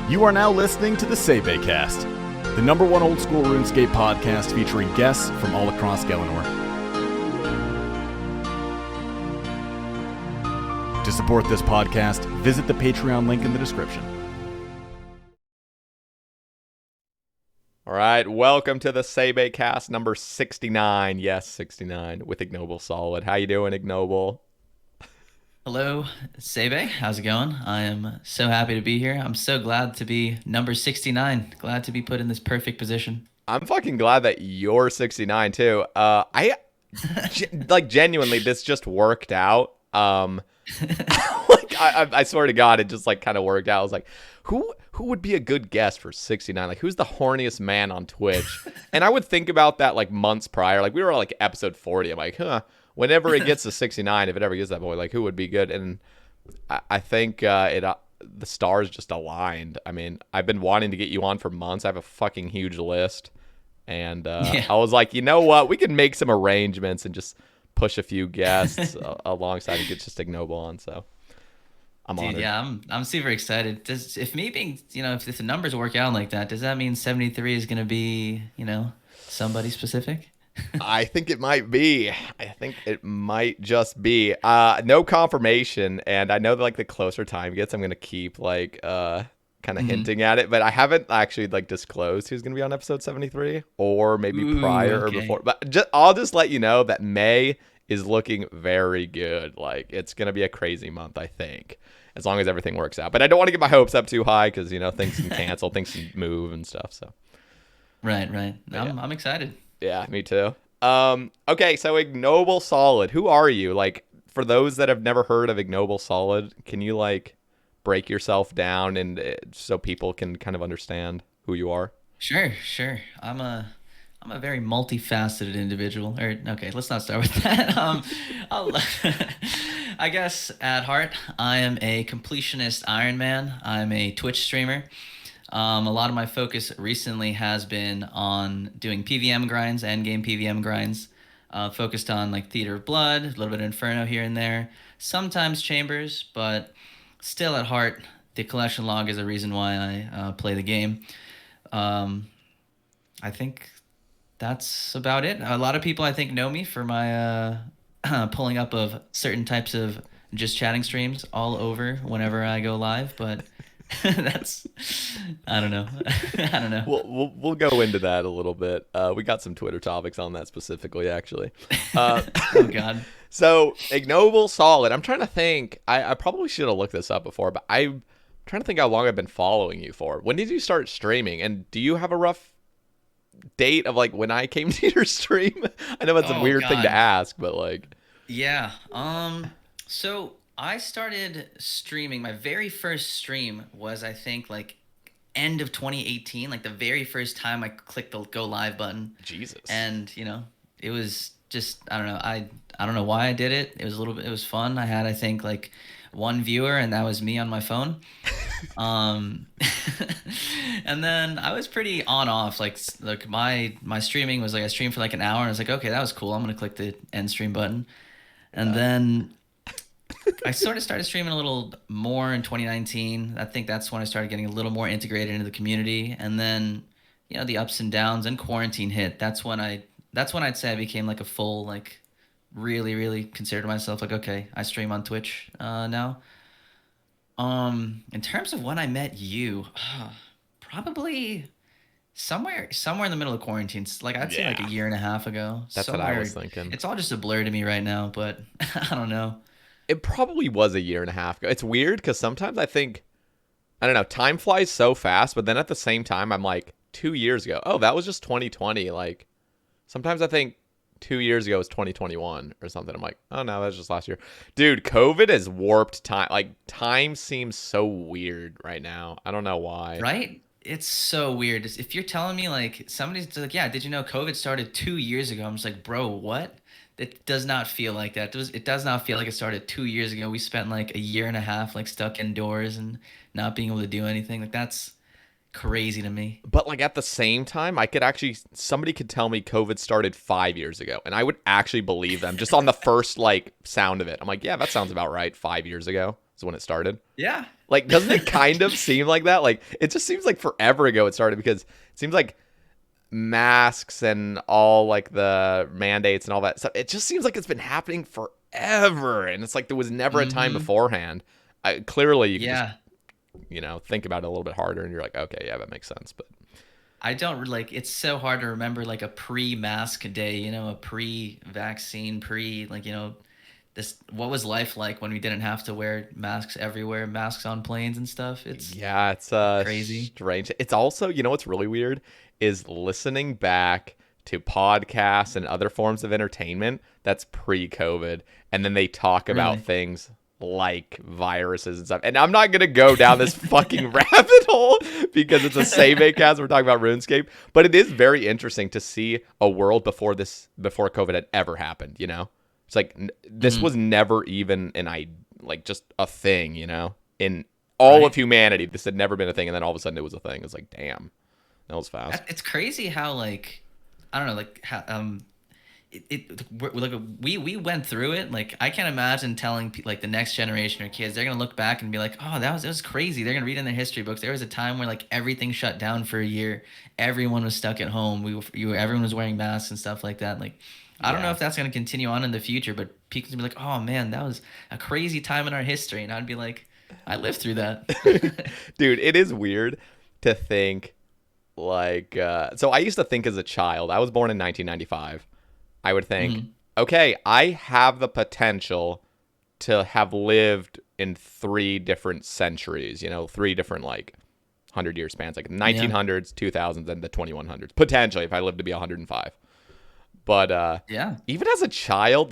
You are now listening to the Sae Bae Cast, the #1 old school RuneScape podcast featuring guests from all across Galanor. To support this podcast, visit the Patreon link in the description. All right, welcome to the Sae Bae Cast number 69. Yes, 69 with Ignoble Solid. How you doing, Ignoble? Hello, Sae Bae. How's it going? I am so happy to be here. I'm so glad to be number 69. Glad to be put in this perfect position. I'm fucking glad that you're 69 too. Genuinely, this just worked out. I swear to God, it just kind of worked out. I was like, who would be a good guest for 69? Like, who's the horniest man on Twitch? And I would think about that months prior. Like, we were on episode 40. I'm like, whenever it gets to 69, if it ever gets that boy, who would be good? And I think the stars just aligned. I mean, I've been wanting to get you on for months. I have a fucking huge list. And I was like, you know what? We can make some arrangements and just push a few guests alongside and get just Ignoble on. So I'm honored. Yeah, I'm super excited. If the numbers work out like that, does that mean 73 is going to be, somebody specific? I think it might be. I think it might just be. No confirmation, and I know that the closer time gets, I'm gonna keep kind of hinting at it, but I haven't actually disclosed who's gonna be on episode 73, or maybe prior or before. But I'll just let you know that May is looking very good. It's gonna be a crazy month, I think, as long as everything works out. But I don't want to get my hopes up too high because things can cancel, things can move and stuff. So right. I'm excited. Yeah, me too. Okay, so Ignoble Solid. Who are you? For those that have never heard of Ignoble Solid, can you break yourself down and so people can kind of understand who you are? Sure. I'm a very multifaceted individual. Okay, let's not start with that. I guess at heart, I am a completionist Ironman. I'm a Twitch streamer. A lot of my focus recently has been on doing PVM grinds, endgame PVM grinds, focused on Theater of Blood, a little bit of Inferno here and there, sometimes Chambers, but still at heart, the collection log is a reason why I play the game. I think that's about it. A lot of people, I think, know me for my pulling up of certain types of just chatting streams all over whenever I go live, but... that's I don't know. We'll go into that a little bit. We got some Twitter topics on that specifically, actually. Oh God. So Ignoble Solid. I'm trying to think. I probably should have looked this up before, but I'm trying to think how long I've been following you for. When did you start streaming? And do you have a rough date of when I came to your stream? I know that's a weird thing to ask, but yeah. So I started streaming. My very first stream was, I think, end of 2018, the very first time I clicked the go live button. Jesus. And, it was just, I don't know. I don't know why I did it. It was fun. I had, I think, one viewer, and that was me on my phone. And then I was pretty on off. My streaming was I streamed for an hour, and I was like, okay, that was cool. I'm going to click the end stream button. And then I sort of started streaming a little more in 2019. I think that's when I started getting a little more integrated into the community. And then, the ups and downs and quarantine hit. That's when I'd say I became a full, really, really considered myself okay, I stream on Twitch now. In terms of when I met you, probably somewhere in the middle of quarantine. I'd say a year and a half ago. That's what I was thinking. It's all just a blur to me right now, but I don't know. It probably was a year and a half ago. It's weird because sometimes I think, I don't know, time flies so fast, but then at the same time, I'm 2 years ago. Oh, that was just 2020. Sometimes I think 2 years ago was 2021 or something. I'm like, oh no, that's just last year. Dude, COVID has warped time. Time seems so weird right now. I don't know why. Right? It's so weird. If you're telling me somebody's yeah, did you know COVID started 2 years ago? I'm just like, bro, what? It does not feel like that. It does not feel like it started 2 years ago. We spent a year and a half stuck indoors and not being able to do anything. That's crazy to me. But at the same time, somebody could tell me COVID started 5 years ago, and I would actually believe them just on the first sound of it. I'm like, yeah, that sounds about right. 5 years ago. is when it started. Yeah. Like, doesn't it kind of seem like that? Like, it just seems like forever ago it started, because it seems like masks and all like the mandates and all that stuff, it just seems like it's been happening forever, and it's like there was never a time beforehand. Clearly you can just, you know, think about it a little bit harder and you're like, okay, yeah, that makes sense. But I don't like, it's so hard to remember like a pre-mask day, you know, a pre-vaccine, like, you know, this, what was life like when we didn't have to wear masks everywhere, masks on planes and stuff? It's crazy, strange. It's also, you know, what's really weird is listening back to podcasts and other forms of entertainment that's pre-COVID, and then they talk about things like viruses and stuff. And I'm not gonna go down this fucking rabbit hole because it's a Sae Bae cast. We're talking about RuneScape, but it is very interesting to see a world before COVID had ever happened. You know, it's like this was never even like just a thing. You know, in all of humanity, this had never been a thing, and then all of a sudden it was a thing. It's like, damn. That was fast. It's crazy how, like, I don't know, like, how, we went through it. Like, I can't imagine telling like the next generation or kids, they're gonna look back and be like, oh, it was crazy. They're gonna read in their history books, there was a time where like everything shut down for a year, everyone was stuck at home, everyone was wearing masks and stuff like that. Like, I don't know if that's gonna continue on in the future, but people gonna be like, oh man, that was a crazy time in our history, and I'd be like, I lived through that. Dude, it is weird to think. Like, so I used to think as a child, I was born in 1995. I would think, okay, I have the potential to have lived in 3 different centuries, you know, 3 different like 100-year spans, like 1900s, 2000s, and the 2100s, potentially if I lived to be 105. But even as a child,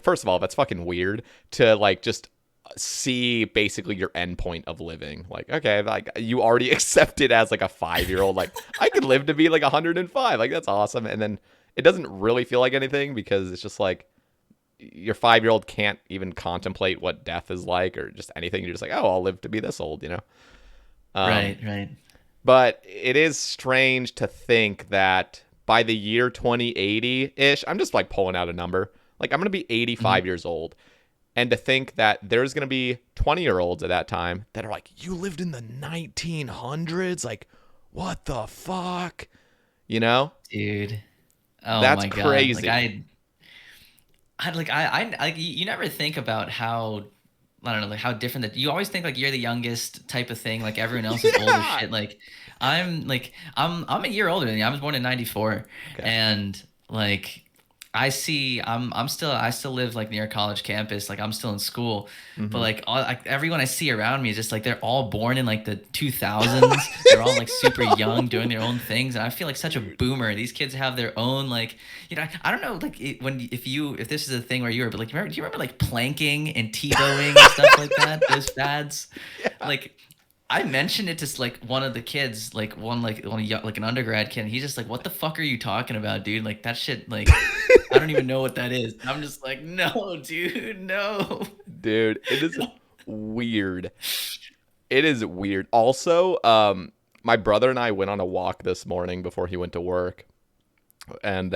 first of all, that's fucking weird to like just see basically your endpoint of living. Like, okay, like you already accept it as like a 5-year-old, like I could live to be like 105, like that's awesome. And then it doesn't really feel like anything because it's just like your 5-year-old can't even contemplate what death is like or just anything. You're just like, oh, I'll live to be this old, you know? Right. But it is strange to think that by the year 2080-ish, I'm just like pulling out a number, like I'm gonna be 85 years old. And to think that there's going to be 20-year-olds at that time that are like, you lived in the 1900s? Like, what the fuck? You know? Dude. Oh, that's my God. Crazy. Like, you never think about how, I don't know, like how different that, you always think like you're the youngest type of thing. Like everyone else is old as shit. Like, I'm a year older than you. I was born in 94. Okay. And like, I still live like near a college campus. Like I'm still in school, but like everyone I see around me is just like, they're all born in like the 2000s. They're all like super young doing their own things. And I feel like such a boomer. These kids have their own, like, you know, I don't know, like if this is a thing where you were, but like, do you remember like planking and Tebowing and stuff like that? Those fads, like, I mentioned it to like one of the kids, like an undergrad kid, and he's just like, "What the fuck are you talking about, dude? Like that shit, like I don't even know what that is." I'm just like, "No, dude, no." Dude, it is weird. It is weird. Also, my brother and I went on a walk this morning before he went to work, and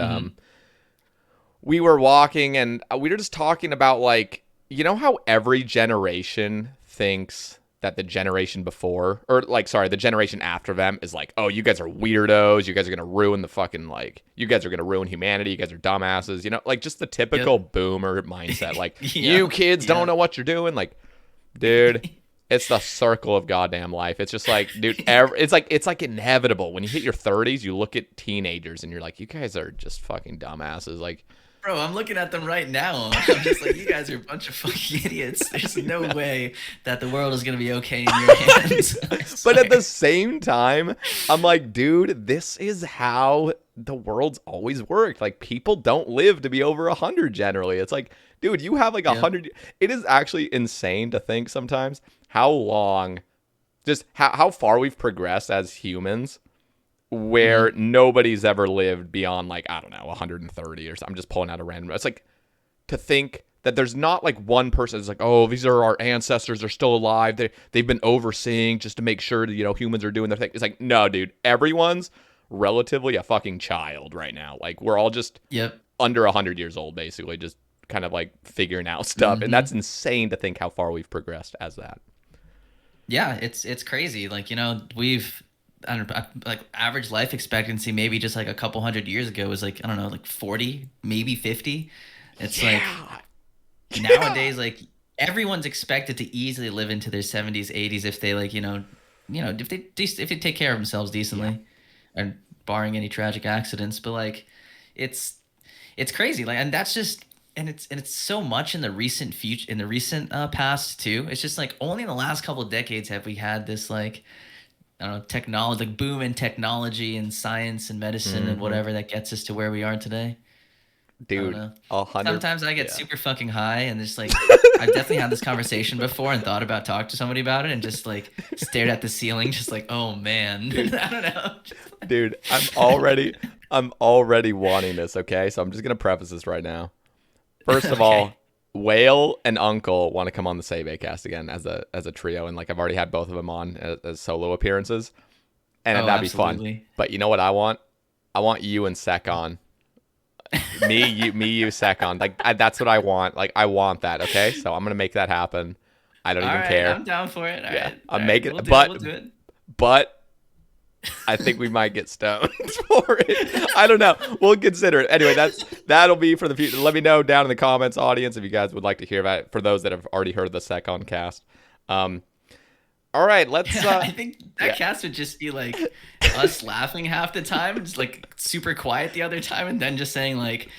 we were walking, and we were just talking about like, you know how every generation thinks that the generation before, or like, sorry, the generation after them is like, oh, you guys are weirdos. You guys are going to ruin the fucking, like, you guys are going to ruin humanity. You guys are dumbasses. You know, like just the typical boomer mindset. Like, you kids don't know what you're doing. Like, dude, it's the circle of goddamn life. It's just like, dude, it's like inevitable. When you hit your 30s, you look at teenagers and you're like, you guys are just fucking dumbasses. Like, bro, I'm looking at them right now. I'm just like, you guys are a bunch of fucking idiots. There's no way that the world is going to be okay in your hands. But at the same time, I'm like, dude, this is how the world's always worked. Like, people don't live to be over 100 generally. It's like, dude, you have like 100. It is actually insane to think sometimes how long, just how far we've progressed as humans, where nobody's ever lived beyond like, I don't know, 130 or something. I'm just pulling out a random. It's like, to think that there's not like one person that's like, oh, these are our ancestors, they're still alive, they've been overseeing just to make sure that, you know, humans are doing their thing. It's like, no, dude, everyone's relatively a fucking child right now. Like, we're all just under 100 years old, basically, just kind of like figuring out stuff. And that's insane to think how far we've progressed as that. Yeah, it's crazy. Like, you know, I don't know, like average life expectancy maybe just like a couple hundred years ago was like, I don't know, like 40, maybe 50. It's like nowadays, like everyone's expected to easily live into their 70s, 80s if they like, if they take care of themselves decently, and barring any tragic accidents. But like, it's crazy. Like, and that's just, and it's so much in the recent future, in the recent past too. It's just like only in the last couple of decades have we had this like, I don't know, technology, like boom in technology and science and medicine and whatever that gets us to where we are today. Dude, 100. Sometimes I get super fucking high and just like, I've definitely had this conversation before and thought about talking to somebody about it and just like stared at the ceiling, just like, oh man, dude. I don't know. Dude, I'm already wanting this. Okay, so I'm just gonna preface this right now. First of all, Whale and Uncle want to come on the Sae Bae cast again as a trio, and like I've already had both of them on as solo appearances, and that'd be fun. But you know what I want? I want you and Sek on. you, Sek on. Like that's what I want. Like I want that. Okay, so I'm gonna make that happen. I don't even care. I'm down for it. All right. I'm making. We'll do it. But I think we might get stoned for it. I don't know. We'll consider it. Anyway, that'll be for the future. Let me know down in the comments, audience, if you guys would like to hear about it, for those that have already heard the Sek on cast. All right, let's... I think that cast would just be like us laughing half the time, just like super quiet the other time, and then just saying like,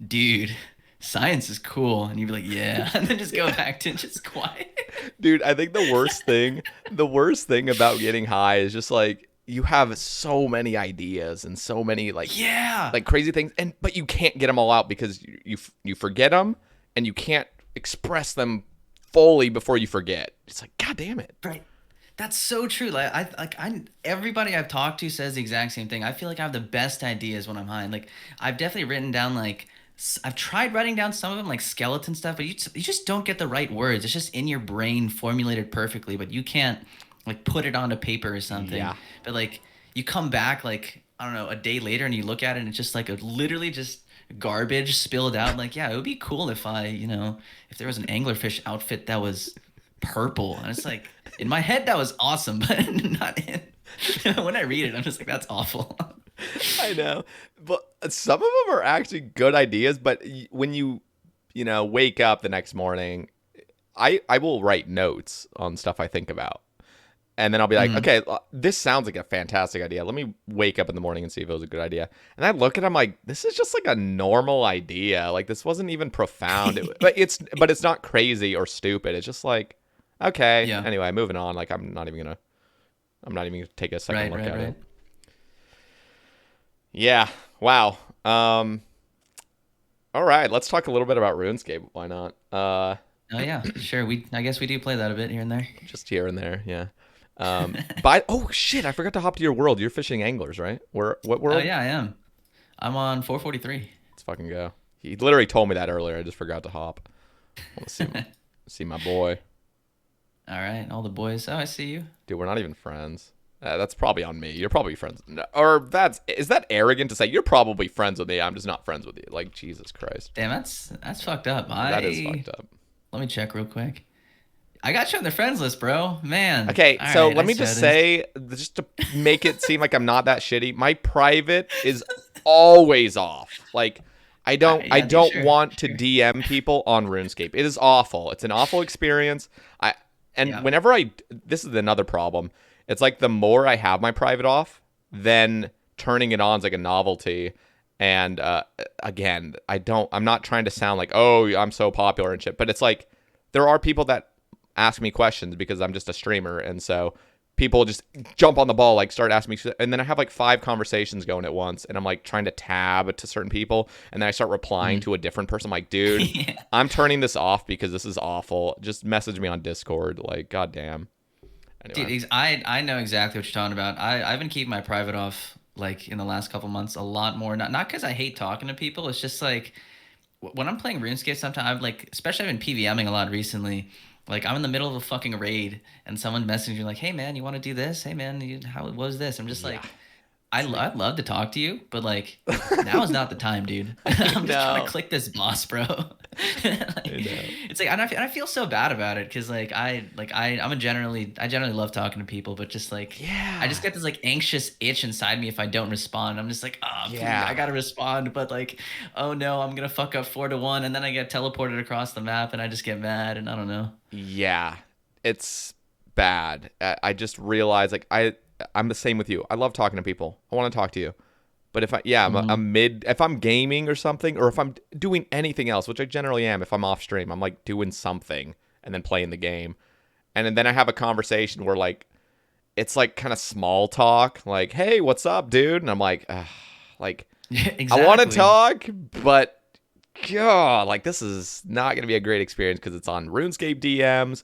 dude, science is cool. And you'd be like, yeah. And then just go back to just quiet. Dude, I think the worst thing about getting high is just like, you have so many ideas and so many like crazy things, but you can't get them all out because you forget them and you can't express them fully before you forget. It's like, God damn it. Right. That's so true. Like everybody I've talked to says the exact same thing. I feel like I have the best ideas when I'm high. Like I've definitely written down like, I've tried writing down some of them like skeleton stuff, but you just don't get the right words. It's just in your brain formulated perfectly, but you can't like put it onto paper or something. Yeah. But like you come back like, I don't know, a day later and you look at it and it's just like literally just garbage spilled out. Like, yeah, it would be cool if if there was an anglerfish outfit that was purple. And it's like, in my head that was awesome, but not in when I read it, I'm just like, that's awful. I know. But some of them are actually good ideas, but when you wake up the next morning, I will write notes on stuff I think about. And then I'll be like, okay, this sounds like a fantastic idea. Let me wake up in the morning and see if it was a good idea. And I look at it, I'm like, this is just like a normal idea. Like this wasn't even profound. But it's not crazy or stupid. It's just like, okay. Yeah. Anyway, moving on. Like I'm not even gonna take a second look at it. Yeah. Wow. All right. Let's talk a little bit about RuneScape. Why not? Oh yeah, sure. I guess we do play that a bit here and there. Just here and there. Yeah. But oh shit, I forgot to hop to your world. You're fishing anglers, right? What world? Oh yeah, I am. I'm on 443. Let's fucking go. He literally told me that earlier. I just forgot to hop. Let's see my boy. All right, all the boys. Oh, I see you. Dude, we're not even friends. That's probably on me. You're probably friends. Or is that arrogant to say? You're probably friends with me. I'm just not friends with you. Like, Jesus Christ. Damn, that's fucked up. That is fucked up. Let me check real quick. I got you on the friends list, bro. Man. Okay, so let me just say, just to make it seem like I'm not that shitty, my private is always off. Like, I don't want to DM people on RuneScape. It is awful. It's an awful experience. Whenever this is another problem. It's like the more I have my private off, then turning it on is like a novelty. And again, I'm not trying to sound like, oh, I'm so popular and shit. But it's like there are people that ask me questions because I'm just a streamer. And so people just jump on the ball, like start asking me. And then I have like 5 conversations going at once. And I'm like trying to tab to certain people. And then I start replying to a different person. I'm like, dude, I'm turning this off because this is awful. Just message me on Discord. Like, goddamn. Anyway. Dude, I know exactly what you're talking about. I've been keeping my private off like in the last couple months a lot more. Not because I hate talking to people. It's just like when I'm playing RuneScape, sometimes I'm like, especially I've been PVMing a lot recently. Like I'm in the middle of a fucking raid and someone messaging you like, hey man, you want to do this? Hey man, how was this? I'm just like, I'd love to talk to you, but like now is not the time, dude. I'm just trying to click this boss, bro. It's like, and I feel so bad about it because I generally love talking to people, but just like I just get this like anxious itch inside me if I don't respond. I'm just like, oh, please, I gotta respond, but like, oh no, I'm gonna fuck up 4-1, and then I get teleported across the map, and I just get mad, and I don't know. Yeah, it's bad. I just realized like I'm the same with you. I love talking to people. I want to talk to you. But if if I'm gaming or something, or if I'm doing anything else, which I generally am, if I'm off stream, I'm like doing something and then playing the game. And then I have a conversation where like, it's like kind of small talk, like, hey, what's up, dude? And I'm like, like, Exactly. I want to talk, but God, like this is not going to be a great experience because it's on RuneScape DMs.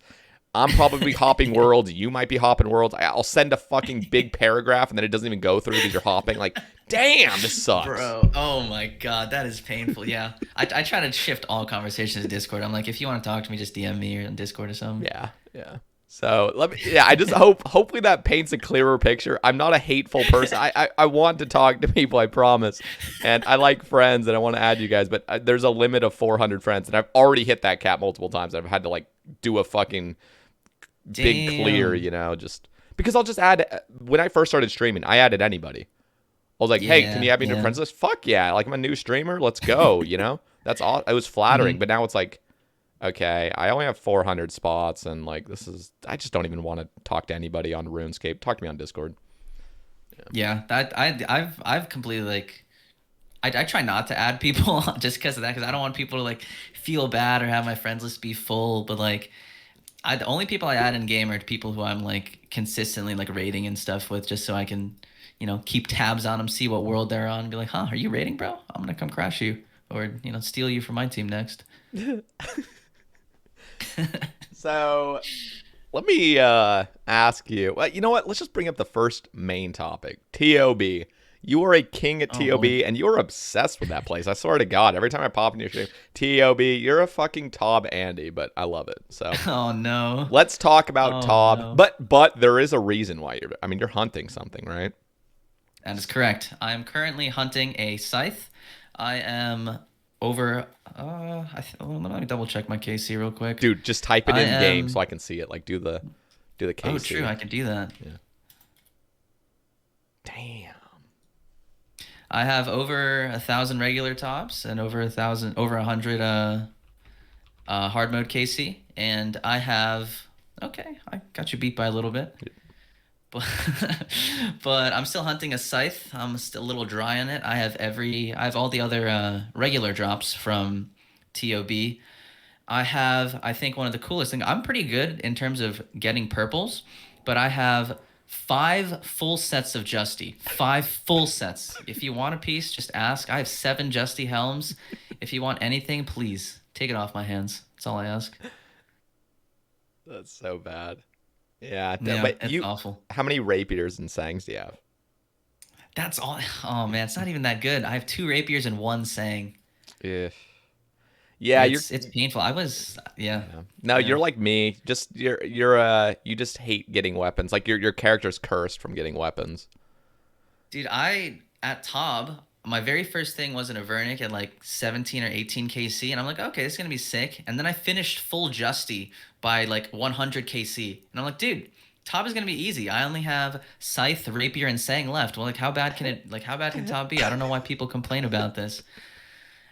I'm probably hopping worlds. You might be hopping worlds. I'll send a fucking big paragraph and then it doesn't even go through because you're hopping. Like, damn, this sucks. Bro, oh my God, that is painful. Yeah. I try to shift all conversations to Discord. I'm like, if you want to talk to me, just DM me or on Discord or something. Yeah. So I just hopefully that paints a clearer picture. I'm not a hateful person. I want to talk to people, I promise. And I like friends and I want to add you guys, but there's a limit of 400 friends and I've already hit that cap multiple times. I've had to like do a fucking big clear, just because I'll just add. When I first started streaming, I added anybody. I was like, hey, can you add me to your friends list? Fuck yeah. Like, I'm a new streamer. Let's go. That's all. It was flattering. But now it's like, okay, I only have 400 spots. And like, I just don't even want to talk to anybody on RuneScape. Talk to me on Discord. Yeah. I've completely like, I try not to add people just because of that. Cause I don't want people to like feel bad or have my friends list be full. But like, the only people I add in game are people who I'm like consistently like raiding and stuff with, just so I can, keep tabs on them, see what world they're on, and be like, huh, are you raiding, bro? I'm gonna come crash you, or steal you for my team next. So, let me ask you. Well, you know what? Let's just bring up the first main topic. TOB. You are a king at TOB, and you're obsessed with that place. I swear to God, every time I pop in your stream, TOB, you're a fucking Tob Andy, but I love it. So, oh no, let's talk about Tob. No. But there is a reason why you're hunting something, right? That is correct. I am currently hunting a scythe. I am over. Let me double check my KC real quick. Dude, just type it in game so I can see it. Like do the KC. Oh, true. I can do that. Yeah. Damn. I have over 1,000 regular tops and over 100 hard mode KC, and I have. Okay, I got you beat by a little bit. But I'm still hunting a scythe. I'm still a little dry on it. I have all the other regular drops from TOB. I think one of the coolest things, I'm pretty good in terms of getting purples, but I have 5 full sets of Justy. 5 full sets. If you want a piece, just ask. I have 7 Justy helms. If you want anything, please take it off my hands. That's all I ask. That's so bad. Yeah, but it's awful. How many rapiers and sangs do you have? That's all. Oh man, it's not even that good. I have 2 rapiers and 1 sang. Yeah, it's painful. No, you're like me. Just you just hate getting weapons. Like your character's cursed from getting weapons. Dude, at Tob, my very first thing was an Avernic at like 17 or 18 KC, and I'm like, okay, this is gonna be sick. And then I finished full Justy by like 100 KC, and I'm like, dude, Tob is gonna be easy. I only have Scythe, Rapier, and Sang left. Well, how bad can Tob be? I don't know why people complain about this.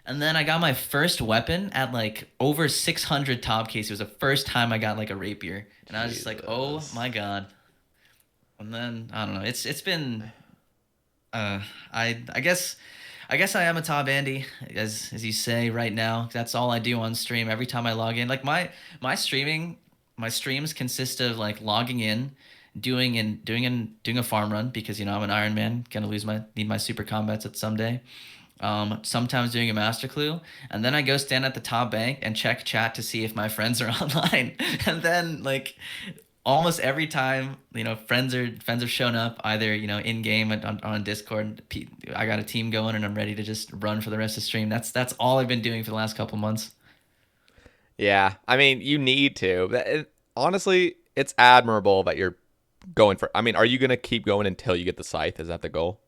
And then I got my first weapon at like over 600 Tob KC. It was the first time I got like a Rapier, and I was just like, oh my God. And then I don't know. It's been. I guess I am a Tob Andy, as you say right now. That's all I do on stream. Every time I log in, like my streams consist of like logging in, doing a farm run because I'm an Ironman, gonna need my super combats at someday. Sometimes doing a master clue, and then I go stand at the top bank and check chat to see if my friends are online, and then like. Almost every time, friends have shown up either, in game on Discord. I got a team going and I'm ready to just run for the rest of the stream. That's all I've been doing for the last couple months. Yeah, I mean, you need to. Honestly, it's admirable that you're going for. I mean, are you gonna keep going until you get the scythe? Is that the goal?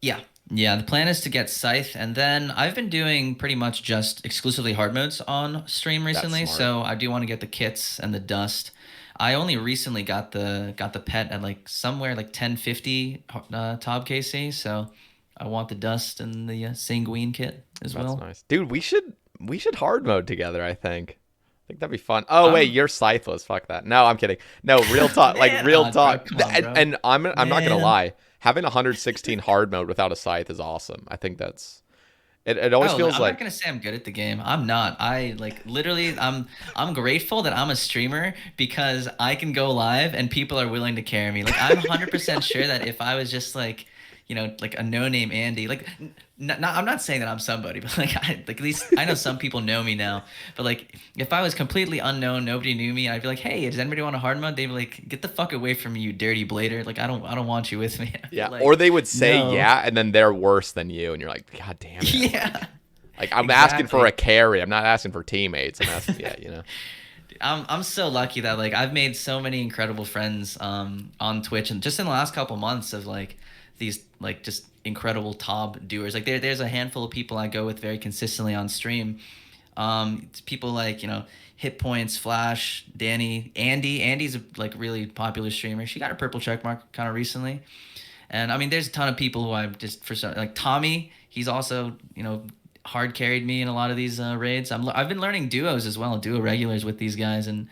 Yeah, Yeah, the plan is to get Scythe, and then I've been doing pretty much just exclusively hard modes on stream That's recently. smart. So I do want to get the kits and the dust. I only recently got the pet at like somewhere like 1050 Tob KC. So I want the dust and the Sanguine kit as That's well. nice, dude. We should hard mode together. I think that'd be fun. Oh wait, I'm you're Scytheless. Fuck that. No, I'm kidding. No, real talk. Like man, real oh, bro, talk. come on, bro. And I'm not gonna Man. lie. Having 116 hard mode without a scythe is awesome. I think that's it. It always Oh, feels I'm not like gonna say I'm good at the game. I'm not. I like literally. I'm grateful that I'm a streamer because I can go live and people are willing to carry me. Like I'm 100% sure that if I was just like, like a no-name Andy, like, I'm not saying that I'm somebody, but like, at least I know some people know me now. But like, if I was completely unknown, nobody knew me, and I'd be like, hey, does anybody want a hard mode? They'd be like, get the fuck away from me, you dirty blader. Like I don't want you with me. I'd be yeah. like, Or they would say no. yeah, and then they're worse than you, and you're like, God damn it. Yeah. Like I'm asking for Exactly. a carry. I'm not asking for teammates. I'm asking, yeah, you know. I'm so lucky that like I've made so many incredible friends on Twitch, and just in the last couple months of like these like just incredible top doers. Like there's a handful of people I go with very consistently on stream. It's people like Hit Points, Flash, Danny, Andy. Andy's a like really popular streamer. She got a purple check mark kind of recently. And I mean, there's a ton of people who I've just for some like Tommy. He's also hard carried me in a lot of these raids. I've been learning duos as well, duo regulars with these guys, and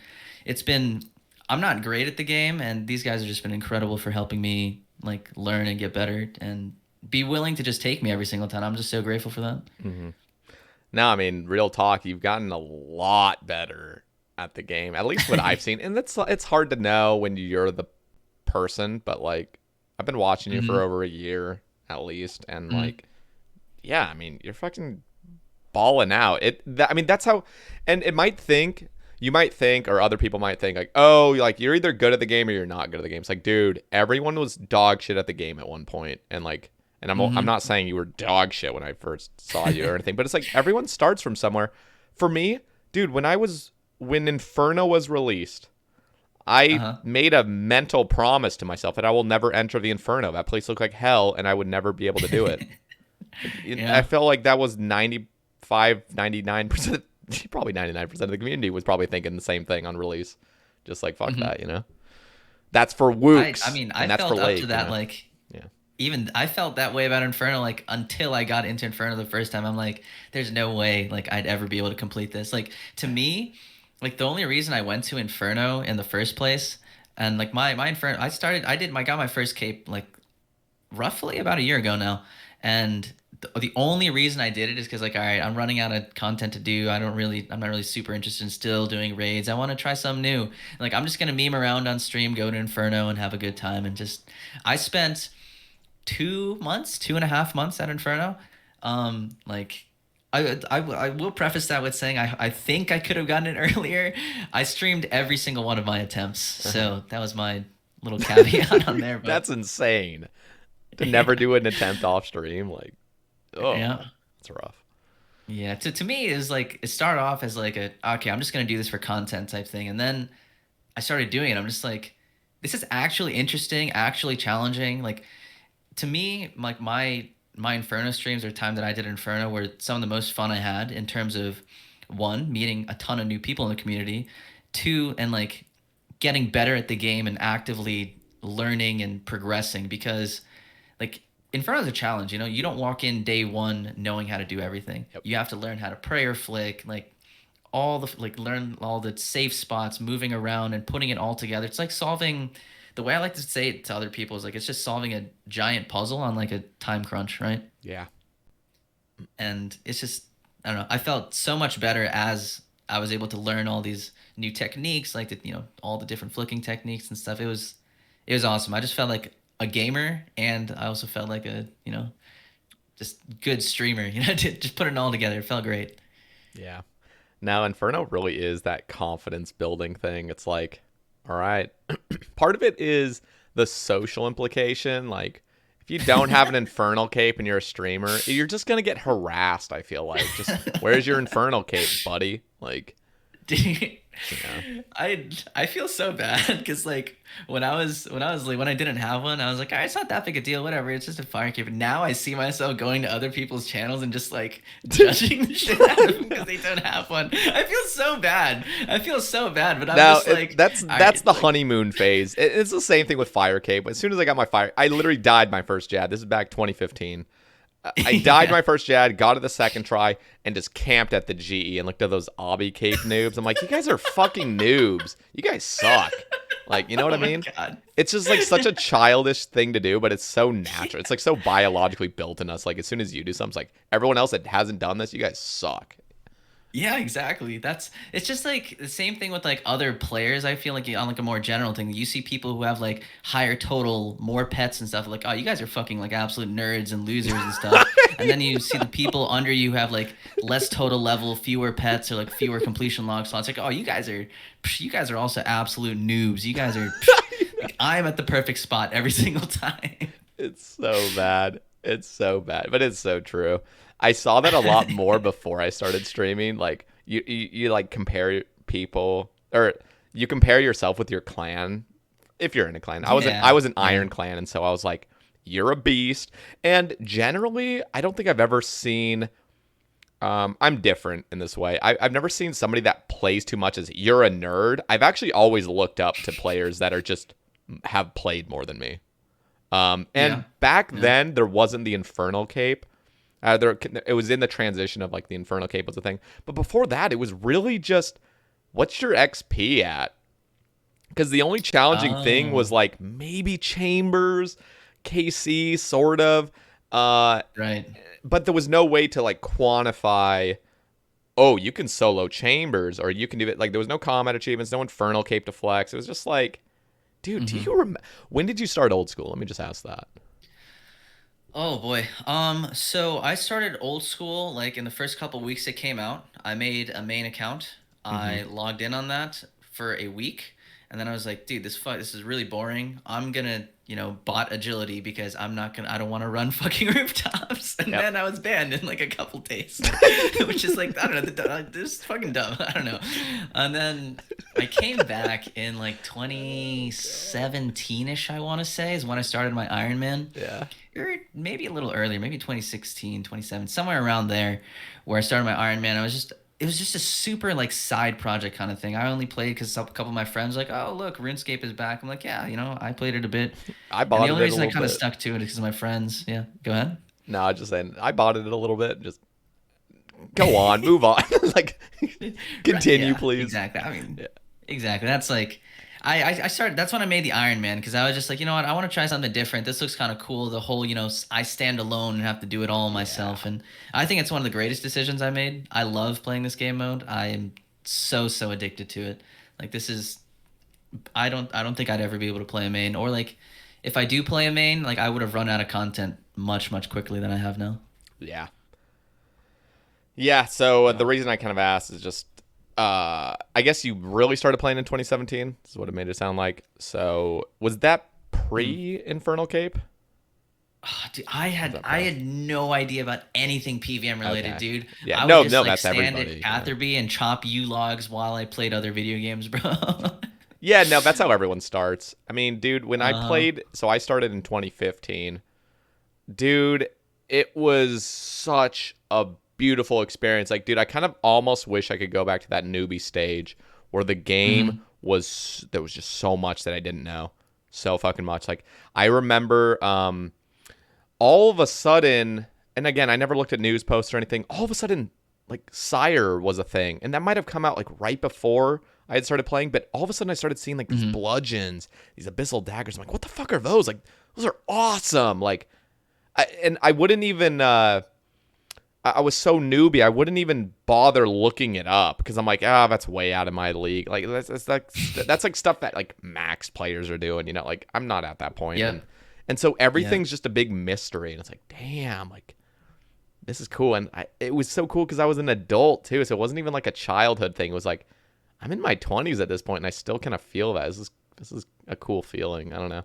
it's been. I'm not great at the game, and these guys have just been incredible for helping me like learn and get better and be willing to just take me every single time. I'm just so grateful for that. No, I mean, real talk. You've gotten a lot better at the game, at least what I've seen. And it's hard to know when you're the person, but like I've been watching you for over a year at least, and like, yeah, I mean, you're fucking balling out. I mean, that's how, and you might think, or other people might think like, oh, like you're either good at the game or you're not good at the game. It's like, dude, everyone was dog shit at the game at one point, and like, and I'm not saying you were dog shit when I first saw you or anything, but it's like everyone starts from somewhere. For me, dude, when Inferno was released, I made a mental promise to myself that I will never enter the Inferno. That place looked like hell, and I would never be able to do it. Yeah. I felt like that was 95, 99%, probably 99% of the community was probably thinking the same thing on release. Just like, fuck that, That's for Wooks. I mean, and I that's felt for up Lake, to that like Yeah. even I felt that way about Inferno like until I got into Inferno the first time. I'm like, there's no way like I'd ever be able to complete this. Like to me, like the only reason I went to Inferno in the first place, and like my Inferno, I got my first cape like roughly about a year ago now, and the only reason I did it is because like, all right, I'm running out of content to do. I'm not really super interested in still doing raids. I want to try something new. Like I'm just gonna meme around on stream, go to Inferno, and have a good time. And just I spent 2.5 months at Inferno. Like I will preface that with saying I think I could have gotten it earlier. I streamed every single one of my attempts, so that was my little caveat on there. But That's insane. To never do an attempt off stream, like, oh, yeah. it's rough. Yeah, to me is like it started off as like okay, I'm just gonna do this for content type thing, and then I started doing it. I'm just like, this is actually interesting, actually challenging. Like to me, like my Inferno streams or time that I did Inferno were some of the most fun I had in terms of one, meeting a ton of new people in the community, two, and like getting better at the game and actively learning and progressing because like Inferno is a challenge, you don't walk in day one knowing how to do everything. Yep. You have to learn how to prayer flick, like learn all the safe spots, moving around and putting it all together. It's like solving, the way I like to say it to other people is like it's just solving a giant puzzle on like a time crunch, right? Yeah. And it's just, I don't know, I felt so much better as I was able to learn all these new techniques, like all the different flicking techniques and stuff. It was awesome. I just felt like a gamer, and I also felt like a just good streamer, just put it all together. It felt great. Yeah. Now, Inferno really is that confidence building thing. It's like, all right, part of it is the social implication. Like, if you don't have an Infernal cape and you're a streamer, you're just going to get harassed, I feel like. Just, where's your Infernal cape, buddy? Like, Dude, Yeah. I feel so bad because like when I didn't have one, I was like, all right, it's not that big a deal, whatever. It's just a fire keeper. Now I see myself going to other people's channels and just like judging the shit out of them because they don't have one. I feel so bad. I feel so bad, but I'm Now just like, that's all right, the like, honeymoon phase. It's the same thing with Fire Cape. As soon as I got my fire, I literally died my first jad. This is back 2015. I died my first jad, got to the second try, and just camped at the GE and looked at those obby cape noobs. I'm like, you guys are fucking noobs. You guys suck. Like, you know what I mean? God. It's just like such a childish thing to do, but it's so natural. It's like so biologically built in us. Like as soon as you do something, it's like everyone else that hasn't done this, you guys suck. Yeah, exactly. It's just like the same thing with like other players. I feel like on like a more general thing, you see people who have like higher total, more pets and stuff. Like, oh, you guys are fucking like absolute nerds and losers and stuff. And then you see the people under you who have like less total level, fewer pets or like fewer completion log slots. Like, oh, you guys are also absolute noobs. You guys are. Like, I'm at the perfect spot every single time. It's so bad. It's so bad, but it's so true. I saw that a lot more before I started streaming. Like you like compare people, or you compare yourself with your clan. If you're in a clan, I was an Iron clan, and so I was like, you're a beast. And generally, I don't think I've ever seen. I'm different in this way. I've never seen somebody that plays too much as you're a nerd. I've actually always looked up to players that are just have played more than me. Back then there wasn't the Infernal Cape. It was in the transition of like the Infernal Cape was a thing. But before that, it was really just, what's your XP at? Because the only challenging thing was like maybe Chambers, KC, sort of. Right. But there was no way to like quantify, oh, you can solo Chambers, or you can do it. Like there was no combat achievements, no Infernal Cape to flex. It was just like, dude, do you remember? When did you start old school? Let me just ask that. Oh boy. So I started old school like in the first couple weeks it came out. I made a main account. I logged in on that for a week, and then I was like, dude, this is really boring. I'm gonna, bot agility because I don't want to run fucking rooftops. And then I was banned in like a couple days, which is like, I don't know, this is fucking dumb. I don't know. And then I came back in like 2017ish, I want to say, is when I started my Ironman. Yeah. Or maybe a little earlier, maybe 2016, 2017, somewhere around there, where I started my Ironman. It was just a super like side project kind of thing. I only played because a couple of my friends were like, oh look, RuneScape is back. I'm like, yeah, I played it a bit. I bought it. And the only reason a I little kind of bit. stuck to it is because of my friends. Yeah, go ahead. No, I was just saying, I bought it a little bit. Just go on, move on. Like, continue, Yeah, please. Exactly. I mean, exactly. That's like, I started. That's when I made the Iron Man because I was just like, you know what, I want to try something different. This looks kind of cool. The whole, I stand alone and have to do it all myself, and I think it's one of the greatest decisions I made. I love playing this game mode. I am so addicted to it. Like this is, I don't think I'd ever be able to play a main, or like, if I do play a main, like I would have run out of content much quickly than I have now. Yeah. Yeah. So the reason I kind of asked is just, I guess you really started playing in 2017. This is what it made it sound like. So was that pre-Infernal Cape? Oh, dude, I had no idea about anything PVM related, dude. Yeah, I no, would just, that's stand everybody. at Catherby and chop U logs while I played other video games, bro. Yeah, no, that's how everyone starts. I mean, dude, when I played, so I started in 2015. Dude, it was such a beautiful experience. Like, dude, I kind of almost wish I could go back to that newbie stage where the game was, there was just so much that I didn't know. So fucking much. Like, I remember all of a sudden, and again, I never looked at news posts or anything, all of a sudden, like, Sire was a thing. And that might have come out, like, right before I had started playing, but all of a sudden I started seeing, like, these bludgeons, these abyssal daggers. I'm like, what the fuck are those? Like, those are awesome. Like, I wouldn't even... I was so newbie, I wouldn't even bother looking it up because I'm like, that's way out of my league. Like that's like stuff that like max players are doing, like I'm not at that point. Yeah. And so everything's just a big mystery, and it's like, damn, like this is cool. And it was so cool because I was an adult too, so it wasn't even like a childhood thing. It was like I'm in my 20s at this point, and I still kind of feel that this is a cool feeling. I don't know.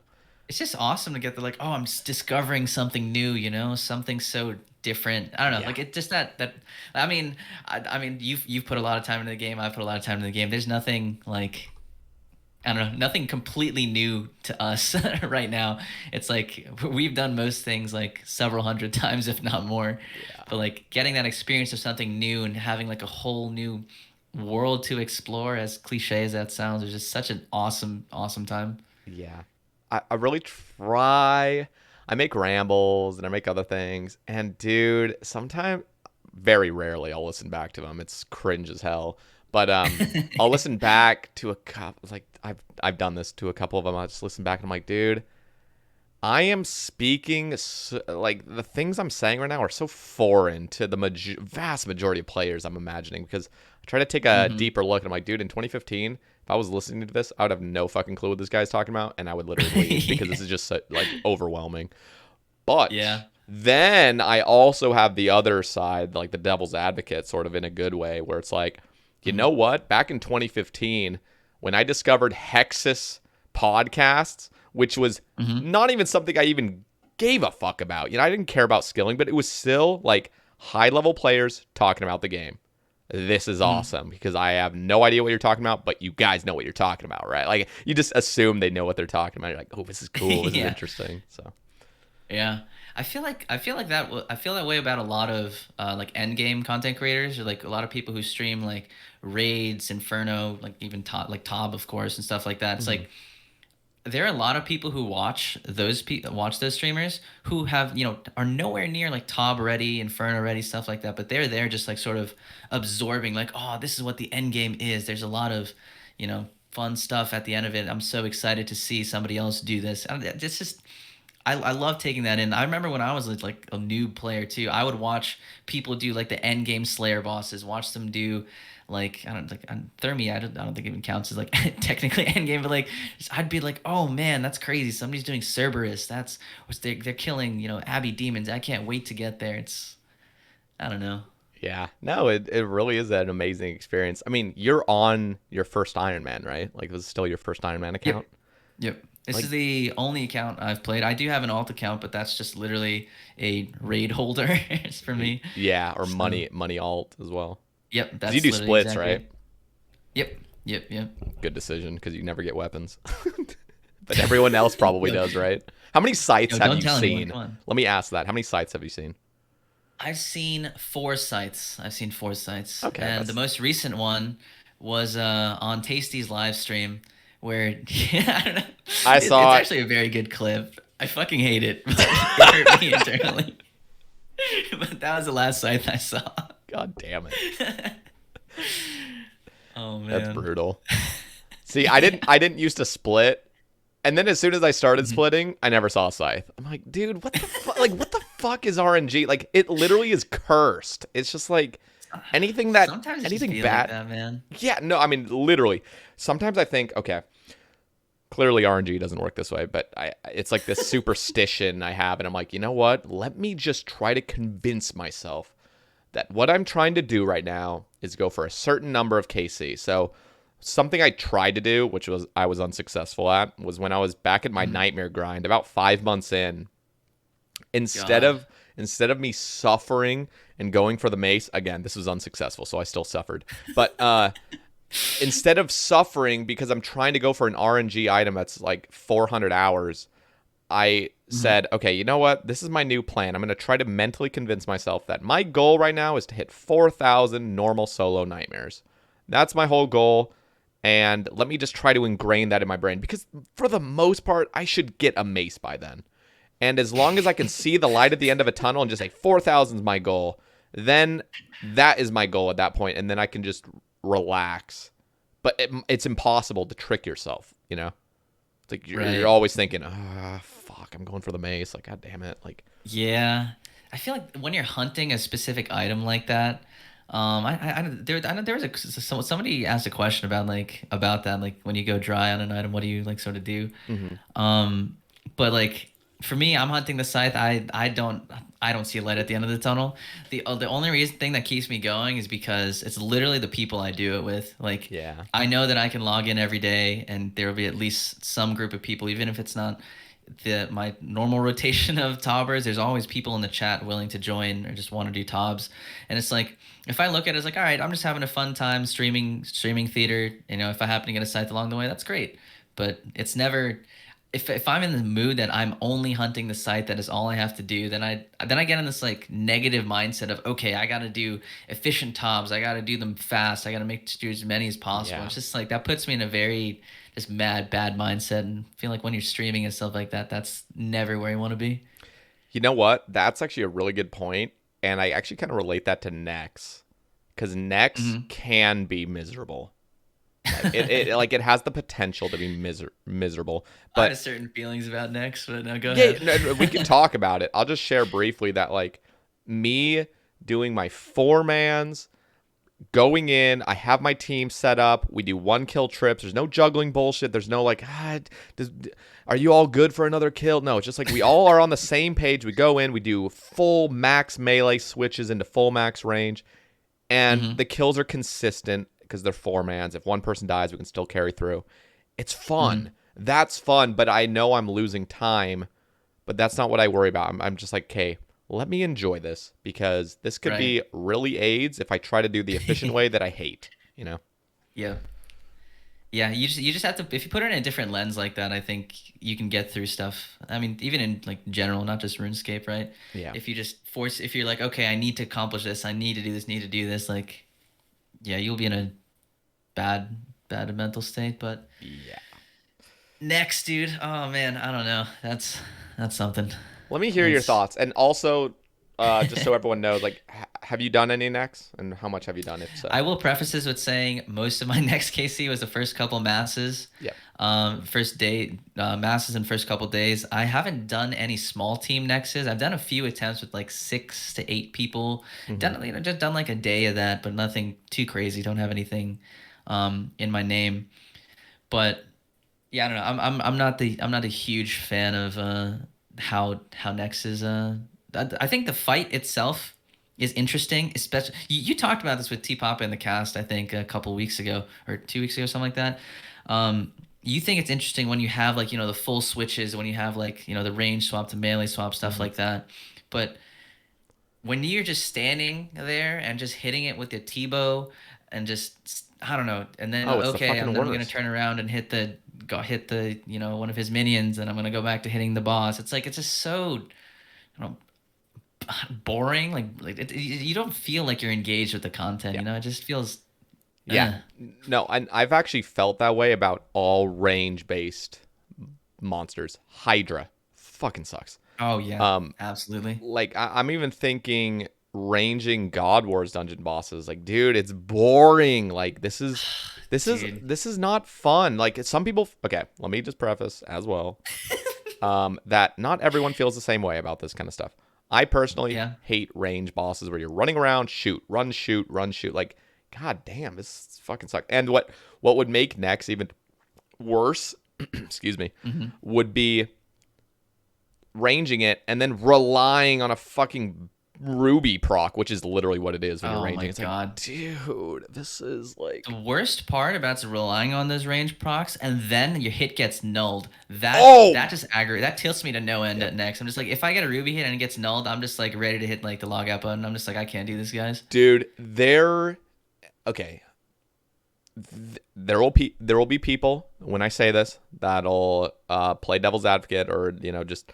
It's just awesome to get the like, oh, I'm discovering something new, something so different. I don't know, Yeah. like it just that. I mean, I mean, you've put a lot of time into the game. I've put a lot of time into the game. There's nothing like, I don't know, nothing completely new to us right now. It's like we've done most things like several hundred times, if not more. Yeah. But like getting that experience of something new and having like a whole new world to explore, as cliche as that sounds, is just such an awesome time. Yeah. I really try. I make rambles and I make other things. And dude, sometimes, very rarely, I'll listen back to them. It's cringe as hell. But I'll listen back to a couple. Like I've done this to a couple of them. I'll just listen back and I'm like, dude, I am speaking like the things I'm saying right now are so foreign to the vast majority of players I'm imagining because I try to take a deeper look and I'm like, dude, in 2015, if I was listening to this, I would have no fucking clue what this guy's talking about and I would literally leave because this is just so, like overwhelming. But Yeah. then I also have the other side, like the devil's advocate, sort of in a good way, where it's like, you know what? Back in 2015, when I discovered Hexus podcasts, which was not even something I even gave a fuck about. You know, I didn't care about skilling, but it was still like high level players talking about the game. This is awesome because I have no idea what you're talking about, but you guys know what you're talking about, right? Like you just assume they know what they're talking about. You're like, oh, this is cool. This is interesting. So, Yeah. I feel like I feel that way about a lot of like endgame content creators, or like a lot of people who stream like raids, Inferno, like even Tob, of course, and stuff like that. It's like there are a lot of people who watch those streamers who have, you know, are nowhere near like Tob ready, Inferno ready, stuff like that, but they're there just like sort of absorbing like, oh, this is what the end game is. There's a lot of, you know, fun stuff at the end of it. I'm so excited to see somebody else do this. It's just I love taking that in. I remember when I was like a noob player too, I would watch people do like the end game Slayer bosses, watch them do like, I don't like Thermi, I don't think it even counts as like technically end game, but like I'd be like, oh man, that's crazy. Somebody's doing Cerberus. That's they're killing, you know, Abbey demons. I can't wait to get there. It's, I don't know. yeah, no, it really is an amazing experience. I mean, you're on your first Ironman, right? Like, this is still your first Ironman account? Yep. This Like- is the only account I've played. I do have an alt account, but that's just literally a raid holder it's for me. Yeah, or So- money alt as well. Yep. 'Cause That's you do literally splits, exactly right? it. Yep. Good decision because you never get weapons. But everyone else probably does, right? How many sites have don't you tell anyone, seen? come on. Let me ask that. How many sites have you seen? I've seen 4 sites. Okay, And that's- the most recent one was on Tasty's live stream where I don't know. I saw it's actually a very good clip. I fucking hate it, but it hurt me internally. But that was the last site I saw. God damn it. Oh man. That's brutal. See, I didn't used to split. And then as soon as I started splitting, I never saw Scythe. I'm like, dude, what the fuck? Like, what the fuck is RNG? Like, it literally is cursed. It's just like anything that Sometimes it anything just feel bad. like that, man. Yeah, no, I mean, literally. Sometimes I think, okay, clearly RNG doesn't work this way, but it's like this superstition I have, and I'm like, you know what? Let me just try to convince myself that what I'm trying to do right now is go for a certain number of KC. So something I tried to do, which was I was unsuccessful at, was when I was back at my nightmare grind, about 5 months in, instead of me suffering and going for the mace, again, this was unsuccessful, so I still suffered. But instead of suffering because I'm trying to go for an RNG item that's like 400 hours, I said, okay, you know what? This is my new plan. I'm going to try to mentally convince myself that my goal right now is to hit 4,000 normal solo nightmares. That's my whole goal. And let me just try to ingrain that in my brain because for the most part, I should get a mace by then. And as long as I can see the light at the end of a tunnel and just say 4,000 is my goal, then that is my goal at that point. And then I can just relax. But it's impossible to trick yourself, you know? It's like you're always thinking, fuck, I'm going for the mace. Like, God damn it. Like, Yeah, I feel like when you're hunting a specific item like that, there was somebody asked a question about that, like when you go dry on an item, what do you like sort of do? But like for me, I'm hunting the scythe. I don't see a light at the end of the tunnel. The only thing that keeps me going is because it's literally the people I do it with. Like, yeah. I know that I can log in every day and there will be at least some group of people, even if it's not my normal rotation of tobbers, there's always people in the chat willing to join or just want to do tobs. And it's like, if I look at it as like, all right, I'm just having a fun time streaming theater. You know, if I happen to get a scythe along the way, that's great. But it's never, if I'm in the mood that I'm only hunting the scythe, that is all I have to do, then I get in this like negative mindset of, okay, I got to do efficient tobs, I got to do them fast, I got to do as many as possible. Yeah. It's just like that puts me in a very just bad mindset, and I feel like when you're streaming and stuff like that, that's never where you want to be. You know what? That's actually a really good point, and I actually kind of relate that to Nex, because Nex can be miserable. Like, it has the potential to be miserable. But I have certain feelings about Nex, but no, go ahead. No, we can talk about it. I'll just share briefly that like me doing my 4-mans, going in, I have my team set up. We do 1-kill trips. There's no juggling bullshit. There's no like, are you all good for another kill? No, it's just like we all are on the same page. We go in, we do full max melee switches into full max range, and the kills are consistent because they're 4-mans. If one person dies, we can still carry through. It's fun. That's fun, but I know I'm losing time, but that's not what I worry about. I'm just like, okay, let me enjoy this, because this could be really AIDS if I try to do the efficient way that I hate, you know? Yeah. Yeah, you just have to, if you put it in a different lens like that, I think you can get through stuff. I mean, even in like general, not just RuneScape, right? Yeah. If you just if you're like, okay, I need to accomplish this, I need to do this, like, yeah, you'll be in a bad mental state. But yeah. Next, dude. Oh man, I don't know. That's something. Let me hear your thoughts. And also, just so everyone knows, like, have you done any Nex? And how much have you done, if so? I will preface this with saying most of my Nex KC was the first couple masses. Yeah. First day, masses and first couple days. I haven't done any small team Nexes. I've done a few attempts with like 6 to 8 people. Just done like a day of that, but nothing too crazy. Don't have anything in my name. But yeah, I don't know. I'm not a huge fan of how Nex is. I think the fight itself is interesting, especially you talked about this with T-Papa in the cast, I think a couple weeks ago or 2 weeks ago, something like that. You think it's interesting when you have like, you know, the full switches, when you have like, you know, the range swap to melee swap, stuff like that. But when you're just standing there and just hitting it with the T-bow and just, I don't know, and then I'm gonna turn around and hit the you know, one of his minions, and I'm gonna go back to hitting the boss. It's like, it's just so, you know, boring. Like you don't feel like you're engaged with the content. You know, it just feels. No, I've actually felt that way about all range-based monsters. Hydra fucking sucks. Oh yeah, absolutely. Like I'm even thinking ranging God Wars dungeon bosses. Like, dude, it's boring. Like this is not fun. Like some people. Okay, let me just preface as well that not everyone feels the same way about this kind of stuff. I personally hate range bosses where you're running around, shoot, run, shoot, run, shoot. Like, god damn, this fucking sucks. And what would make Nex even worse, excuse me, would be ranging it and then relying on a fucking Ruby proc, which is literally what it is when you're ranging. It's like, dude, this is like the worst part about relying on those range procs, and then your hit gets nulled. That just aggravates. That tilts me to no end at Nex. I'm just like, if I get a Ruby hit and it gets nulled, I'm just like ready to hit like the log out button. I'm just like, I can't do this, guys. Dude, there will be people, when I say this, that'll play devil's advocate, or you know, just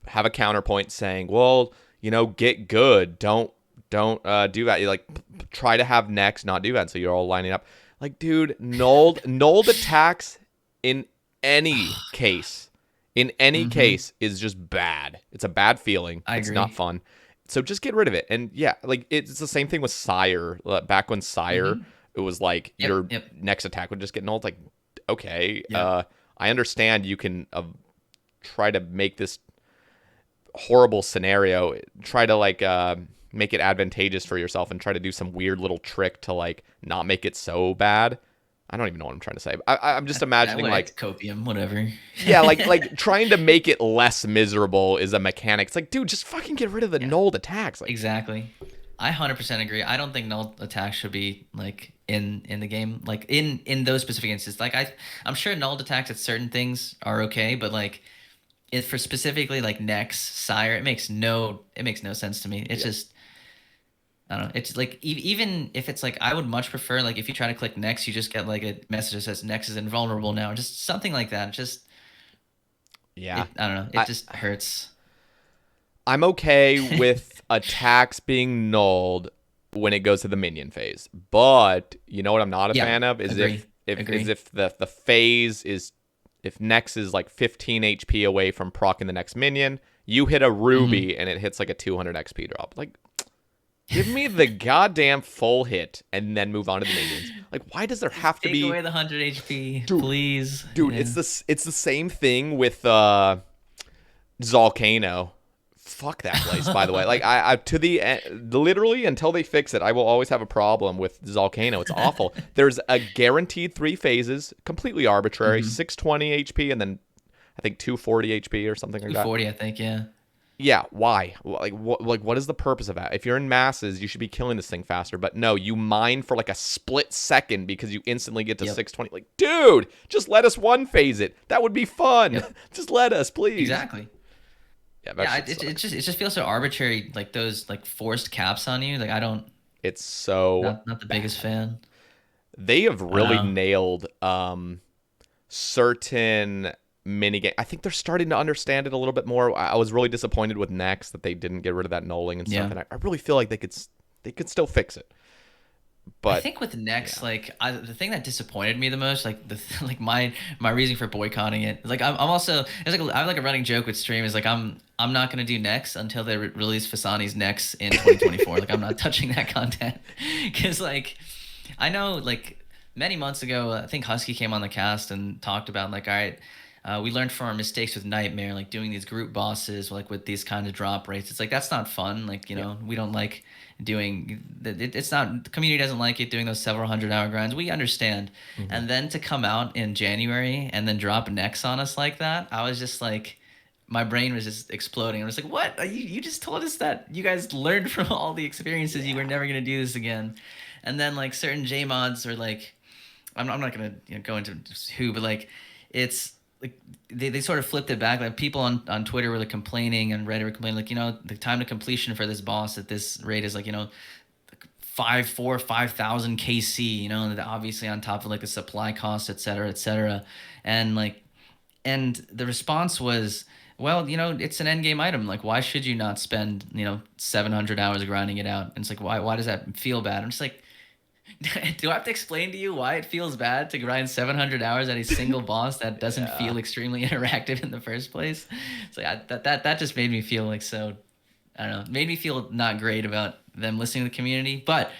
have a counterpoint saying, well, you know, get good. Don't do that. You like try to have Nex, not do that. So you're all lining up. Like, dude, nulled attacks in any case is just bad. It's a bad feeling. I agree. It's not fun. So just get rid of it. And yeah, like it's the same thing with Sire. Back when Sire, it was like your next attack would just get nulled. Like, okay, I understand you can try to make this horrible scenario, try to like make it advantageous for yourself and try to do some weird little trick to like not make it so bad. I don't even know what I'm trying to say. I'm just imagining like copium, whatever. Yeah, like trying to make it less miserable is a mechanic. It's like, dude, just fucking get rid of the nulled attacks. Like, exactly. I 100% agree. I don't think nulled attacks should be like in the game, like in those specific instances. Like I'm sure nulled attacks at certain things are okay, but like for specifically like Nex, Sire, it makes no sense to me. It's just I don't know. It's like even if it's like I would much prefer like if you try to click Nex, you just get like a message that says Nex is invulnerable now, just something like that. Just Yeah. I don't know. It just hurts. I'm okay with attacks being nulled when it goes to the minion phase. But you know what I'm not a fan of is agree. if the phase is if Nex is like 15 HP away from proccing the next minion, you hit a Ruby and it hits like a 200 XP drop. Like, give me the goddamn full hit and then move on to the minions. Like, why does there have to Take be away the 100 HP, please? Dude, Yeah. it's the same thing with Zolcano. Fuck that place, by the way. Like I to the end, literally until they fix it, I will always have a problem with Zolcano. It's awful. There's a guaranteed 3 phases, completely arbitrary, 620 HP and then I think 240 HP or something like that. 240, I think, yeah. Yeah, why? Like what is the purpose of that? If you're in masses, you should be killing this thing faster. But no, you mine for like a split second because you instantly get to 620. Like, dude, just let us one phase it. That would be fun. Yep. Just let us, please. Exactly. Yeah, it just feels so arbitrary, like those like forced caps on you. Like I don't. It's so Not the biggest fan. They have really nailed certain minigame. I think they're starting to understand it a little bit more. I was really disappointed with Nex that they didn't get rid of that nulling and stuff. And I really feel like they could still fix it. But I think with Nex, like the thing that disappointed me the most, like like my reason for boycotting it, like I'm also it's like I have like a running joke with stream is like I'm not gonna do Nex until they release Fasani's Nex in 2024. Like I'm not touching that content because like I know like many months ago I think Husky came on the cast and talked about like all right. We learned from our mistakes with Nightmare, like doing these group bosses, like with these kind of drop rates. It's like that's not fun. Like we don't like doing it's not the community doesn't like it doing those several 100-hour grinds. We understand, and then to come out in January and then drop Nex on us like that, I was just like, my brain was just exploding. I was like, what? You just told us that you guys learned from all the experiences. You were never gonna do this again, and then like certain J mods are like, I'm not gonna go into who, but like it's. Like they sort of flipped it back. Like people on Twitter were like complaining and Reddit were complaining, like, the time to completion for this boss at this rate is like, 5,000 KC, and obviously on top of like the supply cost, et cetera. And like, and the response was, well, it's an endgame item. Like, why should you not spend, 700 hours grinding it out? And it's like, why does that feel bad? I'm just like, do I have to explain to you why it feels bad to grind 700 hours at a single boss that doesn't feel extremely interactive in the first place? It's like that just made me feel like so, I don't know, made me feel not great about them listening to the community. But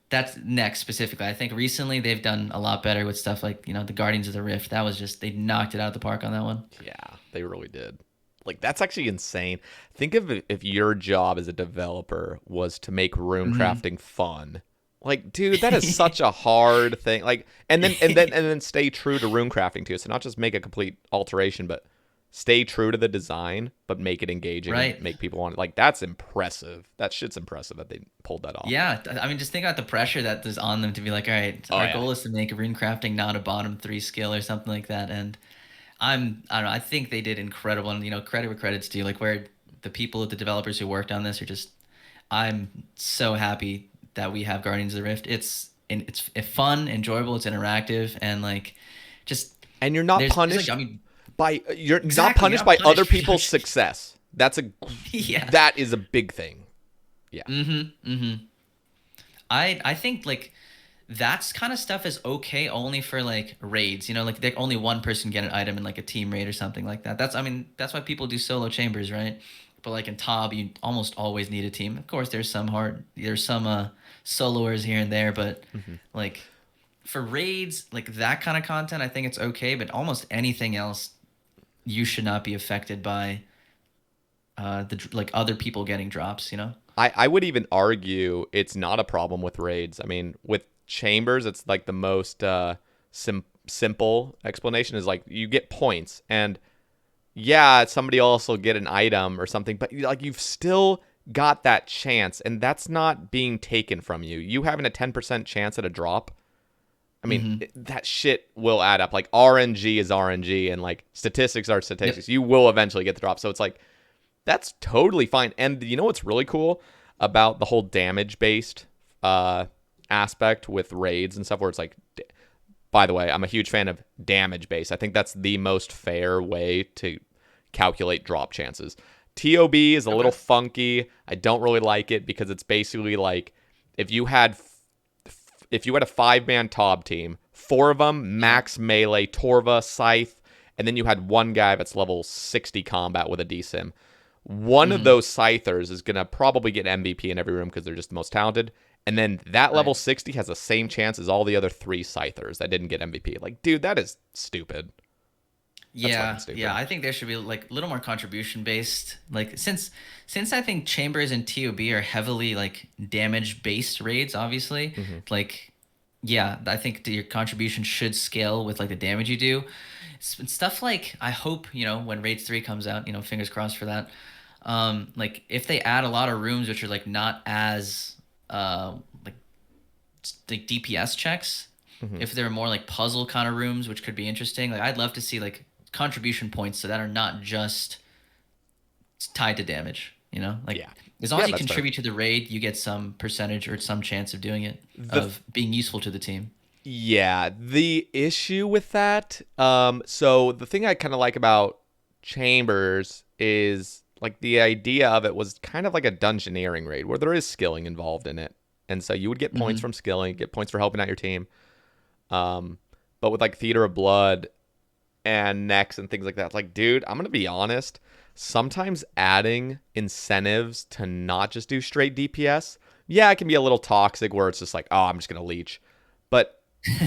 that's Next specifically. I think recently they've done a lot better with stuff like, the Guardians of the Rift. That was just, they knocked it out of the park on that one. Yeah, they really did. Like, that's actually insane. Think of if your job as a developer was to make rune crafting fun. Like, dude, that is such a hard thing. Like, and then stay true to rune crafting too. So not just make a complete alteration, but stay true to the design, but make it engaging, and make people want it. Like, that's impressive. That shit's impressive that they pulled that off. Yeah, I mean, just think about the pressure that is on them to be like, all right, our goal is to make rune crafting not a bottom 3 skill or something like that. And I don't know. I think they did incredible, and credit where credit's due. Like, where the people, the developers who worked on this are just, I'm so happy that we have Guardians of the Rift. It's fun, enjoyable, it's interactive, and like just and you're not punished by not punished by other people's success. That's that is a big thing. Yeah. I think like that's kind of stuff is okay only for like raids, like only one person get an item in like a team raid or something like that. That's why people do solo chambers, right? But like in TOB, you almost always need a team. Of course, there's some soloers here and there, but like for raids, like that kind of content, I think it's okay. But almost anything else, you should not be affected by like other people getting drops. I would even argue it's not a problem with raids. I mean, with chambers, it's like the most simple explanation is like you get points and. Yeah, somebody also get an item or something, but like you've still got that chance, and that's not being taken from you. You having a 10% chance at a drop, I mean, that shit will add up. Like RNG is RNG, and like statistics are statistics. Yep. You will eventually get the drop. So it's like, that's totally fine. And you know what's really cool about the whole damage-based aspect with raids and stuff, where it's like, by the way, I'm a huge fan of damage-based. I think that's the most fair way to calculate drop chances. TOB is a little funky. I don't really like it because it's basically like if you had a 5-man Tob team, 4 of them max melee, Torva, Scythe, and then you had one guy that's level 60 combat with a DSIM. One of those Scythers is going to probably get MVP in every room because they're just the most talented. And then that level 60 has the same chance as all the other 3 Scythers that didn't get MVP. Like, dude, that is stupid. Yeah, I think there should be like a little more contribution based. Like since I think Chambers and TOB are heavily like damage based raids, obviously. Like, yeah, I think your contribution should scale with like the damage you do. Stuff like, I hope, when Raids 3 comes out, fingers crossed for that. Like if they add a lot of rooms which are like not as like DPS checks, if there are more like puzzle kind of rooms, which could be interesting. Like I'd love to see like contribution points so that are not just tied to damage, like as long as you contribute to the raid, you get some percentage or some chance of doing it, of being useful to the team. Yeah, the issue with that, so the thing I kind of like about Chambers is like the idea of it was kind of like a dungeoneering raid where there is skilling involved in it. And so you would get points from skilling, get points for helping out your team. But with like Theater of Blood and Nex and things like that, like, dude, I'm going to be honest. Sometimes adding incentives to not just do straight DPS, it can be a little toxic where it's just like, oh, I'm just going to leech. But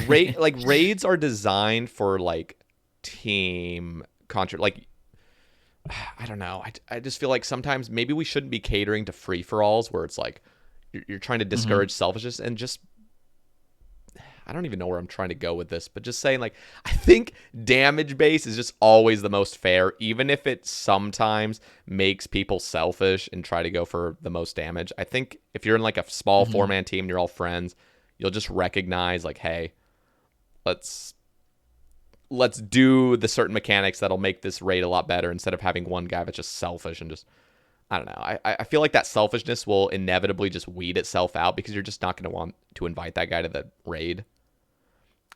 raids are designed for like team like, I don't know. I just feel like sometimes maybe we shouldn't be catering to free-for-alls where it's like you're trying to discourage selfishness and just, I don't even know where I'm trying to go with this, but just saying like, I think damage base is just always the most fair, even if it sometimes makes people selfish and try to go for the most damage. I think if you're in like a small 4-man team and you're all friends, you'll just recognize like, hey, let's do the certain mechanics that'll make this raid a lot better instead of having one guy that's just selfish and just, I don't know. I feel like that selfishness will inevitably just weed itself out because you're just not going to want to invite that guy to the raid.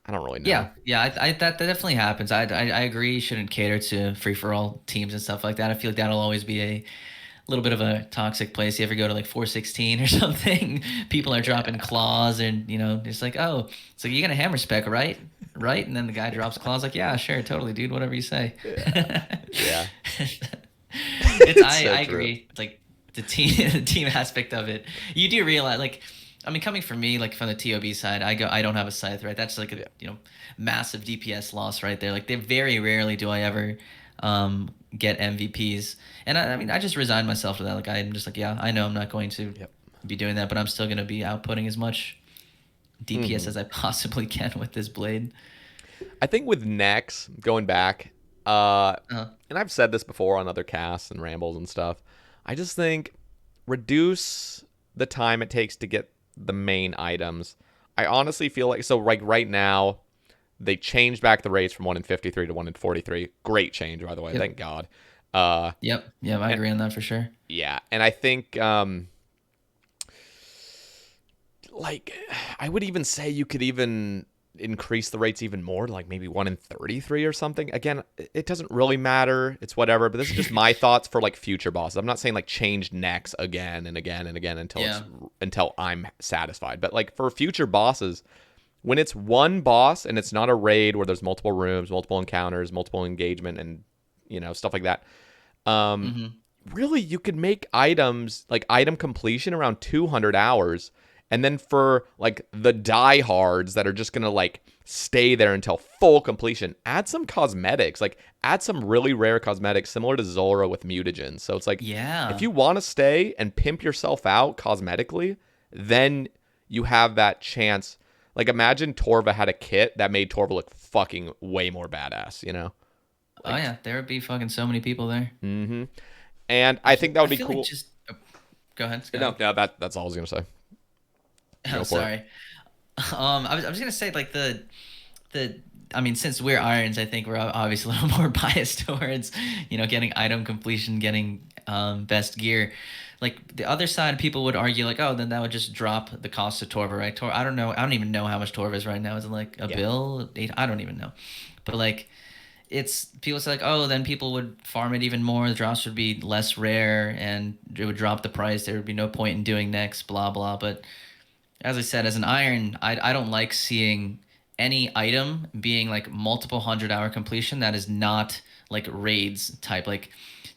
I don't really know. Yeah. That definitely happens. I agree. You shouldn't cater to free-for-all teams and stuff like that. I feel like that'll always be a little bit of a toxic place. You ever go to like 416 or something? People are dropping claws and, it's like, oh, so you're going to hammer spec, right? And then the guy drops claws like, yeah, sure, totally, dude, whatever you say. Yeah. I agree. Like the team aspect of it. You do realize, like, I mean, coming from me, like from the TOB side, I don't have a scythe, right? That's like a massive DPS loss right there. Like they very rarely do I ever get MVPs, and I mean I just resigned myself to that. Like I'm just like, yeah, I know I'm not going to be doing that, but I'm still going to be outputting as much DPS as I possibly can with this blade. I think with Nex, going back, and I've said this before on other casts and rambles and stuff, I just think reduce the time it takes to get the main items. I honestly feel like, so like right now, they changed back the rates from 1 in 53 to 1 in 43. Great change, by the way. Thank God. Yep, I agree on that for sure. Yeah, and I think, like, I would even say you could even increase the rates even more, like maybe 1 in 33 or something. Again, it doesn't really matter. It's whatever. But this is just my thoughts for like future bosses. I'm not saying like change Nex again and again and again until I'm satisfied. But like for future bosses, when it's one boss and it's not a raid where there's multiple rooms, multiple encounters, multiple engagement, and stuff like that. Really, you could make items like item completion around 200 hours. And then for like the diehards that are just going to like stay there until full completion, add some cosmetics, like add some really rare cosmetics similar to Zora with mutagens. So it's like, if you want to stay and pimp yourself out cosmetically, then you have that chance. Like imagine Torva had a kit that made Torva look fucking way more badass, Like, oh yeah, there would be fucking so many people there. And I think that would be cool. Go ahead. No, that's all I was going to say. I'm sorry. I was gonna say like the I mean, since we're irons, I think we're obviously a little more biased towards, getting item completion, getting best gear. Like the other side, people would argue like, oh, then that would just drop the cost of Torva, right? I don't know. I don't even know how much Torva is right now. Is it like a Yeah. bill? Eight? I don't even know. But like, it's people say like, oh, then people would farm it even more. The drops would be less rare, and it would drop the price. There would be no point in doing next, blah blah. But as I said, as an iron, I don't like seeing any item being like multiple 100-hour completion that is not like raids type. Like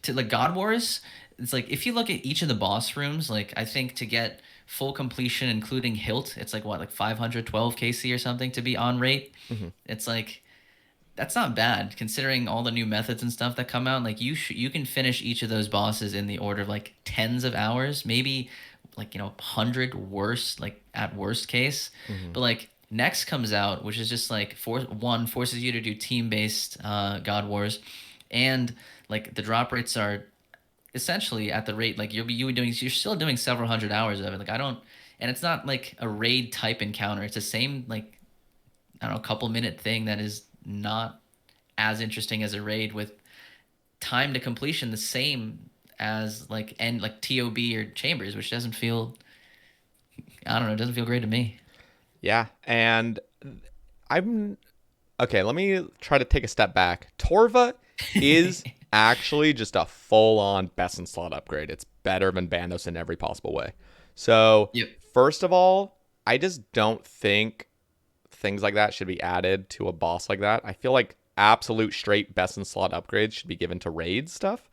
to like God Wars, it's like if you look at each of the boss rooms, like I think to get full completion including hilt, it's like what, like 512 KC or something to be on rate. It's like that's not bad considering all the new methods and stuff that come out. Like you can finish each of those bosses in the order of like tens of hours, maybe like 100 worst, like at worst case. But like next comes out, which is just like forces you to do team based God Wars, and like the drop rates are essentially at the rate like you're still doing several hundred hours of it. Like I don't, and it's not like a raid type encounter. It's the same like I don't know, couple minute thing that is not as interesting as a raid with time to completion the same as like TOB or Chambers, which doesn't feel, I don't know, it doesn't feel great to me. Yeah, and I'm okay. Let me try to take a step back. Torva is actually just a full-on best in slot upgrade. It's better than Bandos in every possible way. So, Yep. First of all, I just don't think things like that should be added to a boss like that. I feel like absolute straight best in slot upgrades should be given to raid stuff.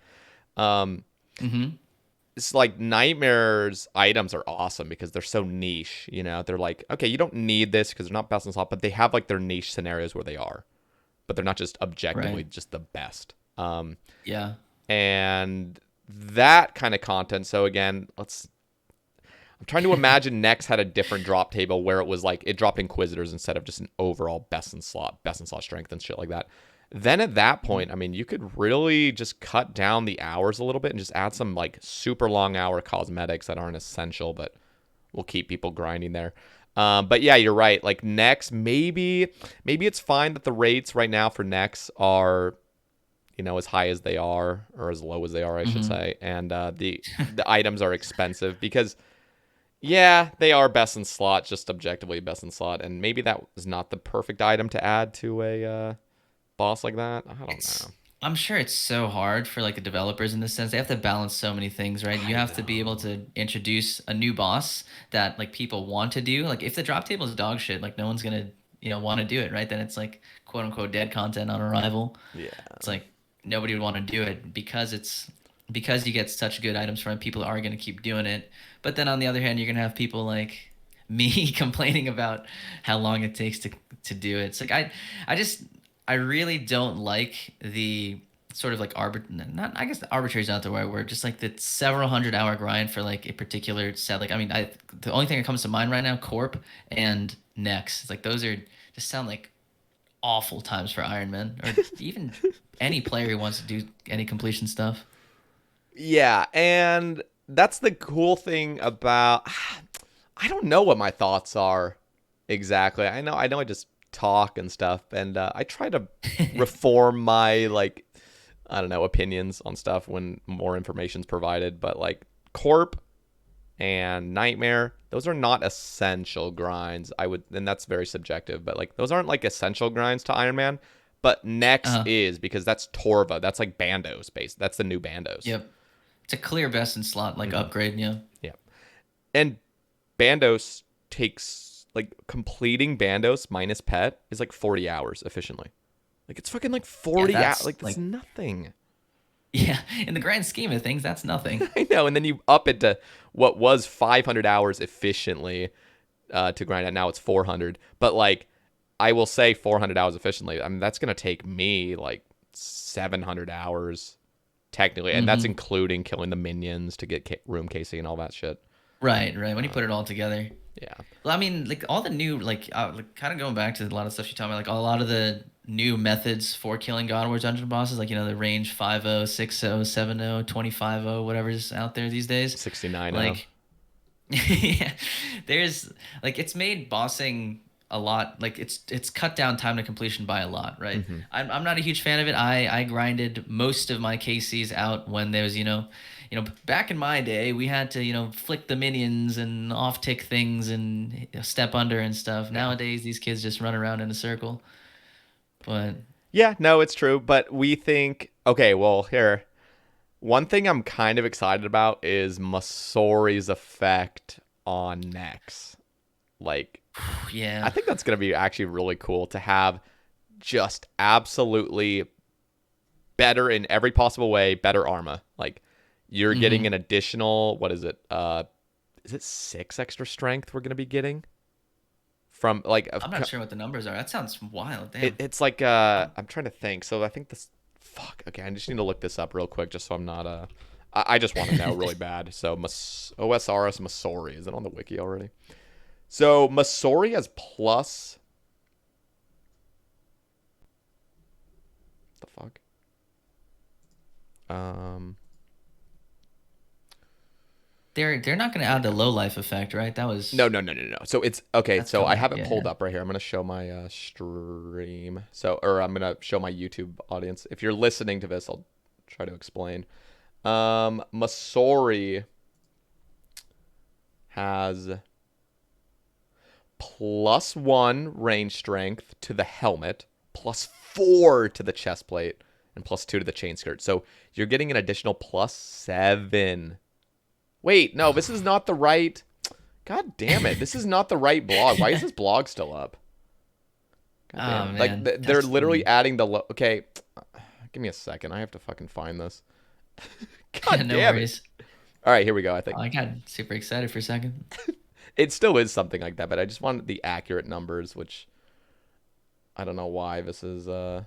It's like Nightmare's items are awesome because they're so niche. They're like, okay, you don't need this because they're not best in slot, but they have like their niche scenarios where they are, but they're not just objectively just the best. Yeah. And that kind of content. So again, I'm trying to imagine Next had a different drop table where it was like it dropped Inquisitors instead of just an overall best in slot strength and shit like that. Then at that point, I mean, you could really just cut down the hours a little bit and just add some like super long hour cosmetics that aren't essential, but will keep people grinding there. But yeah, you're right. Like Next, maybe it's fine that the rates right now for Next are, as high as they are or as low as they are, I should say, and the items are expensive because. Yeah, they are best in slot, just objectively best in slot, and maybe that was not the perfect item to add to a boss like that. I don't know. I'm sure it's so hard for like the developers in this sense. They have to balance so many things, right? You have to be able to introduce a new boss that like people want to do. Like if the drop table is dog shit, like no one's gonna want to do it, right? Then it's like quote unquote dead content on arrival. Yeah, it's like nobody would want to do it because you get such good items from it. People are gonna keep doing it. But then on the other hand, you're gonna have people like me complaining about how long it takes to do it. It's like I really don't like the sort of like I guess the arbitrary is not the right word, just like the several 100-hour grind for like a particular set. Like I mean, the only thing that comes to mind right now, Corp and Nex. It's like those are just sound like awful times for Ironman or even any player who wants to do any completion stuff. Yeah, and that's the cool thing about. I don't know what my thoughts are exactly. I know I just talk and stuff, and I try to reform my I don't know, opinions on stuff when more information's provided. But like Corp and Nightmare, those are not essential grinds. And that's very subjective, but like those aren't like essential grinds to Iron Man. But Next is, because that's Torva. That's like Bandos based. That's the new Bandos. Yep. It's a clear best in slot upgrade, yeah. Yeah. And Bandos takes like completing Bandos minus pet is like 40 hours efficiently. Like it's fucking like 40 hours. Like that's nothing. Yeah, in the grand scheme of things, that's nothing. I know. And then you up it to what was 500 hours efficiently to grind it. Now it's 400. But like I will say 400 hours efficiently. I mean, that's going to take me like 700 hours technically. And that's including killing the minions to get room KC and all that shit. Right. When you put it all together. Yeah. Well, I mean, like all the new, kind of going back to a lot of stuff you're talking about, like a lot of the new methods for killing God War dungeon bosses, like, the range 5-0, 6-0, 7-0, 25-0, whatever's out there these days. 69-0. Like, Yeah, there's like it's made bossing a lot like it's cut down time to completion by a lot, right? Hmm. I'm not a huge fan of it. I grinded most of my KCs out when there was back in my day we had to flick the minions and off tick things and step under and stuff. Yeah. Nowadays these kids just run around in a circle. But Yeah, no, it's true. But we think, okay, well, here, one thing I'm kind of excited about is Masori's effect on necks. Like, I yeah. think that's going to be actually really cool to have just absolutely better in every possible way, better armor. Like, you're getting Hmm. an additional, what is it 6 extra strength we're going to be getting? From, like, I'm not sure what the numbers are. That sounds wild. it, Damn. it's like, I'm trying to think. So I think this, fuck, okay, I just need to look this up real quick just so I'm not, I just want to know really bad. So, OSRS Masori, is it on the wiki already? So Masori has plus. The fuck? Um. They're not going to add the low life effect, right? That was No. So it's okay. that's So I coming. have it pulled Yeah. up right here. I'm gonna show my stream. Or I'm gonna show my YouTube audience. If you're listening to this, I'll try to explain. Masori has +1 range strength to the helmet, +4 to the chest plate, and +2 to the chain skirt. So you're getting an additional +7. Wait, no, this is not the right. God damn it. This is not the right blog. Why is this blog still up? God Oh damn. Like, man, they're that's literally adding the. Okay. Give me a second. I have to fucking find this. God no damn it. worries. All right, here we go, I think. Oh, I got super excited for a second. It still is something like that, but I just wanted the accurate numbers, which I don't know why this is. Let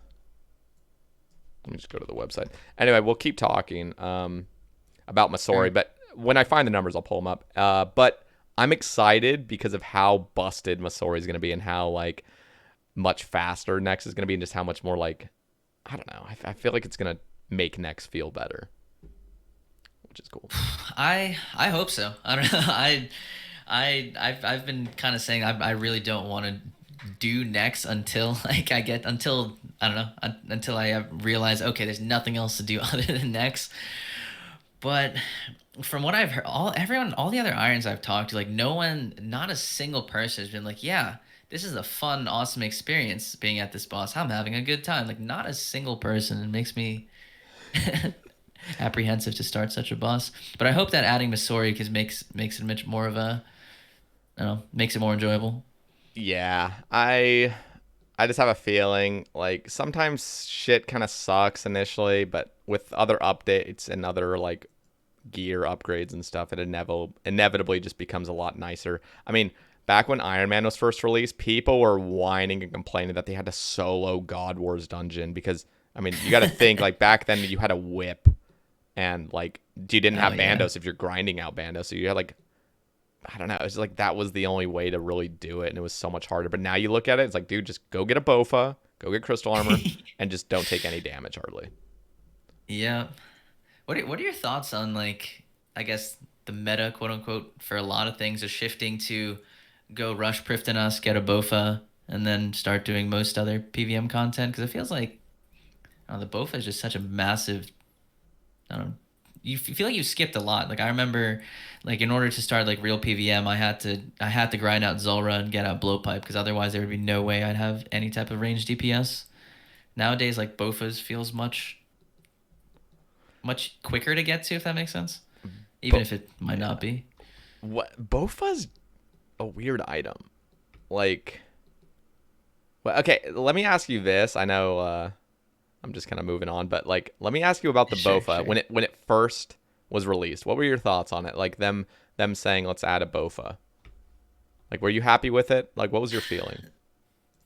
me just go to the website. Anyway, we'll keep talking about Masori, Sure. but when I find the numbers, I'll pull them up. But I'm excited because of how busted Masori is going to be and how like much faster Nex is going to be, and just how much more like I don't know. I feel like it's going to make Nex feel better, which is cool. I hope so. I don't know. I've been kind of saying I really don't want to do next until like until I don't know until I realize okay there's nothing else to do other than next. But from what I've heard, all the other irons I've talked to, like no one, not a single person has been like, yeah, this is a fun, awesome experience being at this boss. I'm having a good time. Like not a single person. It makes me apprehensive to start such a boss. But I hope that adding Masori cause makes it much more of a, I don't know, makes it more enjoyable. Yeah, I just have a feeling like sometimes shit kind of sucks initially, but with other updates and other like gear upgrades and stuff, it inevitably just becomes a lot nicer. I mean, back when Iron Man was first released, people were whining and complaining that they had to solo God Wars dungeon because I mean, you got to think like back then you had a whip and like you didn't Oh have yeah. bandos if you're grinding out bandos, so you had like I don't know. It's like that was the only way to really do it, and it was so much harder. But now you look at it, it's like, dude, just go get a Bofa, go get crystal armor, and just don't take any damage hardly. Yeah. What are your thoughts on like I guess the meta quote unquote for a lot of things is shifting to go rush Prifddinas, get a Bofa, and then start doing most other PVM content? Because it feels like the Bofa is just such a massive. I don't know. You feel like you skipped a lot. Like I remember, like in order to start like real PVM, I had to grind out Zulrah and get out Blowpipe because otherwise there would be no way I'd have any type of range DPS. Nowadays, like Bofas feels much quicker to get to if that makes sense, even But if it might yeah, not be. what Bofa's a weird item. Like, well, okay, let me ask you this. I know I'm just kind of moving on, but like, let me ask you about the Sure, Bofa sure. when it first was released. What were your thoughts on it? Like them saying let's add a Bofa. Like, were you happy with it? Like, what was your feeling?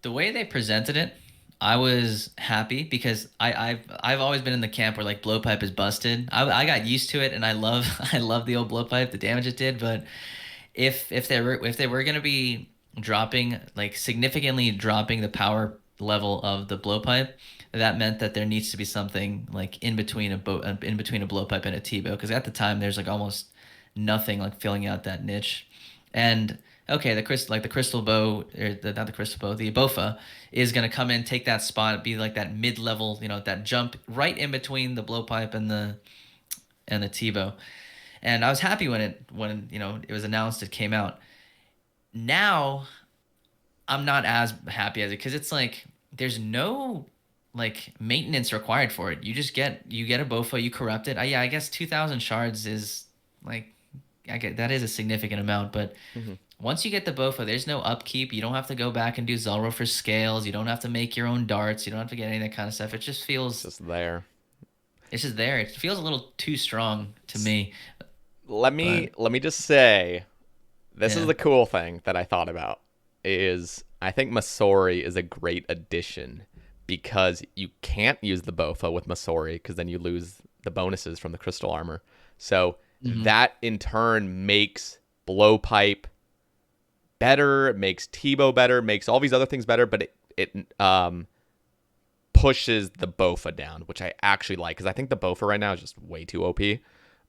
The way they presented it, I was happy because I've always been in the camp where like blowpipe is busted. I got used to it and I love I love the old blowpipe, the damage it did. But if they were gonna be dropping like significantly dropping the power level of the blowpipe, that meant that there needs to be something like in between a blowpipe and a T-bow because at the time there's like almost nothing like filling out that niche. And okay, the crystal bow, or not the crystal bow, the bofa is gonna come in, take that spot, be like that mid-level, that jump right in between the blowpipe and the T-bow. And I was happy when it was announced it came out. Now I'm not as happy as it, because it's like there's no like maintenance required for it. You get a bofa, you corrupt it. Yeah, I guess 2,000 shards is like, I get that is a significant amount, but once you get the bofa, there's no upkeep. You don't have to go back and do Zulrah for scales. You don't have to make your own darts. You don't have to get any of that kind of stuff. It just feels Just there. It's just there. It feels a little too strong to me. Let me just say, this is the cool thing that I thought about, is I think Masori is a great addition, because you can't use the bofa with Masori, because then you lose the bonuses from the crystal armor. So that in turn makes blowpipe better, it makes T-bow better, makes all these other things better, but it pushes the bofa down, which I actually like, because I think the bofa right now is just way too OP.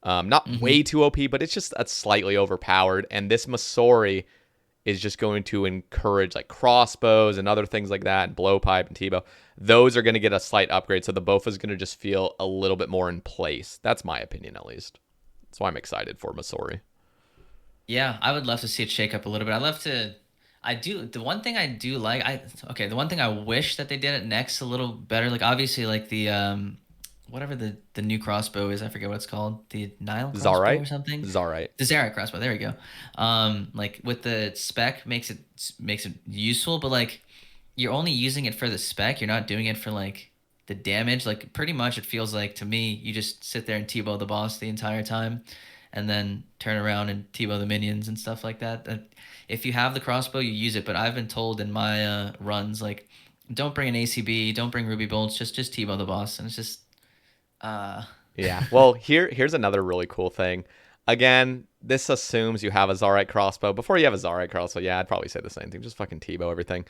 Not way too OP, but it's just slightly overpowered. And this Masori is just going to encourage like crossbows and other things like that, and blowpipe and T-bow. Those are going to get a slight upgrade, so the bofa is going to just feel a little bit more in place. That's my opinion, at least. That's why I'm excited for Masori. Yeah, I would love to see it shake up a little bit. The one thing I do like, the one thing I wish that they did it next a little better, like obviously like the whatever the new crossbow is, I forget what it's called, the Nile crossbow Zaryte? or something. Zaryte. The Zaryte crossbow, there we go. Like with the spec makes it useful, but like you're only using it for the spec. You're not doing it for like the damage. Like pretty much it feels like to me you just sit there and T-bow the boss the entire time, and then turn around and T-bow the minions and stuff like that. If you have the crossbow, you use it. But I've been told in my runs, like, don't bring an ACB, don't bring ruby bolts, just T-bow the boss. And it's just, Yeah. Well, here's another really cool thing. Again, this assumes you have a Zaryte crossbow. Before you have a Zaryte crossbow, yeah, I'd probably say the same thing. Just fucking T-bow everything.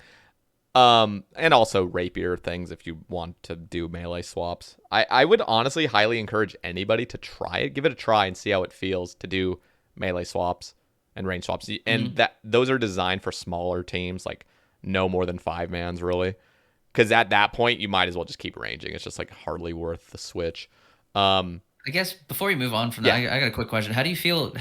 And also rapier things if you want to do melee swaps. I would honestly highly encourage anybody to try it. Give it a try and see how it feels to do melee swaps and range swaps. And those are designed for smaller teams, like no more than 5 mans really. Because at that point, you might as well just keep ranging. It's just like hardly worth the switch. I guess before we move on from that, I got a quick question. How do you feel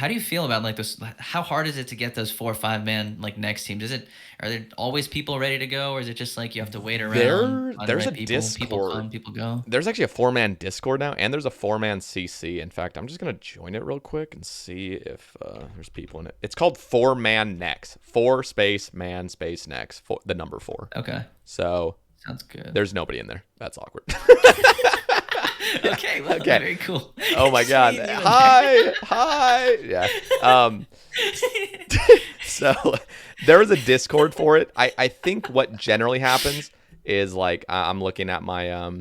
about like this? How hard is it to get those 4 or 5 man like next teams? Are there always people ready to go, or is it just like you have to wait around? There's the a right Discord. People come, people go. There's actually a 4-man Discord now, and there's a 4-man CC. In fact, I'm just gonna join it real quick and see if there's people in it. It's called 4-man next. 4 space man space next. The number 4. Okay. So sounds good. There's nobody in there. That's awkward. Okay, well, okay. Very cool. Oh my god. Hi. Yeah. So there is a Discord for it. I think what generally happens is like I'm looking at my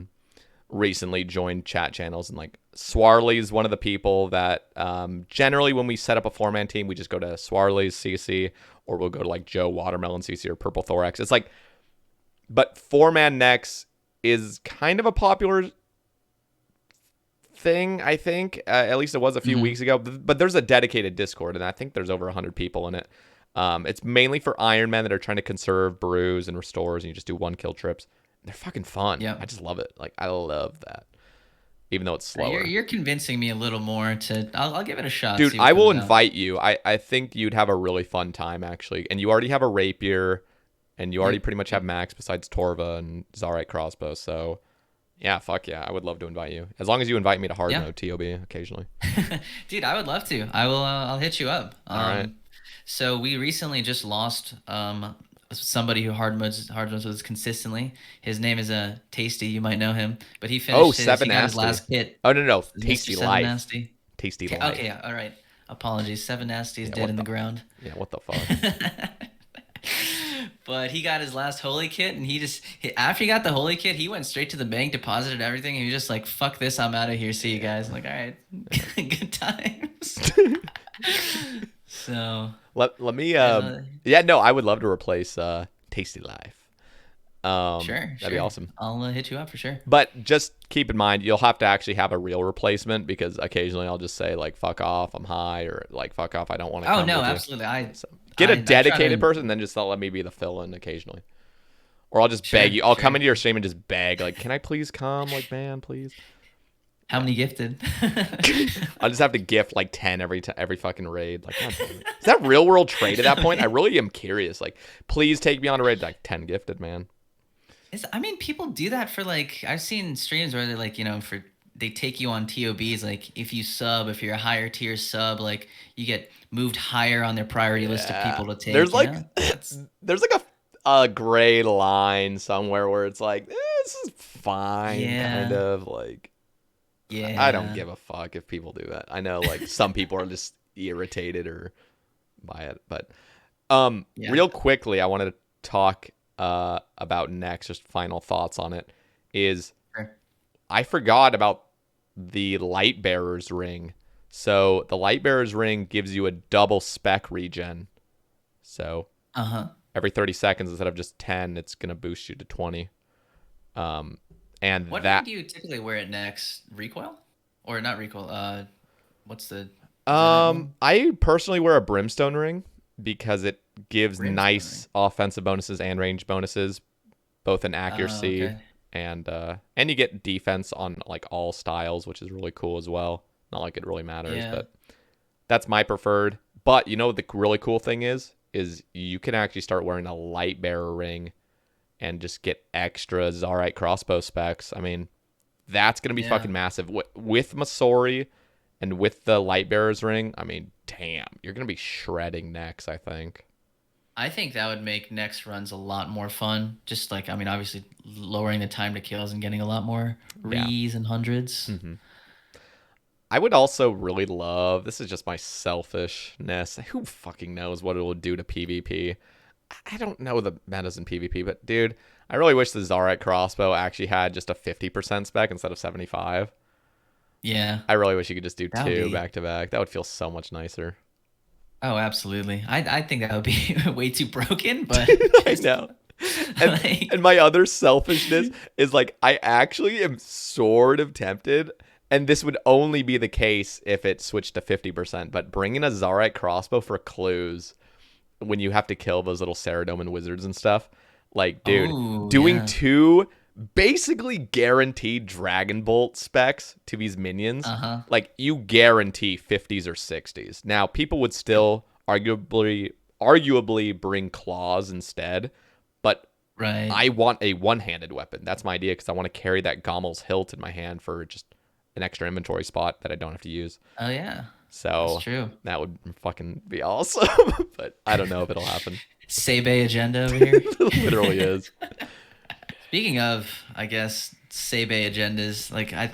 recently joined chat channels, and like Swarley is one of the people that generally when we set up a 4-man team, we just go to Swarley's CC, or we'll go to like Joe Watermelon CC or Purple Thorax. It's like, but 4-man next is kind of a popular thing, I think. At least it was a few weeks ago. But there's a dedicated Discord, and I think there's over 100 people in it. It's mainly for Ironmen that are trying to conserve brews and restores, and you just do 1-kill trips. They're fucking fun. Yeah, I just love it. Like, I love that. Even though it's slower. You're convincing me a little more to. I'll give it a shot. Dude, I will invite you. I think you'd have a really fun time, actually. And you already have a rapier, and you already pretty much have max besides Torva and Zaryte Crossbow. So, yeah, fuck yeah. I would love to invite you. As long as you invite me to hard mode TOB occasionally. Dude, I would love to. I'll hit you up. All right. So we recently just lost somebody who hard modes with consistently. His name is Tasty. You might know him, but he finished his last hit. Oh no, Tasty Life. Nasty. Tasty Life. Okay, yeah, all right. Apologies. 7 Nasty is dead in the ground. Yeah, what the fuck? But he got his last holy kit, and after he got the holy kit, he went straight to the bank, deposited everything, and he was just like, "Fuck this, I'm out of here. See you guys." I'm like, all right, good times. So let me I would love to replace Tasty Life. Sure. That'd be awesome. I'll hit you up for sure. But just keep in mind, you'll have to actually have a real replacement, because occasionally I'll just say like, fuck off, I'm high, or like, fuck off, I don't want to come Oh no, with you. absolutely. So get a I try dedicated to- person, and then just let me be the fill-in occasionally. Or I'll just Sure, beg you. I'll sure. come into your stream and just beg, like, can I please come? Like, man, please. How many gifted? I'll just have to gift like 10 every fucking raid. Like, God damn it. Is that real world trade at that point? I really am curious. Like, please take me on a raid. Like, 10 gifted, man. I mean, people do that for like, I've seen streams where they're like, they take you on TOBs. Like if you sub, if you're a higher tier sub, like you get moved higher on their priority list of people to take. There's like, there's like a gray line somewhere where it's like, this is fine, kind of like. Yeah. I don't give a fuck if people do that. I know like some people are just irritated or by it, but real quickly, I wanted to talk about next, just final thoughts on it, is I forgot about the Light Bearer's Ring. So the Light Bearer's Ring gives you a double spec regen. So every 30 seconds instead of just 10, it's going to boost you to 20. And what ring do you typically wear it next? Recoil? Or not recoil? What's the... I personally wear a Brimstone ring because it gives nice offensive bonuses and range bonuses, both in accuracy and you get defense on like all styles, which is really cool as well. Not like it really matters, but that's my preferred. But you know what the really cool thing is you can actually start wearing a Light Bearer ring and just get extra Zaryte Crossbow specs. I mean, that's going to be fucking massive. With Masori and with the Light Bearer's Ring, I mean, damn, you're going to be shredding Nex, I think. I think that would make next runs a lot more fun. Just like, I mean, obviously lowering the time to kills and getting a lot more rees and hundreds. Mm-hmm. I would also really love, this is just my selfishness, who fucking knows what it will do to PvP. I don't know the metas in PvP, but dude, I really wish the Zaryte Crossbow actually had just a 50% spec instead of 75. Yeah. I really wish you could just do two back to back. That would feel so much nicer. Oh, absolutely. I think that would be way too broken, but I know. And my other selfishness is like, I actually am sort of tempted, and this would only be the case if it switched to 50%, but bringing a Zaryte Crossbow for clues when you have to kill those little Saradomin wizards and stuff. Like, dude, doing two basically guaranteed Dragon Bolt specs to these minions, like you guarantee 50s or 60s. Now, people would still arguably bring claws instead, but I want a one-handed weapon. That's my idea, because I want to carry that Gommel's hilt in my hand for just an extra inventory spot that I don't have to use. Oh yeah. So that's true. That would fucking be awesome, but I don't know if it'll happen. Sae Bae agenda over here. It literally is. Speaking of, I guess Sae Bae agendas, like I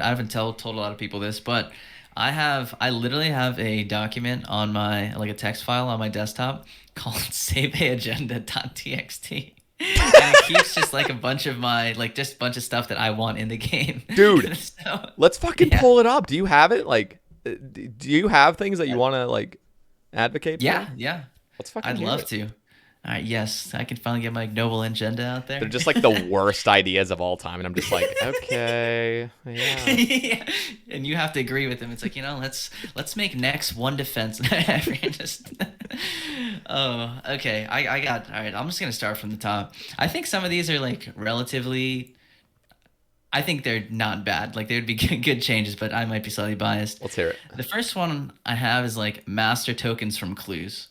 haven't told a lot of people this, but I literally have a document on my, like a text file on my desktop called saebaeagenda.txt. And it keeps just like a bunch of my, like just a bunch of stuff that I want in the game. Dude, so, let's fucking pull it up. Do you have it? Like, do you have things that you want to like advocate for? Yeah. Let's fucking I'd love to. All right, yes, I can finally get my Ignoble agenda out there. They're just like the worst ideas of all time, and I'm just like, okay, yeah. And you have to agree with them. It's like, let's make next one defense. Just, oh, okay. I got, all right, I'm just gonna start from the top. I think some of these are like relatively, I think they're not bad. Like they would be good changes, but I might be slightly biased. Let's hear it. The first one I have is like master tokens from clues.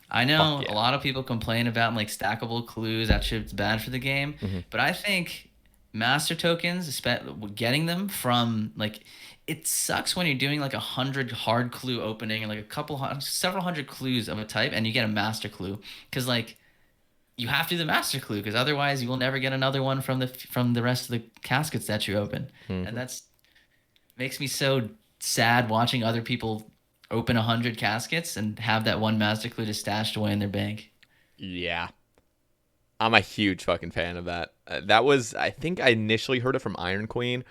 I know a lot of people complain about like stackable clues. That shit's bad for the game. But I think master tokens, getting them from like, it sucks when you're doing like 100 hard clue opening and like several hundred clues of a type, and you get a master clue, because like you have to do the master clue, because otherwise you will never get another one from the rest of the caskets that you open. And that's makes me so sad watching other people open 100 caskets and have that one master clue just stashed away in their bank. Yeah. I'm a huge fucking fan of that. That was, I think I initially heard it from Iron Queen.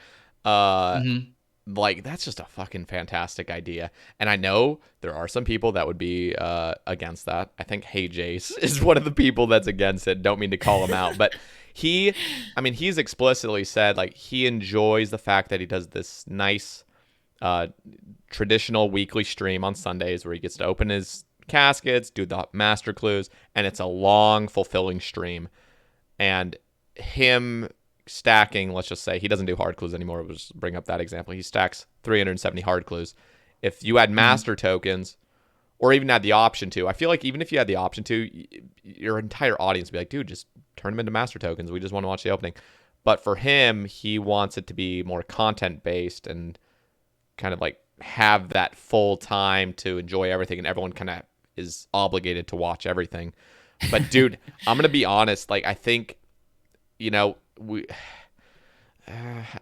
like, that's just a fucking fantastic idea. And I know there are some people that would be against that. I think Hey Jace is one of the people that's against it. Don't mean to call him out, but he's explicitly said, like, he enjoys the fact that he does this nice traditional weekly stream on Sundays where he gets to open his caskets, do the master clues, and it's a long, fulfilling stream. And him stacking, let's just say he doesn't do hard clues anymore. We'll just bring up that example. He stacks 370 hard clues. If you had master tokens, or even had the option to, I feel like even if you had the option to, your entire audience would be like, dude, just turn them into master tokens. We just want to watch the opening. But for him, he wants it to be more content based and kind of like have that full time to enjoy everything, and everyone kind of is obligated to watch everything. But dude, I'm gonna be honest. Like, I think, we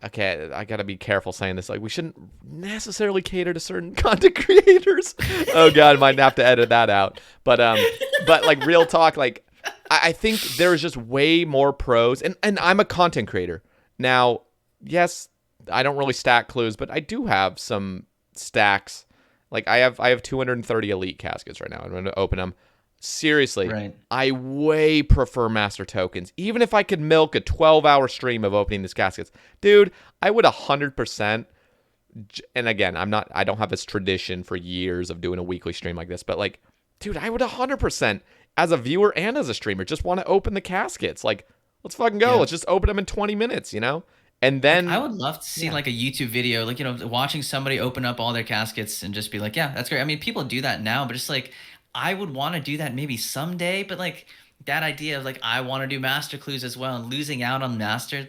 okay, I gotta be careful saying this. Like, we shouldn't necessarily cater to certain content creators. Oh god, I might have to edit that out. But like, real talk, like, I think there's just way more pros, and I'm a content creator now. Yes, I don't really stack clues, but I do have some stacks. Like, I have 230 elite caskets right now. I'm going to open them. Seriously, right. I way prefer master tokens. Even if I could milk a 12-hour stream of opening these caskets, dude, I would 100%. And again, I don't have this tradition for years of doing a weekly stream like this, but like, dude, I would 100% as a viewer and as a streamer just want to open the caskets. Like, let's fucking go. Yeah. Let's just open them in 20 minutes, And then I would love to see like a YouTube video, like, watching somebody open up all their caskets and just be like, yeah, that's great. I mean, people do that now, but just like, I would want to do that maybe someday, but like that idea of like, I want to do master clues as well, and losing out on master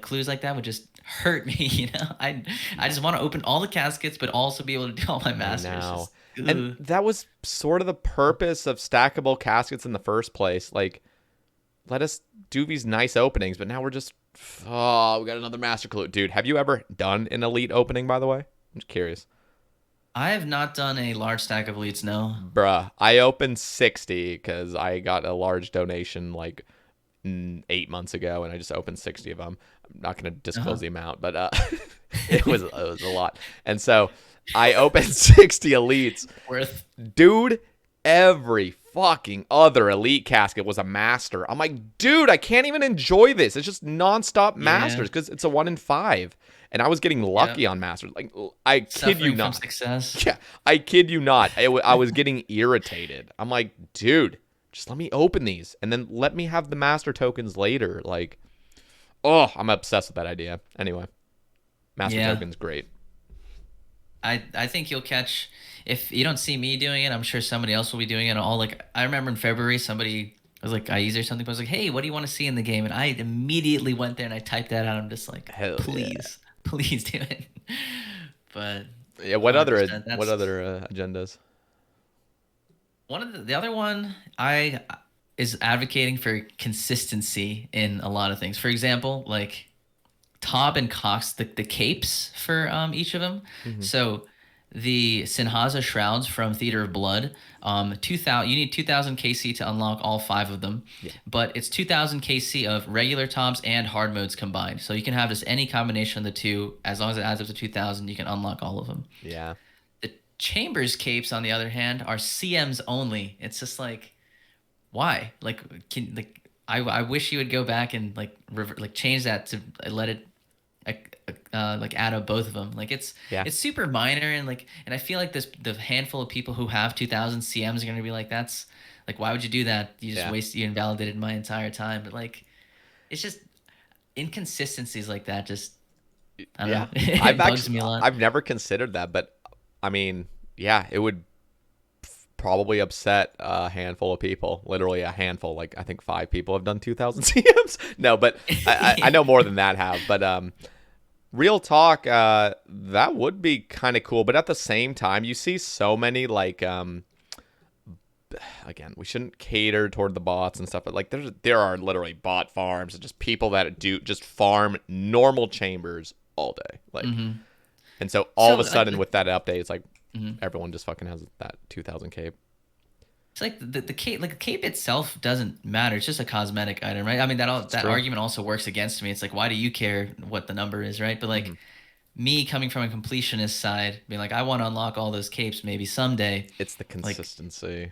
clues like that would just hurt me. I just want to open all the caskets, but also be able to do all my masters. And that was sort of the purpose of stackable caskets in the first place. Like, let us do these nice openings, but now we're just, we got another master clue. Dude, have you ever done an elite opening, by the way? I'm just curious. I have not done a large stack of elites, no. Bruh, I opened 60 because I got a large donation like 8 months ago, and I just opened 60 of them. I'm not going to disclose the amount, but it was a lot. And so I opened 60 elites. Dude, every fucking other elite casket was a master. I'm like, dude, I can't even enjoy this. It's just nonstop masters because it's a 1 in 5. And I was getting lucky on masters. Like, I kid you not. From success. Yeah, I kid you not. I was getting irritated. I'm like, dude, just let me open these and then let me have the master tokens later. Like, I'm obsessed with that idea. Anyway, master tokens, great. I think you'll catch, if you don't see me doing it, I'm sure somebody else will be doing it. I remember in February, somebody was like, IES or something, but I was like, hey, what do you want to see in the game? And I immediately went there and I typed that out. I'm just like, please do it. But yeah, what other agendas? One of the other one is advocating for consistency in a lot of things. For example, like Tob and Cox, the capes for each of them. Mm-hmm. So the Sinhaza Shrouds from Theater of Blood, 2,000. You need 2,000 KC to unlock all 5 of them. Yeah. But it's 2,000 KC of regular Tobs and hard modes combined. So you can have just any combination of the two. As long as it adds up to 2,000, you can unlock all of them. Yeah. The Chambers capes, on the other hand, are CMs only. It's just like, why? Like, I wish you would go back and change that to let it add up both of them. Like, it's super minor, and I feel like the handful of people who have 2,000 CMs are gonna be like, that's like, why would you do that? You just you invalidated my entire time. But like, it's just inconsistencies like that. Just I don't know. It bugs me a lot. I've never considered that, but I mean, it would probably upset a handful of people. Literally a handful. Like, I think 5 people have done 2,000 CMs. No, but I know more than that have. But real talk, that would be kind of cool. But at the same time, you see so many again, we shouldn't cater toward the bots and stuff, but like there are literally bot farms and just people that do just farm normal chambers all day. Like, and so all of a sudden with that update, it's like everyone just fucking has that 2,000 cape. It's like the cape, like the cape itself doesn't matter. It's just a cosmetic item, right? I mean, that argument also works against me. It's like, why do you care what the number is, right? But like, me coming from a completionist side, being like, I want to unlock all those capes maybe someday. It's the Like, consistency.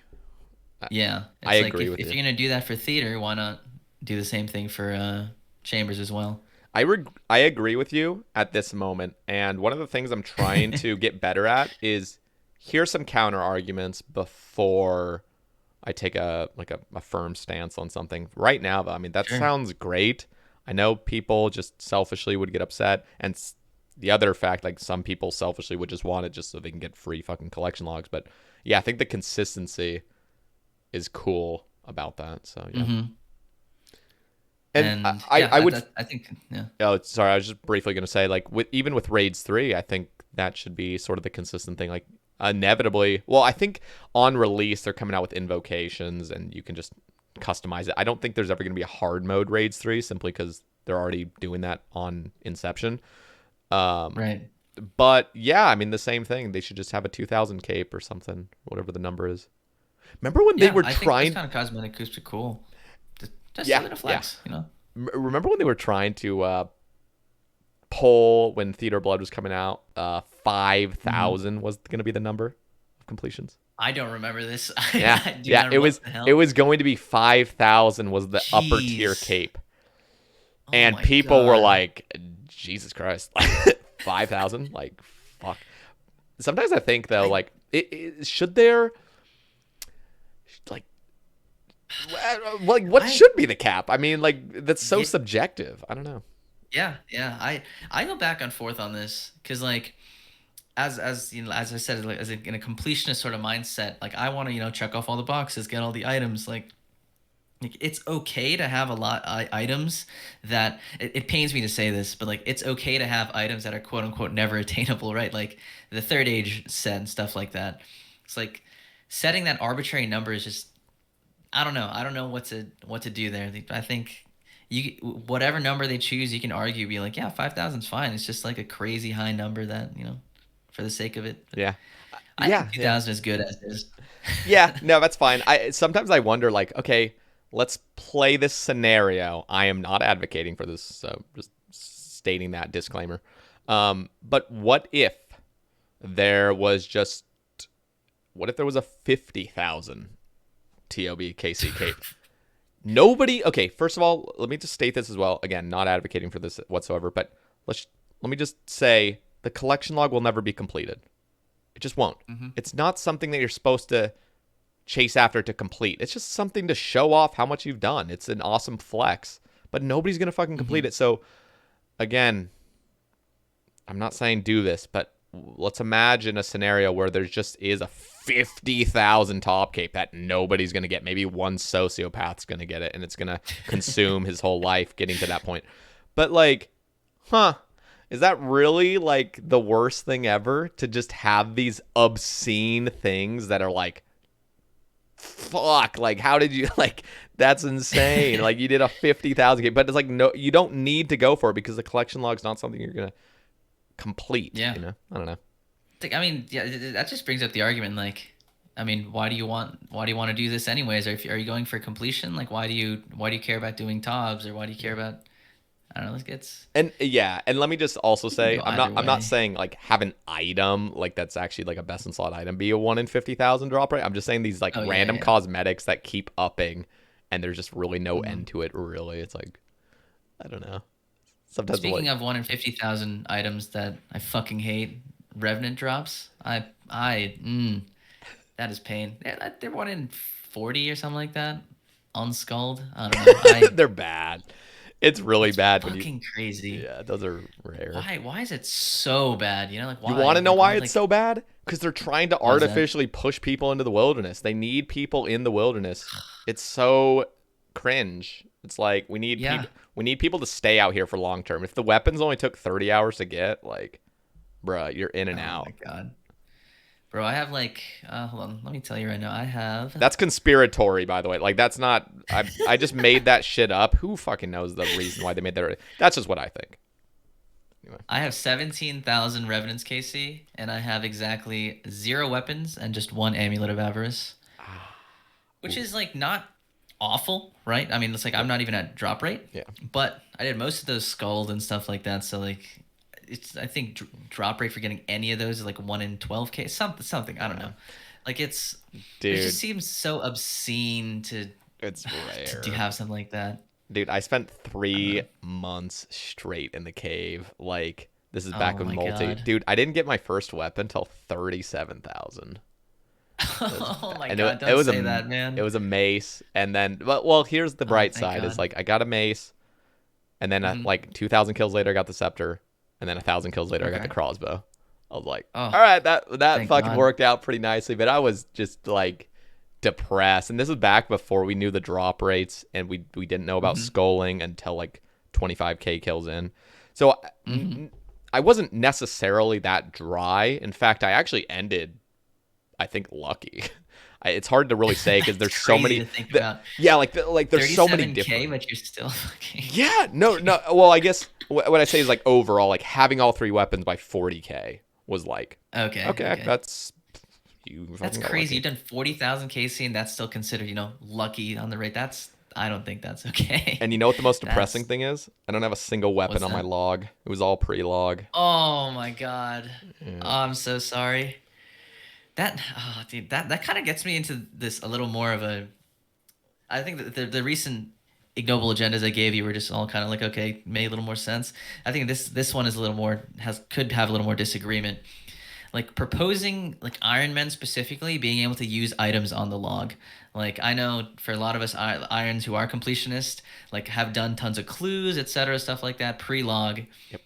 yeah, I it's like agree with if you. you're gonna do that for theater, why not do the same thing for chambers as well? I agree with you at this moment, and one of the things I'm trying to get better at is here's some counter arguments before I take a firm stance on something. Right now, though, I mean that Sure. sounds great. I know people just selfishly would get upset, and the other fact, like some people selfishly would just want it just so they can get free fucking collection logs. But yeah, I think the consistency is cool about that. So yeah, Mm-hmm. and And I would. I think yeah. Oh, sorry. I was just briefly going to say, like, even with raids 3, I think that should be sort of the consistent thing. Like, inevitably, well, I think on release they're coming out with invocations, and you can just customize it. I don't think there's ever going to be a hard mode raids 3 simply because they're already doing that on Inception. Right. But yeah, I mean the same thing. They should just have a 2000 cape or something, whatever the number is. Remember when they Yeah, were I think those trying? kind of cosmetic coups are cool. Just a Yeah, little yeah. flex, you know. Remember when they were trying to poll when Theater Blood was coming out? 5,000 was going to be the number of completions. I don't remember this. Yeah, I do yeah. not It what was the hell? it was going to be 5,000 was the upper tier Jeez. cape, Oh and my people were God. like, "Jesus Christ, 5,000? Like, fuck." Sometimes I think though, like, should there like what I should be the cap? I mean, like that's so yeah, subjective. I don't know. yeah. I go back and forth on this because like as you know, as I said, like, in a completionist sort of mindset, like I want to check off all the boxes, get all the items, like it's okay to have a lot items that it pains me to say this, but like it's okay to have items that are quote unquote never attainable, right? Like the third age set and stuff like that. It's like setting that arbitrary number is just I don't know. I don't know what to do there. I think you whatever number they choose, you can argue, be like, yeah, 5,000 is fine. It's just like a crazy high number that for the sake of it. But Yeah, I yeah, think yeah. 2,000 is good as is. Yeah, no, that's fine. I sometimes I wonder, like, okay, let's play this scenario. I am not advocating for this, so just stating that disclaimer. But what if there was a 50,000 TOB KC cape? Nobody. Okay, first of all, let me just state this as well. Again, not advocating for this whatsoever, but let me just say the collection log will never be completed. It just won't. Hmm. It's not something that you're supposed to chase after to complete. It's just something to show off how much you've done. It's an awesome flex, but nobody's going to fucking complete Hmm. it. So, again, I'm not saying do this, but let's imagine a scenario where there just is a 50,000 top cape that nobody's going to get. Maybe one sociopath's going to get it, and it's going to consume his whole life getting to that point. But, like, is that really like the worst thing ever to just have these obscene things that are like, fuck, like how did you like that's insane. Like you did a 50,000 game, but it's like no, you don't need to go for it because the collection log's not something you're going to complete, Yeah. you know? I don't know. I mean, yeah, that just brings up the argument. Like, I mean, why do you want to do this anyways? Or are you going for completion? Like, why do you care about doing tobs, or why do you care about? I don't know. Let's get. And yeah, and let me just also You can say go I'm either not way. saying like have an item like that's actually like a best in slot item be a 1 in 50,000 drop rate. I'm just saying these like Oh yeah, random yeah. cosmetics that keep upping and there's just really no Mhm. end to it really. It's like I don't know. Sometimes I'm Speaking like of 1 in 50,000 items that I fucking hate, Revenant drops. That is pain. They're 1 in 40 or something like that. Unskulled. I don't know. they're bad. It's really It's bad when you fucking crazy. yeah, those are rare. Why is it so bad? Like You why? want to know Like why why it's so bad? Because they're trying to why is that? artificially push people into the wilderness. They need people in the wilderness. It's so cringe. It's like Yeah. we need people to stay out here for long term. If the weapons only took 30 hours to get, like, bruh, you're in and Oh out. my god. Bro, I have like hold on, let me tell you right now. I have That's conspiratory, by the way. Like, that's not. I just made that shit up. Who fucking knows the reason why they made that? That's just what I think. Anyway. I have 17,000 Revenants KC, and I have exactly 0 weapons and just 1 Amulet of Avarice, which is like not awful, right? I mean, it's like I'm not even at drop rate, Yeah. but I did most of those skulls and stuff like that, so like it's I think drop rate for getting any of those is like 1 in 12K, something. I don't know. Like it Dude, just seems so obscene to it's to rare. have something like that. Dude, I spent 3 months straight in the cave. Like, this is back Oh when my multi. God. Dude, I didn't get my first weapon until 37,000. Oh my And God, it don't was say a that, man. it was a mace, and then well, here's the Oh, bright thank side is God. like I got a mace, and then Mhm. like 2,000 kills later I got the scepter, and then 1,000 kills later I got the Okay. crossbow. I was like, Oh, all right, that thank fucking God. worked out pretty nicely, but I was just like depressed, and this was back before we knew the drop rates, and we didn't know about Mhm. sculling until like 25k kills in. So Mhm. I wasn't necessarily that dry. In fact, I actually ended, I think, lucky. It's hard to really say because That's there's so crazy many. to think about. Yeah, like there's so many 37K, different. but you're still fucking. Yeah, no. Well, I guess what I say is like overall, like having all 3 weapons by 40k was like, okay, Okay. that's you. That's Fucking got crazy. lucky. You've done 40,000 KC and that's still considered, lucky on the rate. I don't think that's okay. And you know what the most depressing That's, thing is? I don't have a single weapon what's on my that? log. It was all pre-log. Oh my God. Yeah. Oh, I'm so sorry. Dude, that kind of gets me into this a little more of a, I think that the recent ignoble agendas I gave you were just all kind of like, okay, made a little more sense. I think this one is a little more, could have a little more disagreement. Like proposing like Ironmen specifically being able to use items on the log. Like I know for a lot of us irons who are completionist, like have done tons of clues, etc., stuff like that pre-log. Yep.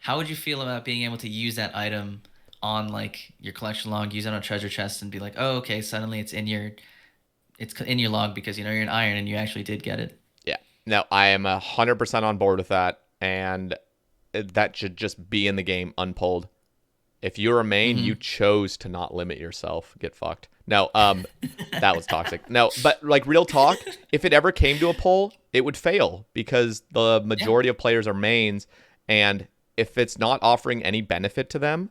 How would you feel about being able to use that item on like your collection log, use it on a treasure chest, and be like, oh, okay, suddenly it's in your log because you're an iron and you actually did get it. Yeah. No, I am 100% on board with that, and that should just be in the game unpulled. If you're a main, you Mm-hmm. chose to not limit yourself. Get fucked. No, that was toxic. No, but like real talk, if it ever came to a poll, it would fail because the Yeah. majority of players are mains, and if it's not offering any benefit to them,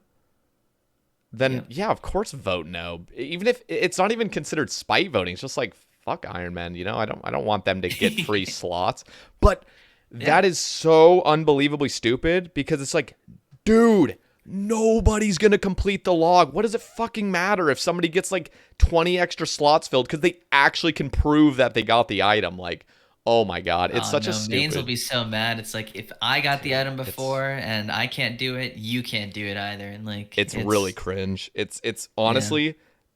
then Yep. yeah, of course vote no. Even if it's not even considered spite voting, it's just like fuck Ironman. I don't want them to get free slots. But Yeah. that is so unbelievably stupid because it's like, dude, nobody's gonna complete the log. What does it fucking matter if somebody gets like 20 extra slots filled because they actually can prove that they got the item? Like, oh my god, it's Oh such a no, mains will stupid. be so mad. It's like if I got the item It's before and I can't do it, you can't do it either. And like it's really cringe. It's yeah. honestly,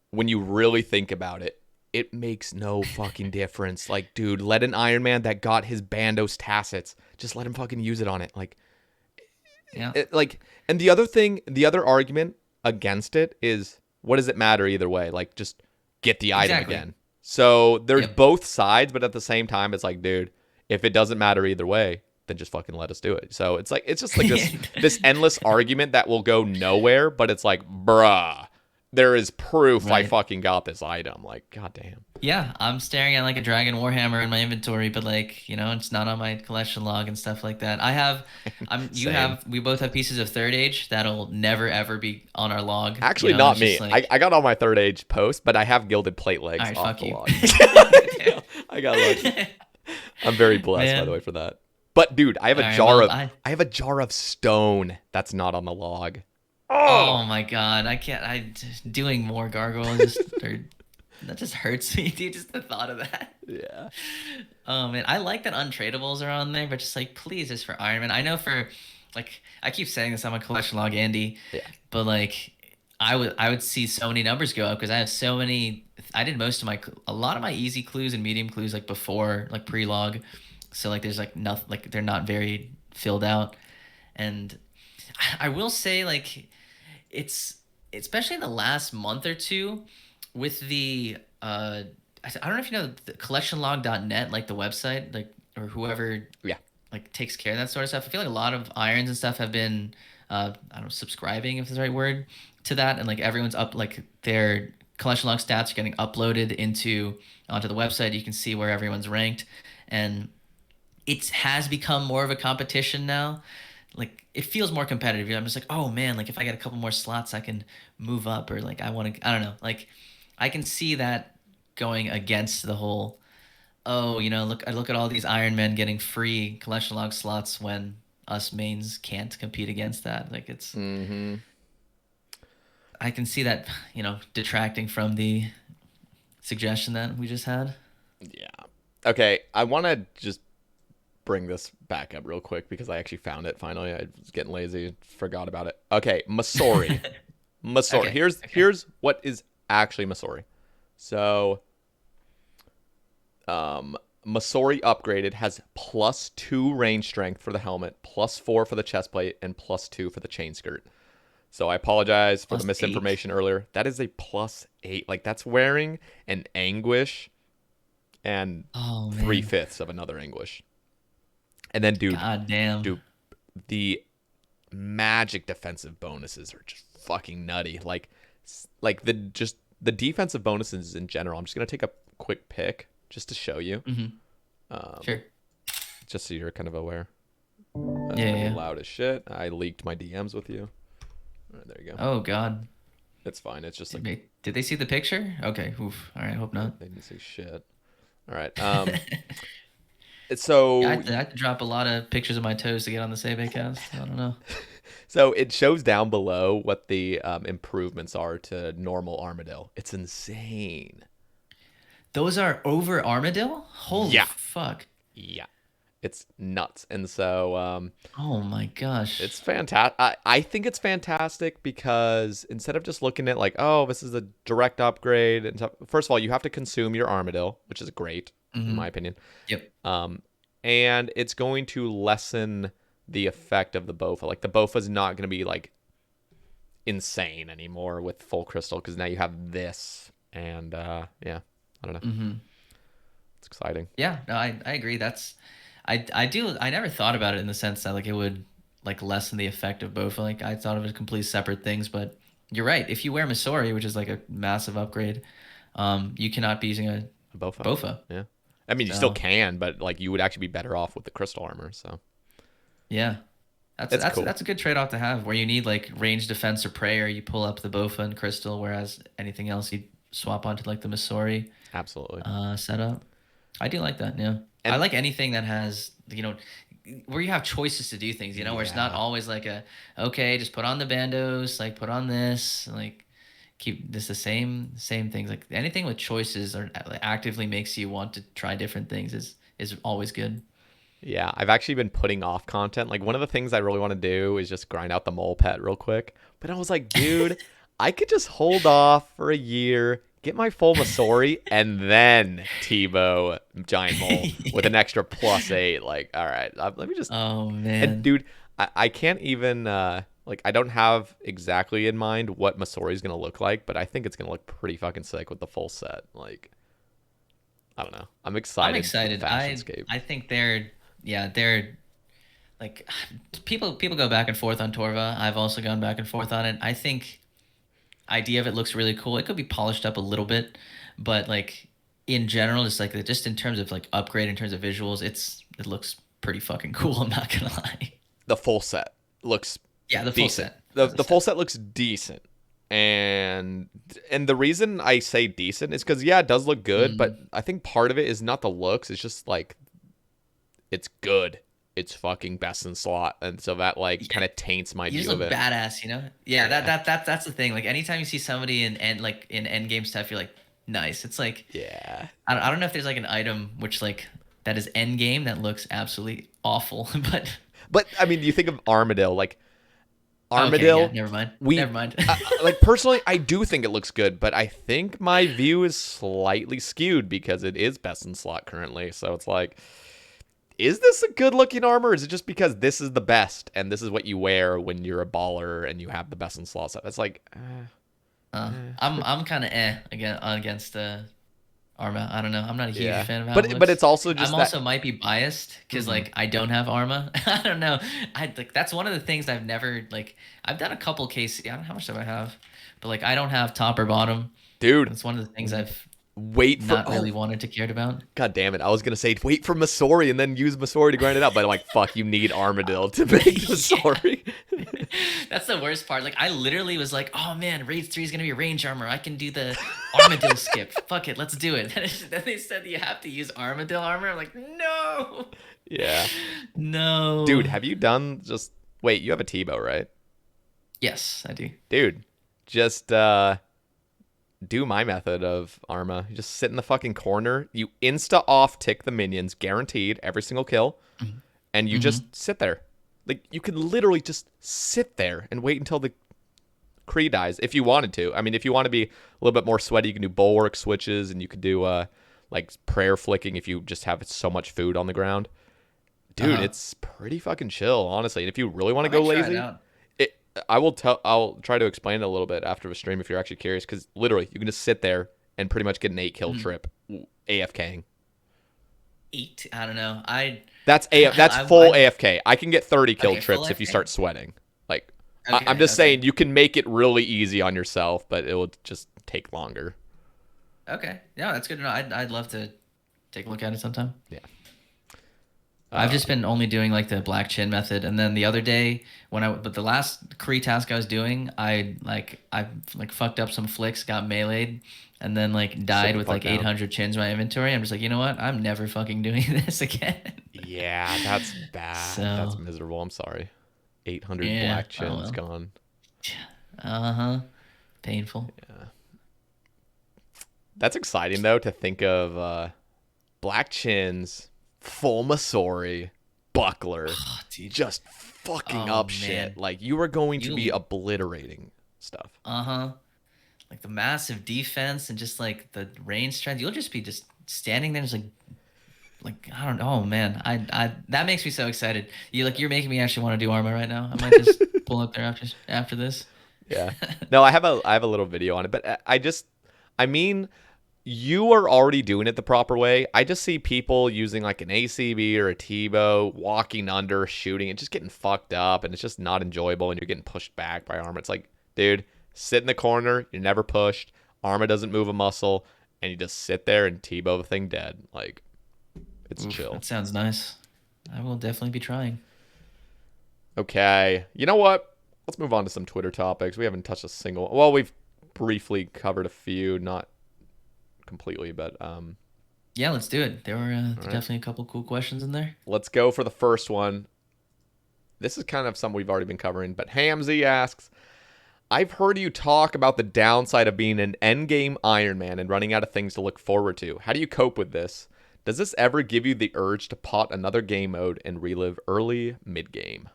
when you really think about it, it makes no fucking difference. Like, dude, let an Iron Man that got his Bandos tacits, just let him fucking use it on it. Yeah. And the other argument against it is, what does it matter either way? Like, just get the item Exactly. again. So there's Yep. both sides, but at the same time, it's like, dude, if it doesn't matter either way, then just fucking let us do it. So it's just like this endless argument that will go nowhere, but it's like, bruh, there is proof I Right. fucking got this item. Like, goddamn. Yeah, I'm staring at like a dragon warhammer in my inventory, but like, it's not on my collection log and stuff like that. Same. We both have pieces of third age that'll never ever be on our log. Actually, not It's me. just like, I got all my third age post, but I have gilded plate legs all right, off fuck the you. log. I got lucky. I'm very blessed, by the Man. way, for that. But dude, I have a All right, jar well, of I have a jar of stone that's not on the log. oh my god, I can't. Doing more gargoyles that just hurts me, dude. Just the thought of that. Yeah. Oh man, I like that untradables are on there, but just like please, just for Iron Man. I know for like I keep saying this on my collection log, Andy. Yeah. But like I would see so many numbers go up because I have so many. I did a lot of my easy clues and medium clues like before like pre-log, so like there's like nothing like they're not very filled out, and I will say like it's especially in the last month or two with the I don't know if you know the collectionlog.net, like the website, like or whoever Yeah. like takes care of that sort of stuff. I feel like a lot of irons and stuff have been I don't know, subscribing if it's the right word to that, and like everyone's up like their collection log stats are getting uploaded onto the website. You can see where everyone's ranked, and it has become more of a competition now. Like it feels more competitive. I'm just like, oh man, like if I get a couple more slots, I can move up, or like I don't know, like I can see that going against the whole. Oh, look at all these Iron Men getting free collection log slots when us mains can't compete against that. Like it's, Mm-hmm. I can see that, detracting from the suggestion that we just had. Yeah. Okay, I want to just bring this back up real quick because I actually found it finally. I was getting lazy, forgot about it. Okay, Masori. Masori. Okay, Here's what is actually Masori. So, Masori upgraded has +2 range strength for the helmet, +4 for the chest plate, and +2 for the chain skirt. So I apologize for the misinformation earlier. That is a +8. Like, that's wearing an anguish and 3/5 of another anguish. And then, dude, the magic defensive bonuses are just fucking nutty. Like the defensive bonuses in general. I'm just gonna take a quick pic just to show you. Sure. Just so you're kind of aware. Yeah. Loud as shit. I leaked my DMs with you. All right, there you go. Oh God. It's fine. It's just like. Did they see the picture? Okay. Oof. All right. Hope not. They didn't see shit. All right. So I have to drop a lot of pictures of my toes to get on the Sae Bae cast. I don't know. So it shows down below what the improvements are to normal Armadyl. It's insane. Those are over Armadyl? Holy fuck. Yeah. It's nuts. And so oh my gosh. It's fantastic. I think it's fantastic because instead of just looking at like, oh, this is a direct upgrade and stuff, first of all, you have to consume your Armadyl, which is great in my opinion. Yep. And it's going to lessen the effect of the Bofa. Like the Bofa is not going to be like insane anymore with full crystal because now you have this and I don't know. It's exciting. Yeah, no, I agree. I never thought about it in the sense that like it would like lessen the effect of Bofa. Like I thought of it as completely separate things, but you're right. If you wear Masori, which is like a massive upgrade, you cannot be using a Bofa. Yeah. I mean, you still can, but like you would actually be better off with the crystal armor. So yeah, that's cool. That's a good trade-off to have where you need like range defense or prayer. You pull up the Bofa and crystal, whereas anything else you swap onto like the Masori. Absolutely. Setup. I do like that. Yeah, and I like anything that has where you have choices to do things. Where it's not always like just put on the bandos, like put on this, like. Keep this the same things. Like anything with choices or actively makes you want to try different things is always good. Yeah, I've actually been putting off content. Like one of the things I really want to do is just grind out the mole pet real quick. But I was like, dude, I could just hold off for a year, get my full Masori, and then Tebow giant mole with an extra +8. Like, all right, let me just. Oh man, and dude, I can't even. Like, I don't have exactly in mind what Masori is going to look like, but I think it's going to look pretty fucking sick with the full set. Like, I don't know. I'm excited. I think they're like people go back and forth on Torva. I've also gone back and forth on it. I think idea of it looks really cool. It could be polished up a little bit, but like in general, just in terms of like upgrade, in terms of visuals, it looks pretty fucking cool. I'm not going to lie. The full set looks the full set. The full set looks decent, and the reason I say decent is because it does look good, but I think part of it is not the looks. It's just like it's good. It's fucking best in slot, and so that like kind of taints my view of it. Badass, Yeah, that's the thing. Like anytime you see somebody in endgame stuff, you're like, nice. It's like I don't know if there's like an item which like that is endgame that looks absolutely awful, but I mean, you think of Armadyl, like. Armadyl. Okay, never mind. Like personally, I do think it looks good, but I think my view is slightly skewed because it is best in slot currently. So it's like, is this a good looking armor? Or is it just because this is the best and this is what you wear when you're a baller and you have the best in slot stuff? It's like, I'm kind of against Arma. I don't know. I'm not a huge fan of how it looks. But it's also just also might be biased because like I don't have Arma. I don't know. That's one of the things I've never like. I've done a couple cases. I don't know how much do I have, but like I don't have top or bottom. Dude, it's one of the things I've really wanted to cared about. God damn it! I was gonna say wait for Masori and then use Masori to grind it out, but I'm like fuck, you need Armadyl to make Masori. That's the worst part. Like I literally was like, oh man, raid 3 is gonna be range armor. I can do the Armadyl skip. Fuck it, let's do it. Then they said you have to use Armadyl armor. I'm like, no. Yeah. No. Dude, have you done just wait, you have a Tebow, right? Yes, I do. Dude, just do my method of Arma. You just sit in the fucking corner. You insta off tick the minions, guaranteed every single kill, and you just sit there. Like you could literally just sit there and wait until the Kree dies if you wanted to. I mean, if you want to be a little bit more sweaty, you can do bulwark switches, and you could do like prayer flicking if you just have so much food on the ground. Dude, it's pretty fucking chill, honestly. And if you really want to go lazy, I'll try to explain it a little bit after the stream if you're actually curious, because literally you can just sit there and pretty much get an 8-kill trip AFKing. 8? I don't know. That's full AFK. I can get 30-kill trips if you start sweating. Like I'm just saying you can make it really easy on yourself, but it will just take longer. Okay. Yeah, that's good to know. I'd love to take a look at it sometime. Yeah. I've just been only doing like the black chin method, and then the other day but the last Kree task I was doing, I fucked up some flicks, got meleeed, and then like died with like 800 chins in my inventory. I'm just like, you know what? I'm never fucking doing this again. Yeah, that's bad. That's miserable. I'm sorry. 800 black chins gone. Painful. Yeah. That's exciting though to think of black chins. Full Masori, buckler, just fucking up shit. Like you are going to be obliterating stuff. Like the massive defense and just like the range strength. You'll just be just standing there, just like I don't know. Oh man, I that makes me so excited. You're making me actually want to do Arma right now. I might just pull up there after this. Yeah. No, I have a little video on it, but I mean. You are already doing it the proper way. I just see people using like an ACB or a Tebow, walking under, shooting, and just getting fucked up, and it's just not enjoyable, and you're getting pushed back by Arma. It's like, dude, sit in the corner. You're never pushed. Arma doesn't move a muscle, and you just sit there and Tebow the thing dead. Like, it's chill. That sounds nice. I will definitely be trying. Okay. You know what? Let's move on to some Twitter topics. We haven't touched a single... Well, we've briefly covered a few, not... completely, but yeah, let's do it. There were definitely a couple cool questions in there. Let's go for the first one. This is kind of something we've already been covering, but Hamzy asks, I've heard you talk about the downside of being an endgame Ironman and running out of things to look forward to. How do you cope with this? Does this ever give you the urge to pot another game mode and relive early mid-game?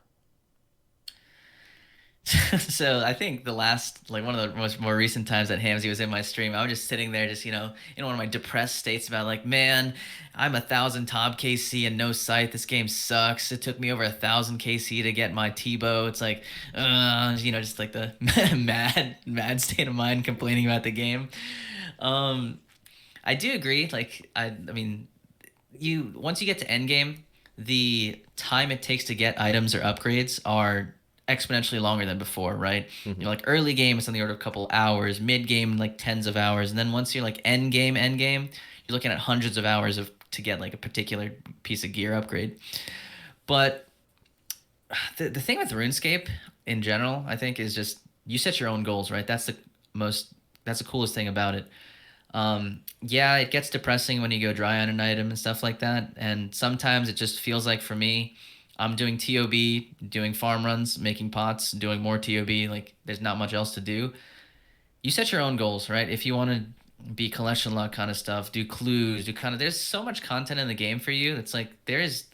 So I think the last, like one of the more recent times that Hamzy was in my stream, I was just sitting there just, in one of my depressed states about like, man, I'm 1,000 top KC and no sight. This game sucks. It took me over 1,000 KC to get my Tebow. It's like, just like the mad state of mind complaining about the game. I do agree. Like, I mean, once you get to endgame, the time it takes to get items or upgrades are exponentially longer than before, right? Like early game it's on the order of a couple hours, mid game like tens of hours, and then once you're like end game, you're looking at hundreds of hours to get like a particular piece of gear upgrade. But the thing with RuneScape in general, I think, is just you set your own goals, right? That's the coolest thing about it. Yeah, it gets depressing when you go dry on an item and stuff like that, and sometimes it just feels like, for me, I'm doing TOB, doing farm runs, making pots, doing more TOB. Like, there's not much else to do. You set your own goals, right? If you want to be collection log kind of stuff, do clues, there's so much content in the game for you. It's like, there is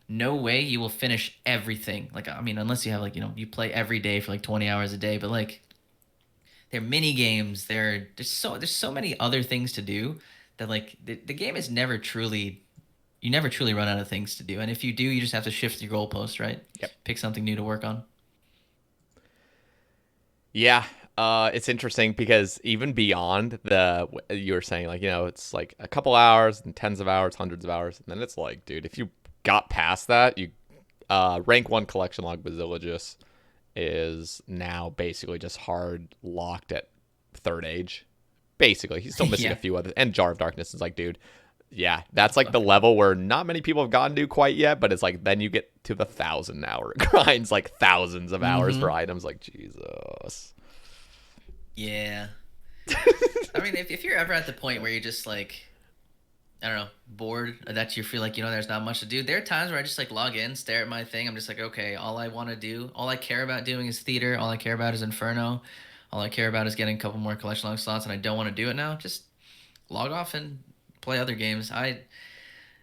no way you will finish everything. Like, I mean, unless you have like, you play every day for like 20 hours a day, but like, there are mini games. There's so many other things to do that like the game is never truly... You never truly run out of things to do. And if you do, you just have to shift your goalpost, right? Yep. Pick something new to work on. Yeah. It's interesting because even beyond you were saying, like, it's like a couple hours and tens of hours, hundreds of hours. And then it's like, dude, if you got past that, you rank 1 collection log Basiligus is now basically just hard locked at 3rd age. Basically, he's still missing a few other. And Jar of Darkness is like, dude, Yeah, that's like the level where not many people have gotten to quite yet, but it's like then you get to the 1,000-hour grinds, like thousands of hours for items. Like, Jesus. Yeah. I mean, if you're ever at the point where you're just like, I don't know, bored, that you feel like, there's not much to do. There are times where I just like log in, stare at my thing. I'm just like, okay, all I want to do, all I care about doing is theater. All I care about is Inferno. All I care about is getting a couple more collection log slots, and I don't want to do it now. Just log off and play other games. I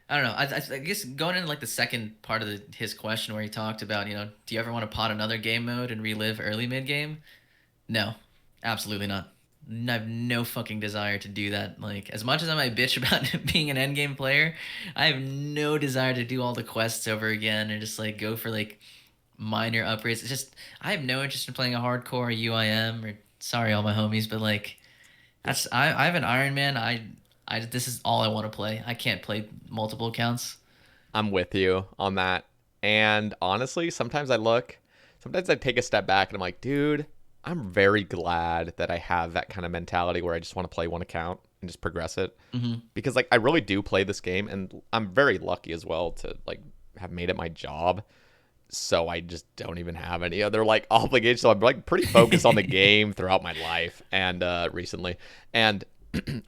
don't know. I guess going into like the second part of his question where he talked about, do you ever want to pot another game mode and relive early mid game? No, absolutely not. I have no fucking desire to do that. Like, as much as I might bitch about being an endgame player, I have no desire to do all the quests over again or just like go for like minor upgrades. It's just, I have no interest in playing a hardcore UIM, or sorry all my homies, but like I have an Ironman. I this is all I want to play. I can't play multiple accounts. I'm with you on that. And honestly, sometimes I take a step back and I'm like, dude, I'm very glad that I have that kind of mentality where I just want to play one account and just progress it. Because like I really do play this game, and I'm very lucky as well to like have made it my job. So I just don't even have any other like obligations. So I'm like pretty focused on the game throughout my life and recently. And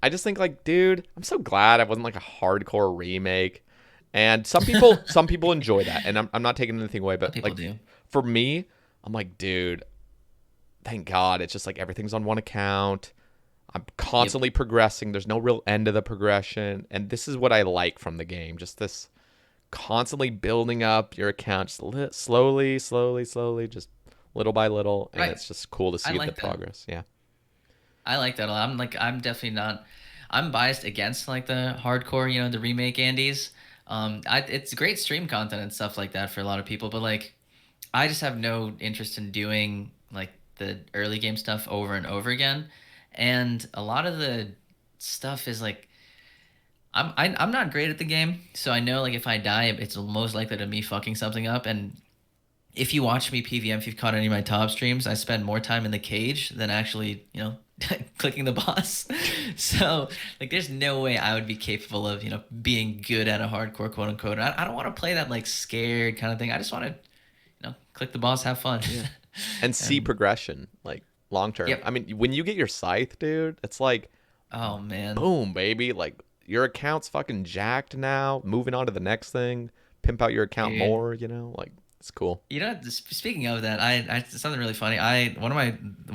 I just think like, dude, I'm so glad I wasn't like a hardcore remake. And some people enjoy that, and I'm not taking anything away, but like do. For me, I'm like, dude, thank God it's just like everything's on one account. I'm constantly progressing. There's no real end to the progression, and this is what I like from the game. Just this constantly building up your account, just slowly, just little by little, and it's just cool to see the progress. Yeah. I like that a lot. I'm definitely not. I'm biased against like the hardcore, the remake Andes. It's great stream content and stuff like that for a lot of people, but like, I just have no interest in doing like the early game stuff over and over again, and a lot of the stuff is like, I'm not great at the game, so I know like if I die, it's most likely to me fucking something up. And if you watch me PVM, if you've caught any of my top streams, I spend more time in the cage than actually, clicking the boss. So like, there's no way I would be capable of, being good at a hardcore quote unquote. I don't want to play that like scared kind of thing. I just want to, click the boss, have fun. Yeah. And see progression, like long term. Yep. I mean, when you get your scythe, dude, it's like, oh man, boom, baby. Like your account's fucking jacked now. Moving on to the next thing, pimp out your account more. Like it's cool. Speaking of that, I something really funny. One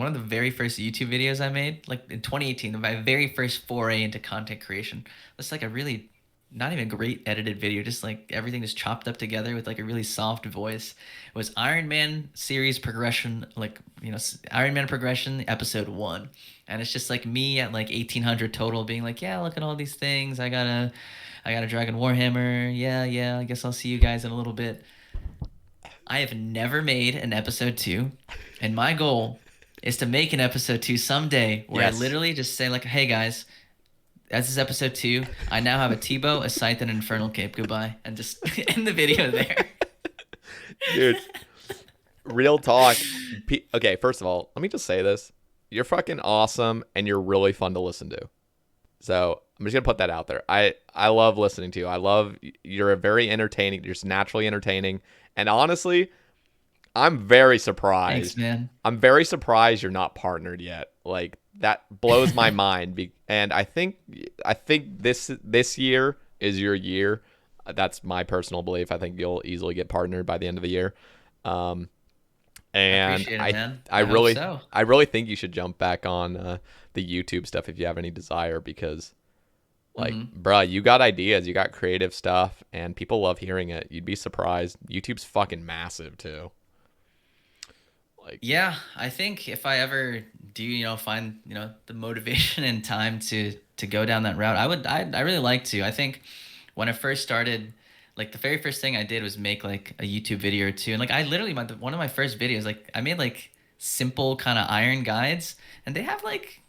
of the very first YouTube videos I made, like in 2018, my very first foray into content creation. It's like a really not even great edited video, just like everything just chopped up together with like a really soft voice. It was Ironman series progression, like Ironman progression episode 1, and it's just like me at like 1800 total, being like, yeah, look at all these things. I got a Dragon Warhammer. Yeah. I guess I'll see you guys in a little bit. I have never made an episode 2, and my goal is to make an episode 2 someday where I literally just say like, hey guys, this is episode 2. I now have a T-bow, a scythe, and an infernal cape. Goodbye. And just end the video there. Dude, real talk. Okay, first of all, let me just say this. You're fucking awesome, and you're really fun to listen to. So I'm just going to put that out there. I love listening to you. You're very entertaining. You're just naturally entertaining. And honestly, I'm very surprised. Thanks, man. I'm very surprised you're not partnered yet. Like, that blows my mind. And I think this year is your year. That's my personal belief. I think you'll easily get partnered by the end of the year. And I appreciate it, man. I really think you should jump back on the YouTube stuff if you have any desire, because like, bruh, you got ideas, you got creative stuff, and people love hearing it. You'd be surprised. YouTube's fucking massive too. Like, yeah, I think if I ever do, find, the motivation and time to go down that route, I really like to. I think when I first started, like the very first thing I did was make like a YouTube video or two. And like, I literally, one of my first videos, like I made like simple kind of iron guides, and they have like,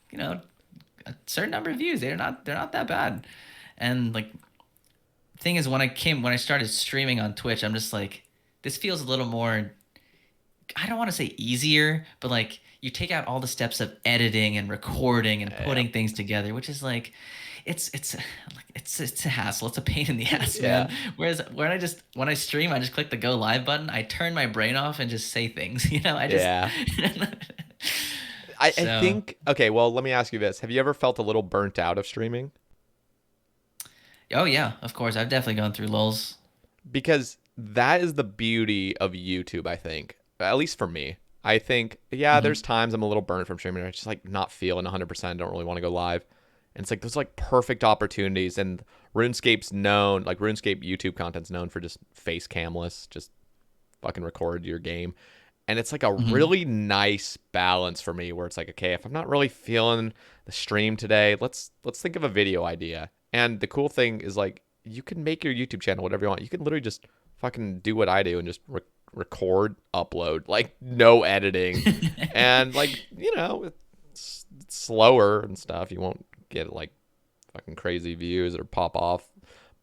a certain number of views. They're not that bad. And like, thing is, when I started streaming on Twitch, I'm just like, this feels a little more, I don't want to say easier, but like you take out all the steps of editing and recording and putting things together, which is like, it's a hassle. It's a pain in the ass, Yeah. man. Whereas when I stream, I just click the go live button. I turn my brain off and just say things. I just. Yeah. I think, okay, well, let me ask you this. Have you ever felt a little burnt out of streaming? Oh yeah, of course. I've definitely gone through lulls. Because that is the beauty of YouTube, I think. At least for me. I think, there's times I'm a little burnt from streaming. I'm just like not feeling 100%. Don't really want to go live. And it's like those like perfect opportunities. And RuneScape's known, like RuneScape YouTube content's known for just face camless, just fucking record your game. And it's like a really nice balance for me where it's like, okay, if I'm not really feeling the stream today, let's think of a video idea. And the cool thing is like you can make your YouTube channel whatever you want. You can literally just fucking do what I do and just record, upload, like no editing. And like, it's slower and stuff. You won't get like fucking crazy views or pop off,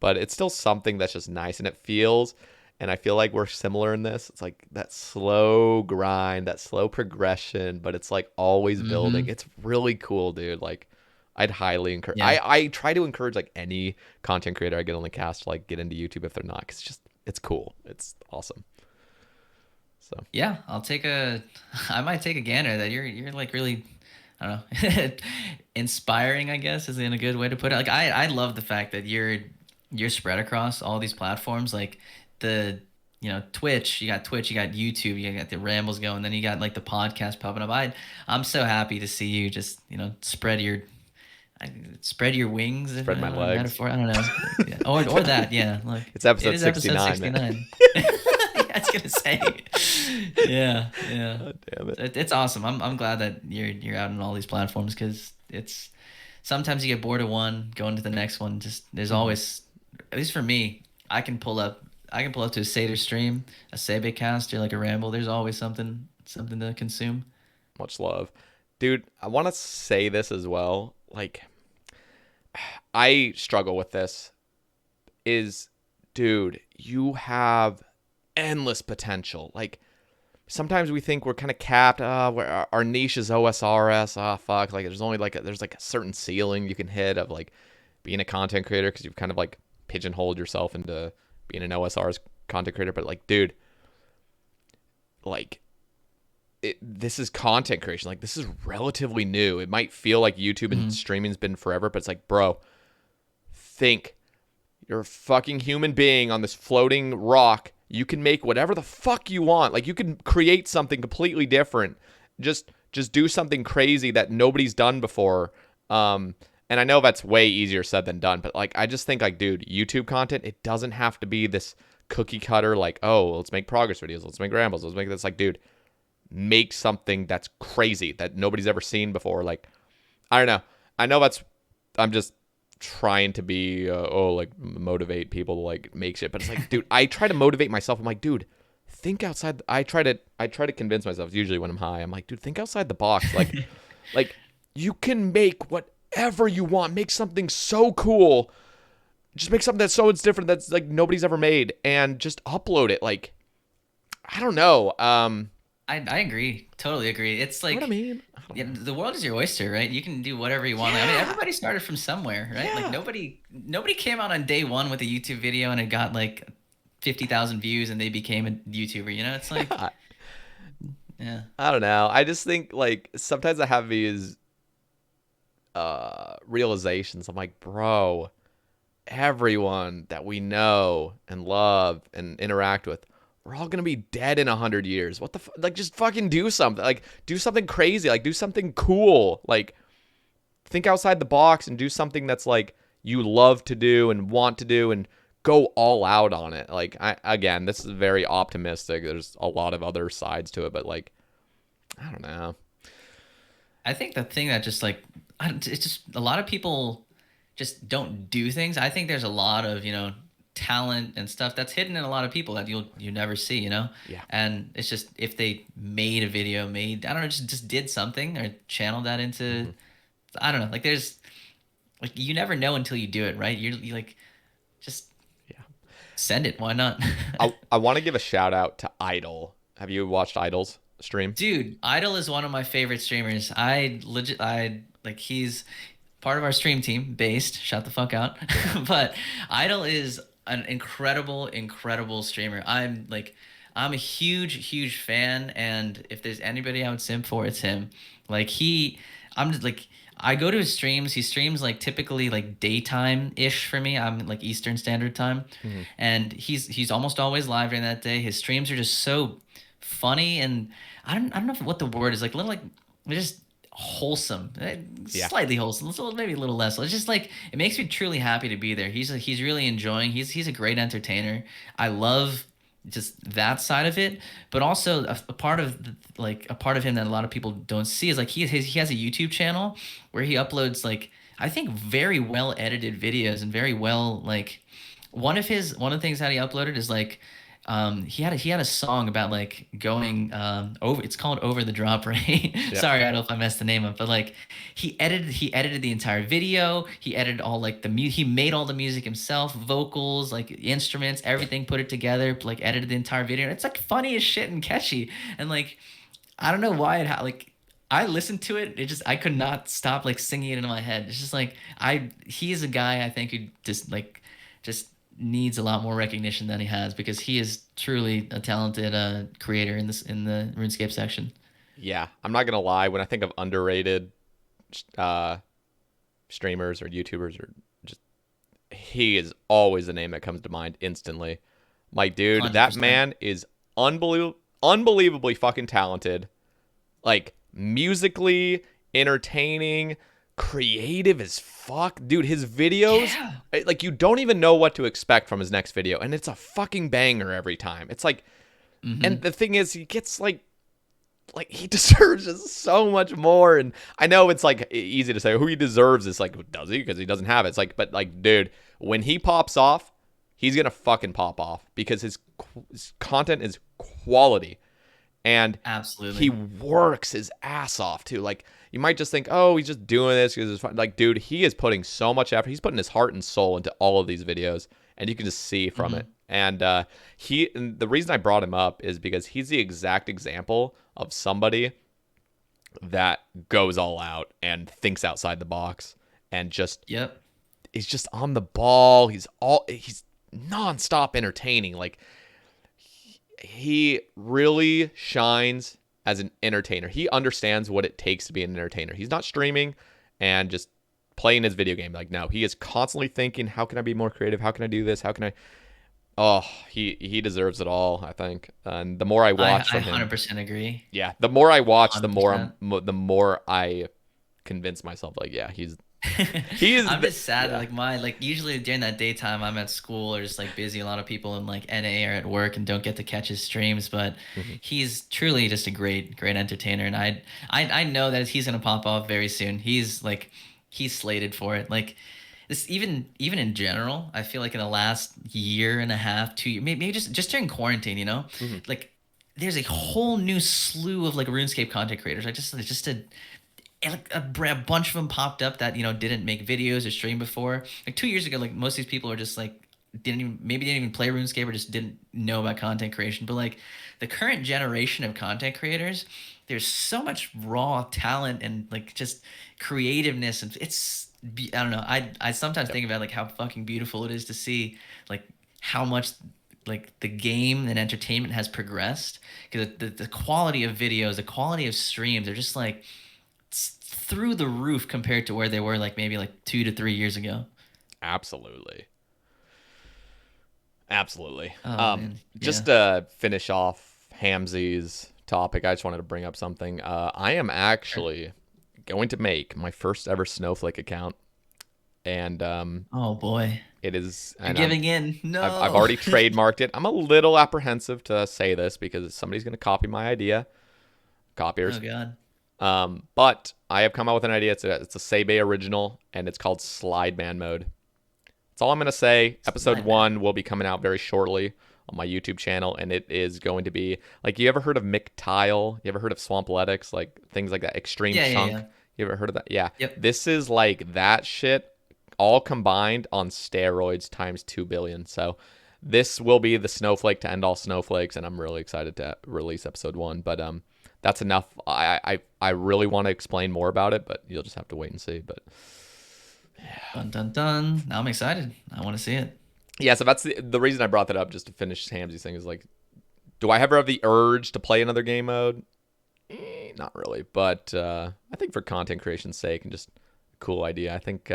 but it's still something that's just nice and it feels. And I feel like we're similar in this. It's like that slow grind, that slow progression, but it's like always building. It's really cool, dude. Like I'd highly encourage. Yeah. I try to encourage like any content creator I get on the cast to like get into YouTube if they're not, because it's cool. It's awesome. So yeah, I might take a gander that you're like really, I don't know, inspiring, I guess, is in a good way to put it. Like I love the fact that you're spread across all these platforms, like Twitch, you got YouTube, you got the rambles going, then you got like the podcast popping up. I'm so happy to see you just, spread your wings. Spread my legs. Metaphor, I don't know. Yeah. Or that, yeah. Like it's episode it is 69. Man. Yeah, I was gonna say. Yeah. Oh, damn it. It's awesome. I'm glad that you're out on all these platforms, because it's sometimes you get bored of one, go into the next one. Just there's always, at least for me, I can pull up to a Seder stream, a Sae Bae cast, or like a ramble. There's always something to consume. Much love. Dude, I want to say this as well. Like, I struggle with this. Dude, you have endless potential. Like, sometimes we think we're kind of capped. Our niche is OSRS. Fuck. Like, there's a certain ceiling you can hit of like being a content creator, because you've kind of like pigeonholed yourself into being an OSRS content creator. But like, dude, like this is content creation. Like, this is relatively new. It might feel like YouTube and streaming's been forever, but it's like, bro, think you're a fucking human being on this floating rock. You can make whatever the fuck you want. Like, you can create something completely different. Just do something crazy that nobody's done before. And I know that's way easier said than done, but like, I just think like, dude, YouTube content, it doesn't have to be this cookie cutter, like, oh, let's make progress videos, let's make rambles, let's make this. Like, dude, make something that's crazy that nobody's ever seen before. Like, I don't know. I know I'm just trying to be, like motivate people to like make shit, but it's like, dude, I try to motivate myself. I'm like, dude, think outside. I try to convince myself, usually when I'm high, I'm like, dude, think outside the box. Like, like you can make whatever you want. Make something so cool. Just make something that's so different that's like nobody's ever made, and just upload it. Like, I don't know. I agree. Totally agree. It's like, what I mean? Yeah, the world is your oyster, right? You can do whatever you want. I mean, everybody started from somewhere, right? Yeah. Like nobody came out on day one with a YouTube video and it got like 50,000 views and they became a YouTuber. It's like, yeah. I don't know. I just think like sometimes I have these realizations. I'm like, bro, everyone that we know and love and interact with, we're all gonna be dead in 100 years. What the like? Just fucking do something. Like, do something crazy. Like, do something cool. Like, think outside the box and do something that's like you love to do and want to do, and go all out on it. Like, again, this is very optimistic. There's a lot of other sides to it, but like, I don't know. I think the thing that just like, it's just a lot of people just don't do things. I think there's a lot of talent and stuff that's hidden in a lot of people that you never see, Yeah. And it's just, if they made a video, I don't know, just did something or channeled that into, I don't know, like there's like, you never know until you do it, right? You like, just send it. Why not? I want to give a shout out to Idol. Have you watched Idols? stream? Dude, Idol is one of my favorite streamers. I like he's part of our stream team, based. Shut the fuck out. But Idol is an incredible streamer. I'm a huge fan, and if there's anybody I would simp for, it's him. Like I'm just like I go to his streams. He streams like typically like daytime ish for me. I'm like Eastern Standard Time, and he's almost always live during that day. His streams are just so funny, and I don't know what the word is, like a little like they're just wholesome, slightly wholesome, maybe a little less. It's just like it makes me truly happy to be there. He's really enjoying. He's a great entertainer. I love just that side of it, but also a part of a part of him that a lot of people don't see is like he has a YouTube channel where he uploads like I think very well edited videos and very well like one of the things that he uploaded is like he had a song about like going over, it's called Over the Drop, right? Sorry, I don't know if I messed the name up, but like he edited the entire video. He edited all like he made all the music himself, vocals, like instruments, everything, put it together, like edited the entire video. And it's like funny as shit and catchy. And like I don't know why like I listened to it. It just I could not stop like singing it into my head. It's just like he is a guy I think who just needs a lot more recognition than he has, because he is truly a talented creator in the RuneScape section. Yeah, I'm not gonna lie. When I think of underrated streamers or YouTubers, or just he is always the name that comes to mind instantly. Like, dude, 100%. that man is unbelievably fucking talented. Like musically entertaining, creative as fuck, dude. His videos, like you don't even know what to expect from his next video, and it's a fucking banger every time. It's like, and the thing is, he gets like he deserves just so much more. And I know it's like easy to say who he deserves. It's like, does he? Because he doesn't have it. It's like, but like, dude, when he pops off, he's gonna fucking pop off because his content is quality. And absolutely, he works his ass off too. Like, you might just think, oh, he's just doing this because it's fun. Like, dude, he is putting so much effort. He's putting his heart and soul into all of these videos, and you can just see from it. And and the reason I brought him up is because he's the exact example of somebody that goes all out and thinks outside the box and just he's just on the ball. He's nonstop entertaining. Like, he really shines as an entertainer. He understands what it takes to be an entertainer. He's not streaming and just playing his video game. Like, no, he is constantly thinking, how can I be more creative? How can I do this? How can I? Oh, he deserves it all, I think. And the more I watch from him, I 100% agree. Yeah, the more I watch, 100%. the more I convince myself, like, yeah, he is. I'm just sad that like usually during that daytime I'm at school or just like busy. A lot of people in like NA are at work and don't get to catch his streams, but he's truly just a great entertainer, and I know that he's gonna pop off very soon. He's slated for it. Like this, even in general, I feel like in the last year and a half, 2 years, maybe just during quarantine, you know, like there's a whole new slew of like RuneScape content creators. A bunch of them popped up that, you know, didn't make videos or stream before. Like 2 years ago, like most of these people are just like didn't even play RuneScape or just didn't know about content creation. But like the current generation of content creators, there's so much raw talent and like just creativeness, and I don't know. I sometimes think about like how fucking beautiful it is to see like how much like the game and entertainment has progressed, because the quality of videos, the quality of streams are just like through the roof compared to where they were like maybe like 2 to 3 years ago. Absolutely. Just to finish off Hamzy's topic, I just wanted to bring up something. I am actually going to make my first ever Snowflake account, and oh boy, it is. You're giving in. No, I've already trademarked it. I'm a little apprehensive to say this because somebody's going to copy my idea. Copiers. Oh god. But I have come out with an idea. It's a Sae Bae original, and it's called Slide Man Mode. That's all I'm going to say. Episode 1 will be coming out very shortly on my YouTube channel, and it is going to be, like, you ever heard of Mick Tile? You ever heard of Swampletics? Like, things like that. Extreme Chunk. Yeah. You ever heard of that? Yeah. Yep. This is like that shit all combined on steroids times 2 billion. So this will be the snowflake to end all snowflakes, and I'm really excited to release episode 1. But that's enough. I really want to explain more about it, but you'll just have to wait and see. But Dun dun dun. Now I'm excited. I want to see it. yeah, so that's the reason I brought that up, just to finish Hamsy's thing, is like, do I ever have the urge to play another game mode? Not really, but I think for content creation's sake and just a cool idea, I think,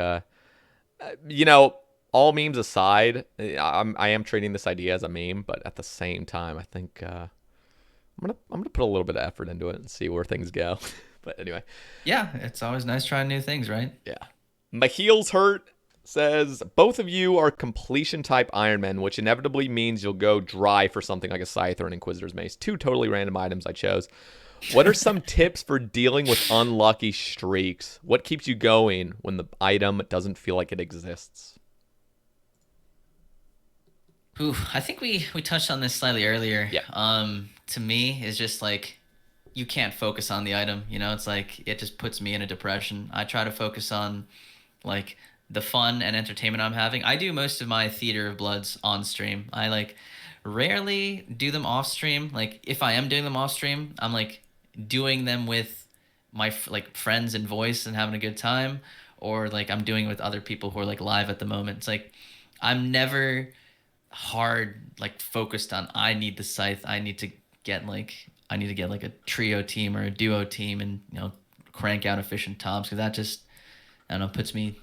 all memes aside, I am treating this idea as a meme, but at the same time, I think I'm gonna put a little bit of effort into it and see where things go. But anyway, Yeah, it's always nice trying new things, right? yeah. My heels hurt says, both of you are completion type Ironmen, which inevitably means you'll go dry for something like a Scythe or an Inquisitor's Mace. Two totally random items I chose. What are some tips for dealing with unlucky streaks? What keeps you going when the item doesn't feel like it exists? Ooh, I think we touched on this slightly earlier. Yeah. To me, it's just like you can't focus on the item. It's like it just puts me in a depression. I try to focus on like the fun and entertainment I'm having. I do most of my Theater of Bloods on stream. I like rarely do them off stream. Like if I am doing them off stream, I'm like doing them with my like friends and voice and having a good time, or like I'm doing it with other people who are like live at the moment. It's like I'm never hard like focused on I need the scythe. I need to get like a trio team or a duo team and crank out efficient tops, because that just, I don't know,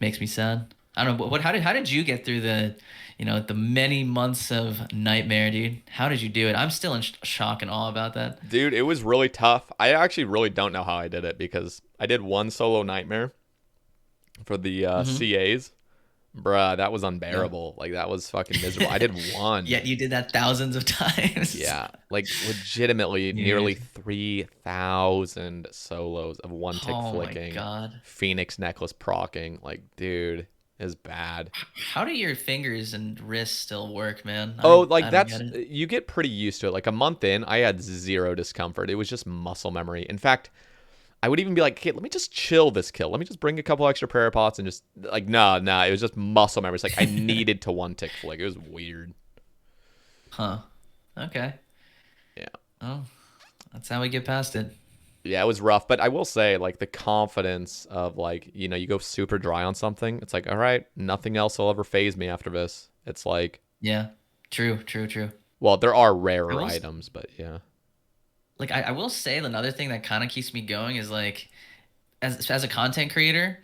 makes me sad. I don't know how did you get through the the many months of nightmare, dude? How did you do it? I'm still in shock and awe about that. Dude, it was really tough. I actually really don't know how I did it, because I did one solo nightmare for the CAs. Bruh, that was unbearable. Yeah. Like, that was fucking miserable. I did one. Yet you did that thousands of times. Yeah, like legitimately nearly 3,000 solos of one tick flicking. Oh my god. Phoenix necklace procking. Like, dude, is bad. How do your fingers and wrists still work, man? You get pretty used to it. Like a month in, I had zero discomfort. It was just muscle memory. In fact, I would even be like, okay, let me just chill this kill. Let me just bring a couple extra prayer pots and just like, nah. It was just muscle memory. It's like I needed to one tick flick. It was weird. Huh. Okay. Yeah. Oh, that's how we get past it. Yeah, it was rough. But I will say, like, the confidence of, like, you go super dry on something. It's like, all right, nothing else will ever phase me after this. It's like... Yeah. True. Well, there are rarer items, but yeah. Like, I will say another thing that kind of keeps me going is, like, as a content creator,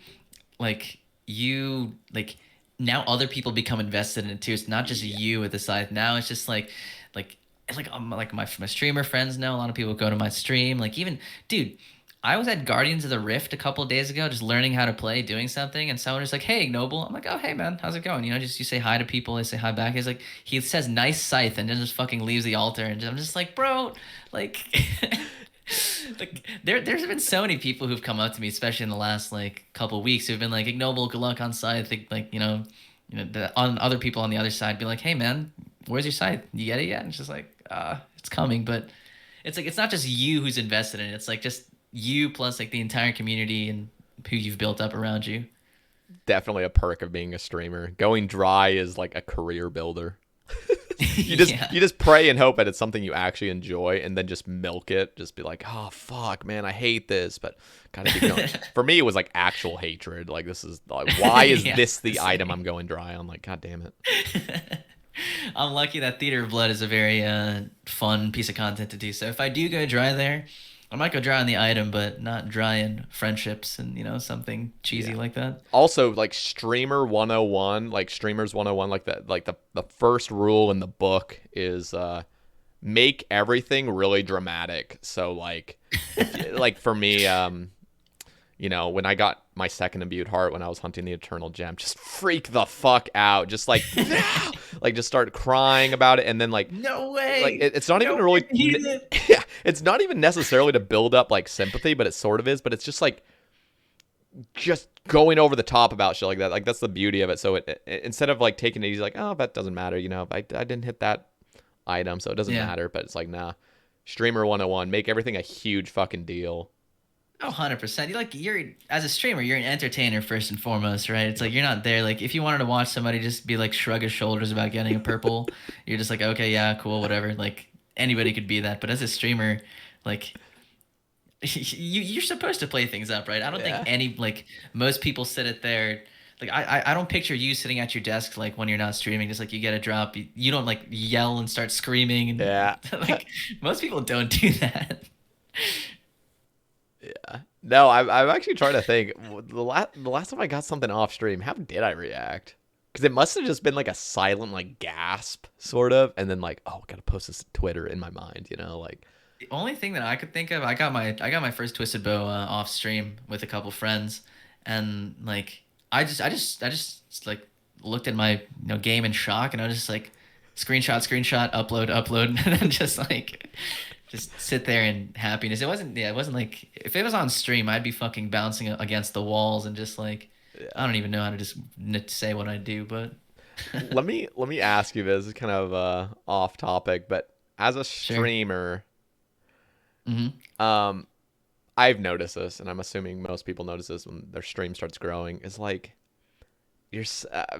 like, you, like, now other people become invested in it, too. It's not just you with the scythe. Now it's just, like my streamer friends know. A lot of people go to my stream. Like, even, dude, I was at Guardians of the Rift a couple of days ago, just learning how to play, doing something, and someone was like, "Hey, Ignoble." I'm like, "Oh, hey, man, how's it going?" Just you say hi to people, they say hi back. He's like, he says "nice scythe" and then just fucking leaves the altar, and I'm just like, bro, like, like there's been so many people who've come up to me, especially in the last like couple of weeks, who've been like, "Ignoble, good luck on scythe." Like on other people on the other side be like, "Hey, man, where's your scythe? You get it yet?" And it's just like, it's coming, but it's like it's not just you who's invested in it. It's like just you plus like the entire community and who you've built up around you. Definitely a perk of being a streamer. Going dry is like a career builder. you just pray and hope that it's something you actually enjoy, and then just milk it. Just be like, oh fuck, man, I hate this, but gotta keep going. For me, it was like actual hatred. Like, this is like, why is this the item I'm going dry on? Like, god damn it. I'm lucky that Theater of Blood is a very fun piece of content to do. So if I do go dry there, I might go dry on the item, but not dry in friendships and something cheesy like that. Also, like Streamer 101, like Streamers 101, like that, like the first rule in the book is make everything really dramatic. So like like for me, when I got my second imbued heart when I was hunting the Eternal Gem, just freak the fuck out. Just like, like just start crying about it. And then like, no way. Like it's not even really, yeah, it's not even necessarily to build up like sympathy, but it sort of is. But it's just like, just going over the top about shit like that. Like, that's the beauty of it. So it instead of like taking it easy, like, oh, that doesn't matter. I didn't hit that item, so it doesn't matter. But it's like, nah, Streamer 101, make everything a huge fucking deal. Oh, 100%. You're as a streamer, you're an entertainer first and foremost, right? It's like you're not there. Like, if you wanted to watch somebody just be like shrug his shoulders about getting a purple, you're just like, okay, yeah, cool, whatever. Like, anybody could be that. But as a streamer, like, you're supposed to play things up, right? I don't think Yeah. any like most people sit at there. Like I don't picture you sitting at your desk like when you're not streaming, just like you get a drop, you don't like yell and start screaming and Yeah. like most people don't do that. Yeah. No, I'm actually trying to think. The last time I got something off stream, how did I react? Because it must have just been like a silent like gasp, sort of, and then like, oh, gotta post this to Twitter in my mind, you know, like. The only thing that I could think of, I got my first Twisted Bow off stream with a couple friends, and like I just like looked at my game in shock, and I was just like screenshot, upload, and then just like just sit there in happiness. It wasn't like if it was on stream, I'd be fucking bouncing against the walls and just like I don't even know how to just say what I do, but Let me ask you this. It's kind of off topic, but as a sure. streamer, Hmm. um, I've noticed this, and I'm assuming most people notice this when their stream starts growing. Is like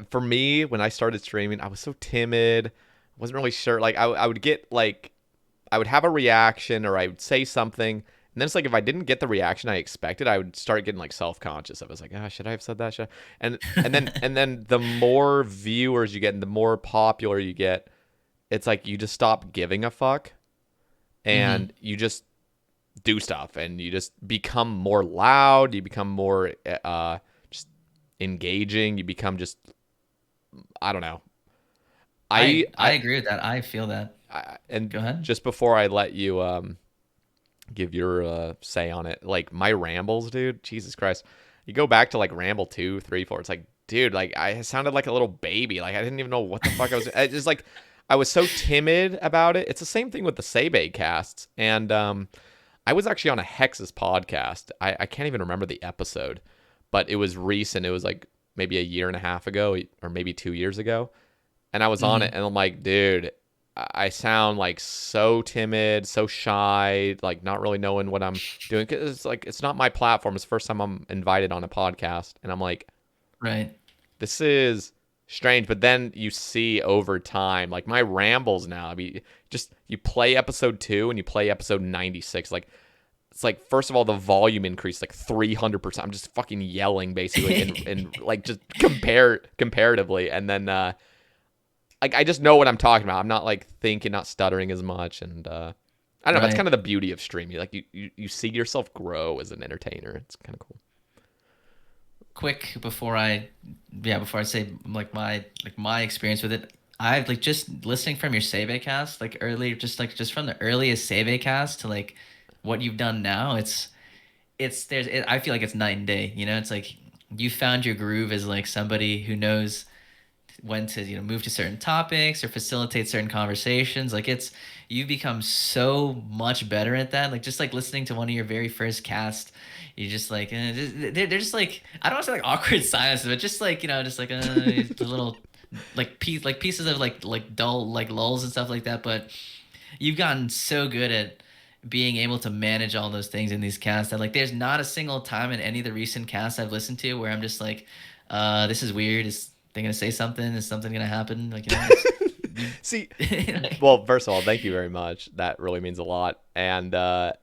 for me when I started streaming, I was so timid. Wasn't really sure. Like I would get like I would have a reaction or I would say something, and then it's like if I didn't get the reaction I expected, I would start getting like self conscious. I was like, ah, should I have said that? Should I? And then the more viewers you get and the more popular you get, it's like you just stop giving a fuck Hmm. and you just do stuff and you just become more loud. You become more just engaging. You become just I don't know. I I I, agree with that. I feel that. and Go ahead. just before I let you give your say on it. Like my rambles, dude. Jesus Christ, you go back to like ramble 2, 3, 4. It's like, dude, like I sounded like a little baby. Like I didn't even know what the fuck I was. I just like I was so timid about it. It's the same thing with the Sae Bae casts, and I was actually on a Hex's podcast. I can't even remember the episode, but it was recent. It was like maybe a year and a half ago, or maybe 2 years ago, and I was on it, Hmm. and I'm like, dude, I sound like so timid, so shy, like not really knowing what I'm doing. 'Cause it's like it's not my platform. It's the first time I'm invited on a podcast, and I'm like, Right. this is strange. But then you see over time, like my rambles now. I mean, just you play episode 2 and you play episode 96, like. It's like first of all the volume increased like 300%. I'm just fucking yelling basically and like just comparatively, and then like I just know what I'm talking about. I'm not like thinking, not stuttering as much, and I don't know. That's kind Right. of the beauty of streaming. Like you see yourself grow as an entertainer. It's kind of cool. Quick before I say like my experience with it. I like just listening from your Sae Bae cast like earlier, just from the earliest Sae Bae cast to like what you've done now. I feel like it's night and day. It's like you found your groove as like somebody who knows when to move to certain topics or facilitate certain conversations. Like it's you become so much better at that. Like just like listening to one of your very first cast, you're just like they're just like I don't want to say like awkward silences, but just like just like the little like pieces of like dull like lulls and stuff like that. But you've gotten so good at being able to manage all those things in these casts that like there's not a single time in any of the recent casts I've listened to where I'm just like, this is weird. Is they gonna say something? Is something gonna happen? Like it's you, See, like, well, first of all, thank you very much. That really means a lot. And I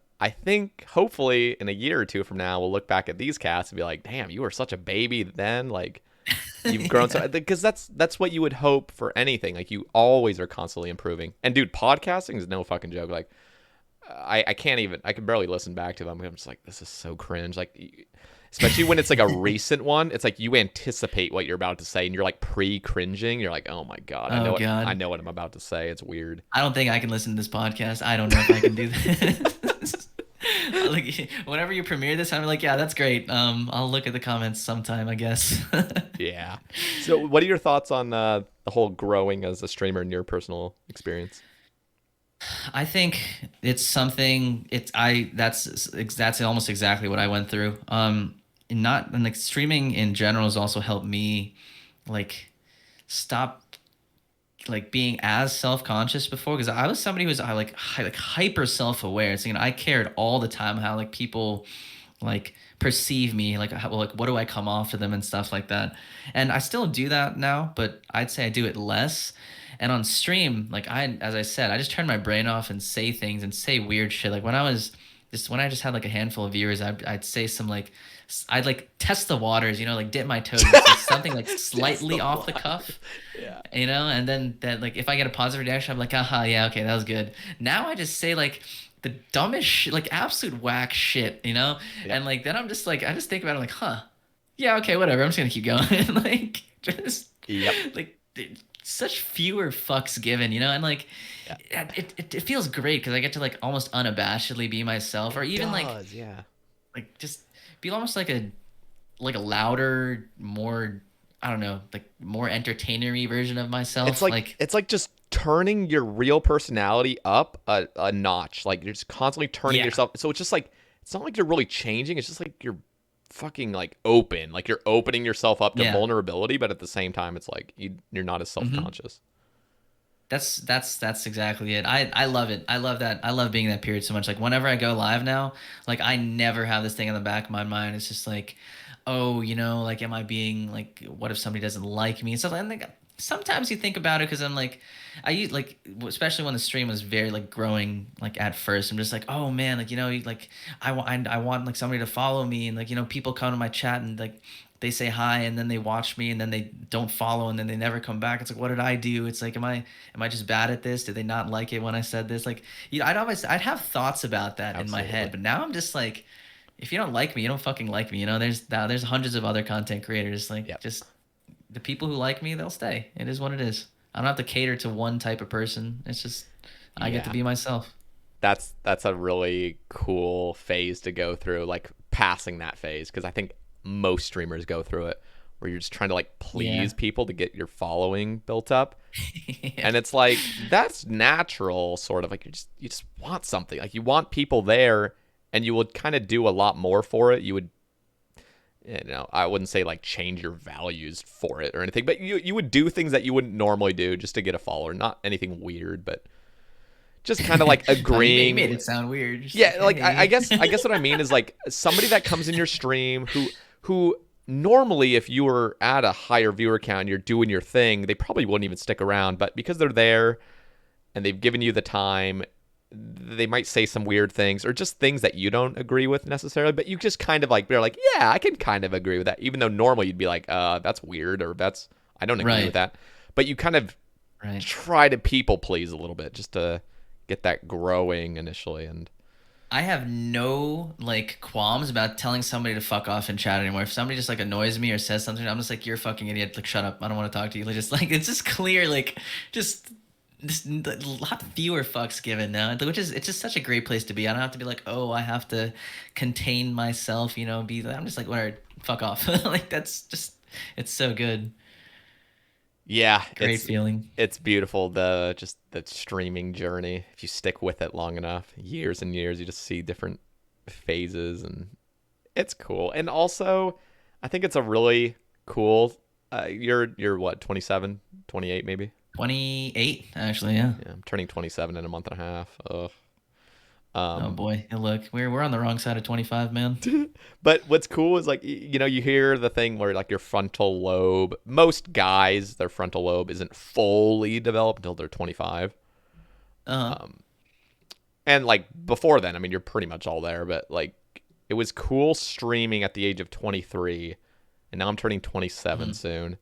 think hopefully in a year or two from now, we'll look back at these casts and be like, damn, you were such a baby then. Like you've grown so because that's what you would hope for anything. Like you always are constantly improving. And dude, podcasting is no fucking joke. Like I can't even I can barely listen back to them. I'm just like this is so cringe. Like especially when it's like a recent one, it's like you anticipate what you're about to say and you're like pre-cringing. You're like, "Oh my god, oh I god, know what I'm about to say." It's weird. I don't think I can listen to this podcast. I don't know if I can do this. Like whenever you premiere this, I'm like, yeah, that's great. I'll look at the comments sometime, I guess. Yeah. So, what are your thoughts on the whole growing as a streamer in your personal experience? I think it's something. That's almost exactly what I went through. Not and like streaming in general has also helped me, like, stop like being as self conscious before because I was somebody who was like hyper self aware. So I cared all the time how like people like perceive me like like what do I come off to them and stuff like that, and I still do that now, but I'd say I do it less. And on stream, like as I said, I just turn my brain off and say things and say weird shit. Like when I was just when I just had like a handful of viewers, I'd say some like, I'd like test the waters, you know, like dip my toes into something like slightly off the cuff, Yeah. you know, and then that like if I get a positive reaction, I'm like, aha, yeah, okay, that was good. Now I just say like the dumbest shit, like absolute whack shit, you know, Yeah. and like then I'm just like I just think about it like, huh, yeah, okay, whatever, I'm just gonna keep going, like just Yep. like such fewer fucks given, you know, and like it feels great because I get to like almost unabashedly be myself, or even Yeah. like just be almost like a louder, more I don't know, like more entertainery version of myself. It's like just turning your real personality up a notch. Like you're just constantly turning Yeah. yourself. So it's just like it's not like you're really changing. It's just like you're fucking like open. Like you're opening yourself up to Yeah. vulnerability, but at the same time, it's like you're not as self-conscious. That's exactly it. I love it. I love that. I love being in that period so much. Like whenever I go live now, like I never have this thing in the back of my mind. It's just like, oh, you know, like am I being like, what if somebody doesn't like me and stuff? And like sometimes you think about it because I'm like, I use like especially when the stream was very like growing like at first. I'm just like, oh man, like you know, like I want like somebody to follow me and like you know people come to my chat and like they say hi and then they watch me and then they don't follow and then they never come back. It's like, what did I do? It's like, am I just bad at this? Did they not like it when I said this? Like, you know, I'd have thoughts about that in my head, but now I'm just like, if you don't like me, you don't fucking like me. You know, there's hundreds of other content creators. Like, just the people who like me, they'll stay. It is what it is. I don't have to cater to one type of person. It's just I get to be myself. That's a really cool phase to go through, like passing that phase, because I think most streamers go through it where you're just trying to like please people to get your following built up. And it's like that's natural, sort of like you just want something, like you want people there, and you would kind of do a lot more for it. You would, you know, I wouldn't say like change your values for it or anything, but you would do things that you wouldn't normally do just to get a follower. Not anything weird, but just kind of like agreeing. You made it sound weird. Just yeah, like I guess what I mean is like somebody that comes in your stream who normally, if you were at a higher viewer count and you're doing your thing, they probably wouldn't even stick around. But because they're there and they've given you the time, they might say some weird things or just things that you don't agree with necessarily. But you just kind of like, they're like, yeah, I can kind of agree with that. Even though normally you'd be like, that's weird, or I don't agree with that. But you kind of try to people please a little bit just to get that growing initially. And I have no like qualms about telling somebody to fuck off in chat anymore. If somebody just like annoys me or says something, I'm just like, you're a fucking idiot. Like, shut up. I don't want to talk to you. Like, just like, it's just clear. Like, just a lot fewer fucks given now, it's just such a great place to be. I don't have to be like, oh, I have to contain myself, you know, I'm just like, whatever, fuck off. Like, that's just, it's so good. Yeah, great feeling. It's beautiful. The streaming journey. If you stick with it long enough, years and years, you just see different phases, and it's cool. And also, I think it's a really cool. You're what, 27, 28 maybe? 28 actually, yeah. Yeah, I'm turning 27 in a month and a half. Ugh. Oh boy, look, we're on the wrong side of 25, man. But what's cool is like, you know, you hear the thing where like your frontal lobe, most guys, their frontal lobe isn't fully developed until they're 25. And like before then, I mean, you're pretty much all there, but like it was cool streaming at the age of 23, and now I'm turning 27 soon.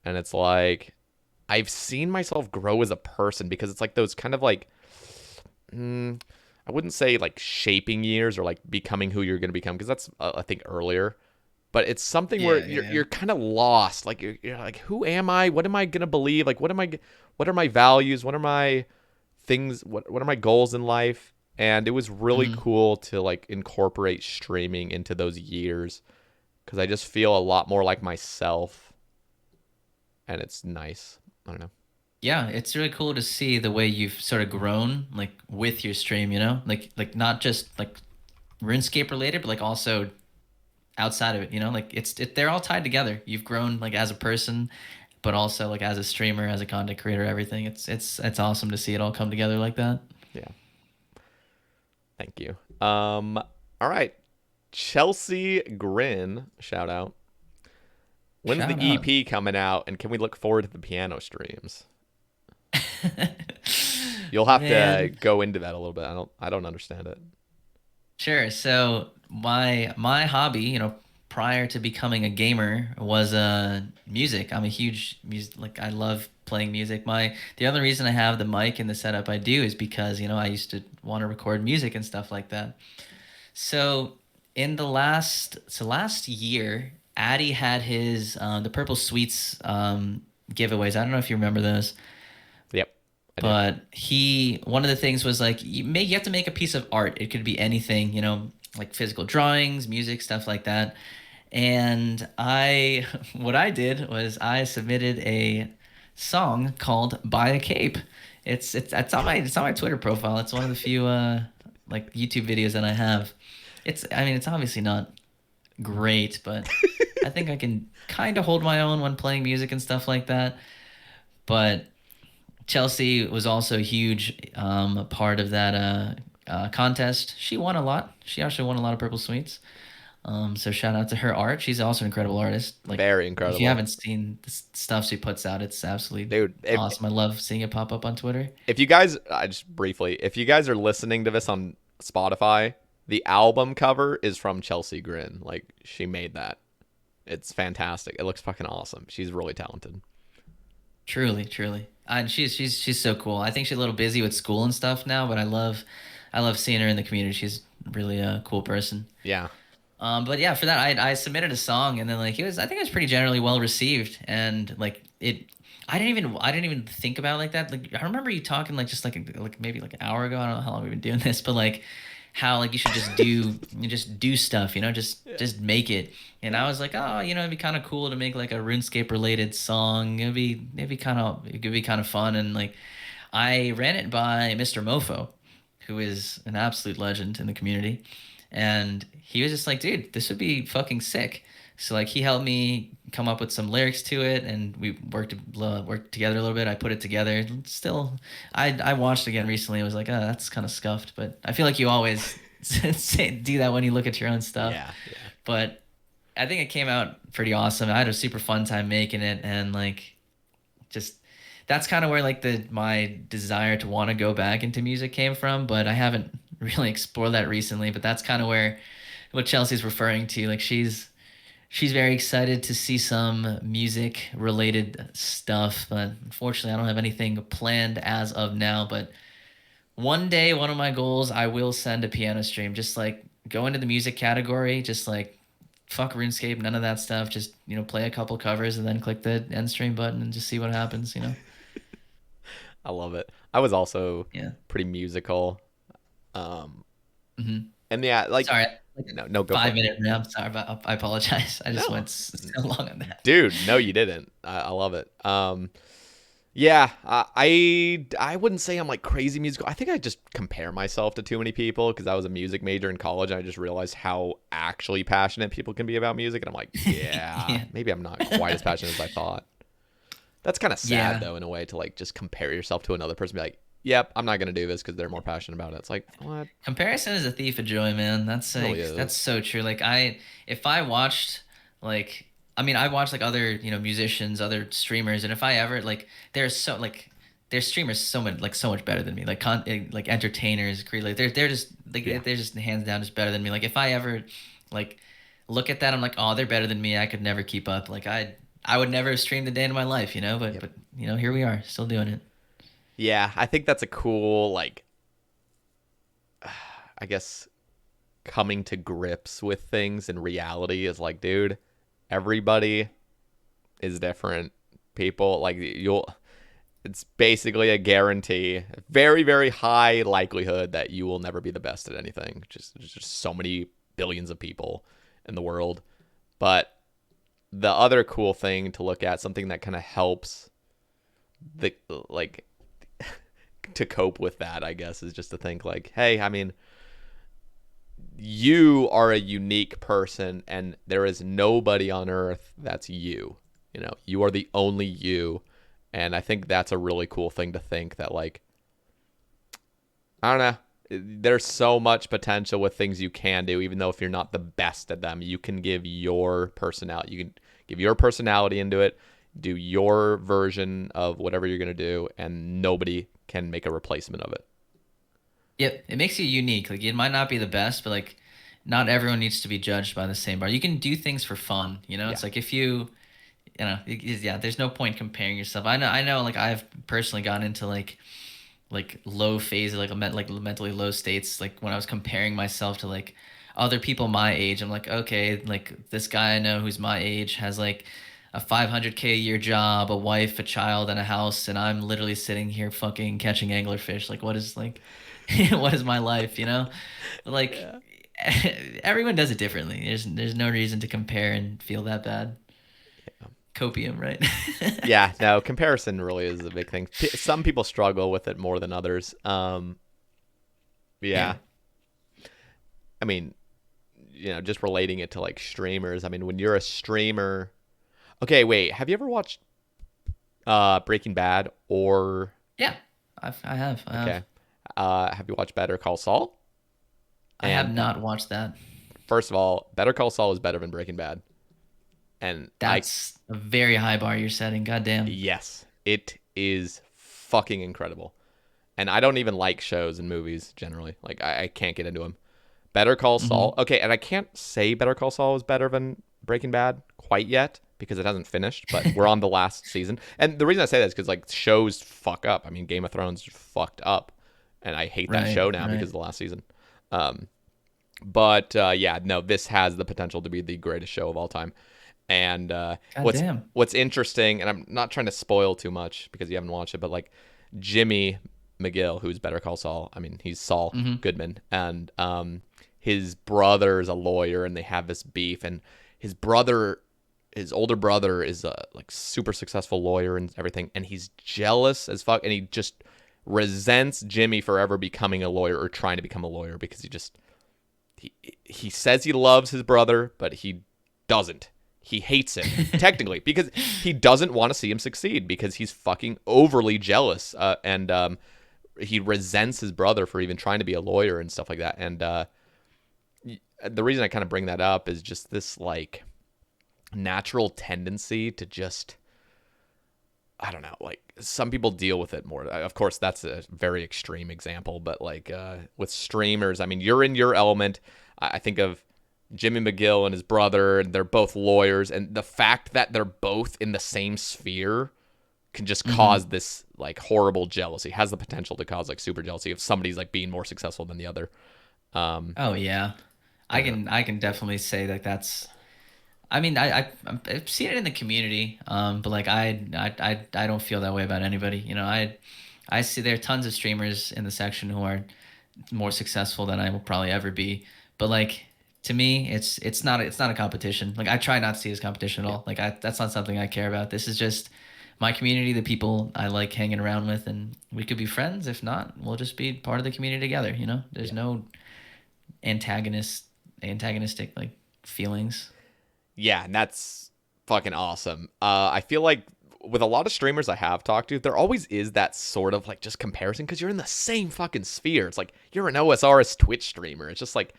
And it's like, I've seen myself grow as a person, because it's like those kind of like, I wouldn't say like shaping years or like becoming who you're going to become, because that's I think earlier, but it's something where you're kind of lost. Like you're like, who am I? What am I going to believe? Like, what are my values? What are my things? What are my goals in life? And it was really cool to like incorporate streaming into those years, because I just feel a lot more like myself, and it's nice. I don't know. Yeah, it's really cool to see the way you've sort of grown, like with your stream, you know, like not just like RuneScape related, but like also outside of it, you know, like they're all tied together. You've grown like as a person, but also like as a streamer, as a content creator, everything. It's awesome to see it all come together like that. Yeah. Thank you. All right, Chelsea Grin, shout out. When's the EP coming out, and can we look forward to the piano streams? You'll have to go into that a little bit. I don't understand it. Sure. So my hobby, prior to becoming a gamer, was music. I'm a huge music, like I love playing music. The other reason I have the mic and the setup I do is because I used to want to record music and stuff like that. So in last year, Addy had his the Purple Sweets giveaways. I don't know if you remember those. Yep, I do. But one of the things was like you have to make a piece of art. It could be anything, like physical drawings, music, stuff like that. And what I did was I submitted a song called "Buy a Cape." It's on my Twitter profile. It's one of the few like YouTube videos that I have. It's obviously not great, but I think I can kind of hold my own when playing music and stuff like that. But Chelsea was also a huge part of that contest. She won a lot. She actually won a lot of Purple Sweets. So shout out to her art. She's also an incredible artist. Like, Very if you incredible. haven't seen the stuff she puts out, it's absolutely Dude, awesome. I love seeing it pop up on Twitter. if you guys, I just briefly, if you guys are listening to this on Spotify, the album cover is from Chelsea Grin. Like, she made that. It's fantastic. It looks fucking awesome. She's really talented. Truly, truly. And she's so cool. I think she's a little busy with school and stuff now, but I love seeing her in the community. She's really a cool person. Yeah. But yeah, for that I submitted a song, and then like I think it was pretty generally well received, and like I didn't even think about it like that. Like I remember you talking like just like maybe like an hour ago. I don't know how long we've been doing this, but like how like you should just do stuff, just make it. And I was like, oh, it'd be kind of cool to make like a RuneScape related song. It could be kind of fun. And like I ran it by Mr. Mofo, who is an absolute legend in the community. And he was just like, dude, this would be fucking sick. So like he helped me come up with some lyrics to it, and we worked together a little bit. I put it together. Still, I watched it again recently. I was like, oh, that's kind of scuffed, but I feel like you always do that when you look at your own stuff. Yeah. But I think it came out pretty awesome. I had a super fun time making it, and like just that's kind of where like my desire to want to go back into music came from. But I haven't really explored that recently. But that's kind of where what Chelsea's referring to. Like she's very excited to see some music related stuff, but unfortunately I don't have anything planned as of now. But one day, one of my goals, I will send a piano stream, just like go into the music category, just like fuck RuneScape, none of that stuff, just play a couple covers and then click the end stream button and just see what happens. I love it. I was also Yeah. pretty musical. Mm-hmm. And yeah, like, Sorry, no, go for 5 minute rant. Sorry, I apologize. I just No. went so long on that. Dude, no, you didn't. I love it. Yeah, I wouldn't say I'm like crazy musical. I think I just compare myself to too many people because I was a music major in college, and I just realized how actually passionate people can be about music, and I'm like, yeah. Maybe I'm not quite as passionate as I thought. That's kind of sad Yeah. though, in a way, to like just compare yourself to another person, and be like, yep, I'm not gonna do this because they're more passionate about it. It's like, what? Comparison is a thief of joy, man. That's like Really is. that's so true. Like if I watched like I watch like other musicians, other streamers, and if I ever like their streamers so much better than me. Like entertainers, create they're just Yeah. they're just hands down just better than me. Like if I ever like look at that, I'm like, oh, they're better than me. I could never keep up. Like I would never have streamed a day in my life, But Yep. but here we are, still doing it. Yeah, I think that's a cool, like, I guess, coming to grips with things in reality is like, dude, everybody is different. People, like, it's basically a guarantee, very, very high likelihood that you will never be the best at anything. There's just so many billions of people in the world. But the other cool thing to look at, something that kind of helps to cope with that, I guess, is just to think like, hey, you are a unique person, and there is nobody on earth that's you. You are the only you. And I think that's a really cool thing to think, that like, I don't know, there's so much potential with things you can do, even though if you're not the best at them, you can give your personality, into it, do your version of whatever you're going to do, and nobody can make a replacement of it. Yep, it makes you unique. Like it might not be the best, but like not everyone needs to be judged by the same bar. You can do things for fun, you know? Yeah. It's like if yeah, there's no point comparing yourself. I know like I've personally gotten into like low phases, like like mentally low states, like when I was comparing myself to like other people my age. I'm like, okay, like this guy I know who's my age has like a 500K a year job, a wife, a child, and a house, and I'm literally sitting here fucking catching anglerfish. Like, what is like, what is my life? You know, like Yeah. everyone does it differently. There's no reason to compare and feel that bad. Copium, right? Yeah, no, comparison really is a big thing. Some people struggle with it more than others. Yeah. Yeah. I mean, just relating it to like streamers. I mean, when you're a streamer, okay, wait, have you ever watched Breaking Bad or Yeah, I have. okay, have you watched Better Call Saul? I have And not watched that. first of all, Better Call Saul is better than Breaking Bad, and That's a very high bar you're setting. Goddamn. yes, it is fucking incredible. And I don't even like shows and movies generally. Like I can't get into them. Better Call Saul. Mm-hmm. Okay, and I can't say Better Call Saul is better than Breaking Bad quite yet because it hasn't finished, but we're on the last season. And the reason I say that is because like shows fuck up. I mean, Game of Thrones fucked up, and I hate that Right, show now right. because of the last season. But yeah, no, this has the potential to be the greatest show of all time. And Goddamn. what's interesting, and I'm not trying to spoil too much because you haven't watched it, but like Jimmy McGill, who's Better Call Saul. I mean, he's Saul Goodman, and his brother is a lawyer, and they have this beef. And his older brother, is a like super successful lawyer and everything, and he's jealous as fuck, and he just resents Jimmy for ever becoming a lawyer or trying to become a lawyer because he says he loves his brother, but he doesn't. He hates him technically because he doesn't want to see him succeed because he's fucking overly jealous, and he resents his brother for even trying to be a lawyer and stuff like that. And the reason I kind of bring that up is just this like natural tendency to just, I don't know, like some people deal with it more. Of course, that's a very extreme example, but like with streamers, I mean, you're in your element. I think of Jimmy McGill and his brother, and they're both lawyers, and the fact that they're both in the same sphere can just cause this like horrible jealousy. Has the potential to cause like super jealousy if somebody's like being more successful than the other. Oh yeah, I can definitely say that that's. I mean, I've seen it in the community, but like I don't feel that way about anybody. You know, I see there are tons of streamers in the section who are more successful than I will probably ever be. But like to me, it's not a competition. Like I try not to see it as competition at all. Like that's not something I care about. This is just my community, the people I like hanging around with, and we could be friends. If not, we'll just be part of the community together. You know, there's no antagonistic like feelings. Yeah, and that's fucking awesome. I feel like with a lot of streamers I have talked to, there always is that sort of like just comparison because you're in the same fucking sphere. It's like you're an OSRS Twitch streamer. It's just like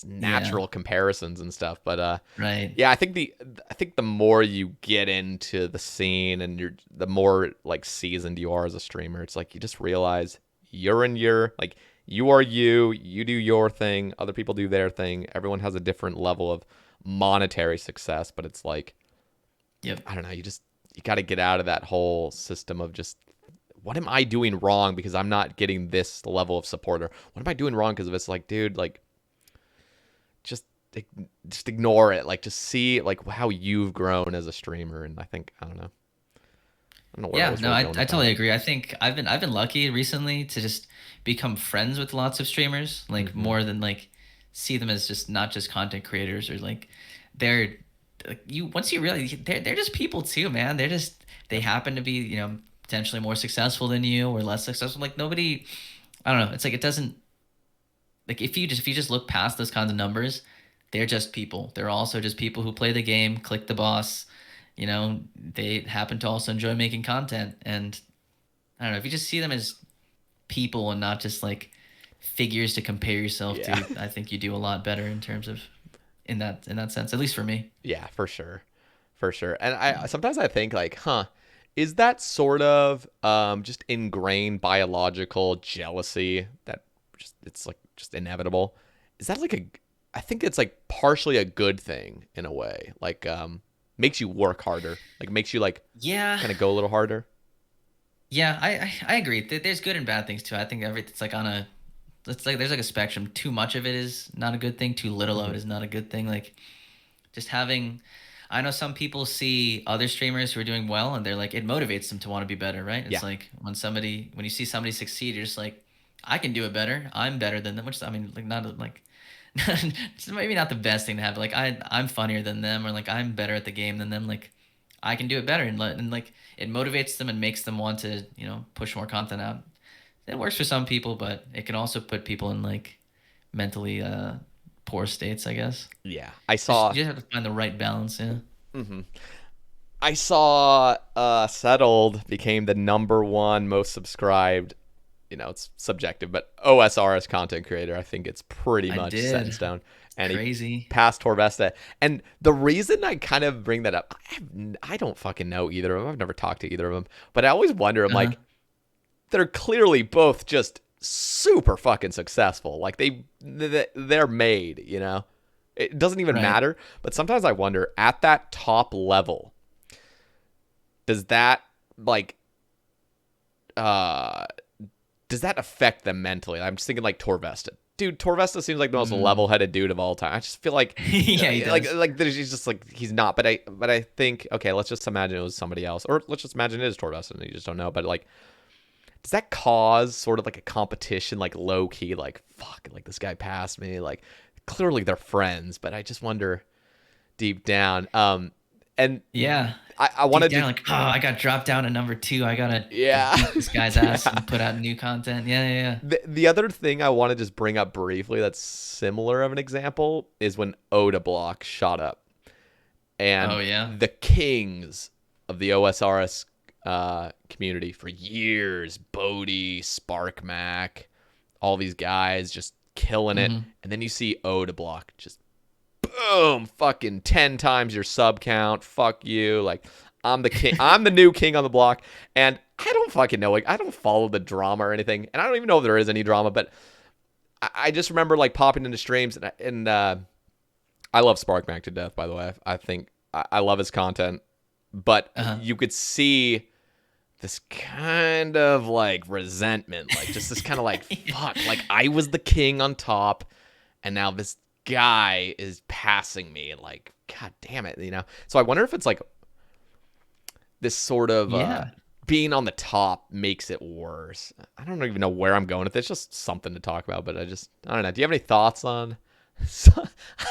natural comparisons and stuff. But Right. yeah, I think the more you get into the scene and the more like seasoned you are as a streamer, it's like you just realize you're in your like you are you do your thing, other people do their thing. Everyone has a different level of monetary success, but it's like, Yep. I don't know, you got to get out of that whole system of just what am I doing wrong because I'm not getting this level of support, or what am I doing wrong because of this? Like, dude, like just ignore it. Like just see like how you've grown as a streamer. And I don't know where Yeah, was no, really I going with totally that. agree. I think I've been lucky recently to just become friends with lots of streamers, like more than like see them as just not just content creators or like they're like you once you realize they're just people too, man. They happen to be, you know, potentially more successful than you or less successful. Like nobody, I don't know. It's like it doesn't like if you just look past those kinds of numbers, they're just people. They're also just people who play the game, click the boss. You know, they happen to also enjoy making content, and I don't know if you just see them as people and not just like figures to compare yourself Yeah. to. I think you do a lot better in terms of in that sense, at least for me. Yeah, for sure. For sure. And I sometimes I think like, is that sort of just ingrained biological jealousy that it's like just inevitable. Is that like I think it's like partially a good thing in a way. Like makes you work harder. Like makes you like Yeah. kind of go a little harder. Yeah, I agree. There's good and bad things too. I think everything's like on a, it's like there's like a spectrum. Too much of it is not a good thing. Too little of it is not a good thing. Like just having, I know some people see other streamers who are doing well and they're like, it motivates them to want to be better, right? Yeah. It's like when you see somebody succeed, you're just like, I can do it better. I'm better than them, which I mean, like not like, it's maybe not the best thing to have. But like I'm funnier than them, or like I'm better at the game than them. Like I can do it better, and like it motivates them and makes them want to, push more content out. It works for some people, but it can also put people in like mentally poor states, I guess. Yeah. You just have to find the right balance. Yeah. I saw Settled became the #1 most subscribed. It's subjective, but OSRS content creator. I think it's pretty much set in stone. And Crazy. He passed Torvesta. And the reason I kind of bring that up, I don't fucking know either of them. I've never talked to either of them. But I always wonder, I'm like, they're clearly both just super fucking successful. Like they're made, It doesn't even matter. But sometimes I wonder, at that top level, does that like does that affect them mentally? I'm just thinking like Torvesta. Dude, Torvesta seems like the most level-headed dude of all time. I just feel like yeah, he does. like he's just like he's not. But I think, okay, let's just imagine it was somebody else, or let's just imagine it is Torvesta and you just don't know. But like, does that cause sort of like a competition, like low key, like fuck, like this guy passed me, like clearly they're friends, but I just wonder deep down. And yeah, I wanted to like, I got dropped down to #2. I gotta beat this guy's ass and put out new content. Yeah. The other thing I want to just bring up briefly that's similar of an example is when Oda Block shot up, and the kings of the OSRS community for years, Bodhi, SparkMac, all these guys just killing it, and then you see Oda Block just boom, fucking 10 times your sub count. Fuck you. Like, I'm the king. I'm the new king on the block. And I don't fucking know. Like, I don't follow the drama or anything. And I don't even know if there is any drama. But I just remember, like, popping into streams. And I love SparkMac to death, by the way. I think I love his content. But you could see this kind of, like, resentment. Like, just this kind of, like, fuck. Like, I was the king on top. And now this guy is passing me, like, god damn it, so I wonder if it's like this sort of being on the top makes it worse. I don't even know where I'm going with it. It's just something to talk about, but I don't know. Do you have any thoughts on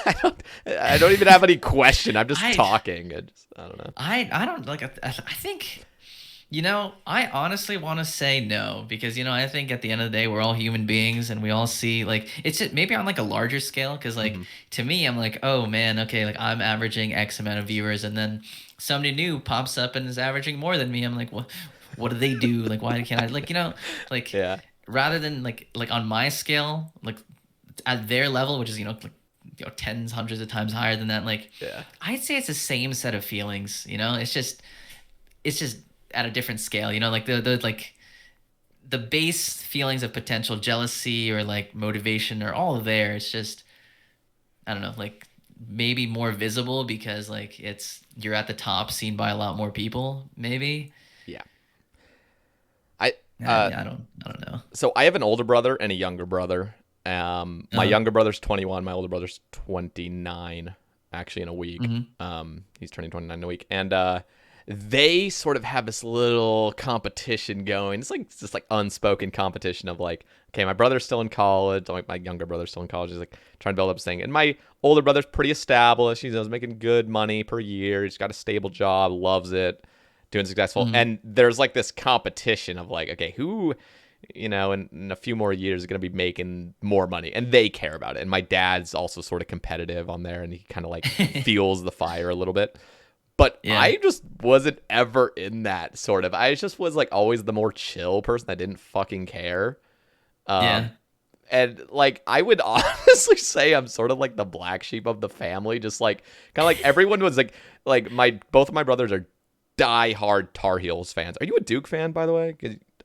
I don't even have any question. I'm just talking. I don't know. I don't like. I think, I honestly want to say no, because, I think at the end of the day, we're all human beings and we all see, like, it's maybe on like a larger scale. Cause like, to me, I'm like, oh man, okay. Like I'm averaging X amount of viewers, and then somebody new pops up and is averaging more than me. I'm like, what do they do? Like, why can't I, like, rather than like on my scale, like at their level, which is, tens, hundreds of times higher than that. Like, I'd say it's the same set of feelings, it's just at a different scale, like the base feelings of potential jealousy or like motivation are all there. It's just, I don't know, like maybe more visible because like you're at the top, seen by a lot more people, maybe. Yeah. I don't know. So I have an older brother and a younger brother. My younger brother's 21, my older brother's 29 actually in a week. He's turning 29 in a week. And they sort of have this little competition going. It's like this like unspoken competition of like, okay, my brother's still in college. Like my younger brother's still in college. He's like trying to build up this thing. And my older brother's pretty established. He's making good money per year. He's got a stable job, loves it, doing successful. And there's like this competition of like, okay, who, in a few more years is going to be making more money, and they care about it. And my dad's also sort of competitive on there, and he kind of like fuels the fire a little bit. But I just wasn't ever in that sort of. I just was like always the more chill person that didn't fucking care. And like I would honestly say I'm sort of like the black sheep of the family. Just like kind of like everyone was like both of my brothers are diehard Tar Heels fans. Are you a Duke fan, by the way?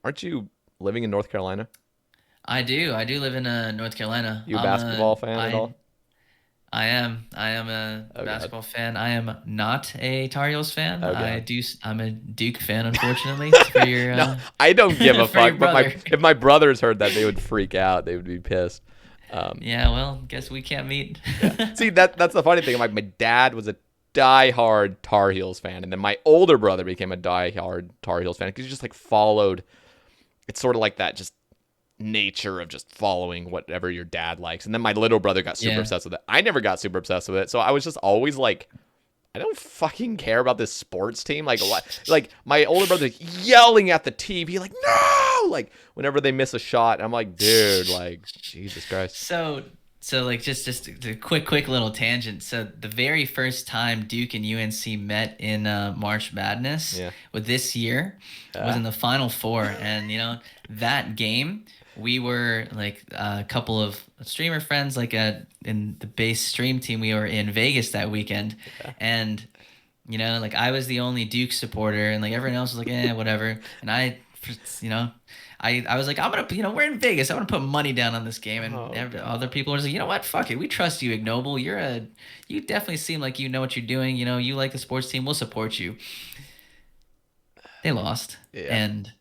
Aren't you living in North Carolina? I do. I do live in North Carolina. You a basketball fan at all? I am. I am a Oh, God. basketball fan. I am not a Tar Heels fan. Oh, God. I'm a Duke fan, unfortunately. For your No, I don't give a for your fuck. But brother. if my brothers heard that, they would freak out. They would be pissed. Yeah, well, guess we can't meet. See, that's the funny thing. Like, my dad was a diehard Tar Heels fan, and then my older brother became a diehard Tar Heels fan because he just like followed. It's sort of like that, just nature of just following whatever your dad likes. And then my little brother got super obsessed with it. I never got super obsessed with it, so I was just always like, I don't fucking care about this sports team. Like, what? Like, my older brother yelling at the TV, like, no! Like, whenever they miss a shot, I'm like, dude, like, Jesus Christ. So like just a quick little tangent. So the very first time Duke and UNC met in March Madness with this year was in the Final Four, and that game we were like a couple of streamer friends like in the base stream team. We were in Vegas that weekend, and like I was the only Duke supporter, and like everyone else was like whatever, and I was like, I'm gonna, we're in Vegas. I'm gonna put money down on this game, and other people were just like, you know what, fuck it, we trust you, Ignoble. You definitely seem like you know what you're doing. You like the sports team. We'll support you. They lost, and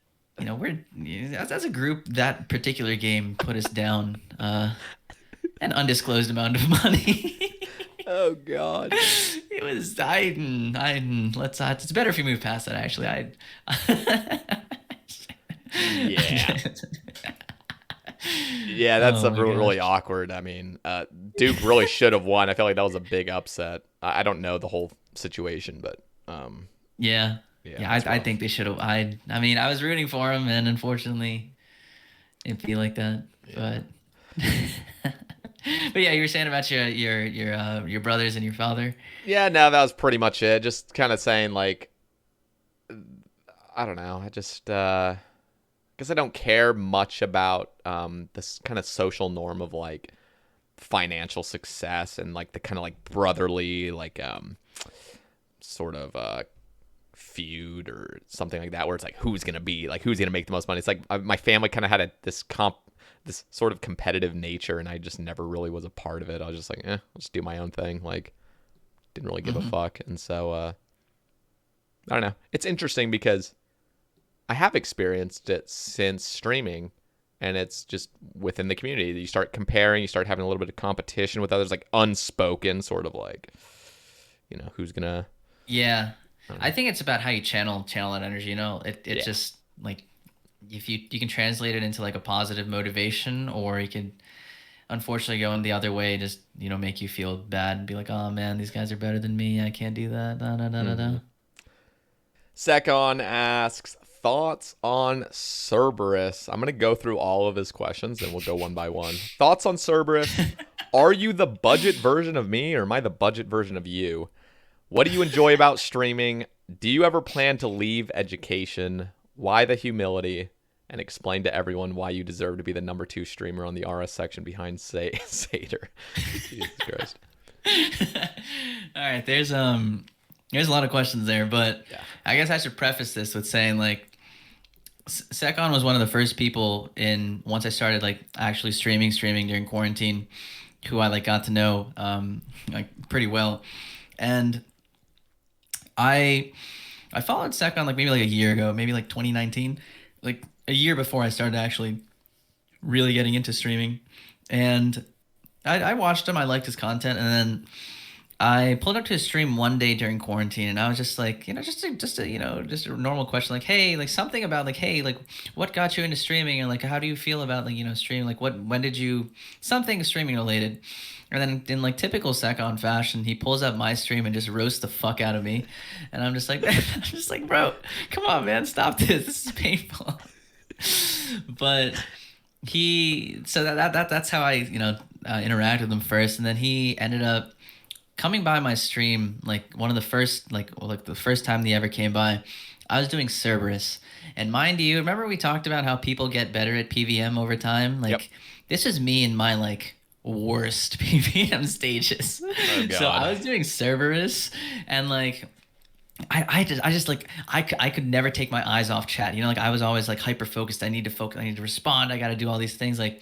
we're as a group, that particular game put us down an undisclosed amount of money. Oh God. It was let's it's better if you move past that. Actually, Yeah, that's really awkward. I mean, Duke really should have won. I felt like that was a big upset. I don't know the whole situation, but I think they should have. I mean, I was rooting for him, and unfortunately, it'd be like that. But but yeah, you were saying about your brothers and your father. Yeah, no, that was pretty much it. Just kind of saying like, I don't know. I just because I don't care much about this kind of social norm of like financial success and like the kind of like brotherly like sort of feud or something like that, where it's like who's gonna make the most money. It's like my family kind of had this sort of competitive nature, and I just never really was a part of it. I was just like, I'll just do my own thing. Like, didn't really give a fuck. And so I don't know. It's interesting because I have experienced it since streaming, and it's just within the community. You start comparing, you start having a little bit of competition with others, like unspoken sort of like, who's gonna. Yeah. I think it's about how you channel that energy. It just like if you can translate it into like a positive motivation, or you can unfortunately go in the other way, just make you feel bad and be like, oh man, these guys are better than me. I can't do that. Da. Secon asks thoughts on Cerberus. I'm gonna go through all of his questions and we'll go one by one. Thoughts on Cerberus. Are you the budget version of me, or am I the budget version of you? What do you enjoy about streaming? Do you ever plan to leave education? Why the humility? And explain to everyone why you deserve to be the number 2 streamer on the RS section behind Sater. Jesus Christ. All right, there's a lot of questions there, but I guess I should preface this with saying like Secon was one of the first people once I started like actually streaming during quarantine, who I like got to know like pretty well. And I followed Secon like maybe like a year ago, maybe like 2019, like a year before I started actually really getting into streaming. And I watched him, I liked his content, and then I pulled up to his stream one day during quarantine, and I was just like, just a normal question, like, hey, like something about like, hey, like what got you into streaming, and like how do you feel about like streaming, like when did you something streaming related. And then in like typical Secon fashion, he pulls up my stream and just roasts the fuck out of me, and I'm just like, bro, come on, man, stop this. This is painful. But that's how I interacted with him first, and then he ended up coming by my stream like one of the first like the first time he ever came by. I was doing Cerberus, and mind you, remember we talked about how people get better at PVM over time? Like this is me in my like worst PVM stages. Oh, God. So I was doing Cerberus, and like I just like I could never take my eyes off chat. You know, like I was always like hyper focused. I need to focus. I need to respond. I got to do all these things. Like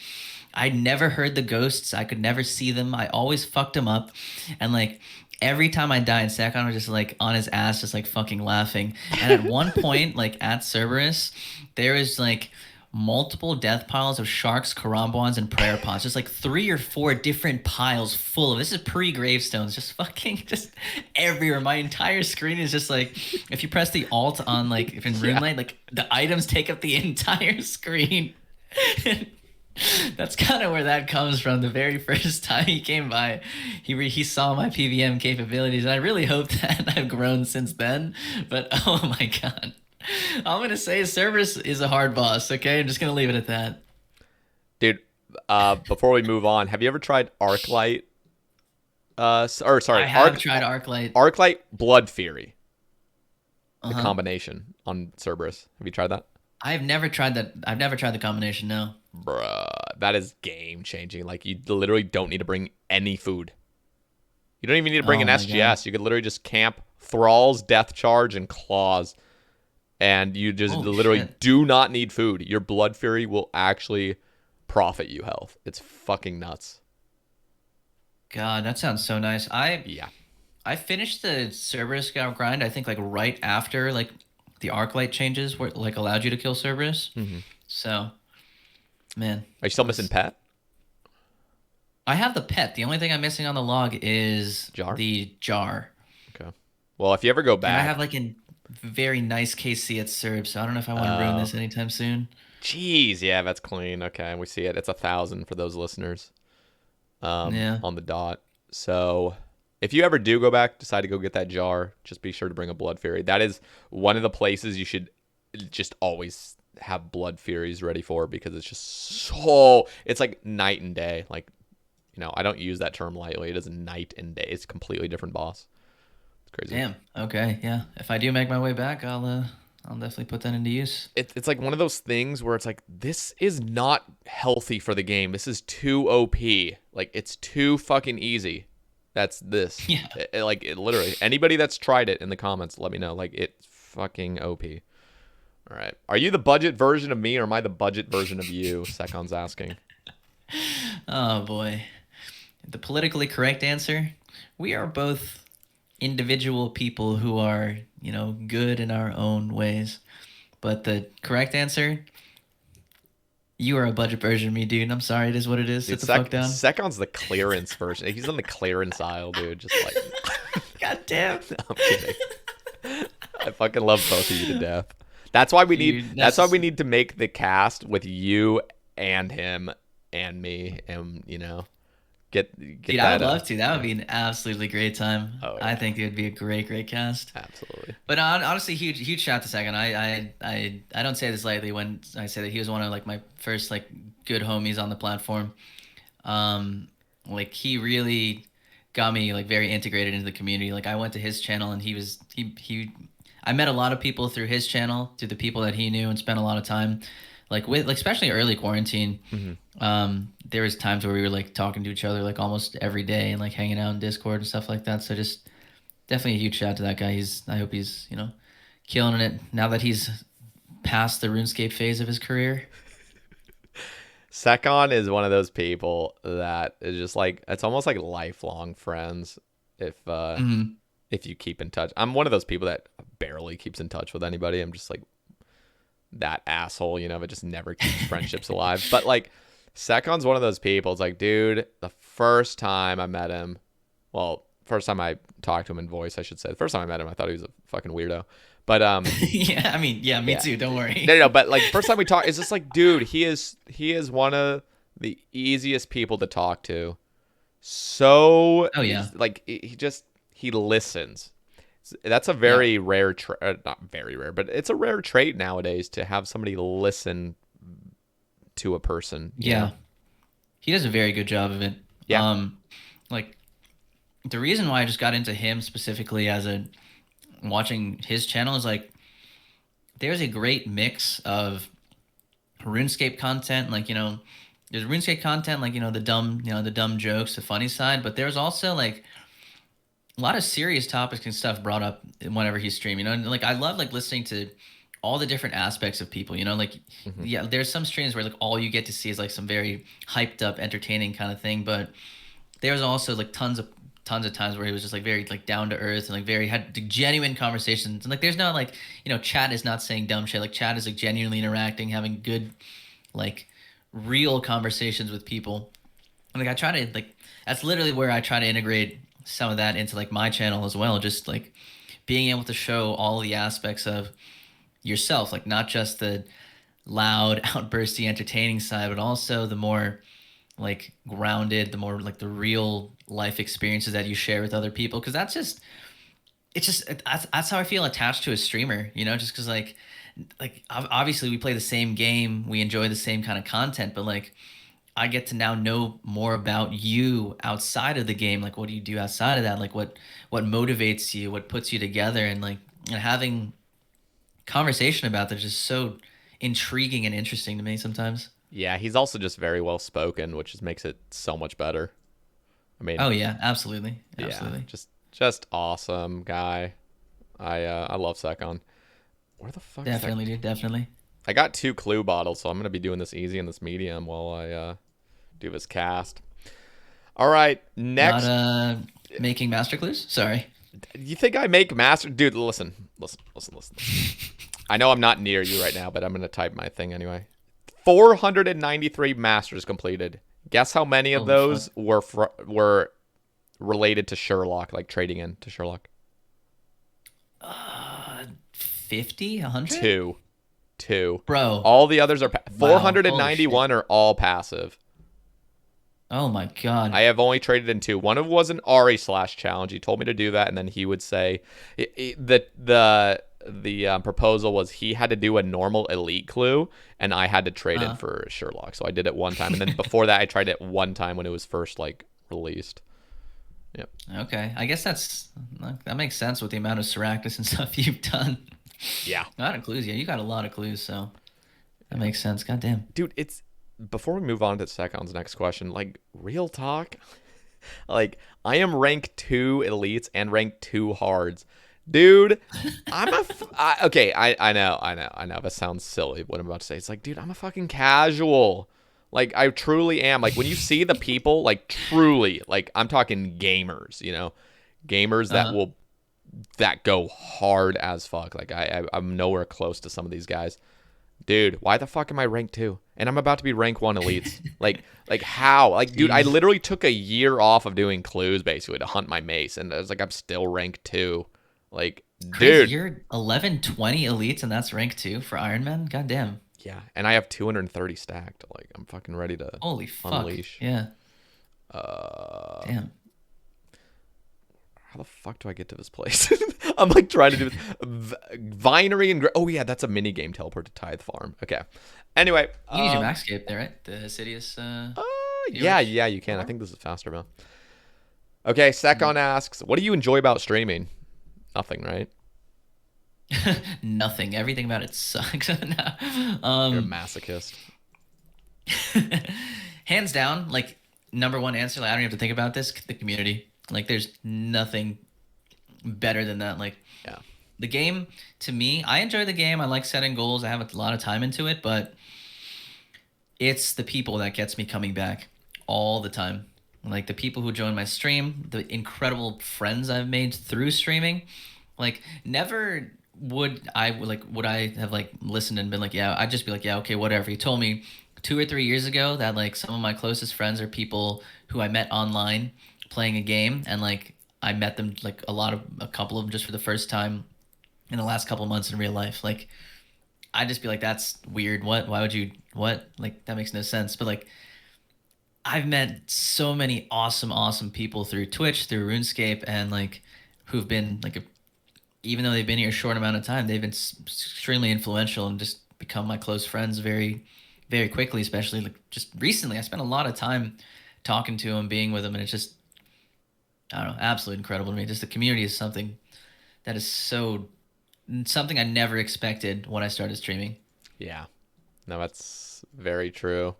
I never heard the ghosts. I could never see them. I always fucked them up, and like every time I died, Sakon was just like on his ass, just like fucking laughing. And at one point, like at Cerberus, there was like multiple death piles of sharks, karambwans, and prayer pots. Just like 3 or 4 different piles full of this is pre-gravestones, just fucking just everywhere. My entire screen is just like if you press the alt on like if in RuneLite, like the items take up the entire screen. That's kind of where that comes from. The very first time he came by, he saw my PVM capabilities, and I really hope that I've grown since then. But oh my god, I'm gonna say Cerberus is a hard boss. Okay, I'm just gonna leave it at that. Dude, before we move on, have you ever tried Arclight? I have tried Arclight. Arclight Blood Fury. The combination on Cerberus. Have you tried that? I've never tried that. I've never tried the combination. No. Bruh, that is game changing. Like you literally don't need to bring any food. You don't even need to bring an SGS. God. You could literally just camp Thralls, Death Charge, and Claws. And you just do not need food. Your Blood Fury will actually profit you health. It's fucking nuts. God, that sounds so nice. I finished the Cerberus grind, I think like right after like the Arclight changes where like allowed you to kill Cerberus. Mm-hmm. So, man. Are you still missing Pet? I have the Pet. The only thing I'm missing on the log is the jar. Okay. Well, if you ever go back. And I have like a very nice KC at Cerb, so I don't know if I want to ruin this anytime soon. Jeez, yeah, that's clean. Okay, we see it. It's 1,000 for those listeners on the dot. So if you ever do go back, decide to go get that jar, just be sure to bring a Blood Fury. That is one of the places you should just always have Blood Furies ready for, because it's just it's like night and day. Like, you know, I don't use that term lightly. It is night and day. It's a completely different boss. It's crazy. Damn. Okay. Yeah. If I do make my way back, I'll definitely put that into use. It's like one of those things where it's like, this is not healthy for the game. This is too OP. Like, it's too fucking easy. That's this. Yeah. It literally, anybody that's tried it in the comments, let me know. Like, it's fucking OP. All right. Are you the budget version of me, or am I the budget version of you? Sekon's asking. Oh, boy. The politically correct answer, we are both individual people who are, you know, good in our own ways. But the correct answer, you are a budget version of me, dude. I'm sorry, it is what it is. Sit the fuck down. Sekon's the clearance version. He's on the clearance aisle, dude. Just like God damn. No, I'm kidding. I fucking love both of you to death. That's why we need to make the cast with you and him and me, and you know, get dude, that. I'd love to. That would be an absolutely great time. Oh, yeah. I think it would be a great cast. Absolutely. But honestly, huge shout to Sakon. I don't say this lightly when I say that he was one of like my first like good homies on the platform. Like he really got me like very integrated into the community. Like I went to his channel and I met a lot of people through his channel, through the people that he knew, and spent a lot of time like with like especially early quarantine. Mm-hmm. There was times where we were like talking to each other like almost every day and like hanging out in Discord and stuff like that. So just definitely a huge shout out to that guy. I hope he's, you know, killing it now that he's past the RuneScape phase of his career. Sakon is one of those people that is just like, it's almost like lifelong friends if you keep in touch. I'm one of those people that barely keeps in touch with anybody. I'm just like that asshole, you know, that just never keeps friendships alive. But like Sakon's one of those people. It's like, dude, the first time I met him, first time I talked to him in voice, I should say. The first time I met him, I thought he was a fucking weirdo. But yeah, I mean, yeah, me too. Don't worry. No, but like first time we talked, it's just like, dude, he is one of the easiest people to talk to. So, oh yeah, like he listens. That's a very rare, not very rare, but it's a rare trait nowadays to have somebody listen to a person. Yeah, he does a very good job of it. Yeah. Like the reason why I just got into him specifically as watching his channel is like there's a great mix of RuneScape content, like, you know, there's RuneScape content like, you know, the dumb jokes, the funny side, but there's also like a lot of serious topics and stuff brought up whenever he's streaming. You know, and like I love like listening to all the different aspects of people. You know, like yeah, there's some streams where like all you get to see is like some very hyped up, entertaining kind of thing, but there's also like tons of times where he was just like very like down to earth and like very had genuine conversations. And like there's not like, you know, chat is not saying dumb shit. Like chat is like genuinely interacting, having good like real conversations with people. And like I try to like that's literally where I try to integrate some of that into like my channel as well. Just like being able to show all the aspects of yourself, like not just the loud, outbursty, entertaining side, but also the more like grounded, the more like the real life experiences that you share with other people. Because that's how I feel attached to a streamer, you know, just because like obviously we play the same game, we enjoy the same kind of content, but like I get to now know more about you outside of the game. Like what do you do outside of that? Like what motivates you, what puts you together, and like and having conversation about that is just so intriguing and interesting to me sometimes. Yeah, he's also just very well spoken, which just makes it so much better. I mean, Oh yeah, absolutely, yeah, absolutely. just awesome guy. I love Secon. Where the fuck? Definitely, dude, definitely. I got 2 clue bottles, so I'm gonna be doing this easy and this medium while I do this cast. All right, next. Not making master clues. Sorry. You think I make master? Dude, listen. I know I'm not near you right now, but I'm gonna type my thing anyway. 493 masters completed. Guess how many of Holy those fuck. were related to Sherlock, like trading in to Sherlock? 50, 100? Two. Bro. All the others are Wow. Holy 491 shit. are all passive. Oh my god. I have only traded in 2. One of them was an Ari slash challenge. He told me to do that, and then he would say the proposal was he had to do a normal elite clue, and I had to trade in for Sherlock. So I did it one time, and then before that, I tried it one time when it was first like released. Yep. Okay. I guess that makes sense with the amount of Syracuse and stuff you've done. Yeah. A lot of clues. Yeah, you got a lot of clues, so that makes sense. God damn. Dude, it's before we move on to Secon's next question, like real talk, like I am rank 2 elites and rank 2 hards. Dude, okay, I know. That sounds silly what I'm about to say. It's like, dude, I'm a fucking casual. Like, I truly am. Like, when you see the people, like, truly, like, I'm talking gamers, you know? Gamers that go hard as fuck. Like, I'm nowhere close to some of these guys. Dude, why the fuck am I rank 2? And I'm about to be rank 1 elites. like how? Like, dude, I literally took a year off of doing clues, basically, to hunt my mace. And I was like, I'm still rank 2. Like, Crazy, dude. you're 11, 20 elites, and that's rank 2 for Ironman? God damn. Yeah, and I have 230 stacked. Like, I'm fucking ready to Holy fuck. unleash. Yeah. How Damn. the fuck do I get to this place? I'm like trying to do this. Vinery and oh yeah, that's a mini game teleport to Tithe Farm. Okay. Anyway, You use your Maxscape there, right? The Sidious. yeah, you can. I think this is faster, man. Okay, Secon asks, what do you enjoy about streaming? Nothing, right? Nothing. Everything about it sucks. No. You're a masochist. Hands down, like number one answer. Like I don't even have to think about this. The community. Like there's nothing better than that. Like Yeah. the game to me, I enjoy the game. I like setting goals. I have a lot of time into it, but it's the people that gets me coming back all the time. Like the people who join my stream, the incredible friends I've made through streaming. Like never would I have like listened and been like, yeah, I'd just be like, yeah, okay, whatever. He told me 2 or 3 years ago that like some of my closest friends are people who I met online playing a game, and like I met them like a couple of them just for the first time in the last couple of months in real life. Like I'd just be like, that's weird. What? Why would you? What? Like that makes no sense. But like I've met so many awesome people through Twitch, through RuneScape, and like who've been like even though they've been here a short amount of time, they've been extremely influential and just become my close friends very, very quickly. Especially like just recently, I spent a lot of time talking to them, being with them, and it's just I don't know, absolutely incredible to me. Just the community is something that is something I never expected when I started streaming. Yeah. No, that's very true.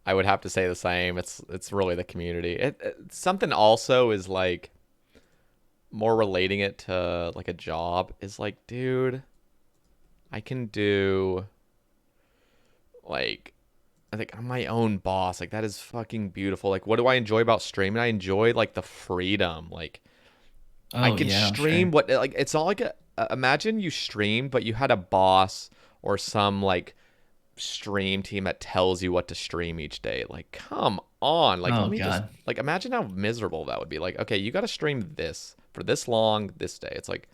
I would have to say the same. It's really the community. Something also is like more relating it to like a job is like, dude, I can do like, I think I'm my own boss. Like that is fucking beautiful. Like what do I enjoy about streaming? I enjoy like the freedom. Like I Oh can yeah, stream sure. what, like it's not like imagine you stream but you had a boss or some like stream team that tells you what to stream each day. Like come on. Like let Oh me just God. like imagine how miserable that would be. Like okay, you got to stream this for this long this day. It's like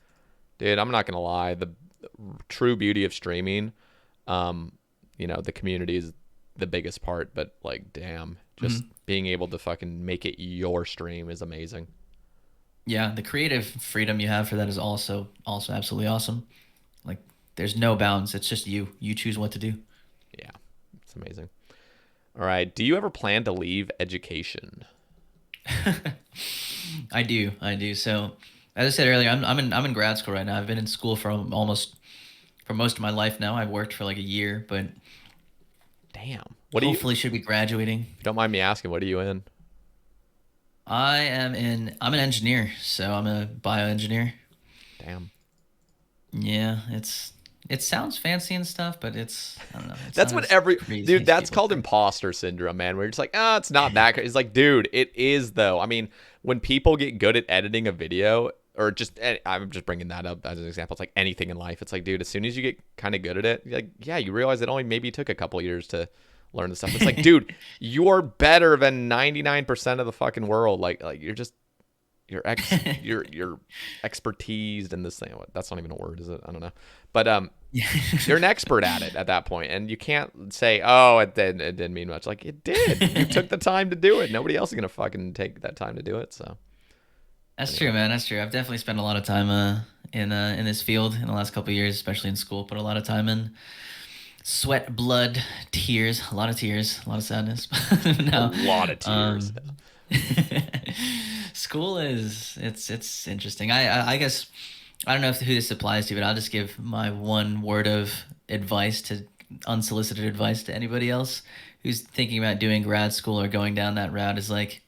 dude, I'm not going to lie. The true beauty of streaming, the community is the biggest part, but like damn, just Mhm. being able to fucking make it your stream is amazing. Yeah, the creative freedom you have for that is also absolutely awesome. Like there's no bounds. It's just you. You choose what to do. Yeah, it's amazing. All right, do you ever plan to leave education? I do. I do. So, as I said earlier, I'm in grad school right now. I've been in school for most of my life now. I've worked for like a year, but Damn. What do you, if hopefully should be graduating. you don't mind me asking, what are you in? I'm an engineer, so I'm a bioengineer. Damn. Yeah, it sounds fancy and stuff, but I don't know. It's That's not what as every crazy dude. as That's people called think. imposter syndrome, man. Where you're just like, ah, it's not that. It's like, dude, it is though. I mean, when people get good at editing a video, or just, I'm just bringing that up as an example. It's like anything in life. It's like, dude, as soon as you get kind of good at it, you're like, yeah, you realize it only maybe took a couple years to learn the stuff. It's like, dude, you're better than 99% of the fucking world. Like you're just you're expertised in this thing. That's not even a word, is it? I don't know. But Yeah. you're an expert at it at that point, and you can't say, "Oh, it didn't mean much." Like it did. You took the time to do it. Nobody else is gonna fucking take that time to do it. So That's true, anyway, man. That's true. I've definitely spent a lot of time in this field in the last couple of years, especially in school. Put a lot of time in sweat, blood, tears, a lot of tears, a lot of sadness. a No, lot of tears. um, school is it's interesting. I guess I don't know who this applies to, but I'll just give my one word of advice to unsolicited advice to anybody else who's thinking about doing grad school or going down that route is like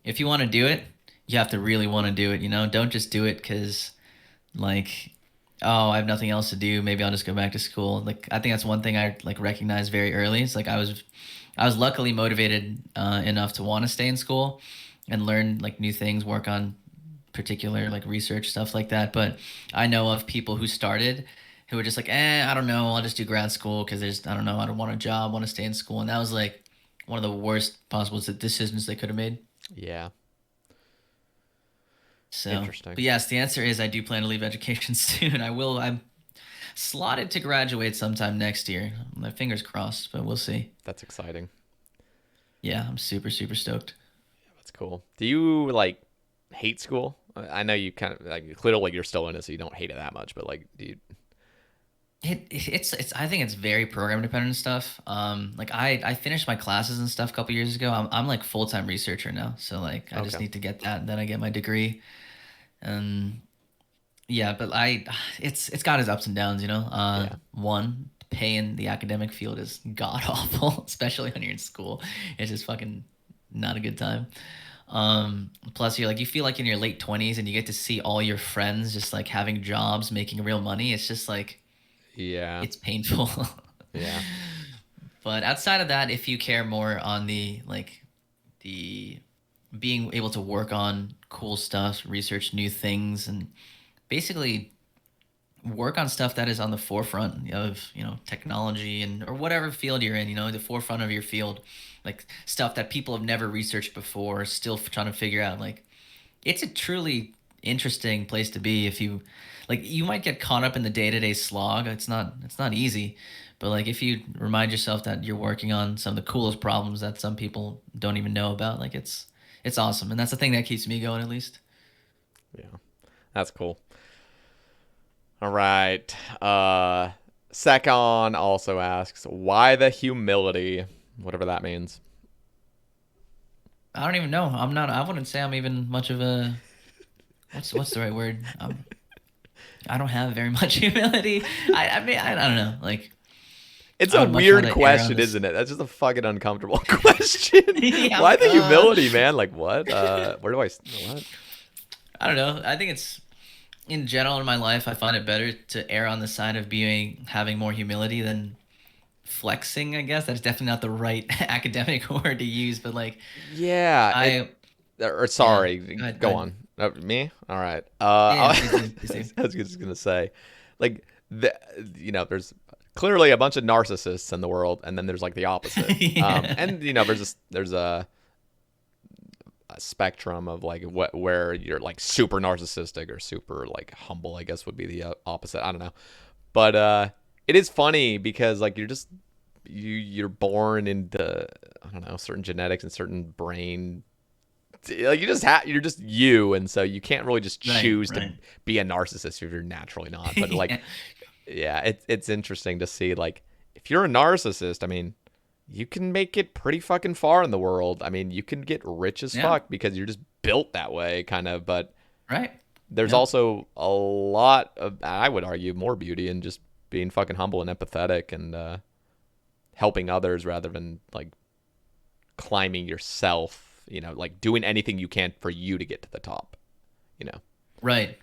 if you want to do it, you have to really want to do it, Don't just do it because like oh, I have nothing else to do, maybe I'll just go back to school. Like I think that's one thing I like recognized very early. It's like I was luckily motivated enough to want to stay in school and learn like new things, work on particular like research stuff like that. But I know of people who started who were just like, I don't know, I'll just do grad school because I don't know, I don't want a job, want to stay in school, and that was like one of the worst possible decisions they could have made. Yeah, So, interesting. but yes, the answer is I do plan to leave education soon. I will. I'm slotted to graduate sometime next year. My fingers crossed, but we'll see. That's exciting. Yeah, I'm super, super stoked. That's cool. Do you like hate school? I know you kind of like clearly you're still in it, so you don't hate it that much. But like, do you? It's I think it's very program dependent and stuff. Like I finished my classes and stuff a couple years ago. I'm like full-time researcher now. So like I just Okay. need to get that and then I get my degree. And yeah, but it's got its ups and downs, Yeah. One, pay in the academic field is god awful, especially when you're in school. It's just fucking not a good time. Plus you feel like in your late 20s and you get to see all your friends just like having jobs, making real money. It's just like Yeah. it's painful. Yeah. But outside of that, if you care more on the being able to work on cool stuff, research new things, and basically work on stuff that is on the forefront of technology and or whatever field you're in, the forefront of your field, like stuff that people have never researched before, still trying to figure out. Like it's a truly interesting place to be if you like you might get caught up in the day-to-day slog. It's not easy, but like if you remind yourself that you're working on some of the coolest problems that some people don't even know about, like it's awesome, and that's the thing that keeps me going at least. Yeah. That's cool. All right. Sekon also asks, why the humility? Whatever that means. I don't even know. I wouldn't say I'm even much of a what's the right word. I don't have very much humility. I mean I don't know. Like It's I a would much weird rather err on question, this. isn't it? That's just a fucking uncomfortable question. Yeah, Why the humility, man? Like what? Where do I? What? I don't know. I think it's in general in my life, I find it better to err on the side of having more humility than flexing. I guess that's definitely not the right academic word to use, but like, Yeah. Or yeah. sorry, Go go ahead. on. Me? All right. Yeah, please do. Please do. I was just gonna say, like, there's clearly a bunch of narcissists in the world, and then there's like the opposite. Yeah. And there's a spectrum of like where you're like super narcissistic or super like humble, I guess would be the opposite. I don't know, but it is funny because like you're born into, I don't know, certain genetics and certain brain, like you're just you, and so you can't really just choose to Right. be a narcissist if you're naturally not. But like, yeah, it's interesting to see, like, if you're a narcissist, I mean, you can make it pretty fucking far in the world. I mean, you can get rich as Yeah. fuck because you're just built that way, kind of. But Right. there's Yep. also a lot of, I would argue, more beauty in just being fucking humble and empathetic and helping others rather than like climbing yourself, like doing anything you can for you to get to the top, you know? Right.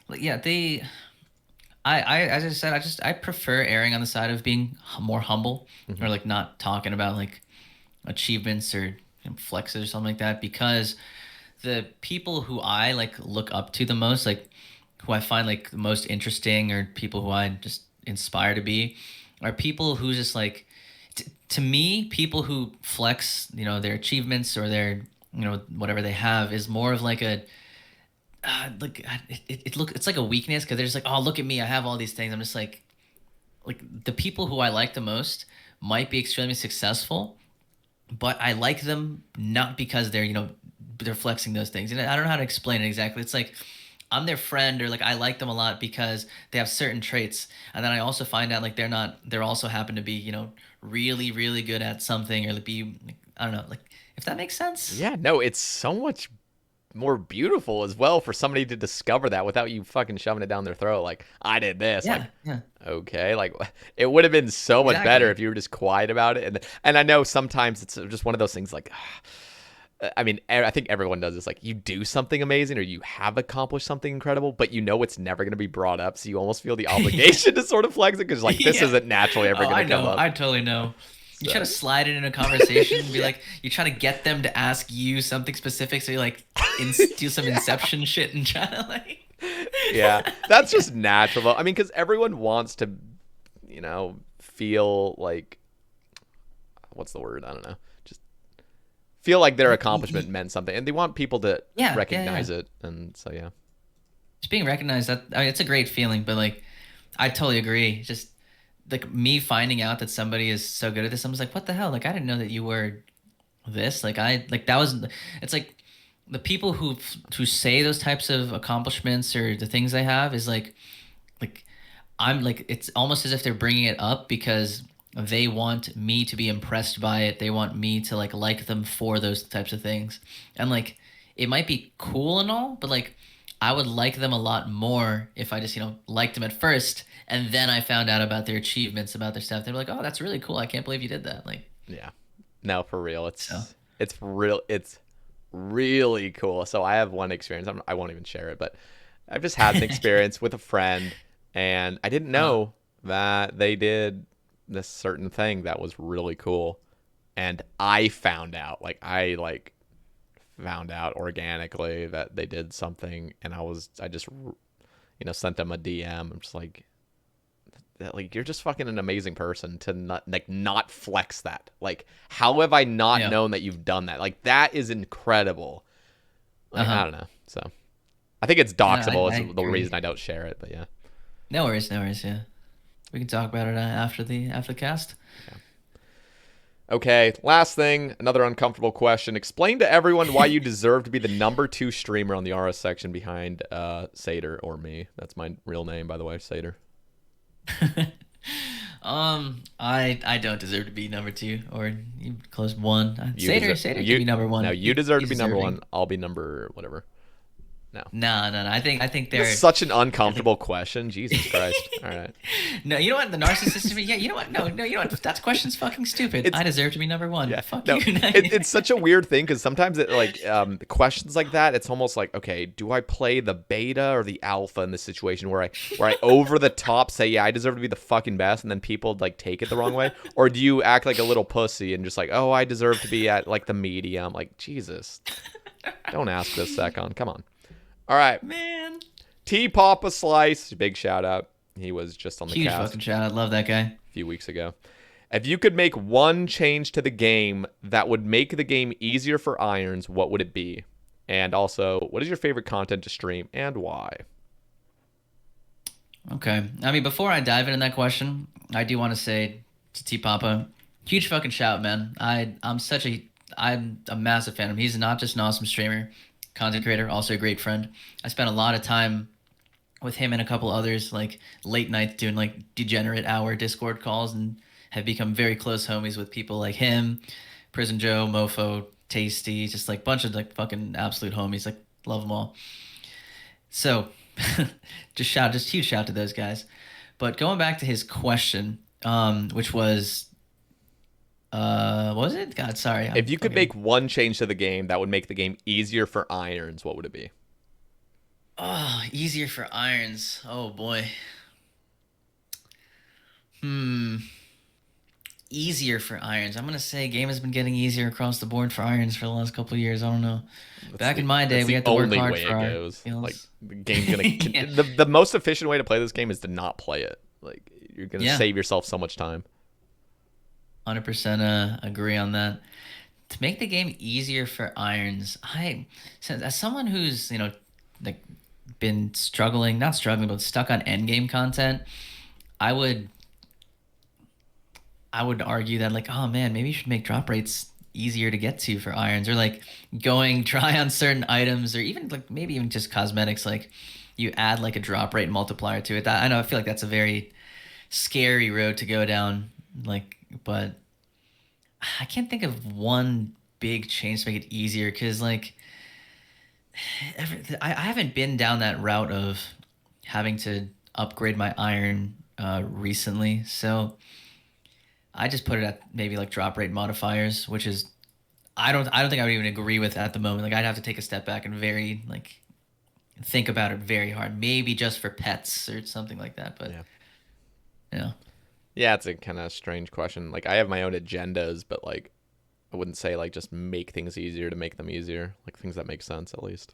Yeah, as I said, I prefer erring on the side of being more humble, or like not talking about like achievements or flexes or something like that, because the people who I like look up to the most, like who I find like the most interesting, or people who I just inspire to be, are people who just like, to me, people who flex, their achievements or their, whatever they have, is more of like a it's like a weakness, because they're just like, oh, look at me, I have all these things. I'm just like the people who I like the most might be extremely successful, but I like them not because they're flexing those things. And I don't know how to explain it exactly. It's like I'm their friend, or like I like them a lot because they have certain traits, and then I also find out like they're also happen to be really really good at something, or be, I don't know, like, if that makes sense. Yeah, no, it's so much more beautiful as well for somebody to discover that without you fucking shoving it down their throat. Like, I did this. Yeah, Like, yeah, okay, like it would have been so much better exactly. if you were just quiet about it. And I know sometimes it's just one of those things, like, I mean, I think everyone does this. Like, you do something amazing or you have accomplished something incredible, but it's never going to be brought up. So you almost feel the obligation to sort of flex it because, like, this Yeah. isn't naturally ever Oh, going I to come know. up. I totally know. You try So, to slide it in a conversation and be yeah. like, you try to get them to ask you something specific. So you like do some inception shit and try to like. Yeah, that's just natural. I mean, because everyone wants to, feel like, what's the word? I don't know. Just feel like their accomplishment meant something, and they want people to Yeah. recognize it. And so, yeah. Just being recognized, it's a great feeling, but like, I totally agree. Just like me finding out that somebody is so good at this, I'm just like, what the hell? Like, I didn't know that you were this. Like, that was, it's like the people who say those types of accomplishments or the things they have is like I'm like, it's almost as if they're bringing it up because they want me to be impressed by it. They want me to like them for those types of things. And like, it might be cool and all, but like, I would like them a lot more if I just, liked them at first, and then I found out about their achievements, about their stuff. They were like, "Oh, that's really cool. I can't believe you did that." Like, Yeah. No, for real. so. It's really cool. So I have one experience. I won't even share it, but I've just had an experience with a friend, and I didn't uh, know that they did this certain thing that was really cool. And I found out, found out organically that they did something, and I just sent them a DM. I'm just like, you're just fucking an amazing person to not flex that. Like, how have I not yeah. known that you've done that? Like, that is incredible. Like, I Uh-huh. don't know. So I think it's No, I doxable is the agree. reason I don't share it, but yeah. No worries, no worries. Yeah, we can talk about it after the cast. Okay, last thing, another uncomfortable question. Explain to everyone why you deserve to be the number 2 streamer on the RS section behind Sater or me. That's my real name, by the way, Sater. I don't deserve to be number 2 or close 1. You Sater can be number 1. No, you deserve to be number deserving. 1. I'll be number whatever. No. No. I think they're That's such an uncomfortable question. Jesus Christ. All right. No, you know what? The narcissist. Yeah, you know what? No, you know what? That question's fucking stupid. I deserve to be number one. Yeah. Fuck No, you. it's such a weird thing because sometimes it questions like that. It's almost like, okay, do I play the beta or the alpha in this situation where I over the top say, yeah, I deserve to be the fucking best, and then people like take it the wrong way, or do you act like a little pussy and just like, oh, I deserve to be at like the medium? Like, Jesus, don't ask this, Secon. Come on. All right. Man. T Papa Slice, big shout out. He was just on the Huge cast fucking shout out. Love that guy. a few weeks ago. If you could make one change to the game that would make the game easier for irons, what would it be? And also, what is your favorite content to stream and why? Okay. I mean, before I dive into that question, I do want to say to T Papa, huge fucking shout, man. I'm a massive fan of him. He's not just an awesome streamer, content creator, also a great friend. I spent a lot of time with him and a couple others, like late nights doing like degenerate hour Discord calls, and have become very close homies with people like him, Prison Joe, Mofo, Tasty, just like bunch of like fucking absolute homies. Like, love them all. So just huge shout to those guys. But going back to his question, which was what was it? God, sorry. If you could make one change to the game that would make the game easier for irons, what would it be? Oh, easier for irons. Oh boy. Easier for irons. I'm gonna say game has been getting easier across the board for irons for the last couple of years. I don't know. Back in my day, we had to work hard for our goes. skills. Like, the game's gonna the most efficient way to play this game is to not play it. Like, you're gonna save yourself so much time. 100% agree on that. To make the game easier for irons, as someone who's like been not struggling, but stuck on endgame content, I would argue that like, oh man, maybe you should make drop rates easier to get to for irons, or like going try on certain items, or even like maybe even just cosmetics, like you add like a drop rate multiplier to it. I know I feel like that's a very scary road to go down, like, but I can't think of one big change to make it easier, because like I haven't been down that route of having to upgrade my iron recently, so I just put it at maybe like drop rate modifiers, which is I don't think I would even agree with at the moment. Like, I'd have to take a step back and very like think about it very hard. Maybe just for pets or something like that. But yeah, it's a kind of strange question. Like, I have my own agendas, but like I wouldn't say like just make things easier to make them easier. Like, things that make sense at least.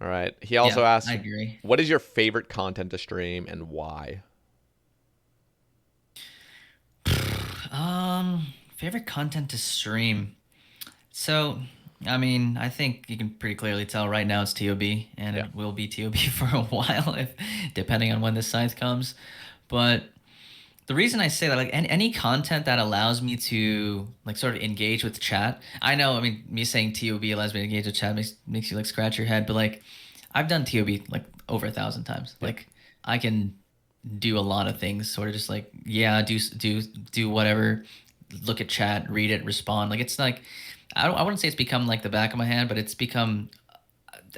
All right. He also asked, I agree. What is your favorite content to stream and why? Favorite content to stream. So, I mean, I think you can pretty clearly tell right now it's TOB, and it will be TOB for a while, depending on when the scythe comes. But the reason I say that, like, any content that allows me to like sort of engage with chat. I know, I mean, me saying TOB allows me to engage with chat makes you like scratch your head, but like I've done TOB like over 1,000 times. Yeah. Like, I can do a lot of things, sort of just like, do whatever, look at chat, read it, respond. Like, it's like, I wouldn't say it's become like the back of my hand, but it's become,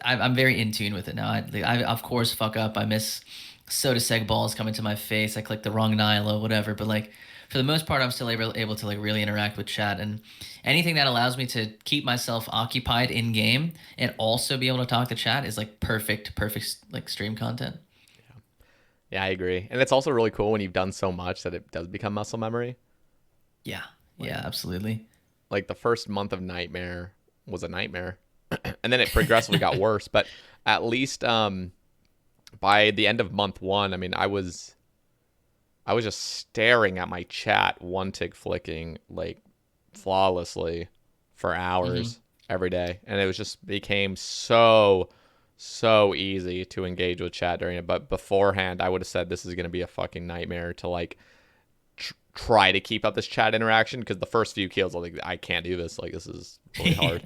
I'm very in tune with it now. I of course fuck up. I miss soda seg balls coming to my face. I click the wrong Nihilo, whatever. But like, for the most part, I'm still able to like really interact with chat, and anything that allows me to keep myself occupied in game and also be able to talk to chat is like perfect like stream content. Yeah, I agree. And it's also really cool when you've done so much that it does become muscle memory. Yeah, absolutely. Like, the first month of Nightmare was a nightmare. And then it progressively got worse. But at least by the end of month 1, I mean, I was just staring at my chat, one tick flicking, like, flawlessly for hours every day. And it was just became so easy to engage with chat during it. But beforehand, I would have said this is going to be a fucking nightmare to like try to keep up this chat interaction, because the first few kills, I was like, I can't do this. Like, this is really hard.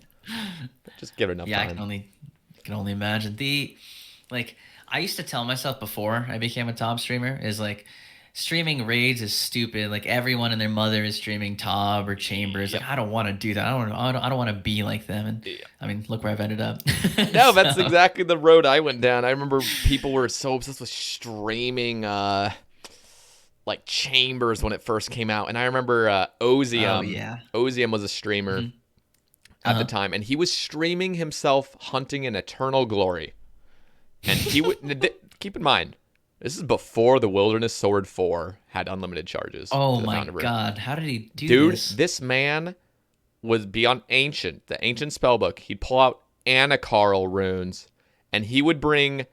Just give it enough time. I can only imagine. I used to tell myself before I became a top streamer is like, streaming raids is stupid. Like everyone and their mother is streaming Tob or Chambers. Like I don't want to do that. I don't want to be like them. And I mean, look where I've ended up. No, that's exactly the road I went down. I remember people were so obsessed with streaming like Chambers when it first came out, and I remember Ozium. Oh yeah. Ozium was a streamer at the time, and he was streaming himself hunting in eternal glory. And he would keep in mind, this is before the Wilderness Sword 4 had unlimited charges. Oh my god, how did he do this? Dude, this man was beyond ancient, the ancient spellbook. He'd pull out Anakarl runes, and he would bring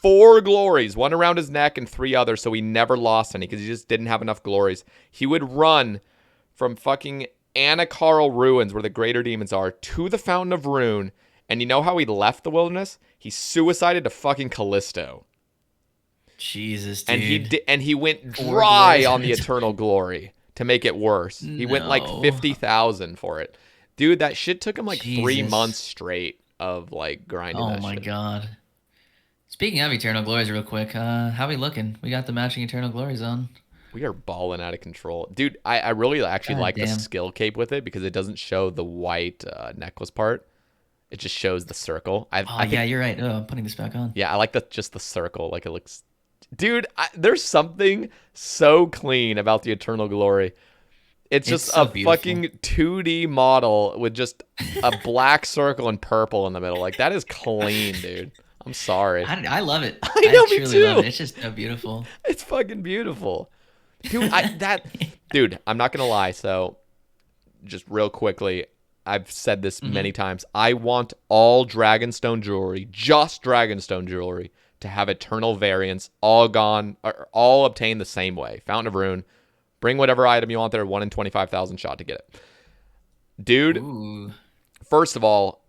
4 glories, 1 around his neck and 3 others, so he never lost any because he just didn't have enough glories. He would run from fucking Anakarl ruins, where the greater demons are, to the Fountain of Rune, and you know how he left the wilderness? He suicided to fucking Callisto. Jesus, dude. And he went dry on the Eternal Glory to make it worse. He went like 50,000 for it. Dude, that shit took him like 3 months straight of like grinding that shit. Oh my god. Speaking of Eternal Glories real quick, how we looking? We got the matching Eternal Glories on. We are balling out of control. Dude, I really actually like the skill cape with it because it doesn't show the white necklace part. It just shows the circle. I think, yeah, you're right. Oh, I'm putting this back on. Yeah, I like just the circle. Like it looks... Dude, there's something so clean about the Eternal Glory. It's just so beautiful. Fucking 2D model with just a black circle and purple in the middle. Like, that is clean, dude. I'm sorry. I love it. I know, me truly too. love it. It's just so beautiful. It's fucking beautiful. Dude, dude, I'm not going to lie. So, just real quickly, I've said this many times. I want all Dragonstone jewelry, just Dragonstone jewelry, to have eternal variants, all gone, or all obtained the same way. Fountain of Rune. Bring whatever item you want there, 1 in 25,000 shot to get it. Dude, first of all,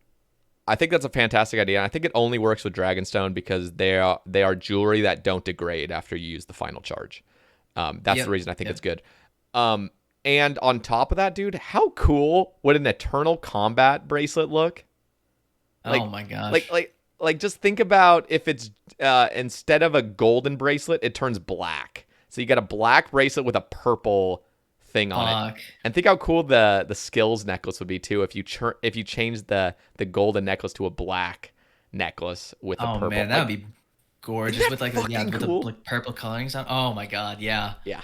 I think that's a fantastic idea. And I think it only works with Dragonstone because they are jewelry that don't degrade after you use the final charge. That's the reason I think it's good. And on top of that, dude, how cool would an Eternal Combat bracelet look? Like, oh my gosh. Like just think about if it's instead of a golden bracelet, it turns black. So you got a black bracelet with a purple thing on it. And think how cool the skills necklace would be too if you change the golden necklace to a black necklace with a purple. Oh man, that would be gorgeous with like the purple colorings on. Oh my god, yeah. Yeah.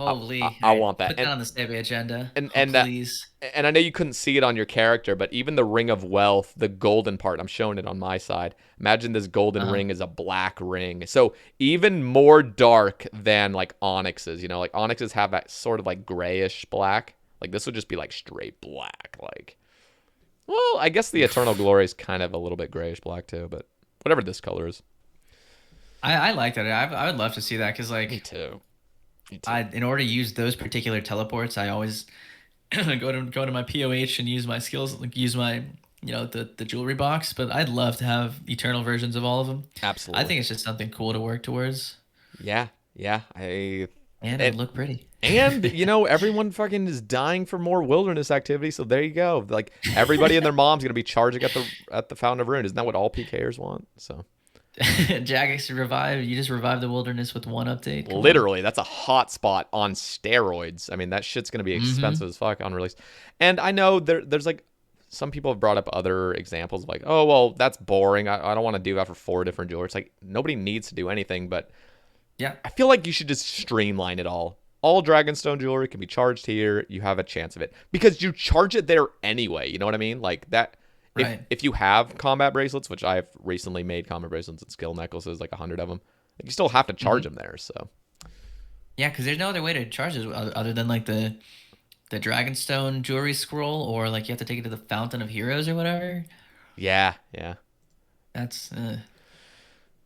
Holy, I want that. Put that on the Sae Bae agenda. Please. And I know you couldn't see it on your character, but even the Ring of Wealth, the golden part, I'm showing it on my side. Imagine this golden ring is a black ring. So even more dark than like onyxes. You know, like onyxes have that sort of like grayish black. Like this would just be like straight black. Like, well, I guess the Eternal Glory is kind of a little bit grayish black too, but whatever this color is. I like that. I would love to see that because like. Me too. In order to use those particular teleports, I always go to my POH and use my skills, like use my the jewelry box. But I'd love to have eternal versions of all of them. Absolutely, I think it's just something cool to work towards. Yeah, and it'd look pretty. And everyone fucking is dying for more wilderness activity. So there you go. Like everybody and their mom's gonna be charging at the Fountain of Rune. Isn't that what all PKers want? So. Jagex revive. You just revive the wilderness with one update. Literally, that's a hot spot on steroids. I mean, that shit's gonna be expensive as fuck on release. And I know there's like some people have brought up other examples of like, oh well, that's boring. I don't want to do that for 4 different jewelers. Like nobody needs to do anything, but yeah, I feel like you should just streamline it all. All Dragonstone jewelry can be charged here. You have a chance of it because you charge it there anyway. You know what I mean? Like that. If you have combat bracelets, which I've recently made combat bracelets and skill necklaces, like 100 of them, like you still have to charge them there. So yeah, because there's no other way to charge it other than like the Dragonstone jewelry scroll, or like you have to take it to the Fountain of Heroes or whatever. Yeah. That's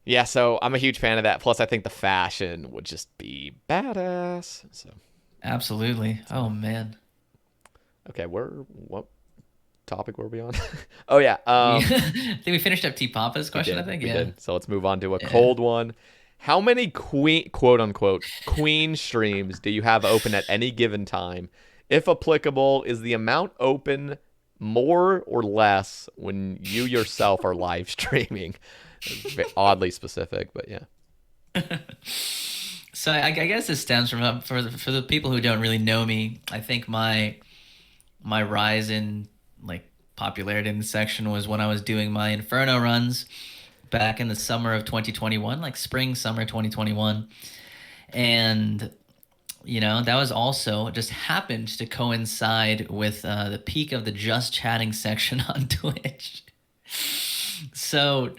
yeah. So I'm a huge fan of that. Plus, I think the fashion would just be badass. So absolutely. Oh man. Okay, what topic were we on? Oh yeah. I think we finished up T Papa's question. I think. We did. So let's move on to a cold one. How many quote unquote queen streams do you have open at any given time? If applicable, is the amount open more or less when you yourself are live streaming? It's oddly specific, but yeah. So I guess it stems from for the people who don't really know me. I think my rise in like popularity in the section was when I was doing my Inferno runs back in the summer of 2021, like spring summer 2021, and that was also just happened to coincide with the peak of the just chatting section on Twitch. So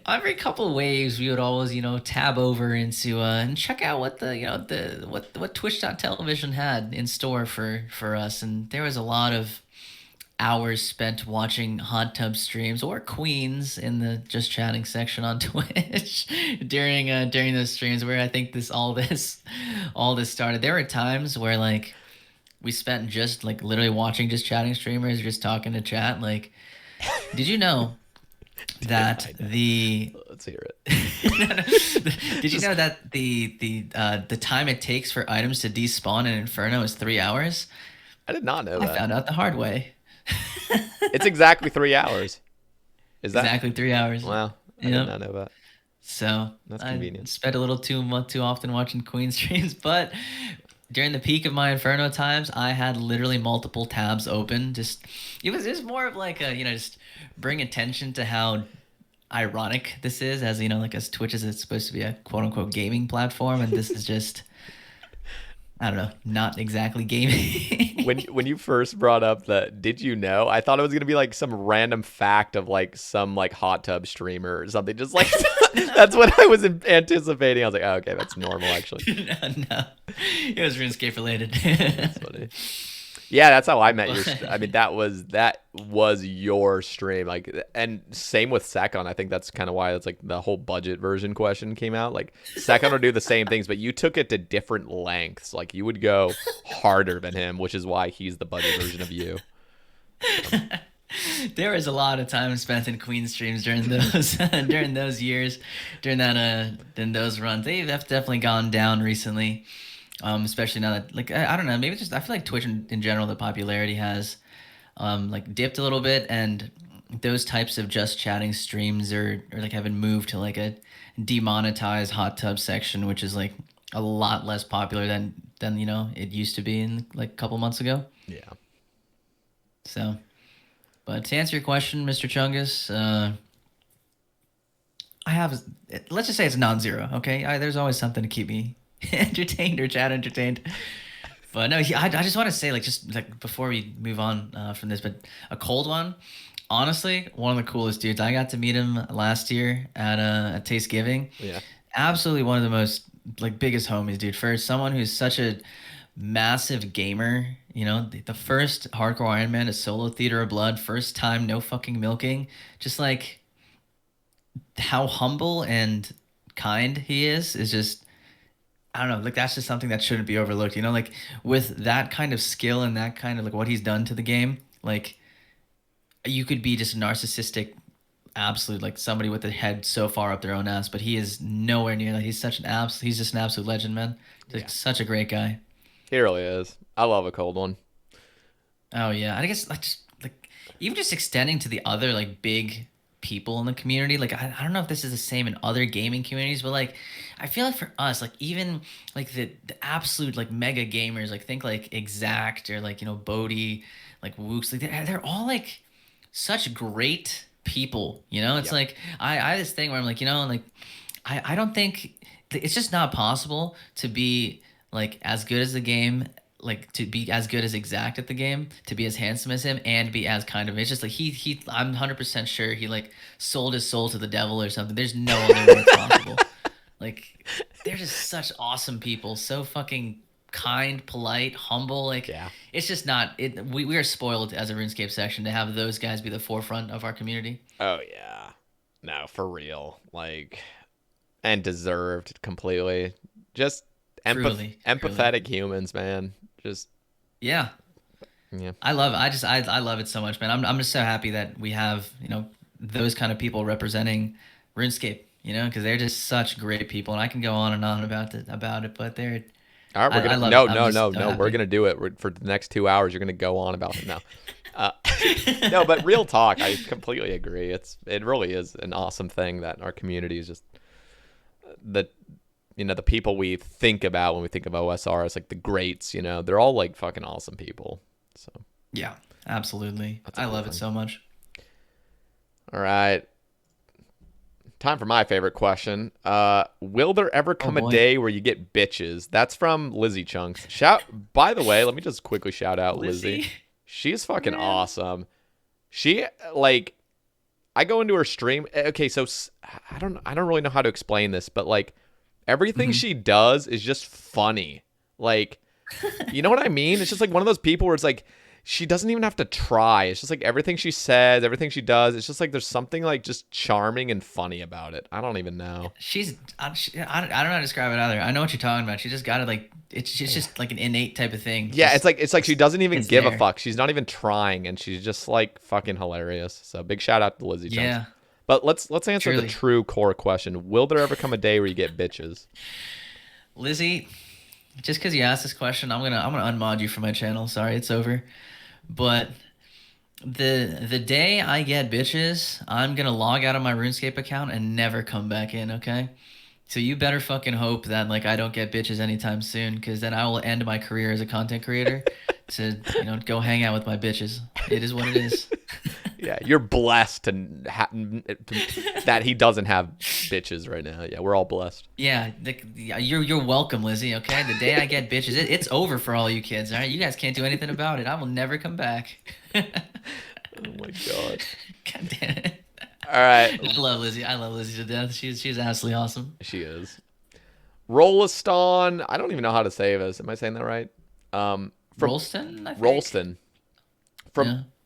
every couple of waves, we would always, tab over into and check out what what Twitch.television had in store for us, and there was a lot of hours spent watching hot tub streams or queens in the just chatting section on Twitch during those streams where I think all this started. There were times where like we spent just like literally watching just chatting streamers, just talking to chat. Like, did you know that let's hear it. Did you know that the time it takes for items to despawn in Inferno is 3 hours? I did not know that. I found out the hard way. It's exactly 3 hours. Is that exactly 3 hours? Wow, I did not know that. So that's convenient. I spent a little too often watching Queen streams, but during the peak of my Inferno times, I had literally multiple tabs open. It was more of like a just bring attention to how ironic this is, as like as Twitch is supposed to be a quote unquote gaming platform, and this is just I don't know, not exactly gaming. When you first brought up did you know? I thought it was gonna be like some random fact of like some like hot tub streamer or something. Just like that's what I was anticipating. I was like, oh, okay, that's normal actually. No, it was RuneScape related. That's funny. Yeah, that's how I met your. I mean, that was your stream. Like, and same with Second. I think that's kind of why it's like the whole budget version question came out. Like, Second would do the same things, but you took it to different lengths. Like, you would go harder than him, which is why he's the budget version of you. There was a lot of time spent in Queen streams during those years, during those runs. They've definitely gone down recently. Especially now that like I don't know, maybe just I feel like Twitch in general, the popularity has like dipped a little bit, and those types of just chatting streams are like have been moved to like a demonetized hot tub section, which is like a lot less popular than it used to be in like a couple months ago. Yeah. So, but to answer your question, Mr. Chungus, let's just say it's non-zero. Okay, there's always something to keep me entertained or chat entertained. But no, I just want to say just before we move on from this, but a cold one, honestly, one of the coolest dudes. I got to meet him last year at Tastegiving. Yeah, absolutely one of the most biggest homies, dude. For someone who's such a massive gamer, the first hardcore Ironman is solo Theater of Blood, first time no fucking milking, just like how humble and kind he is just, I don't know, that's just something that shouldn't be overlooked, with that kind of skill and that kind of what he's done to the game, you could be just narcissistic, absolute, somebody with a head so far up their own ass, but he is nowhere near that. He's just an absolute legend, man. Such a great guy. He really is. I love a cold one. Oh yeah, I guess even just extending to the other big people in the community, I don't know if this is the same in other gaming communities, but I feel like for us, even the absolute mega gamers, think Exact or Bodhi, Wooks, they're all such great people, it's Yep. I have this thing where I'm I don't think it's just not possible to be as good as the game, to be as good as Exact at the game, to be as handsome as him, and be as kind of, it's just he I'm 100% sure he sold his soul to the devil or something. There's no other way it's possible. They're just such awesome people, so fucking kind, polite, humble. Yeah. It's just not it. We are spoiled as a RuneScape section to have those guys be the forefront of our community. Oh yeah, no, for real, and deserved completely. Just empathetic humans, man. Just yeah. I love it. I love it so much, man. I'm just so happy that we have those kind of people representing RuneScape. Because they're just such great people, and I can go on and on about it, but they're. All right, we're gonna no. We're gonna do it for the next 2 hours. You're gonna go on about it now. No, but real talk, I completely agree. It really is an awesome thing that our community is just the people we think about when we think of OSRS, like the greats, they're all like fucking awesome people. So Yeah, absolutely. I love it so much. All right. Time for my favorite question. Will there ever come a day where you get bitches? That's from Lizzie Chunks. By the way, let me just quickly shout out Lizzie. She's fucking awesome. She like, I go into her stream. Okay, so I don't really know how to explain this, but like everything she does is just funny. Like, you know what I mean? It's just like one of those people where it's like she doesn't even have to try. It's just like everything she says, everything she does. It's just like there's something like just charming and funny about it. I don't even know. I don't know how to describe it either. I know what you're talking about. She just got it like it's just like an innate type of thing. Yeah, it's like she doesn't even give a fuck. She's not even trying, and she's just like fucking hilarious. So big shout out to Lizzie Chunks. Yeah. But let's answer the true core question. Will there ever come a day where you get bitches? Lizzie, just because you asked this question, I'm gonna unmod you from my channel. Sorry, it's over. But the day I get bitches, I'm gonna log out of my RuneScape account and never come back in, okay? So you better fucking hope that like I don't get bitches anytime soon, because then I will end my career as a content creator to go hang out with my bitches. It is what it is. Yeah, you're blessed that he doesn't have bitches right now. Yeah, we're all blessed. Yeah, you're welcome, Lizzie. Okay, the day I get bitches, it's over for all you kids. All right, you guys can't do anything about it. I will never come back. Oh my god. God damn it. All right. I love Lizzie to death. She's absolutely awesome. She is. Rolliston. I don't even know how to say this. Am I saying that right? Rolston, I think. Rolston.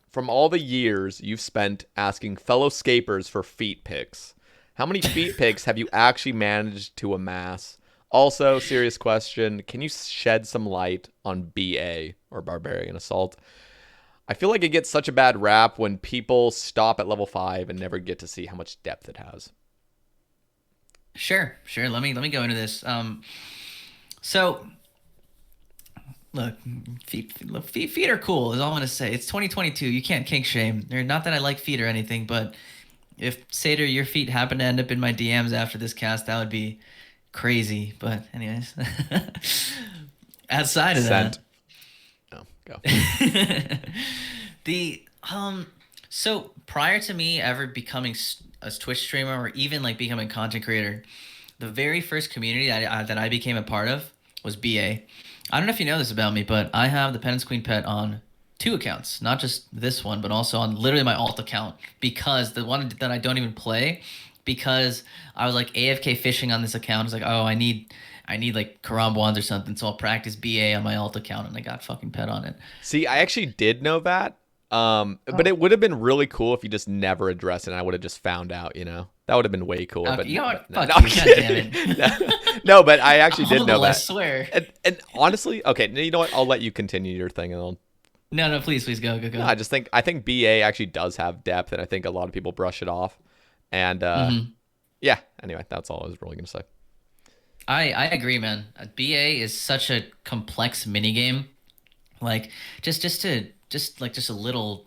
From all the years you've spent asking fellow scapers for feet pics, how many feet pics have you actually managed to amass? Also, serious question, can you shed some light on BA, or Barbarian Assault? I feel like it gets such a bad rap when people stop at level 5 and never get to see how much depth it has. Sure. Let me go into this. So look, feet are cool, is all I'm going to say. It's 2022. You can't kink shame. Not that I like feet or anything, but if, Sater, your feet happen to end up in my DMs after this cast, that would be crazy. But anyways, outside of that. Oh, go. So prior to me ever becoming a Twitch streamer or even like becoming a content creator, the very first community that I became a part of was BA. I don't know if you know this about me, but I have the Penance Queen pet on 2 accounts, not just this one, but also on literally my alt account, because the one that I don't even play, because I was like AFK fishing on this account. I was like, oh, I need like Karam wands or something, so I'll practice BA on my alt account, and I got fucking pet on it. See, I actually did know that, but it would have been really cool if you just never addressed it, and I would have just found out, That would have been way cooler. Okay, but you know what? Fuck you, God damn it. No, but I actually did know that. I swear. And honestly, okay, you know what? I'll let you continue your thing, and I'll... No, please go. No, I think BA actually does have depth, and I think a lot of people brush it off. And yeah, anyway, that's all I was really gonna say. I agree, man. BA is such a complex minigame. Like just a little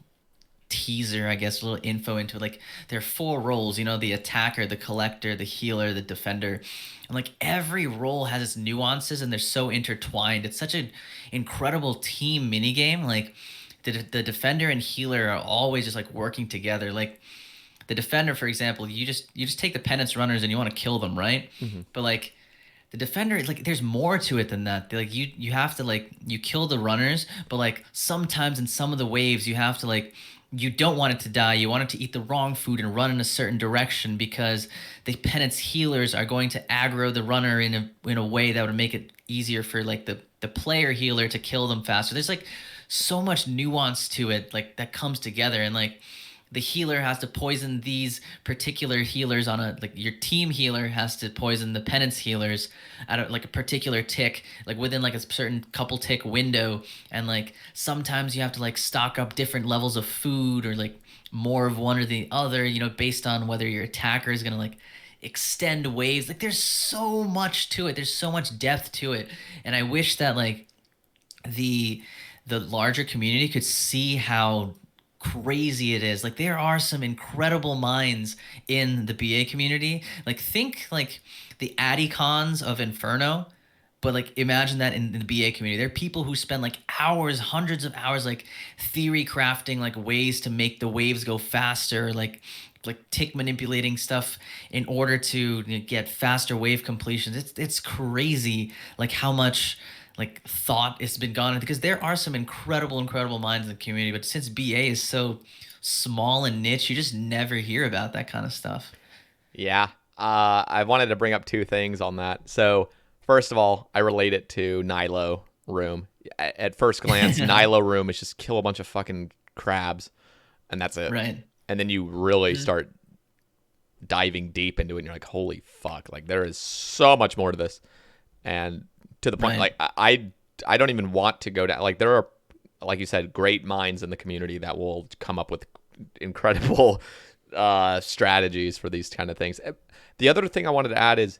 teaser, I guess, a little info into it. Like there are 4 roles, the attacker, the collector, the healer, the defender. And like every role has its nuances and they're so intertwined. It's such an incredible team minigame. Like the defender and healer are always just like working together. Like the defender, for example, you just take the penance runners and you want to kill them, right? Mm-hmm. But like the defender, like there's more to it than that. Like you have to like you kill the runners, but like sometimes in some of the waves you have to like you don't want it to die. You want it to eat the wrong food and run in a certain direction because the penance healers are going to aggro the runner in a way that would make it easier for like the player healer to kill them faster. There's like so much nuance to it, like that comes together, and like the healer has to poison these particular healers on like your team healer has to poison the penance healers at like a particular tick, like within like a certain couple tick window. And like sometimes you have to like stock up different levels of food or like more of one or the other, based on whether your attacker is going to like extend waves. Like there's so much to it. There's so much depth to it. And I wish that like the larger community could see how crazy it is. Like there are some incredible minds in the BA community. Like think like the Adicons of Inferno, but like imagine that in the BA community. There are people who spend like hours, hundreds of hours, like theory crafting, like ways to make the waves go faster, like tick manipulating stuff in order to get faster wave completions. It's crazy like how much like thought it's been gone into, because there are some incredible minds in the community, but since BA is so small and niche, you just never hear about that kind of stuff. Yeah. I wanted to bring up two things on that. So first of all, I relate it to Nilo Room. At first glance, Nilo Room is just kill a bunch of fucking crabs, and that's it. Right. And then you really start diving deep into it, and you're like, holy fuck, like there is so much more to this. And to the point, Right. like I don't even want to go down. Like there are, like you said, great minds in the community that will come up with incredible strategies for these kind of things. The other thing I wanted to add is,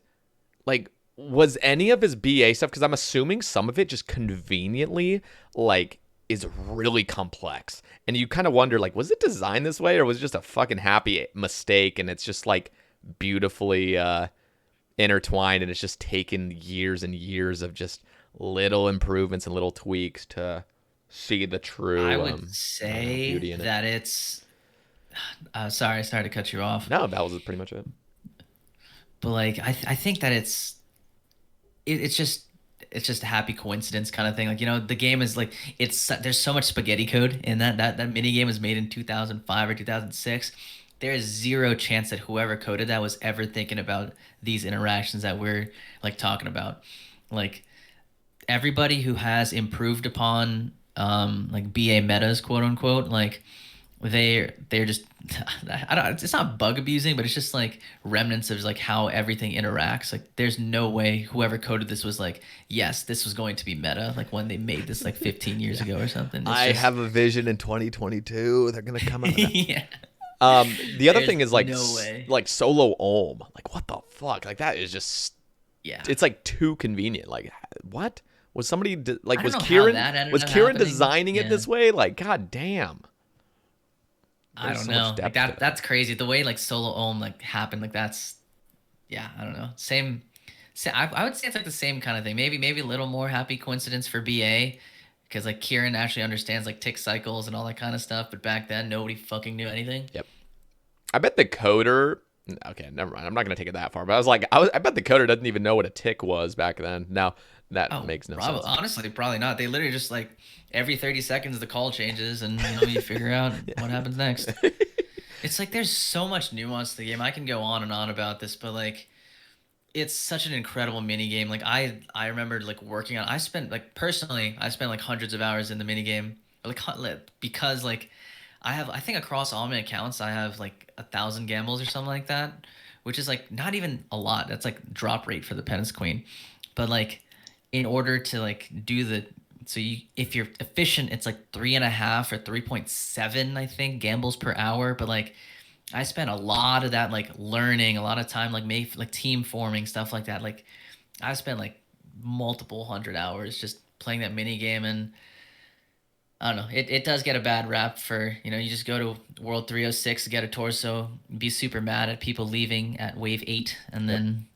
like, was any of his BA stuff, because I'm assuming some of it just conveniently like is really complex, and you kind of wonder, like, was it designed this way, or was it just a fucking happy mistake, and it's just like beautifully intertwined, and it's just taken years and years of just little improvements and little tweaks to see the true I would say beauty in it. that it's sorry to cut you off. No, that was pretty much it. But like I think that it's just a happy coincidence kind of thing. Like, the game is like, there's so much spaghetti code in that mini game was made in 2005 or 2006. There is zero chance that whoever coded that was ever thinking about these interactions that we're like talking about. Like everybody who has improved upon like BA metas, quote unquote, like they're just it's not bug abusing, but it's just like remnants of like how everything interacts. Like there's no way whoever coded this was like, yes, this was going to be meta, like when they made this like 15 years ago or something. I have a vision in 2022 they're gonna come out. Yeah. The other thing is like no way. like solo ohm. Like what the fuck? Like that is just, Yeah. it's like too convenient. Like what? Was somebody like I was don't know how Kieran that ended was up Kieran happening. designing it Yeah. this way? Like god damn. I There's don't so much know. Like depth to it. that's crazy. The way like solo ohm like happened, like that's, yeah, I don't know. I would say it's like the same kind of thing. Maybe a little more happy coincidence for BA, because like Kieran actually understands like tick cycles and all that kind of stuff. But back then, nobody fucking knew anything. Yep. I bet the coder. Okay, never mind. I'm not gonna take it that far. But I bet the coder doesn't even know what a tick was back then. Now that makes no sense. Honestly, probably not. They literally just like every 30 seconds the call changes, and you figure out what happens next. It's like there's so much nuance to the game. I can go on and on about this, but like it's such an incredible mini game. Like I remember like working on. I spent like hundreds of hours in the mini game, like because like I think across all my accounts I have like 1,000 gambles or something like that, which is like not even a lot. That's like drop rate for the Penance Queen, but like in order to like do if you're efficient, it's like 3.5 or 3.7, I think, gambles per hour. But like I spent a lot of that like learning, a lot of time like team forming, stuff like that. Like I spent like multiple hundred hours just playing that mini game, and I don't know. It does get a bad rap for, you just go to World 306 to get a torso, be super mad at people leaving at wave 8, and then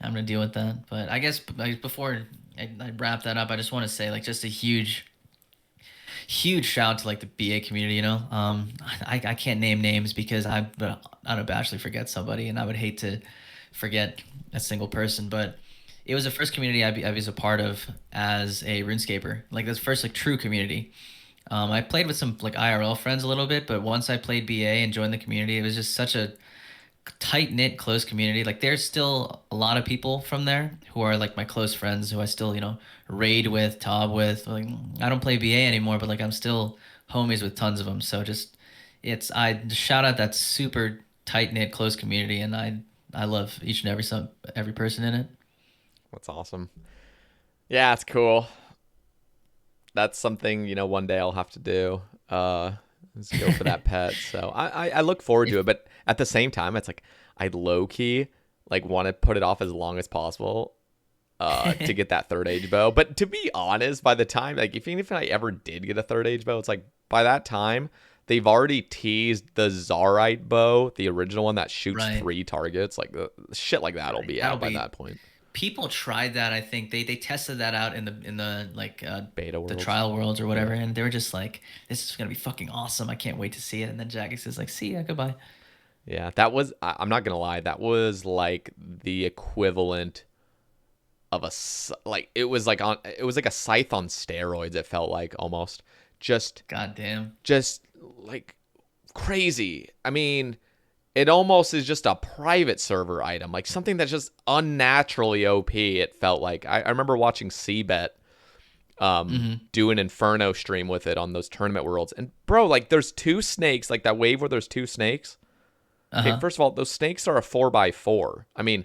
I'm going to deal with that. But I guess before I wrap that up, I just want to say like just a huge shout to like the BA community, I can't name names because I'd unabashedly forget somebody, and I would hate to forget a single person, but it was the first community I was a part of as a RuneScaper. Like this first like true community. I played with some like IRL friends a little bit, but once I played BA and joined the community, it was just such a tight knit, close community. Like there's still a lot of people from there who are like my close friends who I still raid with, Tob with. Like I don't play BA anymore, but like I'm still homies with tons of them. So I shout out that super tight knit, close community, and I love each and every person in it. That's awesome. Yeah, it's cool. That's something, one day I'll have to do. Let's go for that pet. So I look forward to it. But at the same time, it's like I low-key like want to put it off as long as possible to get that third age bow. But to be honest, by the time, like even if I ever did get a third age bow, it's like by that time, they've already teased the Zaryte bow, the original one that shoots Right. 3 targets. Like shit like that'll Right. be That'll out by be that point. people tried that. I think they tested that out in the like Beta the worlds. trial worlds or whatever, and they were just like, "This is gonna be fucking awesome! I can't wait to see it." And then Jagex is like, "See ya, goodbye." Yeah, that was. I'm not gonna lie. That was like the equivalent of it was like a scythe on steroids. It felt like almost God damn. just like crazy. I mean, it almost is just a private server item, like something that's just unnaturally OP. It felt like I remember watching Sae Bae do an Inferno stream with it on those tournament worlds, and bro, like there's 2 snakes, like that wave where there's 2 snakes. Okay, first of all, those snakes are a 4x4. I mean,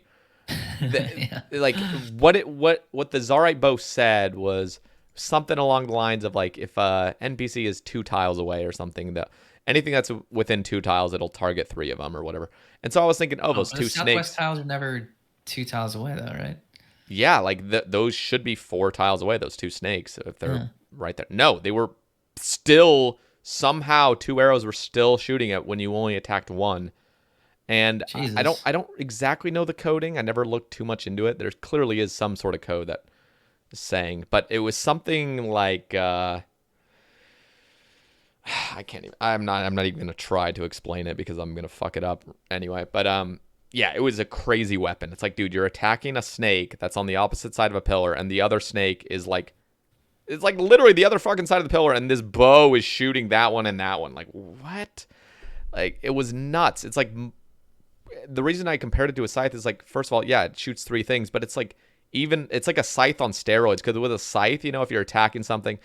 Yeah. like what the Zaryte bow said was something along the lines of like if NPC is 2 tiles away or something, that anything that's within 2 tiles, it'll target 3 of them or whatever. And so I was thinking, those 2 Southwest snakes. tiles are never 2 tiles away though, right? Yeah, like those should be 4 tiles away. Those 2 snakes, if they're right there. No, they were still somehow 2 arrows were still shooting at when you only attacked 1. And Jesus. I don't exactly know the coding. I never looked too much into it. There clearly is some sort of code that is saying, but it was something like I can't even. I'm not even gonna try to explain it because I'm gonna fuck it up anyway. But yeah, it was a crazy weapon. It's like, dude, you're attacking a snake that's on the opposite side of a pillar, and the other snake is like, it's like literally the other fucking side of the pillar, and this bow is shooting that one and that one. Like what? Like it was nuts. It's like. The reason I compared it to a scythe is like, first of all, yeah, it shoots 3 things, but it's like it's like a scythe on steroids, because with a scythe, if you're attacking something,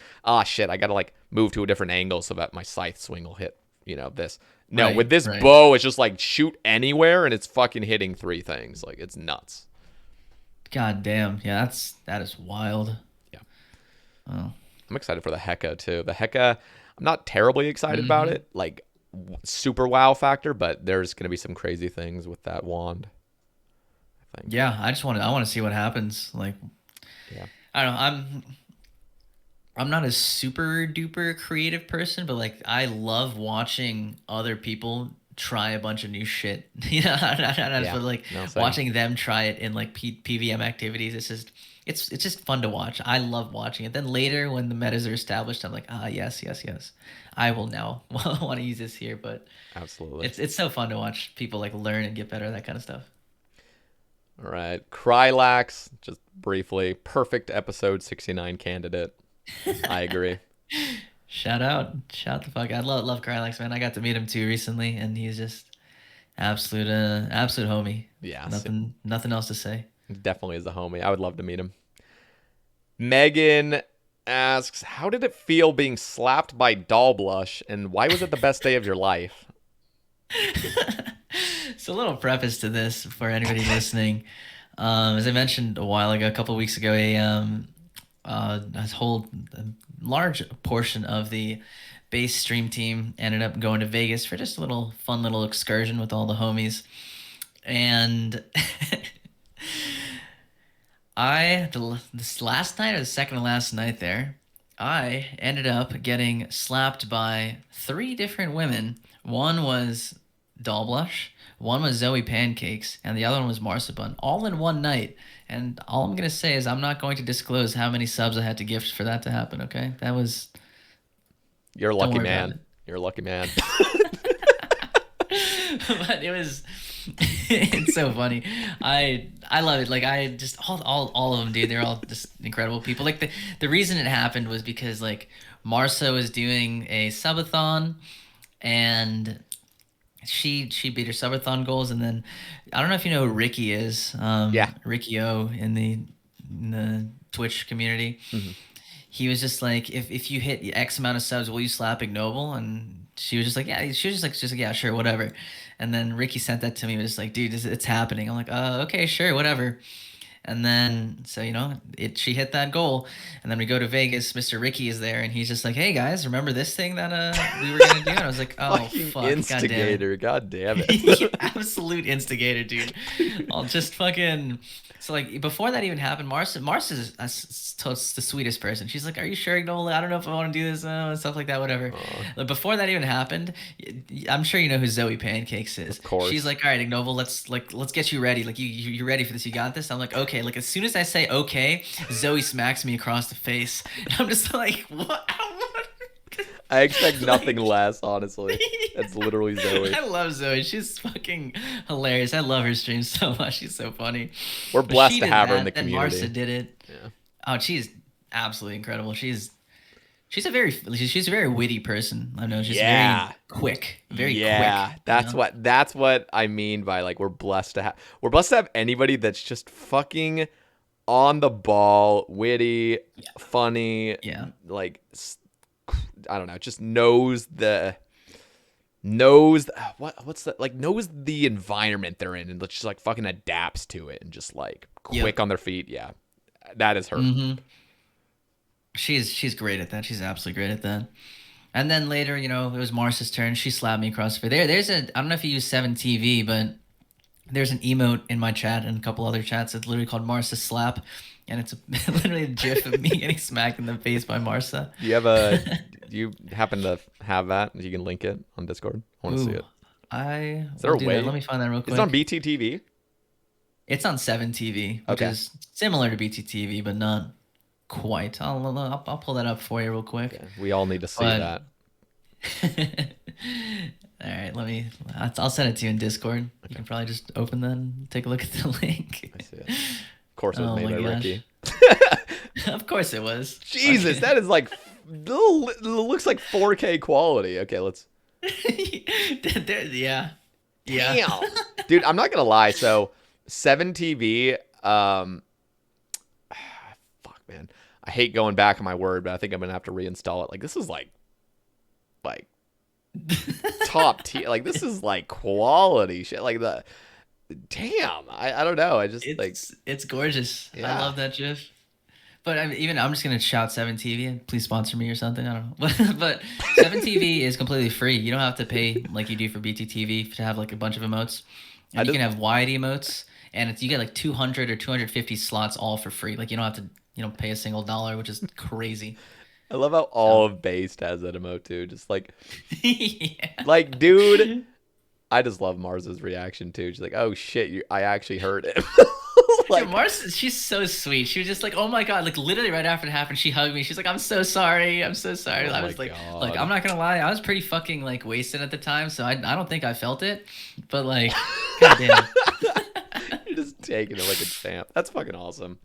shit, I gotta like move to a different angle so that my scythe swing will hit, this. No, Right, with this right. bow, it's just like shoot anywhere and it's fucking hitting 3 things. Like it's nuts. God damn. Yeah, that is wild. Yeah. Oh. I'm excited for the Heka too. The Heka, I'm not terribly excited about it. Like super wow factor, but there's gonna be some crazy things with that wand, I think. Yeah, I want to see what happens. Like, Yeah. I don't know. I'm not a super duper creative person, but like I love watching other people try a bunch of new shit. But like No, same. watching them try it in like PVM activities. It's just fun to watch. I love watching it. Then later when the metas are established, I'm like, yes. I will now want to use this here. But Absolutely. it's so fun to watch people like learn and get better at that kind of stuff. All right. Krylax, just briefly, perfect episode 69 candidate. I agree. Shout the fuck out. I love Krylax, man. I got to meet him too recently, and he's just absolute homie. Yeah. Nothing else to say. Definitely is a homie. I would love to meet him. Megan asks, how did it feel being slapped by Doll Blush, and why was it the best day of your life? So a little preface to this for anybody listening. As I mentioned a while ago, a couple of weeks ago, a large portion of the base stream team ended up going to Vegas for just a fun little excursion with all the homies. And this last night or the second to last night there, I ended up getting slapped by 3 different women. One was Doll Blush, one was Zoe Pancakes, and the other one was Marzipan, all in one night. And all I'm going to say is I'm not going to disclose how many subs I had to gift for that to happen, okay? That was... You're a lucky worry man. about it. You're a lucky man. But it was... it's so funny. I love it. Like I just all of them, dude. They're all just incredible people. Like the reason it happened was because like Marsa was doing a subathon, and she beat her subathon goals. And then I don't know if you know who Ricky is. Yeah. Ricky O in the Twitch community. Mm-hmm. He was just like, if you hit X amount of subs, will you slap Ignoble? And she was just like, yeah. She was just like, yeah, sure, whatever. And then Ricky sent that to me. It was just like, dude, it's happening. I'm like, okay, sure, whatever. And then, so, she hit that goal. And then we go to Vegas. Mr. Ricky is there, and he's just like, hey, guys, remember this thing that we were going to do? And I was like, oh, Fucking fuck. instigator. God damn it. Absolute instigator, dude. I'll just fucking... So, like, before that even happened, Marcy's the sweetest person. She's like, are you sure, Ignoble? I don't know if I want to do this, and stuff like that, whatever. But before that even happened, I'm sure you know who Zoe Pancakes is. Of course. She's like, all right, Ignoble, let's get you ready. Like, you're ready for this. You got this? I'm like, okay. Like, as soon as I say okay, Zoe smacks me across the face. And I'm just like, what? I expect nothing less, honestly. That's literally Zoe. I love Zoe. She's fucking hilarious. I love her streams so much. She's so funny. We're blessed to have her in the then community. Marcia did it. Yeah. Oh, she's absolutely incredible. She's a very witty person. I know she's very quick. Very quick. That's what I mean by like we're blessed to have anybody that's just fucking on the ball, witty, funny, like I don't know, just knows the environment they're in and just like fucking adapts to it and just like quick on their feet. Yeah, that is her. Mm-hmm. She's great at that. She's absolutely great at that. And then later, it was Marcy's turn. She slapped me across the face. I don't know if you use 7TV, but there's an emote in my chat and a couple other chats. It's literally called Marcia Slap. And it's literally a gif of me getting smacked in the face by Marcia. Do you happen to have that? You can link it on Discord. I want to see it. Is there a way? Let me find that real quick. It's on BTTV? It's on 7TV, which is similar to BTTV, but not quite. I'll pull that up for you real quick. Okay. We all need to see that. All right, I'll send it to you in Discord. Okay. You can probably just open that and take a look at the link. I see it. Of course it was made by Ricky. Of course it was. Jesus, that is like looks like 4K quality. Okay, let's. Yeah. Damn. Dude, I'm not gonna lie. So 7TV, fuck man, I hate going back on my word, but I think I'm gonna have to reinstall it. Like this is like top tier. Like this is like quality shit. Like damn, I don't know. It's gorgeous. Yeah. I love that GIF. But I'm just gonna shout 7TV and please sponsor me or something. I don't know. But 7TV is completely free. You don't have to pay like you do for BTTV to have like a bunch of emotes. And you can have wide emotes, and you get like 200 or 250 slots all for free. Like you don't have to pay a single dollar, which is crazy. I love how all of Based has that emote too. Just like, like, dude, I just love Mars's reaction too. She's like, "Oh shit, I actually heard it." Like, Mars, she's so sweet. She was just like, "Oh my god!" Like literally right after it happened, she hugged me. She's like, "I'm so sorry. I'm so sorry." I was like, I'm not gonna lie, I was pretty fucking like wasted at the time, so I don't think I felt it. But like, goddamn, you're just taking it like a champ. That's fucking awesome.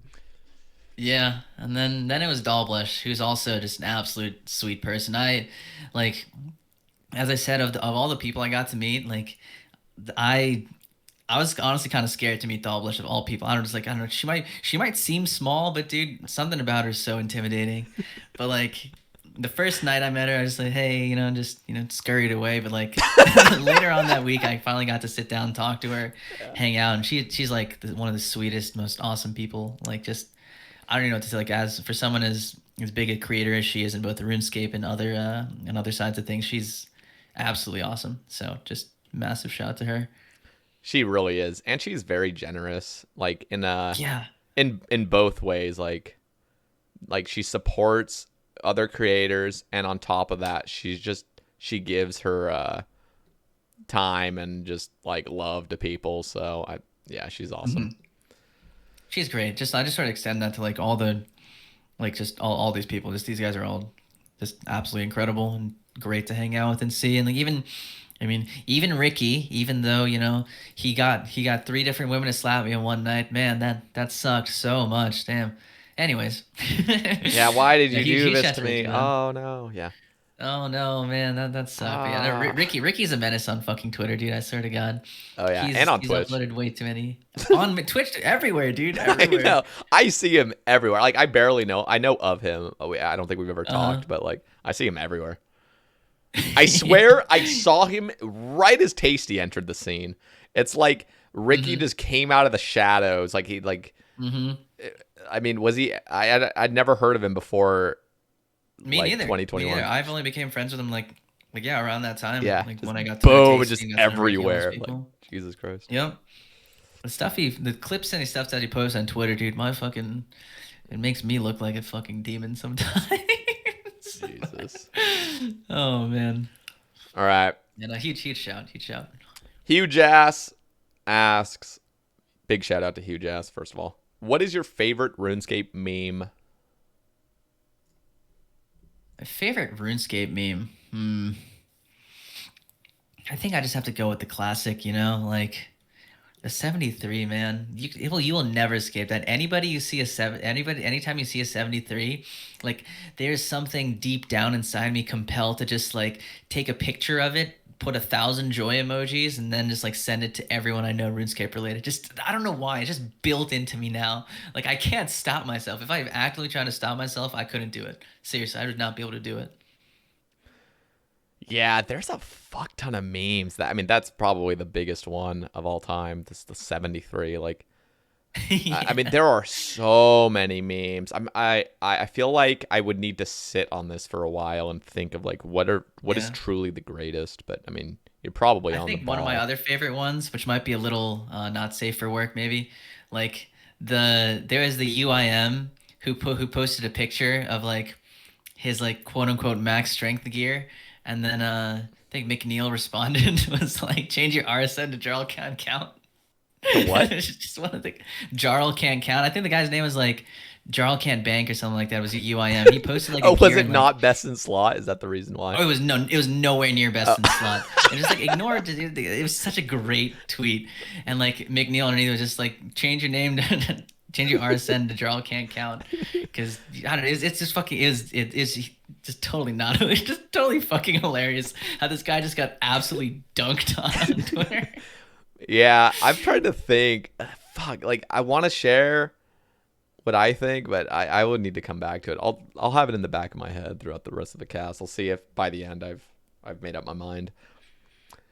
Yeah, and then it was Dalblesh, who's also just an absolute sweet person. I like, as I said, of all the people I got to meet, like, I was honestly kind of scared to meet Dalblesh of all people. I don't know. She might seem small, but dude, something about her is so intimidating. But like, the first night I met her, I was like, hey, just scurried away. But like later on that week, I finally got to sit down and talk to her, hang out, and she's like one of the sweetest, most awesome people. Like just. I don't even know what to say. Like, as for someone as big a creator as she is in both the RuneScape and other sides of things, she's absolutely awesome. So, just massive shout out to her. She really is, and she's very generous. Like in both ways. Like she supports other creators, and on top of that, she gives her time and just like love to people. So she's awesome. Mm-hmm. She's great. I just sort of extend that to like all the, like just all these people. Just these guys are all just absolutely incredible and great to hang out with and see. And like even Ricky, even though he got 3 different women to slap me in one night, man, that sucked so much. Damn. Anyways. Yeah. Why did you do this to me? Oh no. Yeah. Oh no, man, that sucked. Yeah, no, Ricky's a menace on fucking Twitter, dude. I swear to God. Oh yeah, and on Twitch. He's uploaded way too many on Twitch everywhere, dude. Everywhere. I know. I see him everywhere. Like I barely know. I know of him. I don't think we've ever talked, but like I see him everywhere. I swear I saw him right as Tasty entered the scene. It's like Ricky just came out of the shadows. Like he Mm-hmm. I mean, was he? I'd never heard of him before. Me Like neither. Me 2021. neither. I've only became friends with him like yeah, around that time. Yeah, Like just when I got to boom, just tasting, got to know Ricky, all those everywhere. Like people. Jesus Christ. Yep. The clips and stuff that he posts on Twitter, dude, it makes me look like a fucking demon sometimes. Jesus. Oh man. All right. And a huge shout. Huge Ass asks, big shout out to Huge Ass, first of all. What is your favorite RuneScape meme? My favorite RuneScape meme. I think I just have to go with the classic, like the 73, man. You will never escape that. Anytime you see a 73, like there's something deep down inside me compelled to just like take a picture of it, put 1,000 joy emojis, and then just like send it to everyone I know RuneScape related. Just I don't know why. It's just built into me now. Like I can't stop myself. If I actively tried to stop myself, I couldn't do it. Seriously, I would not be able to do it. Yeah, there's a fuck ton of memes. That's probably the biggest one of all time. This the 73. Like, Yeah. I mean, there are so many memes. I feel like I would need to sit on this for a while and think of like what is truly the greatest. But I mean, you're probably I on the think ball. one of my other favorite ones, which might be a little not safe for work, maybe, like there is the UIM who posted a picture of like his like quote unquote max strength gear, and then I think McNeil responded was like change your RSN to Jarl can't count. What? Just one of the Jarl can't count. I think the guy's name was like Jarl can't bank or something like that. It was a UIM. He posted like Oh, was gear it and, not best in slot? Is that the reason why? Oh, it was nowhere near best in slot. And just like ignore it. It was such a great tweet. And like McNeil underneath was just like change your name to change your RSN to Jarl can't count, because I don't know. It's just fucking it is just totally not. It's just totally fucking hilarious how this guy just got absolutely dunked on Twitter. Yeah, I've tried to think. Fuck, like I want to share what I think, but I would need to come back to it. I'll have it in the back of my head throughout the rest of the cast. I'll see if by the end I've made up my mind.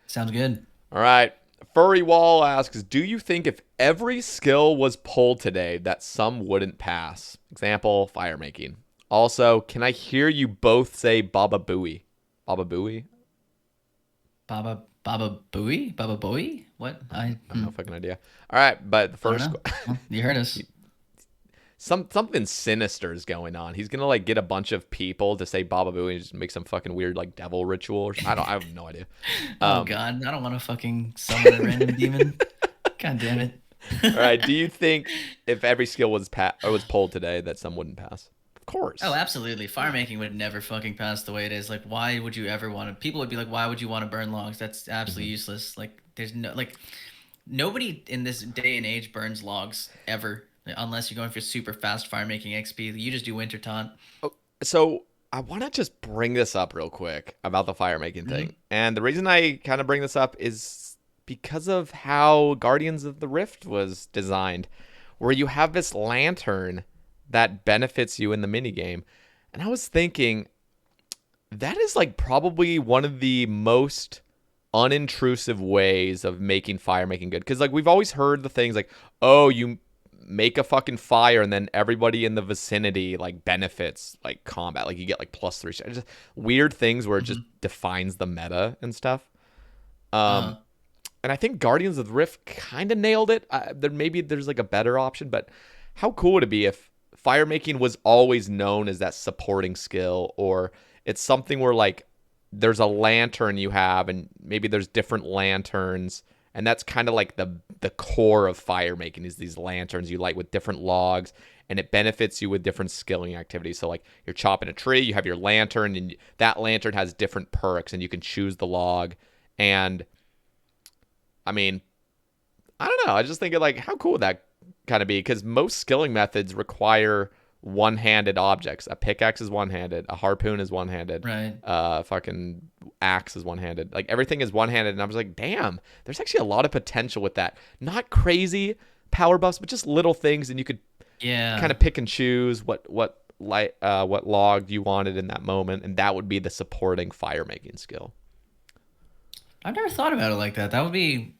Sounds good. All right. Furry Wall asks, do you think if every skill was pulled today that some wouldn't pass? Example, fire making. Also, can I hear you both say Baba Booey? Baba Booey? Baba Booey? Baba Booey? What? I have no fucking idea. All right, but the first... Well, you heard us. Something sinister is going on. He's gonna like get a bunch of people to say Baba Booey and just make some fucking weird like devil ritual or I have no idea. Oh god, I don't want to fucking summon a random demon. God damn it. All right, do you think if every skill was pulled today that some wouldn't pass? Of course. Oh, absolutely. Fire making would never fucking pass the way it is. Like, why would you ever want to? People would be like, why would you want to burn logs? That's absolutely useless. Like, there's no like, nobody in this day and age burns logs ever. Unless you're going for super fast fire making XP, you just do winter taunt. Oh, so I want to just bring this up real quick about the fire making thing. And the reason I kind of bring this up is because of how Guardians of the Rift was designed, where you have this lantern that benefits you in the minigame. And I was thinking, that is like probably one of the most unintrusive ways of making fire making good. Because like we've always heard the things like, oh, you make a fucking fire and then everybody in the vicinity like benefits like combat, like you get like +3, just weird things where it just defines the meta and stuff. And I think Guardians of the Rift kind of nailed it. There's like a better option, but how cool would it be if fire making was always known as that supporting skill, or it's something where like there's a lantern you have and maybe there's different lanterns. And that's kind of like the core of fire making is these lanterns you light with different logs, and it benefits you with different skilling activities. So like you're chopping a tree, you have your lantern, and that lantern has different perks, and you can choose the log. And I mean, I don't know. I just think of like how cool would that kind of be? Because most skilling methods require one-handed objects. A pickaxe is one-handed. A harpoon is one-handed. Right. Fucking axe is one-handed. Like everything is one-handed, and I was like, damn, there's actually a lot of potential with that. Not crazy power buffs, but just little things, and you could kind of pick and choose what log you wanted in that moment, and that would be the supporting fire making skill. I've never thought about it like that. That would be.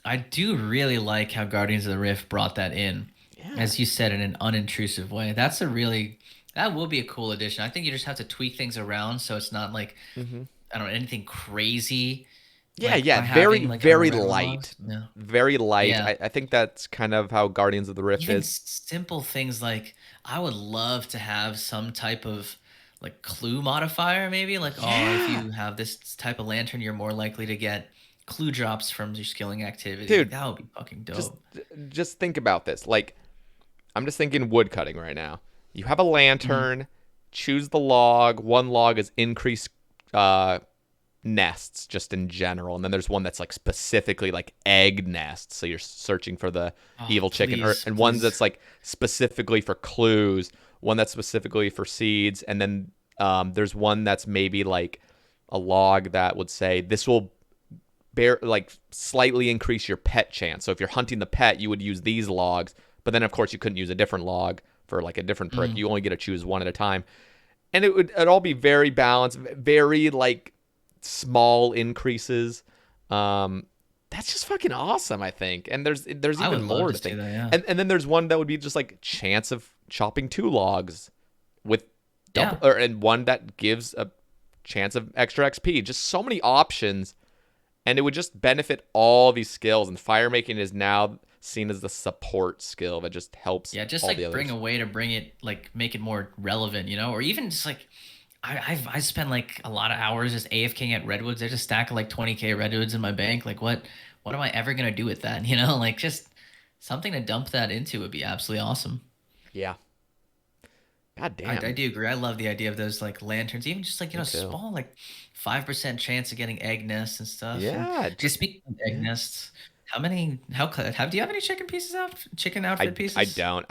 I do really like how Guardians of the Rift brought that in. as you said, in an unintrusive way. That will be a cool addition. I think you just have to tweak things around so it's not like, Mm-hmm. I don't know, anything crazy. Yeah, Like yeah, by very, having like a very red light. logs. Yeah. Very light. Yeah. I think that's kind of how Guardians of the Rift Even is. simple things like I would love to have some type of like clue modifier, maybe like, oh, if Yeah. you have this type of lantern, you're more likely to get clue drops from your skilling activity. Like Dude, that would be fucking just dope. just think about this. Like, I'm just thinking wood cutting right now. You have a Mhm. lantern, choose the log. One log is increased nests just in general, and then there's one that's like specifically like egg nests, so you're searching for the Oh, evil chicken, please, and one please. that's like specifically for clues, one that's specifically for seeds, and then there's one that's maybe like a log that would say this will bear like slightly increase your pet chance. So if you're hunting the pet, you would use these logs, but then of course you couldn't use a different log for like a different perk. Mm. You only get to choose one at a time, and it'd all be very balanced, very like small increases. Um, that's just fucking awesome, I think. And there's I even would love more to to see think. that. Yeah. And then there's one that would be just like chance of chopping 2 logs with double, Yeah. and one that gives a chance of extra XP. Just so many options, and it would just benefit all these skills. And fire making is now seen as the support skill that just helps Yeah, just all the like bring others. a way to bring it like make it more relevant, or even just like I spend like a lot of hours just AFKing at redwoods. There's a stack of like 20k redwoods in my bank. Like what am I ever gonna do with that? Like just something to dump that into would be absolutely awesome. Yeah. God I damn. do agree. I love the idea of those like lanterns, even just like Me too. small like 5% chance of getting egg nests and stuff. And Yeah. just Just speaking of egg yeah. nests, do you have any chicken I outfit I pieces? don't.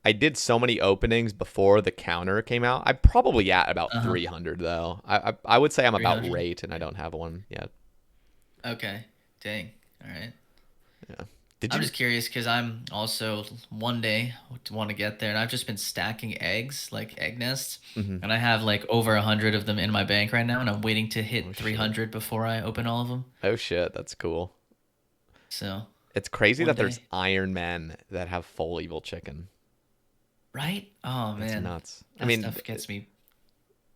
I did so many openings before the counter came out. I'm probably at about Uh-huh. 300 though. I would say I'm about 300. rate, and I don't have one yet. Okay. Dang. All right. Yeah. Did I'm you? just curious because I'm also one day want to get there, and I've just been stacking eggs, like egg nests, Hmm. and I have like over 100 of them in my bank right now, and I'm waiting to Oh hit shit. 300 before I open all of them. Oh shit. That's cool. So It's crazy one that there's day, Ironmen that have full evil chicken. right? Oh It's man, nuts. I that mean, stuff gets me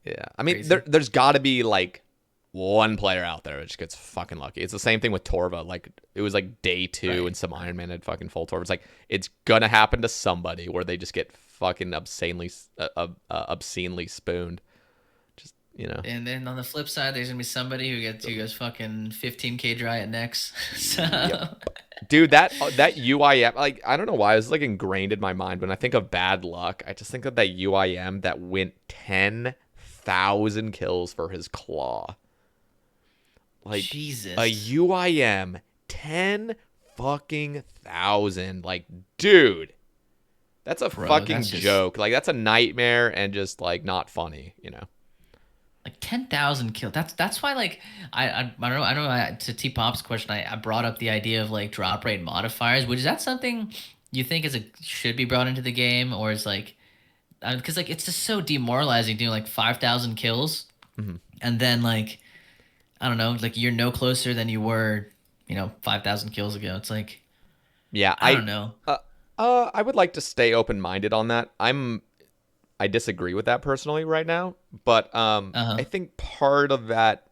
yeah. I mean, crazy. there's got to be like one player out there which gets fucking lucky. It's the same thing with Torva. Like it was like day 2 Right. and some Iron Man had fucking full Torva. It's like it's gonna happen to somebody where they just get fucking obscenely spooned. Just And then on the flip side, there's gonna be somebody who goes fucking 15k dry at next. So Yep. Dude, that UIM, like I don't know why it's like ingrained in my mind when I think of bad luck. I just think of that UIM that went 10,000 kills for his claw. Like a Jesus, UIM 10 fucking thousand. Like, dude, that's a bro, fucking that's just joke. Like, that's a nightmare and just like not funny. like 10,000 kills. That's why like I don't know to T Pop's question I brought up the idea of like drop rate modifiers. Which is that something you think should be brought into the game or is like because like it's just so demoralizing doing like 5,000 kills Hmm. and then like I don't know like you're no closer than you were 5,000 kills ago. It's like Yeah, I don't know. uh, I would like to stay open minded on that. I disagree with that personally right now, but Uh I huh. think part of that,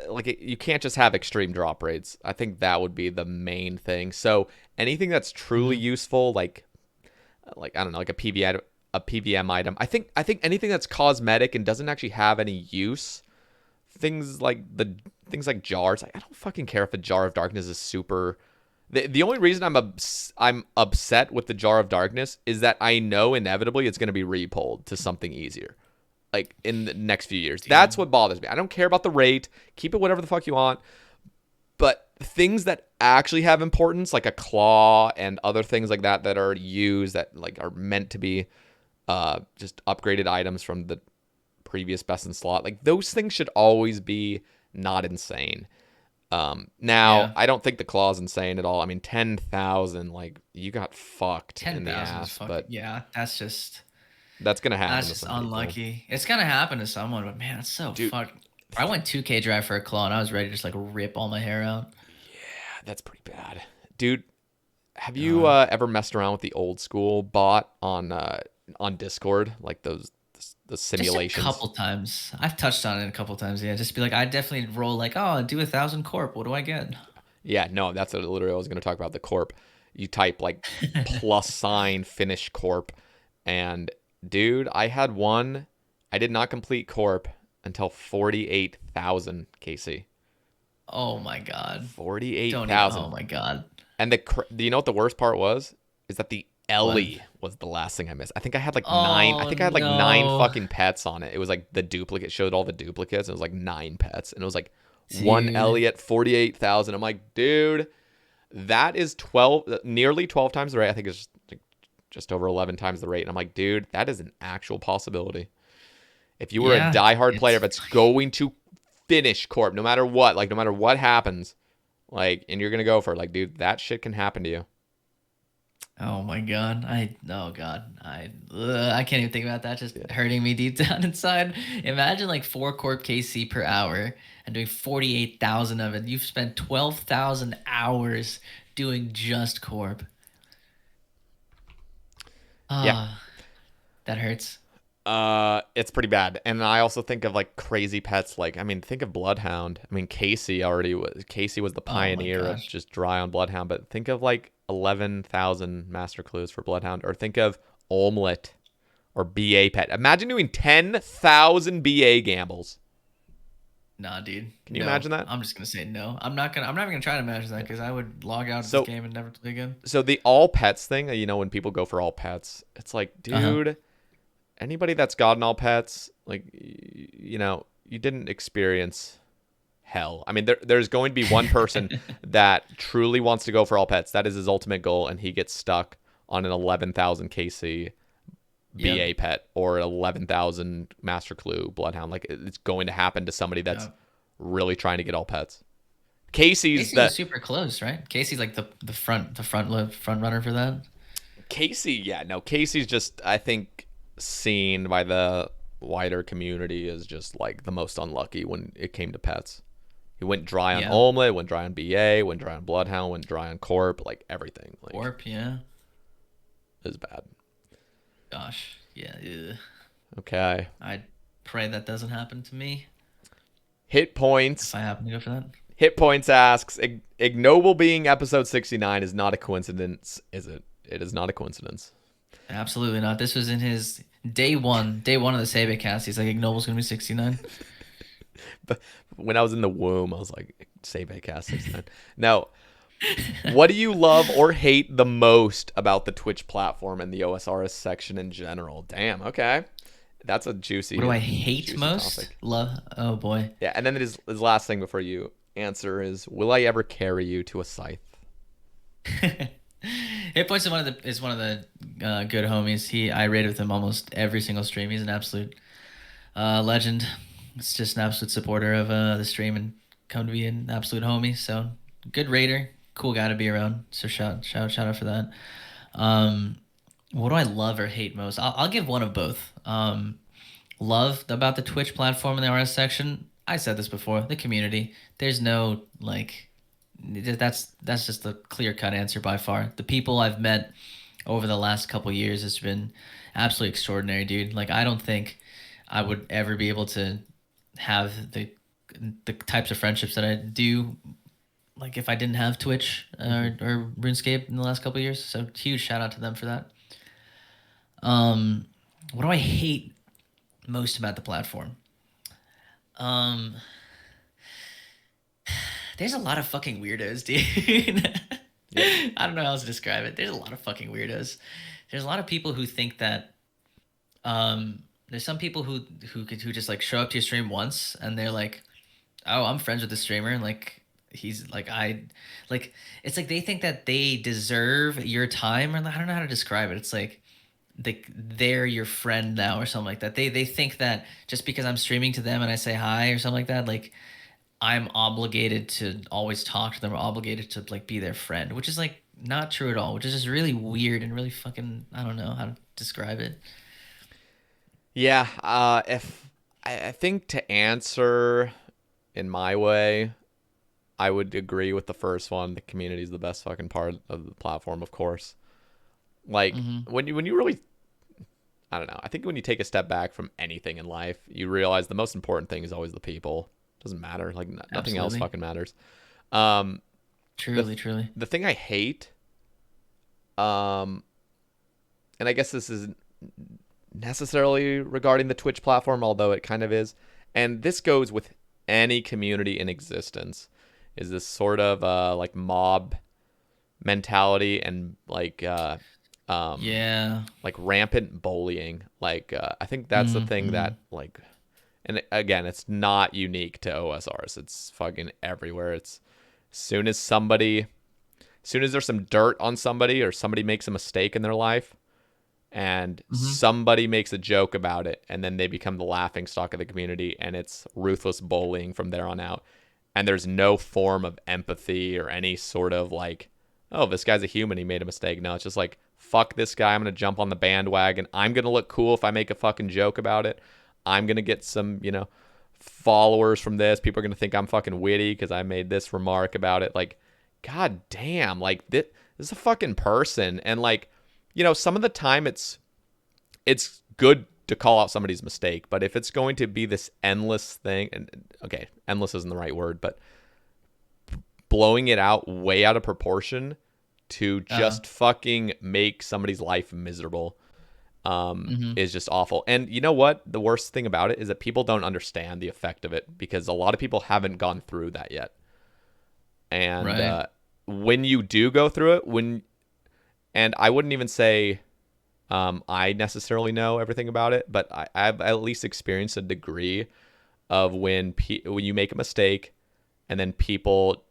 like you can't just have extreme drop rates. I think that would be the main thing. So anything that's truly Hmm. useful, like I don't know, like a PVM item. I think anything that's cosmetic and doesn't actually have any use. Things like jars. Like, I don't fucking care if a jar of darkness is super. The only reason I'm upset with the jar of darkness is that I know inevitably it's going to be repulled to something easier, like in the next few years. That's Damn. what bothers me. I don't care about the rate. Keep it whatever the fuck you want. But things that actually have importance, like a claw and other things like that are used that like are meant to be just upgraded items from the previous best in slot, like those things should always be not insane. Now Yeah. I don't think the claw's insane at all. I mean, 10,000, like you got fucked in the 10,000 is ass, fucking but yeah. that's gonna happen That's to just some people, unlucky. It's gonna happen to someone, but man, it's so dude. fucking. I went 2k drive for a claw, and I was ready to just like rip all my hair out. Yeah, that's pretty bad, dude. Have you ever messed around with the old school bot on Discord, like the simulations? Just a couple times. I've touched on it a couple times. Yeah, just be like, I definitely roll like, oh, do 1,000 corp. What do I get? Yeah, no, that's what literally I was going to talk about, the corp. You type like plus sign finish corp, and dude, I had one. I did not complete corp until 48,000 KC. Oh my god. Don't even. 48,000. Oh my god. And do you know what the worst part was? Is that the What? Ellie was the last thing I missed. I think I had like nine. I Oh think I had like nine no, fucking pets on it. It was like the duplicate showed all the duplicates. And it was like 9 pets, and it was like one dude. Ellie at 48,000. I'm like, dude, that is 12, nearly 12 times the rate. I think it's like just over 11 times the rate. And I'm like, dude, that is an actual possibility. If you were a Yeah, diehard player it's. that's going to finish corp, no matter what, like no matter what happens, like, and you're gonna go for it, like, dude, that shit can happen to you. Oh my god. Oh god. I can't even think about that. Just Yeah. hurting me deep down inside. Imagine like 4 corp KC per hour and doing 48,000 of it. You've spent 12,000 hours doing just corp. Yeah. Ah, that hurts. It's pretty bad. And I also think of like crazy pets. Like, I mean, think of Bloodhound. I mean, Casey was the Oh my pioneer of gosh. just dry on Bloodhound. But think of like 11,000 master clues for Bloodhound, or think of Omelette or BA pet. Imagine doing 10,000 BA gambles. Nah, dude. Can you No. imagine that? I'm just gonna say no. I'm not even gonna try to imagine that because I would log out of So, this game and never play again. so the all pets thing, you know, when people go for all pets, it's like, Uh-huh. dude, anybody that's gotten all pets, like, you know, you didn't experience hell. I mean, there's going to be one person that truly wants to go for all pets. That is his ultimate goal, and he gets stuck on an 11,000 KC Yep. BA pet or an 11,000 Master Clue Bloodhound. Like, it's going to happen to somebody that's Yep. really trying to get all pets. Casey's Casey was the super close, right? Casey's like the front runner for that. Casey. Yeah, no, Casey's just, I think, seen by the wider community as just like the most unlucky when it came to pets. He went dry on Yeah. Omelette, went dry on BA, went dry on Bloodhound, went dry on Corp, like everything. Like, Warp, yeah. is bad. Gosh, yeah. Ugh. Okay. I pray that doesn't happen to me Hit if points. I happen to go for that. Hit points asks, Ignoble being episode 69 is not a coincidence, is it? It is not a coincidence. Absolutely not. This was in his day one of the Sae Bae cast. He's like, Ignoble's gonna be 69. But when I was in the womb, I was like, Sae Bae cast 69. Now, what do you love or hate the most about the Twitch platform and the OSRS section in general? Damn, okay. That's a juicy What do I hate juicy most? topic. Love. Oh boy. Yeah, and then his last thing before you answer is, will I ever carry you to a scythe? Hit Points is one of the good homies. I raid with him almost every single stream. He's an absolute legend. It's just an absolute supporter of the stream and come to be an absolute homie. So good raider, cool guy to be around. So shout out for that. What do I love or hate most? I'll give one of both. Love about the Twitch platform in the RS section. I said this before. The community. There's no like. That's just the clear cut answer by far. The people I've met over the last couple years has been absolutely extraordinary, dude. Like I don't think I would ever be able to have the types of friendships that I do, like if I didn't have Twitch or RuneScape in the last couple years. So huge shout out to them for that. What do I hate most about the platform? There's a lot of fucking weirdos, dude. Yeah. I don't know how else to describe it. There's a lot of fucking weirdos. There's a lot of people who think that there's some people who just like show up to your stream once and they're like, "Oh, I'm friends with the streamer," and like he's like it's like they think that they deserve your time, or I don't know how to describe it. It's like they're your friend now or something like that. They think that just because I'm streaming to them and I say hi or something like that, like I'm obligated to always talk to them or obligated to like be their friend, which is like not true at all, which is just really weird and really fucking, I don't know how to describe it. Yeah, if I think to answer in my way, I would agree with the first one. The community is the best fucking part of the platform, of course. Like when you really, I don't know. I think when you take a step back from anything in life, you realize the most important thing is always the people. Doesn't matter. Like nothing else fucking matters. Truly. The thing I hate, and I guess this isn't necessarily regarding the Twitch platform, although it kind of is, and this goes with any community in existence, is this sort of like mob mentality and like like rampant bullying. Like I think that's the thing that like, and again, it's not unique to OSRs. It's fucking everywhere. It's as soon as there's some dirt on somebody or somebody makes a mistake in their life and somebody makes a joke about it, and then they become the laughing stock of the community, and it's ruthless bullying from there on out. And there's no form of empathy or any sort of like, oh, this guy's a human, he made a mistake. No, it's just like, fuck this guy, I'm going to jump on the bandwagon. I'm going to look cool if I make a fucking joke about it. I'm going to get some, followers from this. People are going to think I'm fucking witty because I made this remark about it. Like, god damn, like this is a fucking person. And like, some of the time it's good to call out somebody's mistake, but if it's going to be this endless thing, and okay, endless isn't the right word, but blowing it out way out of proportion to just fucking make somebody's life miserable is just awful. And you know what? The worst thing about it is that people don't understand the effect of it because a lot of people haven't gone through that yet. And when you do go through it, and I wouldn't even say I necessarily know everything about it, but I've at least experienced a degree of when you make a mistake and then people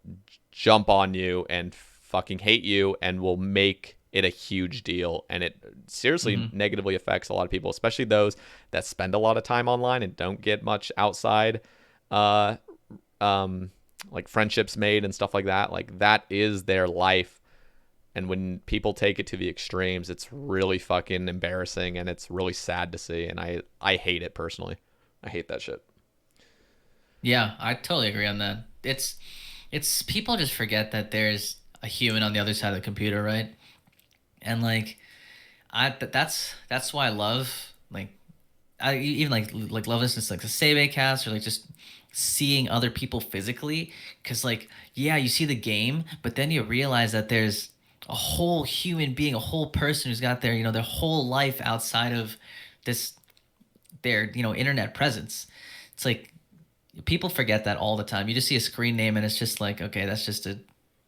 jump on you and fucking hate you and will make it a huge deal. And it seriously negatively affects a lot of people, especially those that spend a lot of time online and don't get much outside like friendships made and stuff like that. Like that is their life. And when people take it to the extremes, it's really fucking embarrassing and it's really sad to see. And I hate it personally. I hate that shit. Yeah, I totally agree on that. It's people just forget that there's a human on the other side of the computer, right? And like, that's why I love I even like love this. It's like the Sae Bae cast or like just seeing other people physically, because like you see the game, but then you realize that there's a whole human being, a whole person who's got their their whole life outside of their internet presence. It's like people forget that all the time. You just see a screen name and it's just like, okay, that's just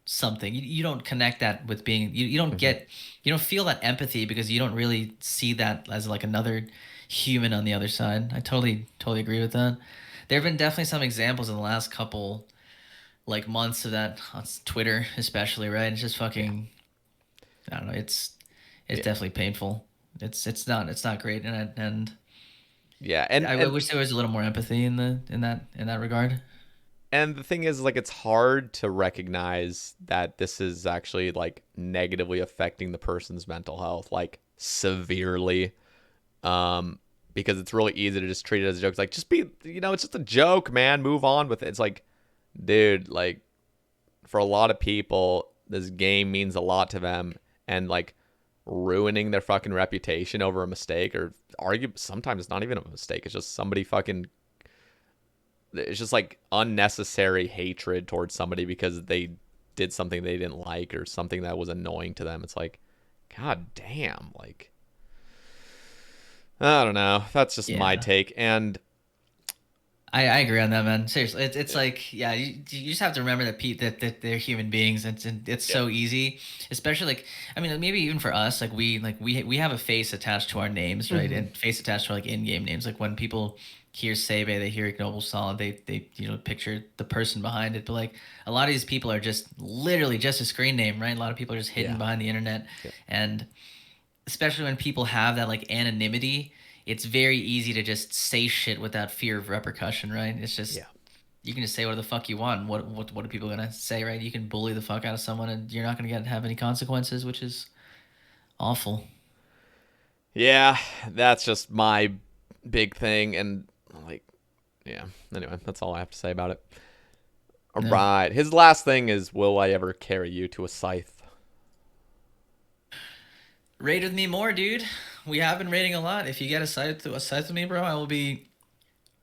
something. You don't connect that with being you don't get you don't feel that empathy because you don't really see that as like another human on the other side. I totally agree with that. There have been definitely some examples in the last couple like months of that on Twitter especially, right? It's just fucking I don't know, it's definitely painful. It's not great, and I wish there was a little more empathy in that regard. And the thing is, like, it's hard to recognize that this is actually like negatively affecting the person's mental health, like severely, because it's really easy to just treat it as a joke. It's like, just be, it's just a joke, man. Move on with it. It's like, dude, like, for a lot of people, this game means a lot to them, and like ruining their fucking reputation over a mistake, or sometimes it's not even a mistake. It's just somebody fucking. It's just like unnecessary hatred towards somebody because they did something they didn't like or something that was annoying to them. It's like, god damn, like, I don't know. That's just my take. And I agree on that, man. Seriously, it's like, you just have to remember that they're human beings. It's so easy, especially like, I mean, maybe even for us, like we have a face attached to our names, right? And face attached to our, like, in-game names. Like when people hear Sae Bae, they hear Ignoble Solid, they picture the person behind it. But like a lot of these people are just literally just a screen name, right? A lot of people are just hidden behind the internet, and especially when people have that like anonymity, it's very easy to just say shit without fear of repercussion, right? It's just you can just say whatever the fuck you want. What are people gonna say, right? You can bully the fuck out of someone and you're not gonna have any consequences, which is awful. Yeah, that's just my big thing, and like, anyway, that's all I have to say about it. All Yeah. right. His last thing is, will I ever carry you to a scythe? Raid with me more, dude. We have been raiding a lot. If you get a scythe with me, bro, I will be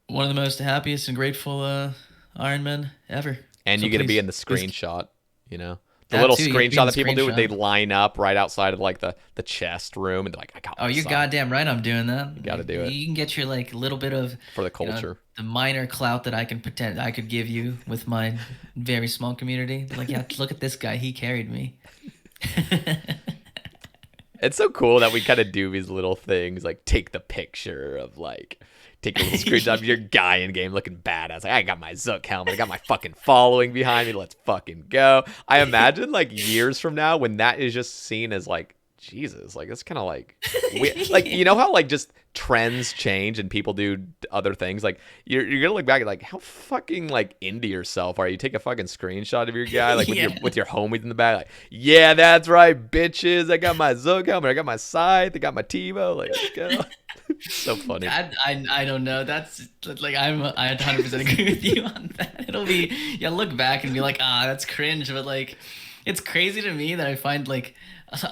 one of the most happiest and grateful Ironmen ever. And So you get to be please, in the please, screenshot, you know? The that little too. You get to be in screenshot the that people do, they screenshot. line up right outside of like the chest room, and they're like, I got Oh, my you're scythe. goddamn right. I'm doing that. You got to do it You can get your like little bit of for the you know culture. the minor clout that I can pretend I could give you with my very small community. Like, yeah, look at this guy. He carried me. It's so cool that we kind of do these little things, like take the picture of like, take a little screenshot of your guy in game looking badass. Like, I got my Zook helmet, I got my fucking following behind me. Let's fucking go. I imagine like years from now when that is just seen as like, Jesus, like it's kind of like, like you know how like just trends change and people do other things. Like you're gonna look back at like how fucking like into yourself are you? Take a fucking screenshot of your guy like with Yeah. your homies in the back. Like, yeah, that's right, bitches. I got my Zook helmet. I got my scythe. I got my TiVo. Like, let's go. So funny. I don't know. That's like I 100% agree with you on that. It'll be look back and be like, that's cringe, but like it's crazy to me that I find like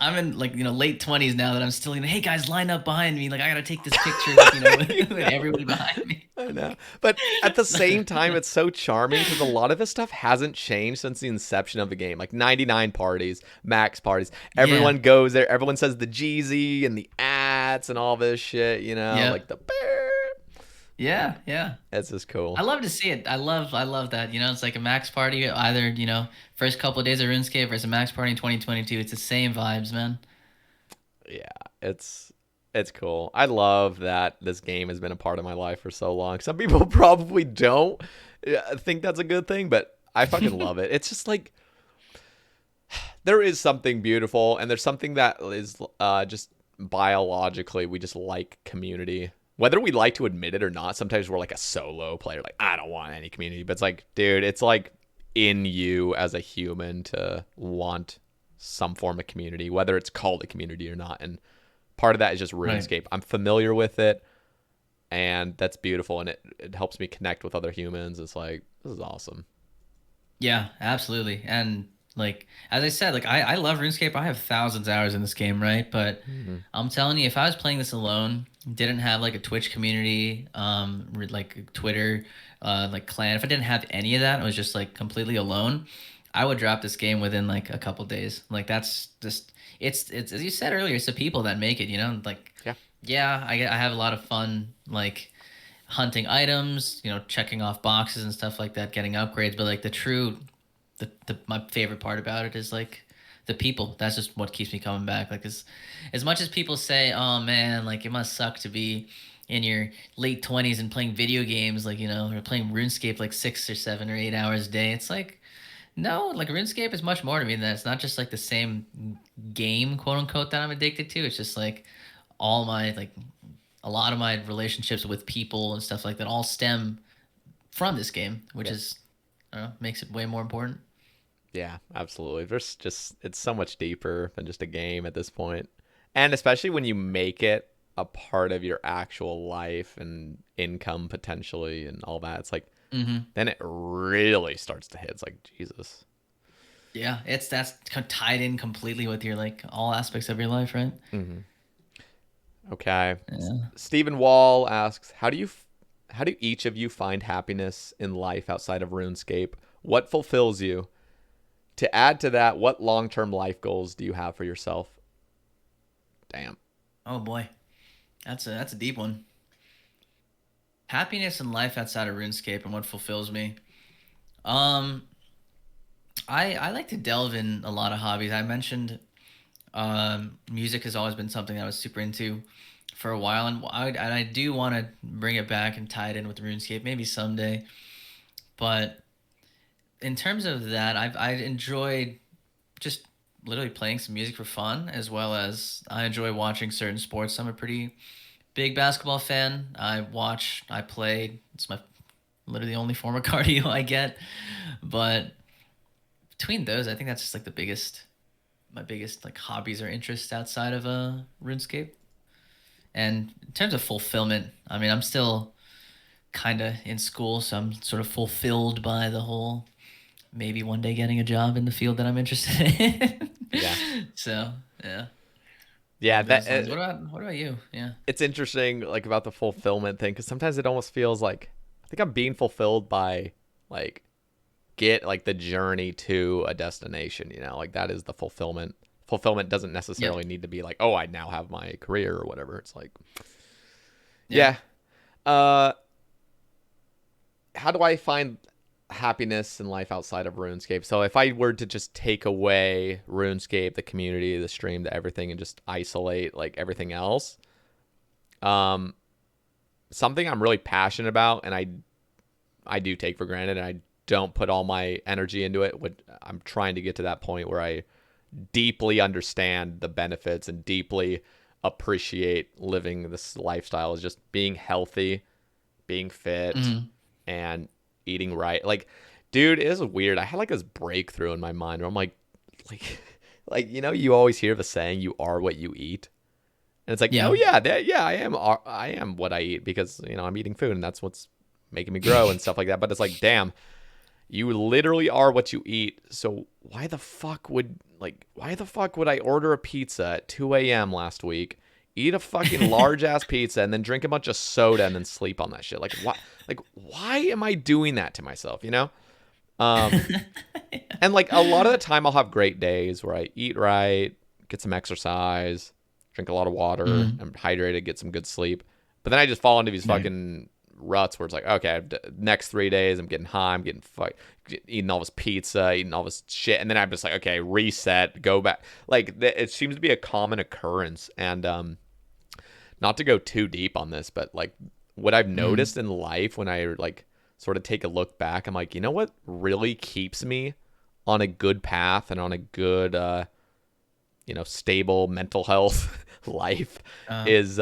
I'm in like late 20s now that I'm still hey guys, line up behind me, like I gotta take this picture with, with everybody behind me. I know. But at the same time, it's so charming because a lot of this stuff hasn't changed since the inception of the game. Like 99 parties, max parties. Everyone goes there. Everyone says the Jeezy and the ats and all this shit, like the bear. Yeah. It's just cool. I love to see it. I love that. It's like a max party, either, first couple of days of RuneScape versus a max party in 2022. It's the same vibes, man. Yeah, it's cool. I love that this game has been a part of my life for so long. Some people probably don't think that's a good thing, but I fucking love it. It's just like there is something beautiful, and there's something that is just biologically we just like community. Whether we like to admit it or not, sometimes we're like a solo player. Like, I don't want any community. But it's like, dude, it's like in you as a human to want some form of community, whether it's called a community or not. And part of that is just RuneScape. Right. I'm familiar with it, and that's beautiful. And it helps me connect with other humans. It's like, this is awesome. Yeah, absolutely. And like, as I said, like I love RuneScape. I have thousands of hours in this game, right? But I'm telling you, if I was playing this alone, didn't have like a Twitch community, like Twitter, like clan, if I didn't have any of that, I was just like completely alone, I would drop this game within like a couple days. Like that's just, it's as you said earlier, it's the people that make it, like, I have a lot of fun, like hunting items, checking off boxes and stuff like that, getting upgrades. But like my favorite part about it is like the people. That's just what keeps me coming back. Like as much as people say, oh man, like it must suck to be in your late 20s and playing video games, like, or playing RuneScape like 6 or 7 or 8 hours a day. It's like, no, like RuneScape is much more to me than that. It's not just like the same game, quote unquote, that I'm addicted to. It's just like all my, like a lot of my relationships with people and stuff like that all stem from this game, which is, I don't know, makes it way more important. Yeah, absolutely. There's just, it's so much deeper than just a game at this point. And especially when you make it a part of your actual life and income potentially and all that, it's like, then it really starts to hit. It's like, Jesus. Yeah, that's tied in completely with your, like, all aspects of your life, right? Okay. Yeah. Stephen Wall asks, how do each of you find happiness in life outside of RuneScape? What fulfills you? To add to that, what long-term life goals do you have for yourself? Damn. Oh boy, that's a deep one. Happiness in life outside of RuneScape and what fulfills me. I like to delve in a lot of hobbies. I mentioned music has always been something that I was super into for a while, and I do want to bring it back and tie it in with RuneScape maybe someday. But in terms of that, I've enjoyed just literally playing some music for fun, as well as I enjoy watching certain sports. I'm a pretty big basketball fan. I play. It's literally the only form of cardio I get. But between those, I think that's just like my biggest like hobbies or interests outside of RuneScape. And in terms of fulfillment, I mean, I'm still kind of in school, so I'm sort of fulfilled by the whole maybe one day getting a job in the field that I'm interested in. Yeah. So yeah. Yeah, Those lines. What about you? Yeah. it's interesting, like, about the fulfillment thing, because sometimes it almost feels like I think I'm being fulfilled by, like, get like the journey to a destination, you know, like that is the fulfillment. Fulfillment doesn't necessarily Yep. need to be like, oh, I now have my career or whatever. It's like, Yeah. yeah. uh how do I find happiness in life outside of RuneScape? So if I were to just take away RuneScape, the community, the stream, the everything, and just isolate like everything else, um something I'm really passionate about, and I do take for granted, and I don't put all my energy into it. I'm trying to get to that point where I deeply understand the benefits and deeply appreciate living this lifestyle, is just being healthy, being fit, Hmm. and eating right. Like, dude, it is weird. I had like this breakthrough in my mind where I'm like, like, you know, you always hear the saying, "You are what you eat." And it's like, oh Yeah. yeah, yeah, I am what I eat, because, you know, I'm eating food and that's what's making me grow and stuff like that. But it's like, damn, you literally are what you eat. So why the fuck would I order a pizza at 2 a.m. last week, eat a fucking large ass pizza, and then drink a bunch of soda and then sleep on that shit? Why am I doing that to myself, you know? Um, and like a lot of the time I'll have great days where I eat right, get some exercise, drink a lot of water, Hmm. I'm hydrated, get some good sleep. But then I just fall into these Right. fucking ruts where it's like, okay, next 3 days I'm getting high, I'm getting eating all this pizza, eating all this shit, and then I'm just like, okay, reset, go back. Like it seems to be a common occurrence, and not to go too deep on this, but like what I've Mm. noticed in life when I like sort of take a look back, I'm like, you know what really keeps me on a good path and on a good you know, stable mental health life Uh, is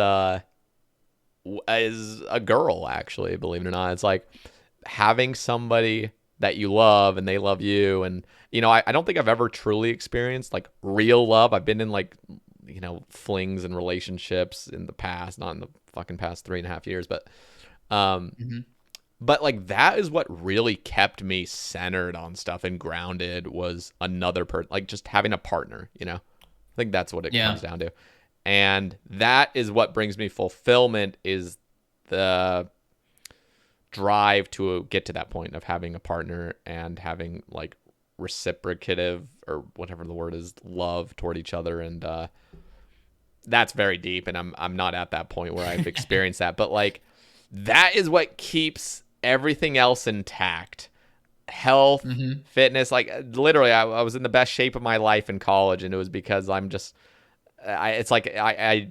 is a girl, actually, believe it or not. It's like having somebody that you love and they love you. And, you know, I don't think I've ever truly experienced like real love. I've been in like, you know, flings and relationships in the past, not in the fucking past 3.5 years, um, mhm. but like that is what really kept me centered on stuff and grounded, was another person, like just having a partner, you know? I think that's what it comes Yeah. down to. And that is what brings me fulfillment, is the drive to get to that point of having a partner and having like reciprocative, or whatever the word is, love toward each other. And that's very deep, and I'm not at that point where I've experienced that, but like that is what keeps everything else intact. Health, Hmm. fitness, like literally I was in the best shape of my life in college, and it was because I'm just it's like I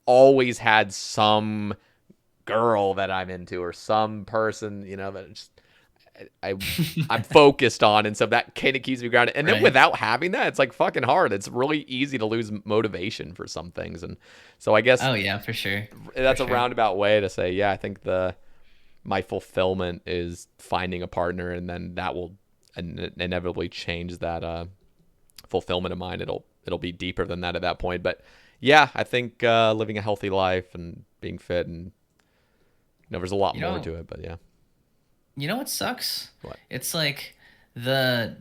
always had some girl that I'm into, or some person, you know, that just I I'm focused on, and so that kind of keeps me grounded. And then Right. without having that, it's like fucking hard. It's really easy to lose motivation for some things, and so I guess Oh yeah, for sure. For that's a sure. roundabout way to say, yeah, I think the my fulfillment is finding a partner, and then that will inevitably change that fulfillment of mine. It'll be deeper than that at that point. But yeah, I think living a healthy life and being fit, and there's a lot You more know, to it. But yeah, you know what sucks? what? It's like the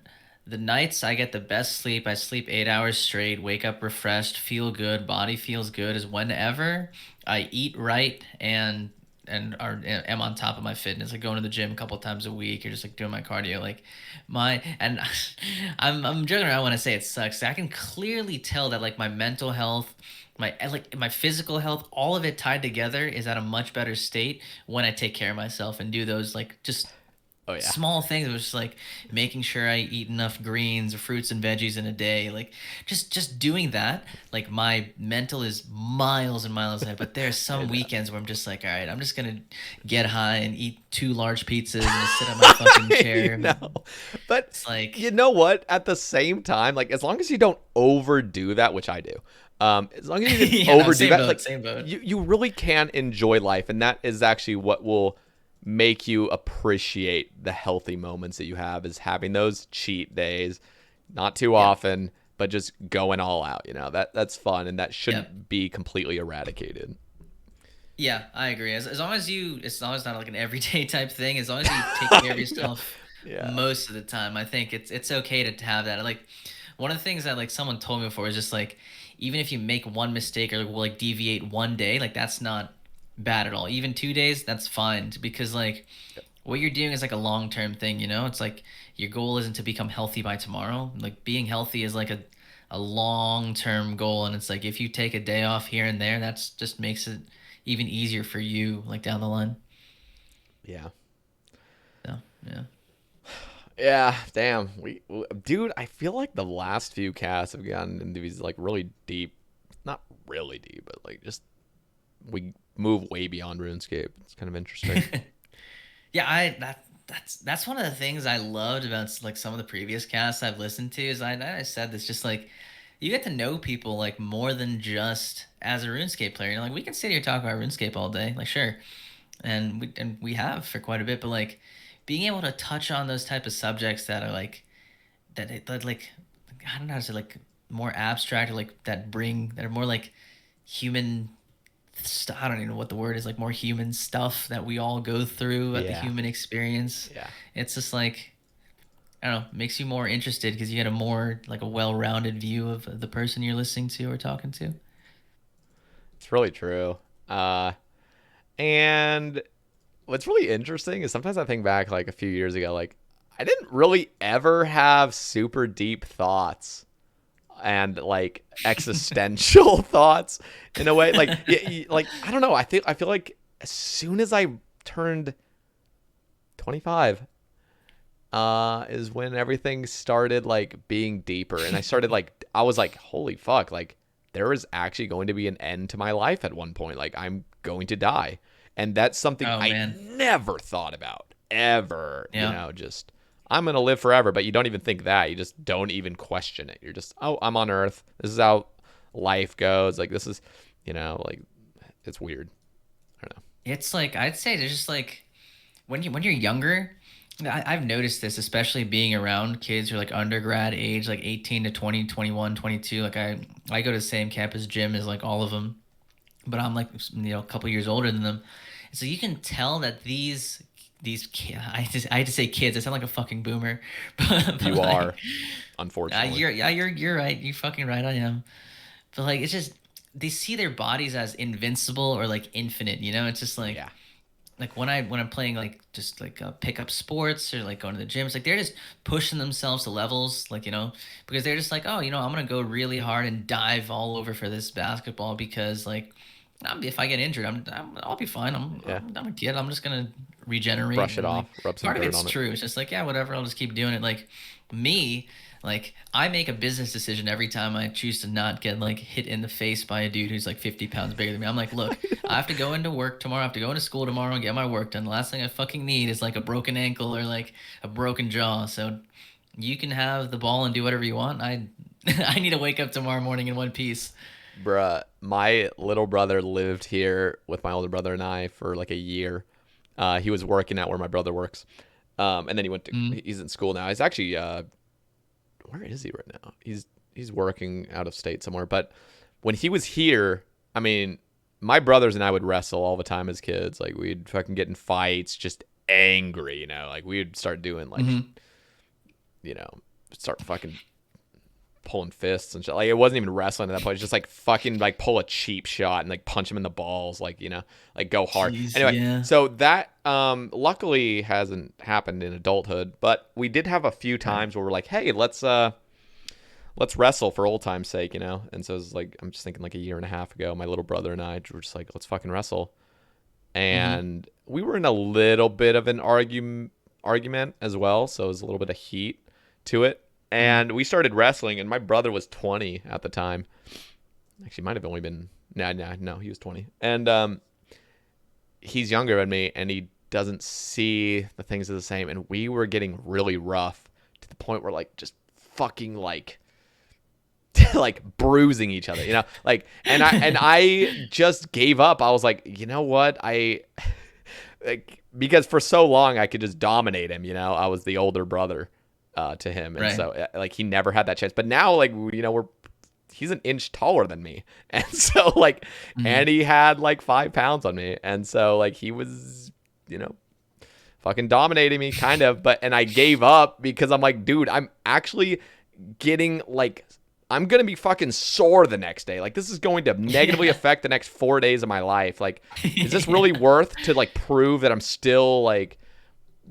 the nights I get the best sleep, I sleep 8 hours straight, wake up refreshed, feel good, body feels good, is whenever I eat right and am on top of my fitness, like going to the gym a couple times a week or just like doing my cardio. Like my and I'm joking around when I say it sucks. I can clearly tell that like my mental health, my physical health, all of it tied together is at a much better state when I take care of myself and do those like just Oh yeah. small things. It was just like making sure I eat enough greens or fruits and veggies in a day. Like just doing that. Like my mental is miles and miles ahead. But there's I some know. weekends where I'm just like, all right, I'm just gonna get high and eat two large pizzas and just sit on my fucking I chair. know. But It's like, you know what? At the same time, like as long as you don't overdo that, which I do, as long as you didn't yeah, no, overdo same that, boat, like same boat. you really can enjoy life, and that is actually what will make you appreciate the healthy moments that you have, is having those cheat days, not too Yep, often, but just going all out. You know, that's fun, and that yep. shouldn't be completely eradicated. Yeah, I agree. As long as you, as long as it's not like an everyday type thing, as long as you take care of yourself Yeah. most of the time. I think it's okay to have that. Like one of the things that like someone told me before is just like even if you make one mistake or like deviate one day, like that's not bad at all. Even 2 days, that's fine because like what you're doing is like a long-term thing, you know? It's like your goal isn't to become healthy by tomorrow. Like being healthy is like a long-term goal, and it's like if you take a day off here and there, that's just makes it even easier for you like down the line. Yeah. So, yeah. Yeah, damn. Dude, I feel like the last few casts have gotten into these like really deep, not really deep, but like just we move way beyond RuneScape. It's kind of interesting. Yeah, that's one of the things I loved about like some of the previous casts I've listened to is I said this just like you get to know people like more than just as a RuneScape player. You know, like we can sit here and talk about RuneScape all day, like sure, and we have for quite a bit, but like being able to touch on those type of subjects that are like that like I don't know how to say like more abstract or like that are more like human I don't even know what the word is, like more human stuff that we all go through at the Yeah. human experience. Yeah. It's just like I don't know, makes you more interested because you get a more like a well-rounded view of the person you're listening to or talking to. It's really true. And what's really interesting is sometimes I think back like a few years ago, like I didn't really ever have super deep thoughts and like existential thoughts in a way. Like, like I don't know. I feel like as soon as I turned 25, is when everything started like being deeper, and I started like I was like, holy fuck, like there is actually going to be an end to my life at one point. Like I'm going to die, and that's something Oh I man. never thought about ever. You Yeah. know, just I'm gonna live forever, but you don't even think that. You just don't even question it. You're just, oh, I'm on Earth. This is how life goes. Like this is, you know, like it's weird. I don't know. It's like I'd say there's just like when you're younger, I've noticed this, especially being around kids who are like undergrad age, like 18 to 20, 21, 22. Like I go to the same campus gym as like all of them, but I'm like a couple years older than them. So you can tell that these kids, I had to say kids. I sound like a fucking boomer, but You are, like, unfortunately. you're right. You're fucking right. I am. But like it's just they see their bodies as invincible or like infinite. You know, it's just Yeah. like when I'm playing like just like pickup sports or like going to the gym, it's like they're just pushing themselves to levels, like because they're just like, oh, I'm gonna go really hard and dive all over for this basketball because like if I get injured, I'll be fine. Yeah. I'm a kid. I'm just gonna regenerate Brush it and off, like rub some part of dirt it's on it. true. It's just like yeah, whatever. I'll just keep doing it. Like me, like I make a business decision every time I choose to not get like hit in the face by a dude who's like 50 pounds bigger than me. I'm like, look, I have to go into work tomorrow. I have to go into school tomorrow and get my work done. The last thing I fucking need is like a broken ankle or like a broken jaw. So you can have the ball and do whatever you want. I I need to wake up tomorrow morning in one piece. Bruh, my little brother lived here with my older brother and I for like a year. He was working at where my brother works. And then Mm. he's in school now. He's actually, where is he right now? He's working out of state somewhere. But when he was here, I mean, my brothers and I would wrestle all the time as kids. Like we'd fucking get in fights, just angry, like we'd start doing like, Mm-hmm. start fucking pulling fists and shit. Like it wasn't even wrestling at that point. It's just like fucking like pull a cheap shot and like punch him in the balls, like like go hard. Jeez, Anyway, yeah. so that luckily hasn't happened in adulthood, but we did have a few times where we're like, hey, let's wrestle for old time's sake, And so it was like I'm just thinking like a year and a half ago, my little brother and I were just like, let's fucking wrestle, Mm-hmm. and we were in a little bit of an argument as well, so it was a little bit of heat to it. Mm-hmm. And we started wrestling, and my brother was 20 at the time. Actually, might have only been no, he was 20, and he's younger than me, and he doesn't see the things as the same. And we were getting really rough to the point where like just fucking like like bruising each other, like, and I just gave up. I was like, you know what, like, because for so long I could just dominate him. I was the older brother to him, and Right. so like he never had that chance. But now, like, he's an inch taller than me, and so like, Mm-hmm. and he had like 5 pounds on me, and so like he was, fucking dominating me, kind of. And I gave up because I'm like, dude, I'm actually getting like, I'm going to be fucking sore the next day. Like, this is going to negatively affect the next 4 days of my life. Like, is this really worth to like prove that I'm still like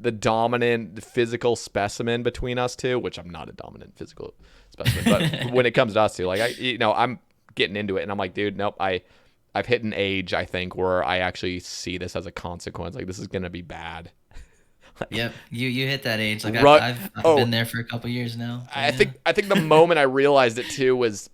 the dominant physical specimen between us two? Which I'm not a dominant physical specimen, but when it comes to us two, like I'm getting into it and I'm like, dude, nope, I've hit an age, I think, where I actually see this as a consequence. Like, this is going to be bad. Yep, you hit that age. Like I've been there for a couple years now. So I think the moment I realized it too was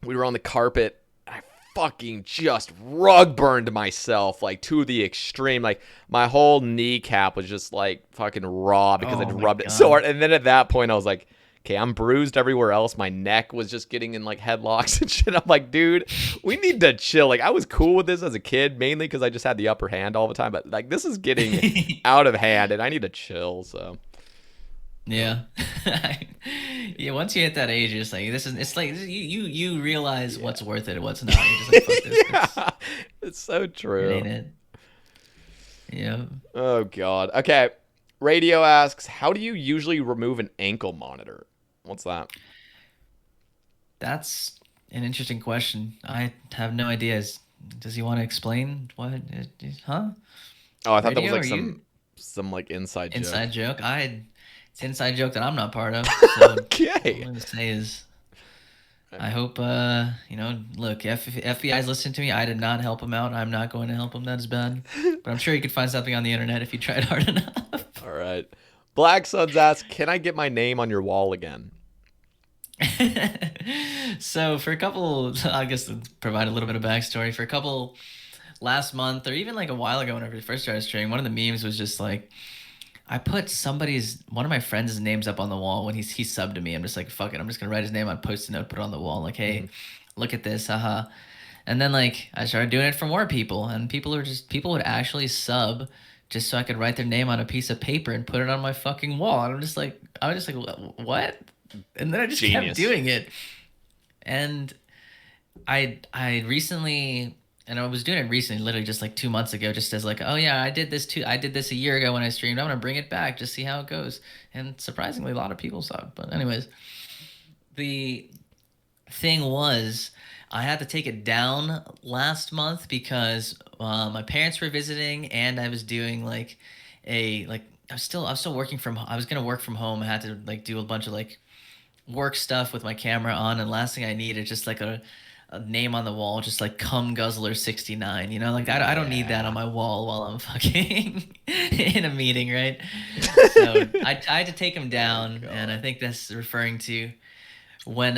we were on the carpet. And I fucking just rug burned myself like to the extreme. Like my whole kneecap was just like fucking raw because I'd rubbed it so hard. And then at that point I was like, okay, I'm bruised everywhere else. My neck was just getting in like headlocks and shit. I'm like, dude, we need to chill. Like I was cool with this as a kid, mainly because I just had the upper hand all the time. But like this is getting out of hand and I need to chill. So yeah. Yeah, once you hit that age, you're just like, it's like you realize what's worth it and what's not. You're just like, fuck this. Yeah, it's so true. It ain't it. Yeah. Oh God. Okay. Radio asks, how do you usually remove an ankle monitor? What's that? That's an interesting question. I have no ideas. Does he want to explain what? Huh? Oh, I thought Radio, that was like or some like inside joke. inside joke. It's an inside joke that I'm not part of. So Okay. All I'm gonna say is, I hope look, if FBI's listening to me, I did not help him out. I'm not going to help him. That is bad. But I'm sure you could find something on the internet if you tried hard enough. All right. Black Suns asks, can I get my name on your wall again? So for a couple, I guess to provide a little bit of backstory, for a couple last month or even like a while ago whenever we first started streaming, one of the memes was just like, I put one of my friends' names up on the wall when he subbed to me. I'm just like, fuck it, I'm just gonna write his name on post-it note, put it on the wall, like, hey, look at this, haha. And then like I started doing it for more people, and people would actually sub just so I could write their name on a piece of paper and put it on my fucking wall. And I was just like, what? And then I just kept doing it. And I recently, and I was doing it recently, literally just like 2 months ago, just as like, oh yeah, I did this a year ago when I streamed. I'm gonna bring it back, just see how it goes. And surprisingly, a lot of people saw it. But anyways, the thing was, I had to take it down last month because my parents were visiting, and I was doing like I was still working from. I was gonna work from home. I had to like do a bunch of like work stuff with my camera on, and last thing I need is just like a name on the wall, just like cum guzzler 69. You know, like I don't need that on my wall while I'm fucking in a meeting, right? So I had to take him down, and I think that's referring to. When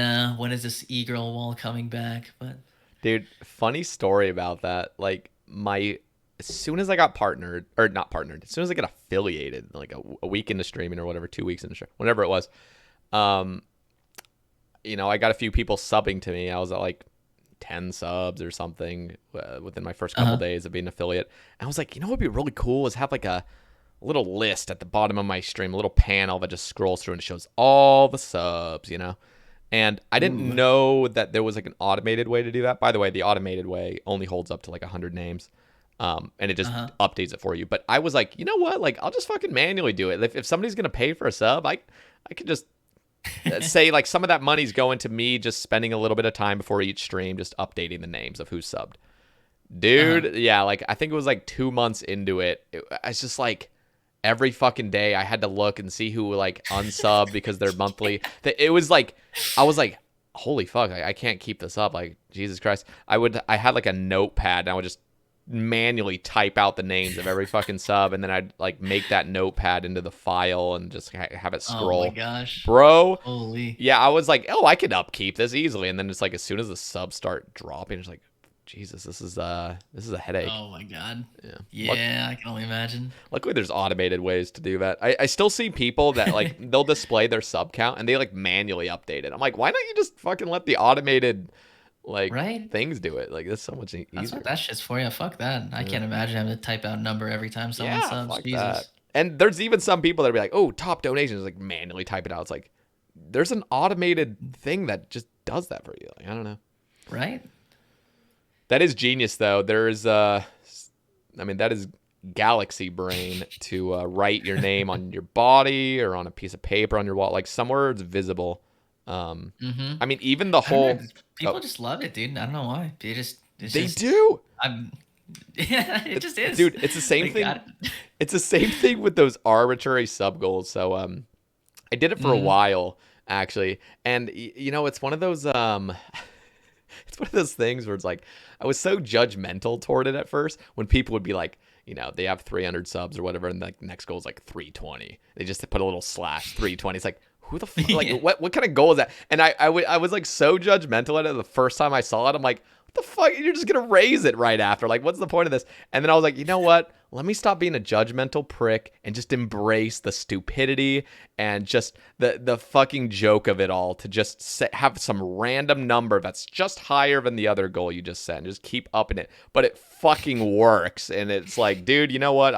is this e-girl wall coming back? But dude, funny story about that. Like as soon as I got as soon as I got affiliated, like a week into streaming or whatever, 2 weeks into streaming, whatever it was, I got a few people subbing to me. I was at like 10 subs or something within my first couple days of being an affiliate. And I was like, what would be really cool is have like a little list at the bottom of my stream, a little panel that just scrolls through and shows all the subs, And I didn't know that there was like an automated way to do that. By the way, the automated way only holds up to like 100 names. And it just updates it for you. But I was like, you know what? Like, I'll just fucking manually do it. If somebody's going to pay for a sub, I could just say like some of that money's going to me just spending a little bit of time before each stream, just updating the names of who's subbed. Dude, yeah, like I think it was like 2 months into it. It's just like, every fucking day I had to look and see who like unsub because they're monthly. It was like, I was like, holy fuck, I can't keep this up. Like, Jesus Christ. I had like a notepad and I would just manually type out the names of every fucking sub. And then I'd like make that notepad into the file and just have it scroll. Oh my gosh. Bro. Holy. Yeah, I was like, I could upkeep this easily. And then it's like, as soon as the subs start dropping, it's like, Jesus, this is a headache. Oh my god. Yeah, I can only imagine. Luckily, there's automated ways to do that. I still see people that like they'll display their sub count and they like manually update it. I'm like, why don't you just fucking let the automated things do it? Like, that's so much easier. That's what that shit's for. Yeah, fuck that. I can't imagine having to type out a number every time someone subs. Fuck Jesus. that. And there's even some people that be like, oh, top donations, like manually type it out. It's like there's an automated thing that just does that for you. Like, I don't know. Right. That is genius, though. That is galaxy brain to write your name on your body or on a piece of paper on your wall, like somewhere it's visible. I mean, even the I don't whole know, people just love it, dude. I don't know why. It's they just do. I'm yeah, it just is. Dude, it's the same Like, thing. It's the same thing with those arbitrary sub goals. So I did it for a while actually, and you know, it's one of those it's one of those things where it's like I was so judgmental toward it at first when people would be like, you know, they have 300 subs or whatever, and like the next goal is like 320. They just put a little slash 320. It's like, who the fuck? Like, what kind of goal is that? And I was like so judgmental at it the first time I saw it. I'm like, what the fuck? You're just gonna raise it right after. Like, what's the point of this? And then I was like, you know what? Let me stop being a judgmental prick and just embrace the stupidity and just the fucking joke of it all, to just have some random number that's just higher than the other goal you just set and just keep upping it. But it fucking works. And it's like, dude, you know what?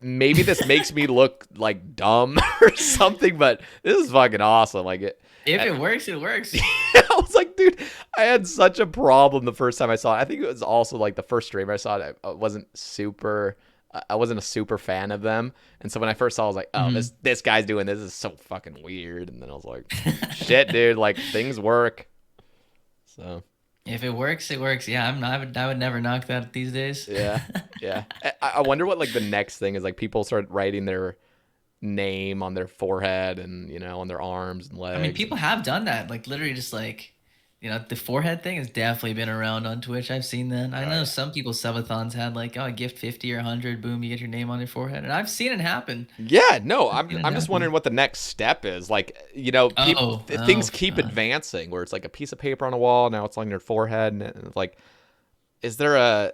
Maybe this makes me look like dumb or something, but this is fucking awesome. Like if it works, it works. I was like, dude, I had such a problem the first time I saw it. I think it was also like the first streamer I saw it. I wasn't a super fan of them. And so when I first saw it, I was like, oh, this guy's doing this is so fucking weird. And then I was like, shit, dude, like things work. So if it works, it works. Yeah, I would never knock that these days. Yeah. I wonder what like the next thing is. Like people start writing their name on their forehead and, you know, on their arms and legs. I mean, people have done that. Like literally just like, you know, the forehead thing has definitely been around on Twitch. I've seen that. I know some people subathons had like, oh, gift 50 or 100, boom, you get your name on your forehead. And I've seen it happen. Yeah, no, I'm just wondering what the next step is. Like, you know, things keep advancing where it's like a piece of paper on a wall, now it's on your forehead, and it's like, is there a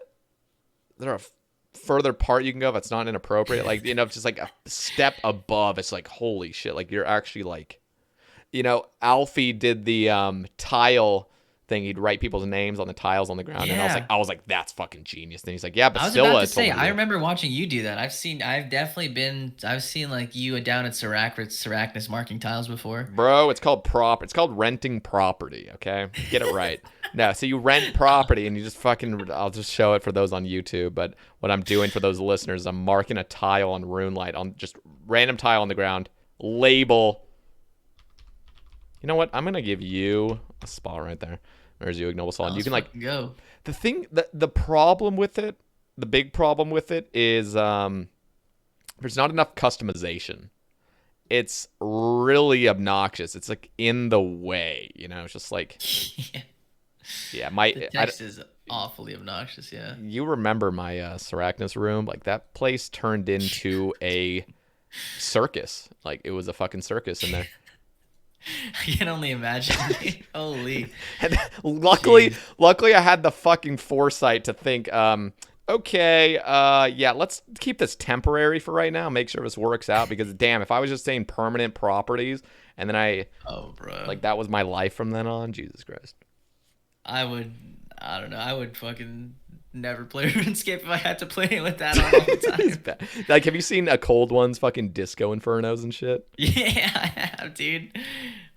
further part you can go that's not inappropriate? Like, you know, just like a step above, it's like, holy shit, like you're actually like, you know, Alfie did the tile thing. He'd write people's names on the tiles on the ground, and I was like, that's fucking genius. And he's like, yeah, but I was about to say, I remember watching you do that. I've seen like you down at Saracnus marking tiles before. Bro, it's called renting property. Okay, get it right. No, so you rent property and you just fucking. I'll just show it for those on YouTube. But what I'm doing for those listeners, I'm marking a tile on RuneLite, on just random tile on the ground. Label. You know what? I'm gonna give you a spot right there. There's you, Ignoble Solid. You can like go. The thing, the problem with it, the big problem with it is there's not enough customization. It's really obnoxious. It's like in the way, you know. It's just like, yeah, the text is awfully obnoxious. Yeah. You remember my Saracnus room? Like that place turned into a circus. Like it was a fucking circus in there. I can only imagine. Holy. And luckily I had the fucking foresight to think, okay, yeah, let's keep this temporary for right now. Make sure this works out, because damn, if I was just saying permanent properties and then like that was my life from then on, Jesus Christ. I don't know. I would fucking never play RuneScape if I had to play it with that on all the time. Like, have you seen a Cold One's fucking disco infernos and shit? Yeah, I have, dude.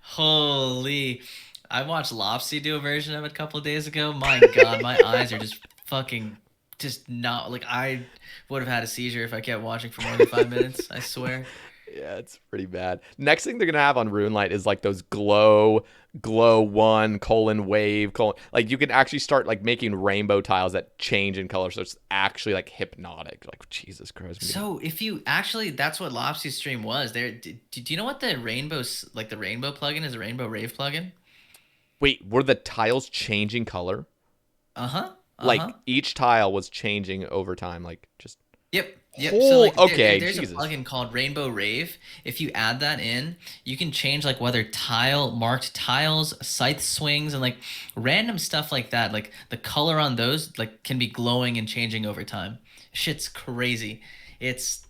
Holy. I watched Lopsy do a version of it a couple of days ago. My God, my eyes are just fucking not, like, I would have had a seizure if I kept watching for more than 5 minutes, I swear. Yeah, it's pretty bad. Next thing they're gonna have on RuneLite is like those glow 1 : wave : like you can actually start like making rainbow tiles that change in color, so it's actually like hypnotic. Like Jesus Christ. So if you actually, that's what Lopsy's stream was. There, do you know what the rainbow plugin is? A rainbow rave plugin. Wait, were the tiles changing color? Like each tile was changing over time, like just. Yep. Oh, so like, okay, there's a plugin called Rainbow Rave. If you add that in, you can change like whether marked tiles, scythe swings, and like random stuff like that. Like the color on those like can be glowing and changing over time. Shit's crazy. It's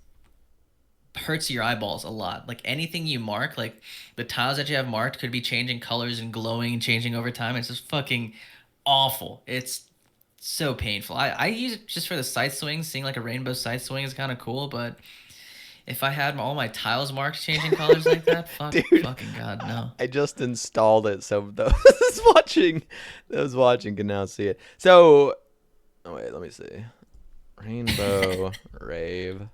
hurts your eyeballs a lot. Like anything you mark, like the tiles that you have marked could be changing colors and glowing and changing over time. It's just fucking awful. It's so painful. I use it just for the scythe swings. Seeing like a rainbow scythe swing is kind of cool, but if I had all my tiles marked changing colors like that, fucking God, no. I just installed it, so those watching can now see it. So, oh wait, let me see. Rainbow Rave.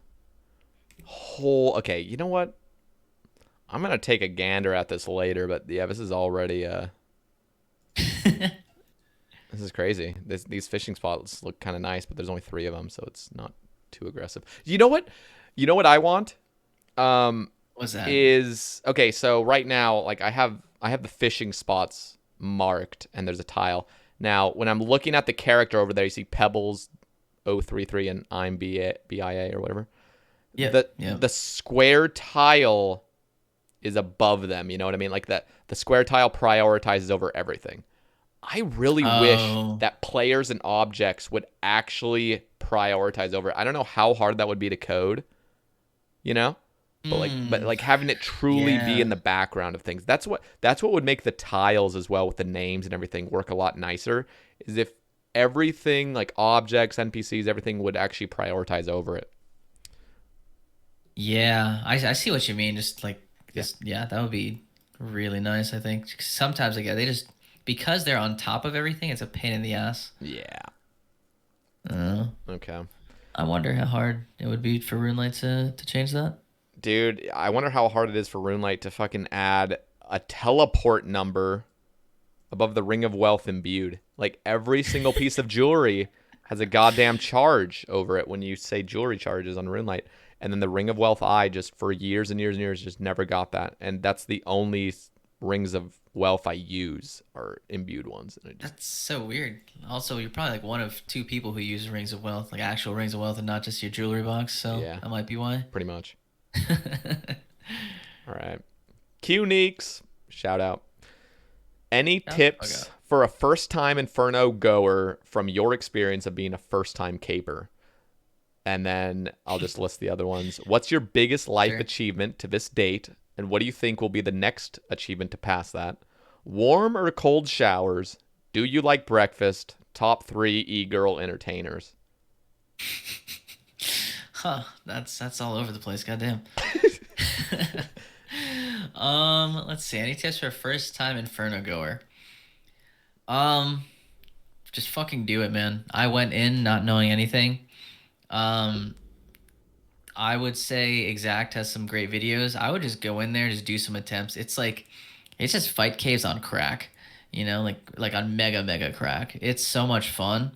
Okay, you know what? I'm gonna take a gander at this later, but yeah, this is already this is crazy. These fishing spots look kind of nice, but there's only 3 of them, so it's not too aggressive. You know what? You know what I want? What's that? Is okay. So right now, like I have the fishing spots marked, and there's a tile. Now, when I'm looking at the character over there, you see Pebbles 033 and I'm BIA or whatever. Yeah. The square tile is above them. You know what I mean? Like that, the square tile prioritizes over everything. I really wish that players and objects would actually prioritize over it. I don't know how hard that would be to code, you know, but like having it truly be in the background of things. That's what would make the tiles as well with the names and everything work a lot nicer. Is if everything like objects, NPCs, everything would actually prioritize over it. Yeah, I see what you mean. Just like that would be really nice. I think sometimes like they just because they're on top of everything, it's a pain in the ass. Yeah. Okay. I wonder how hard it would be for RuneLite to change that. Dude, I wonder how hard it is for RuneLite to fucking add a teleport number above the Ring of Wealth imbued. Like every single piece of jewelry has a goddamn charge over it when you say jewelry charges on RuneLite. And then the Ring of Wealth I just for years and years and years just never got that. And that's the only Rings of Wealth I use are imbued ones. And That's so weird. Also, you're probably like one of 2 people who use Rings of Wealth, like actual Rings of Wealth and not just your jewelry box. So that might be why. Pretty much. All right. Q-Neeks. Shout out. Any tips for a first-time Inferno goer from your experience of being a first-time caper? And then I'll just list the other ones. What's your biggest life achievement to this date? And what do you think will be the next achievement to pass that? Warm or cold showers? Do you like breakfast? Top 3 e-girl entertainers. Huh, that's all over the place. Goddamn. Let's see. Any tips for a first time Inferno goer? Just fucking do it, man. I went in not knowing anything. I would say Exact has some great videos. I would just go in there, just do some attempts. It's just fight caves on crack, you know, like on mega crack. It's so much fun.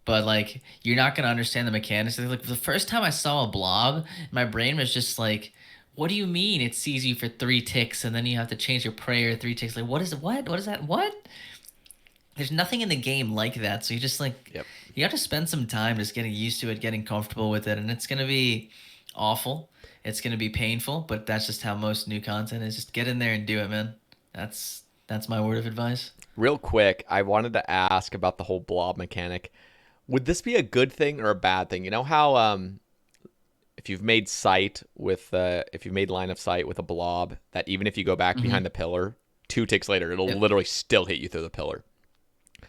But like you're not gonna understand the mechanics. Like the first time I saw a blob, my brain was just like, "What do you mean it sees you for 3 ticks and then you have to change your prayer 3 ticks? Like what is that? What?" There's nothing in the game like that. So you just like you have to spend some time just getting used to it, getting comfortable with it, and it's gonna be awful. It's gonna be painful, but that's just how most new content is. Just get in there and do it, man. That's my word of advice. Real quick, I wanted to ask about the whole blob mechanic. Would this be a good thing or a bad thing? You know how if you've made line of sight with a blob, that even if you go back behind the pillar, 2 ticks later, it'll literally still hit you through the pillar.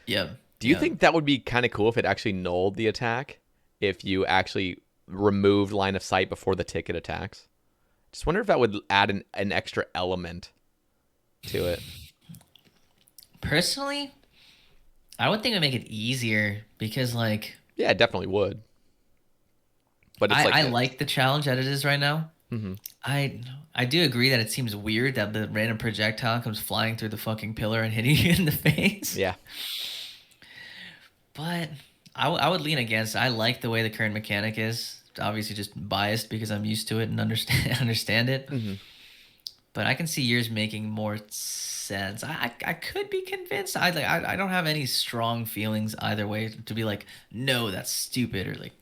Yeah. Do you think that would be kind of cool if it actually nulled the attack? If you actually removed line of sight before the ticket attacks? Just wonder if that would add an extra element to it. Personally, I would think it would make it easier because like... Yeah, it definitely would. But it's I like the challenge that it is right now. Mm-hmm. I do agree that it seems weird that the random projectile comes flying through the fucking pillar and hitting you in the face. Yeah. But I would lean against. I like the way the current mechanic is. Obviously, just biased because I'm used to it and understand it. Mm-hmm. But I can see yours making more sense. I could be convinced. I don't have any strong feelings either way to be like, no, that's stupid, or like,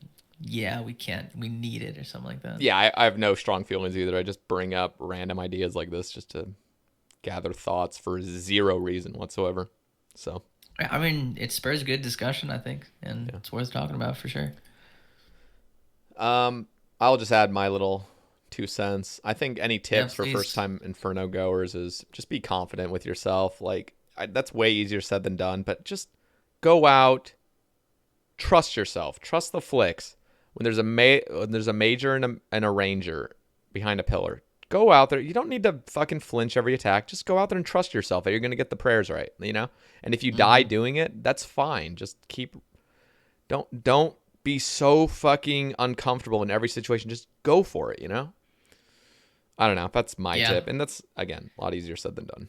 yeah, we can't, we need it, or something like that. Yeah, I have no strong feelings either. I just bring up random ideas like this just to gather thoughts for zero reason whatsoever. So, I mean, it spurs good discussion, I think, and it's worth talking about for sure. I'll just add my little 2 cents. I think any tips for please. first-time Inferno goers is just be confident with yourself. Like, that's way easier said than done, but just go out, trust yourself, trust the flicks. When there's a major and a ranger behind a pillar, go out there. You don't need to fucking flinch every attack. Just go out there and trust yourself that you're going to get the prayers right, you know? And if you die doing it, that's fine. Just don't be so fucking uncomfortable in every situation. Just go for it, you know? I don't know. That's my Yeah. tip. And that's, again, a lot easier said than done.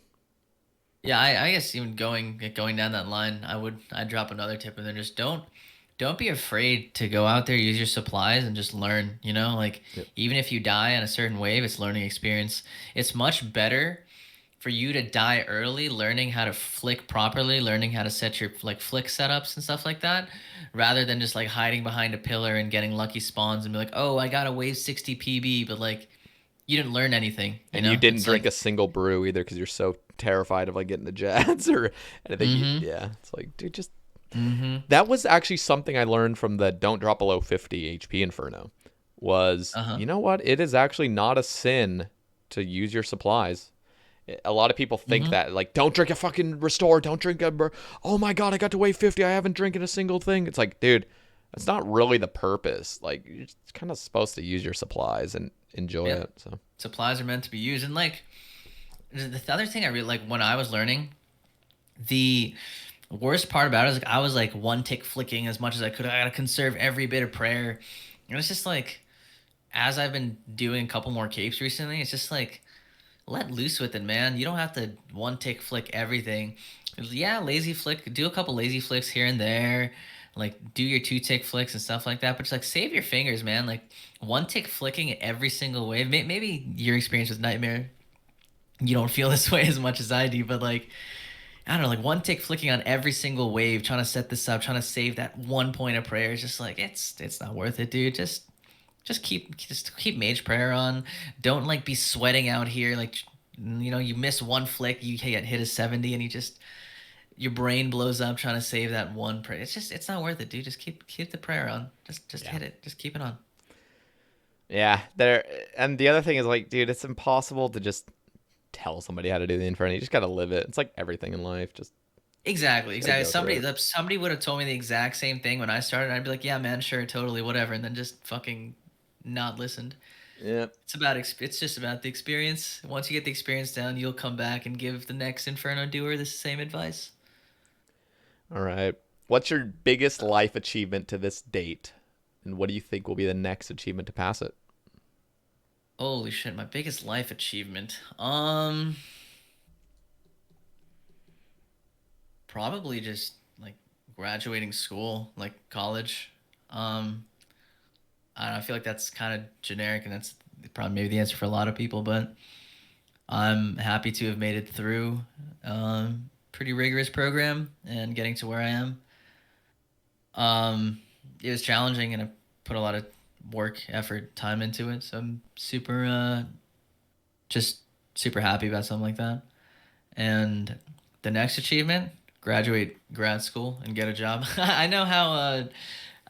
Yeah, I guess even going down that line, I'd drop another tip, and then just don't be afraid to go out there, use your supplies, and just learn. You know, like Yep. even if you die on a certain wave, it's learning experience. It's much better for you to die early, learning how to flick properly, learning how to set your like flick setups and stuff like that, rather than just like hiding behind a pillar and getting lucky spawns and be like, oh, I got a wave 60 PB, but like you didn't learn anything. And you didn't It's drink a like, single brew either because you're so terrified of like getting the jets or anything. mm-hmm, Yeah, it's like, dude, just mm-hmm, that was actually something I learned from the don't drop below 50 HP Inferno. Was uh-huh, you know what? It is actually not a sin to use your supplies. A lot of people think mm-hmm. that like don't drink a fucking restore, don't drink a. Oh my god, I got to wave 50. I haven't drinking a single thing. It's like, dude, that's not really the purpose. Like you're just kind of supposed to use your supplies and enjoy Yeah. it. So Supplies are meant to be used. And like the other thing I really like when I was learning, the worst part about it is like I was like one tick flicking as much as I could. I gotta conserve every bit of prayer. And it's just like as I've been doing a couple more capes recently, it's just like let loose with it, man. You don't have to one tick flick everything. Yeah, lazy flick, do a couple lazy flicks here and there. Like do your two tick flicks and stuff like that, but just like save your fingers, man. Like one tick flicking every single wave. Maybe your experience with Nightmare, you don't feel this way as much as I do, but like I don't know, like one tick flicking on every single wave, trying to set this up, trying to save that 1 point of prayer is just like it's not worth it, dude. Just keep mage prayer on. Don't like be sweating out here like you miss one flick, you get hit a 70 and your brain blows up trying to save that one prayer. It's not worth it, dude. Just keep the prayer on. Just yeah. hit it. Just keep it on. Yeah, there. And the other thing is like, dude, it's impossible to just tell somebody how to do the Inferno. You just gotta live it. It's like everything in life. Just Exactly. gotta go Somebody would have told me the exact same thing when I started. I'd be like, yeah, man, sure, totally, whatever, and then just fucking not listened. yeah. It's just about the experience. Once you get the experience down, you'll come back and give the next Inferno doer the same advice. All right. What's your biggest life achievement to this date, and what do you think will be the next achievement to pass it? Holy shit, my biggest life achievement. Probably just like graduating school, like college. I don't know, I feel like that's kind of generic and that's probably maybe the answer for a lot of people, but I'm happy to have made it through pretty rigorous program and getting to where I am. It was challenging and I put a lot of work, effort, time into it. So I'm just super happy about something like that. And the next achievement, graduate grad school and get a job. I know how, I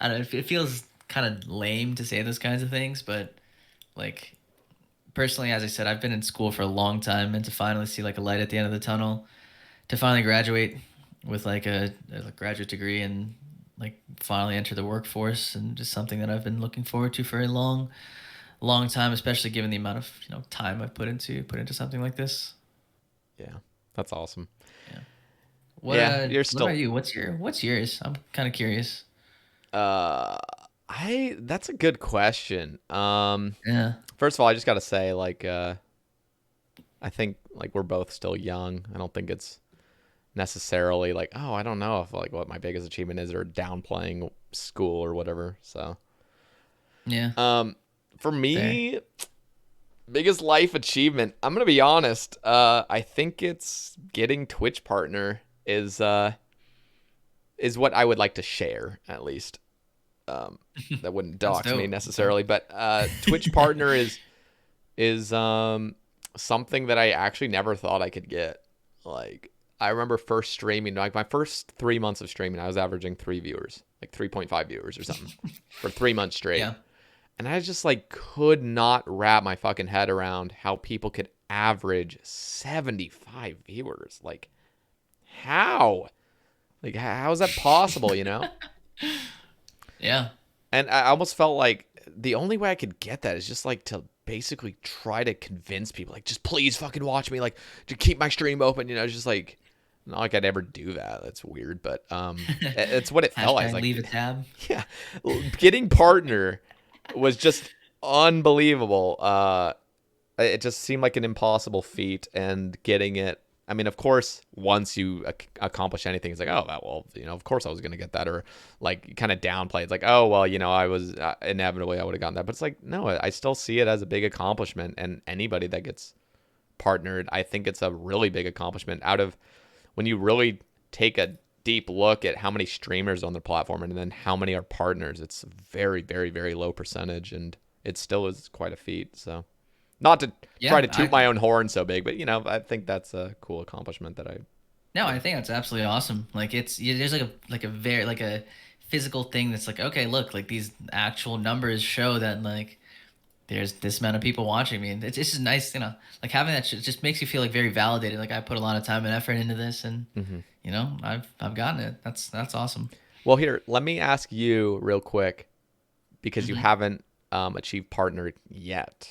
don't know, it feels kind of lame to say those kinds of things, but like personally, as I said, I've been in school for a long time and to finally see like a light at the end of the tunnel, to finally graduate with like a graduate degree and like finally enter the workforce and just something that I've been looking forward to for a long time, especially given the amount of time I've put into something like this. Yeah, that's awesome. Yeah. You're What still. about you? What's yours? I'm kind of curious. That's a good question. Yeah. First of all, I just gotta say, like, I think like we're both still young. I don't think it's necessarily like, oh, I don't know if like what my biggest achievement is or downplaying school or whatever. So, Yeah. for me, Fair. biggest life achievement, I'm gonna be honest. I think it's getting Twitch partner is what I would like to share at least. That wouldn't dox me dope. necessarily, but Twitch partner is something that I actually never thought I could get. Like I remember first streaming, like my first 3 months of streaming, I was averaging 3 viewers, like 3.5 viewers or something for 3 months straight. Yeah. And I just like could not wrap my fucking head around how people could average 75 viewers. Like how? Like how is that possible, you know? Yeah. And I almost felt like the only way I could get that is just like to basically try to convince people, like, just please fucking watch me, like, to keep my stream open, you know, just like not like I'd ever do that. That's weird, but it's what it felt like. Hashtag leave a tab. Yeah, getting partner was just unbelievable. It just seemed like an impossible feat, and getting it. I mean, of course, once you accomplish anything, it's like, oh, well, of course I was going to get that, or like kind of downplay. It's like, oh, well, I was inevitably I would have gotten that, but it's like, no, I still see it as a big accomplishment, and anybody that gets partnered, I think it's a really big accomplishment. Out of when you really take a deep look at how many streamers on the platform and then how many are partners, it's very, very, very low percentage, and it still is quite a feat. So. Not to try to toot my own horn so big, but I think that's a cool accomplishment that I. No, I think that's absolutely awesome. Like there's like a very like a physical thing that's like, okay, look, like these actual numbers show that like there's this amount of people watching me, and it's just nice, like having that shit just makes you feel like very validated. Like I put a lot of time and effort into this, and I've gotten it. That's awesome. Well, here, let me ask you real quick, because you haven't achieved partner yet.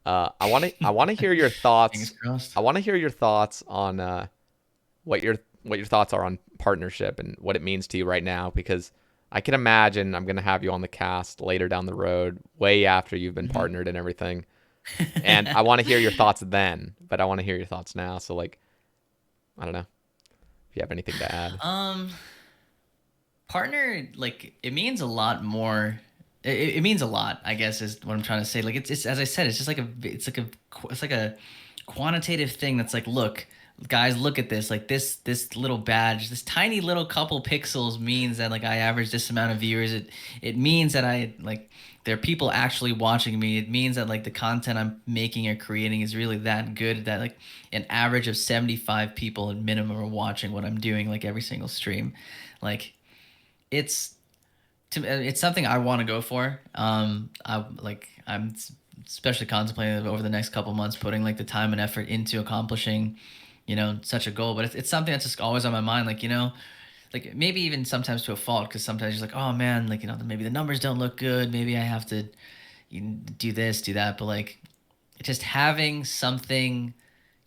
I want to hear your thoughts. I want to hear your thoughts on what your thoughts are on partnership and what it means to you right now, because I can imagine I'm going to have you on the cast later down the road, way after you've been partnered and everything. And I want to hear your thoughts then, but I want to hear your thoughts now. So like, I don't know if you have anything to add. Partner, like it means a lot more. It means a lot, I guess, is what I'm trying to say. Like it's as I said, it's just like a quantitative thing that's like, look, guys, look at this. Like this little badge, this tiny little couple pixels means that like I average this amount of viewers. It means that I like there are people actually watching me. It means that like the content I'm making or creating is really that good that like an average of 75 people at minimum are watching what I'm doing like every single stream. Like it's something I want to go for. I'm especially contemplating over the next couple months putting like the time and effort into accomplishing, such a goal. But it's something that's just always on my mind. Like, like maybe even sometimes to a fault, because sometimes you're like, oh man, like, maybe the numbers don't look good. Maybe I have to do this, do that. But like just having something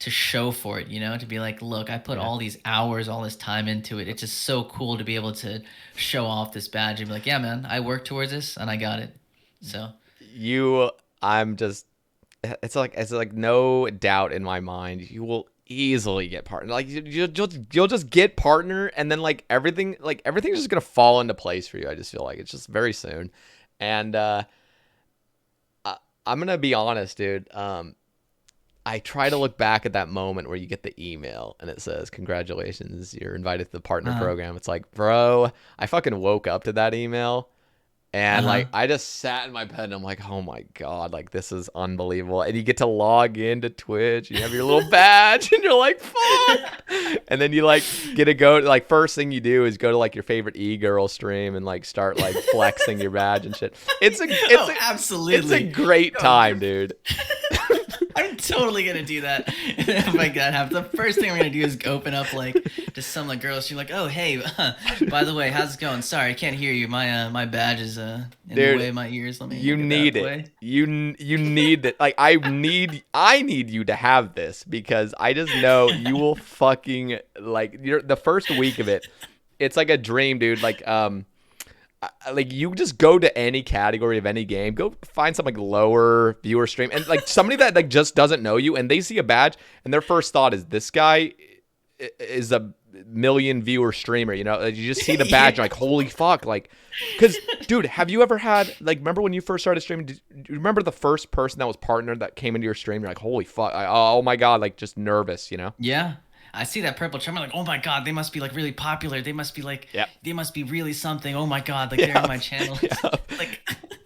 to show for it, to be like, look, I put all these hours, all this time into it. It's just so cool to be able to show off this badge and be like, yeah, man, I worked towards this and I got it. So it's like no doubt in my mind, you will easily get partner. Like you'll just get partner, and then like everything's just gonna fall into place for you. I just feel like it's just very soon. And I'm gonna be honest, dude. I try to look back at that moment where you get the email and it says, congratulations, you're invited to the partner program. It's like, bro, I fucking woke up to that email and like, I just sat in my bed and I'm like, oh my God, like this is unbelievable. And you get to log into Twitch and you have your little badge and you're like, fuck. And then you like get to go, like first thing you do is go to like your favorite e-girl stream and like start like flexing your badge and shit. Absolutely. It's a great time, dude. I'm totally gonna do that if I got half. The first thing I'm gonna do is open up like just some like girl. She's like, "Oh hey, by the way, how's it going? Sorry, I can't hear you. My badge is in the way of my ears. Let me. You need it. You need it. Like I need you to have this, because I just know you will fucking like the first week of it. It's like a dream, dude. Like you just go to any category of any game, go find some like lower viewer stream, and like somebody that like just doesn't know you, and they see a badge and their first thought is, this guy is a million viewer streamer, you just see the badge like, holy fuck, like, because dude, have you ever had like, remember when you first started streaming, do you remember the first person that was partnered that came into your stream? You're like, holy fuck, oh my God, like just nervous, Yeah. I see that purple charm. I'm like, oh my God, they must be like really popular. They must be like, they must be really something. Oh my God, like they're in my channel. Like,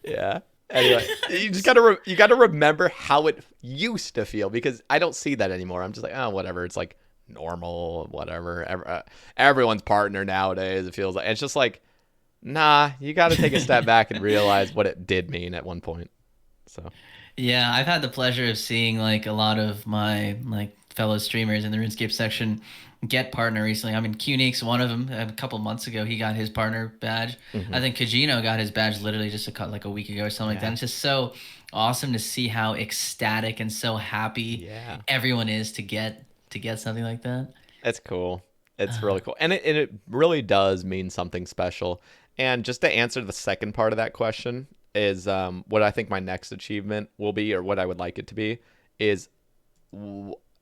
yeah. Anyway, you just gotta remember how it used to feel, because I don't see that anymore. I'm just like, oh, whatever. It's like normal, whatever. Everyone's partner nowadays. It feels like it's just like, nah. You got to take a step back and realize what it did mean at one point. So. Yeah, I've had the pleasure of seeing like a lot of my like fellow streamers in the RuneScape section get partner recently. I mean, QNeek's one of them. A couple months ago, he got his partner badge. I think Kajino got his badge literally just a week ago or something like that. It's just so awesome to see how ecstatic and so happy everyone is to get something like that. That's cool. It's really cool. And it really does mean something special. And just to answer the second part of that question is what I think my next achievement will be, or what I would like it to be, is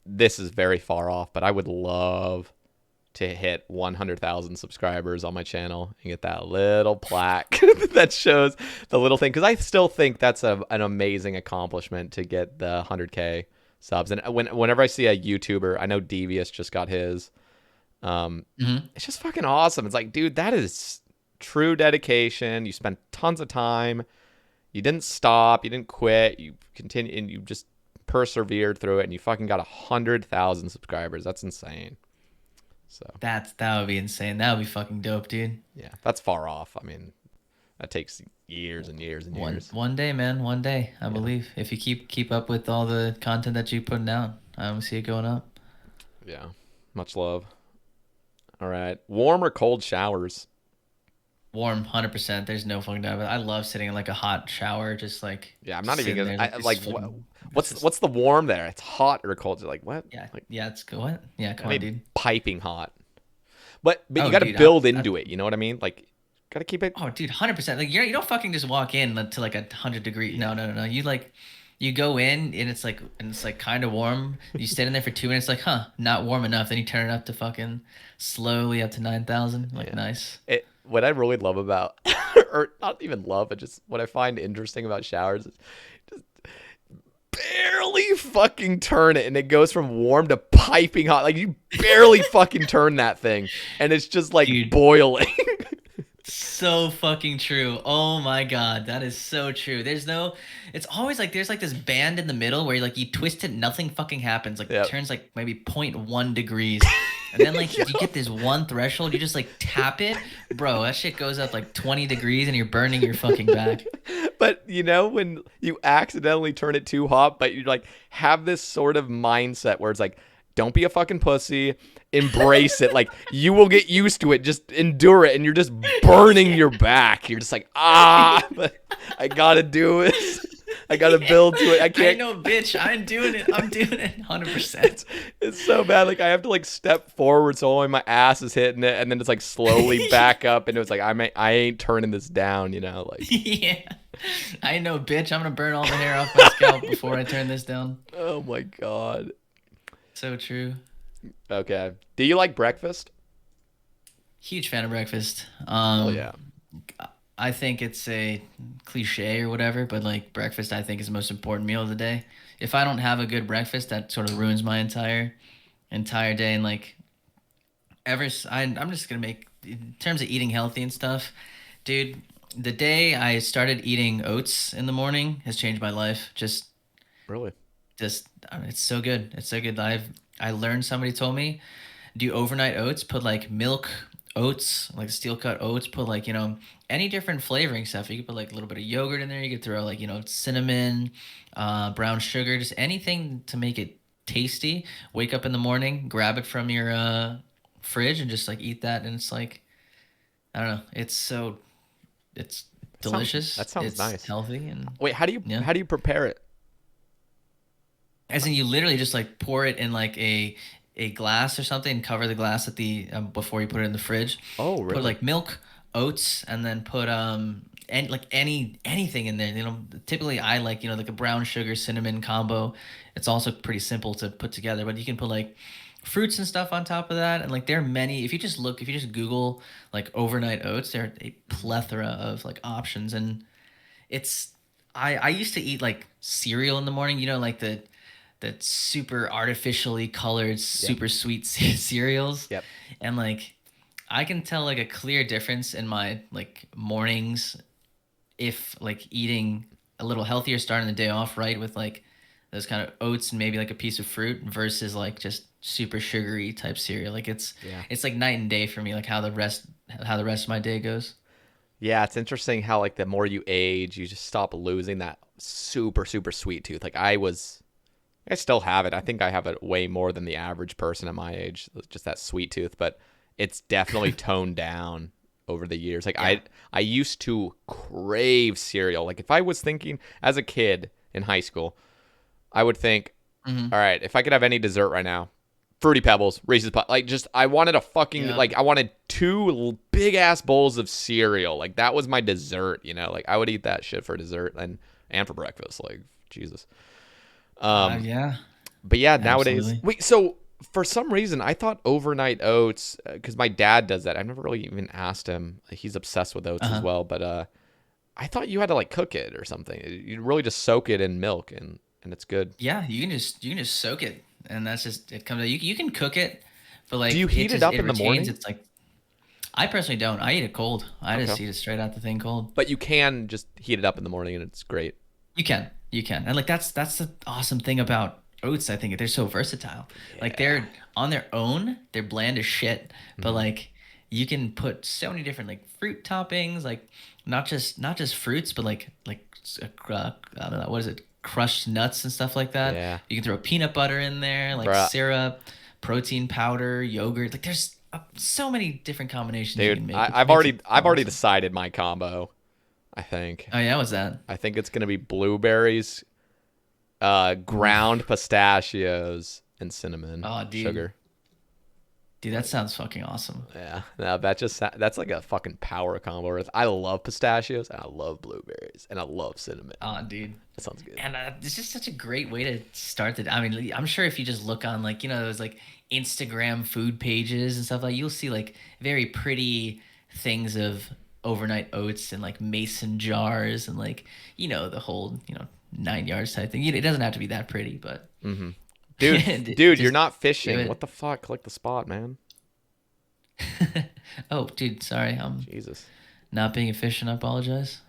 this is very far off, but I would love to hit 100,000 subscribers on my channel and get that little plaque that shows the little thing. Because I still think that's an amazing accomplishment to get the 100K subs. And whenever I see a YouTuber, I know Devious just got his. It's just fucking awesome. It's like, dude, that is true dedication. You spent tons of time. You didn't stop. You didn't quit. You continued, and you just persevered through it. And you fucking got 100,000 subscribers. That's insane. So that would be insane. That would be fucking dope, dude. Yeah, that's far off. I mean, that takes years and years and years. One day, man. One day, I believe. If you keep up with all the content that you're putting out, I will see it going up. Yeah, much love. All right, warm or cold showers? Warm, 100%. There's no fucking doubt about it. I love sitting in like a hot shower, just like. Yeah, I'm not even sitting gonna. there, Like, what's the warm there? It's hot or cold? You're like, what? Yeah, like, yeah, it's good. What? Yeah, come on, dude. Piping hot. But you Oh, got to dude, build into it. You know what I mean? Like, got to keep it. Oh, dude, 100%. Like you don't fucking just walk in to like 100 degree. No. You go in and it's like kind of warm. You sit in there for 2 minutes, like, not warm enough. Then you turn it up to fucking slowly up to 9,000. Like, nice. What I really love about, or not even love, but just what I find interesting about showers is just barely fucking turn it and it goes from warm to piping hot. Like, you barely fucking turn that thing and it's just like boiling. So fucking true. Oh my god, that is so true. It's always like there's like this band in the middle where you twist it, nothing fucking happens. Like it turns like maybe 0.1 degrees. And then like you get this one threshold, you just like tap it, bro, that shit goes up like 20 degrees and you're burning your fucking back. But you know, when you accidentally turn it too hot, but you like have this sort of mindset where it's like, don't be a fucking pussy, embrace it. Like, you will get used to it, just endure it, and you're just burning your back. You're just like, but I gotta do it. I gotta build to it. I can't. I know, bitch. I'm doing it. 100%. It's so bad. Like, I have to like step forward so only my ass is hitting it, and then it's like slowly back up, and it's like I ain't turning this down, you know? Like, yeah, I know, bitch. I'm gonna burn all the hair off my scalp before I turn this down. Oh my god. So true. Okay. Do you like breakfast? Huge fan of breakfast. Oh yeah. I think it's a cliche or whatever, but like breakfast, I think is the most important meal of the day. If I don't have a good breakfast, that sort of ruins my entire day. And like, I'm just gonna make, in terms of eating healthy and stuff, dude. The day I started eating oats in the morning has changed my life. Really. It's so good. It's so good. I learned, somebody told me, do overnight oats, put like milk oats, like steel cut oats, put like, any different flavoring stuff. You could put like a little bit of yogurt in there. You could throw like, cinnamon, brown sugar, just anything to make it tasty. Wake up in the morning, grab it from your fridge and just like eat that. And it's like, I don't know. It's delicious. That sounds nice. It's healthy. And wait, how do you prepare it? As in, you literally just like pour it in like a glass or something and cover the glass at the before you put it in the fridge. Oh, really? Put like milk, oats, and then put anything in there. Typically I like like a brown sugar cinnamon combo. It's also pretty simple to put together, but you can put like fruits and stuff on top of that. And like there are many. If you just Google like overnight oats, there are a plethora of like options. And it's I used to eat like cereal in the morning. Like the super artificially colored, super sweet cereals. Yep. And like, I can tell like a clear difference in my like mornings if like eating a little healthier, starting the day off right with like those kind of oats and maybe like a piece of fruit versus like just super sugary type cereal. Like it's like night and day for me, like how the rest of my day goes. Yeah, it's interesting how like the more you age, you just stop losing that super, super sweet tooth. Like I still have it. I think I have it way more than the average person at my age, just that sweet tooth, but it's definitely toned down over the years. Like I used to crave cereal. Like if I was thinking as a kid in high school, I would think, all right, if I could have any dessert right now, Fruity Pebbles, Reese's Puffs. Like, just, I wanted a fucking, like, I wanted 2 big-ass bowls of cereal. Like, that was my dessert, you know? Like, I would eat that shit for dessert and for breakfast. Like, Jesus. Yeah. But yeah, nowadays... Absolutely. Wait, so, for some reason, I thought overnight oats... Because my dad does that. I've never really even asked him. He's obsessed with oats as well. But I thought you had to, like, cook it or something. You really just soak it in milk, and it's good. Yeah, you can just soak it, and that's just it comes out. You can cook it, but like Do you heat it up in the morning? It's like I personally don't. I eat it cold. I just Okay. eat it straight out the thing cold. But you can just heat it up in the morning, and it's great. You can, and like that's the awesome thing about oats. I think they're so versatile. Like they're on their own, they're bland as shit, but like you can put so many different like fruit toppings, like not just fruits, but like I don't know, what is it? Crushed nuts and stuff like that. Yeah. You can throw peanut butter in there, like Bruh. syrup, protein powder, yogurt. Like there's so many different combinations you can Dude, make. I've already decided my combo. I think. Oh yeah, what's that? I think it's gonna be blueberries, ground pistachios, and cinnamon Oh, dude. sugar. Dude, that sounds fucking awesome. Yeah, no, that's like a fucking power combo. I love pistachios, and I love blueberries, and I love cinnamon. Oh, dude. That sounds good. And it's just such a great way to start the. I mean, I'm sure if you just look on like those like Instagram food pages and stuff, like you'll see like very pretty things of overnight oats and like mason jars and like the whole 9 yards type thing. It doesn't have to be that pretty, but Dude, just you're not give fishing. it- What the fuck? Click the spot, man. Oh, dude, sorry, I'm Jesus. not being efficient. I apologize.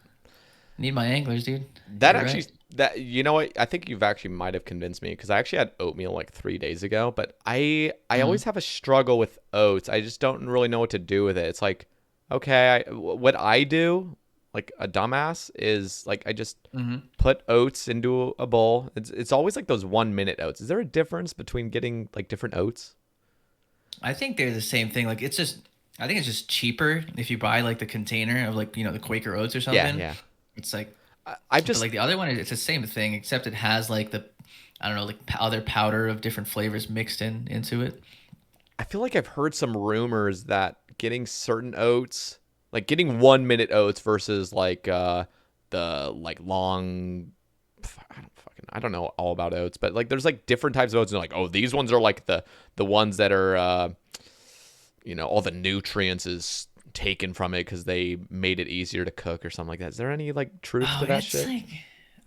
Need my anglers, dude. That You're actually, right. that you know what? I think you've actually might have convinced me because I actually had oatmeal like 3 days ago, but I always have a struggle with oats. I just don't really know what to do with it. It's like, okay, what I do, like a dumbass, is like I just put oats into a bowl. It's always like those 1 minute oats. Is there a difference between getting like different oats? I think they're the same thing. Like I think it's just cheaper if you buy like the container of like the Quaker Oats or something. Yeah. It's like, I've but just like the other one, it's the same thing except it has like the, I don't know, like other powder of different flavors mixed into it. I feel like I've heard some rumors that getting certain oats, like getting 1 minute oats versus like the like long, I don't know all about oats, but like there's like different types of oats and like, oh, these ones are like the ones that are all the nutrients is taken from it because they made it easier to cook or something like that. Is there any like truth to that It's shit? like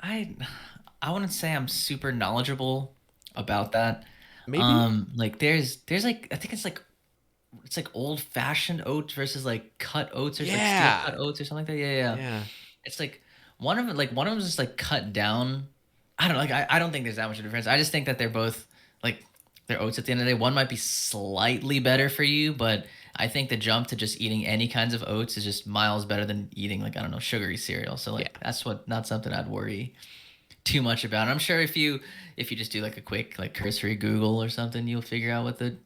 I wouldn't say I'm super knowledgeable about that. Maybe. Like there's like I think it's like old fashioned oats versus like cut oats or like Yeah. steel cut oats or something like that. Yeah. Yeah. It's like one of them is just like cut down. I don't know, like I don't think there's that much of a difference. I just think that they're both like they're oats at the end of the day. One might be slightly better for you, but I think the jump to just eating any kinds of oats is just miles better than eating like I don't know sugary cereal. So like that's not something I'd worry too much about. I'm sure if you just do like a quick like cursory Google or something, you'll figure out what the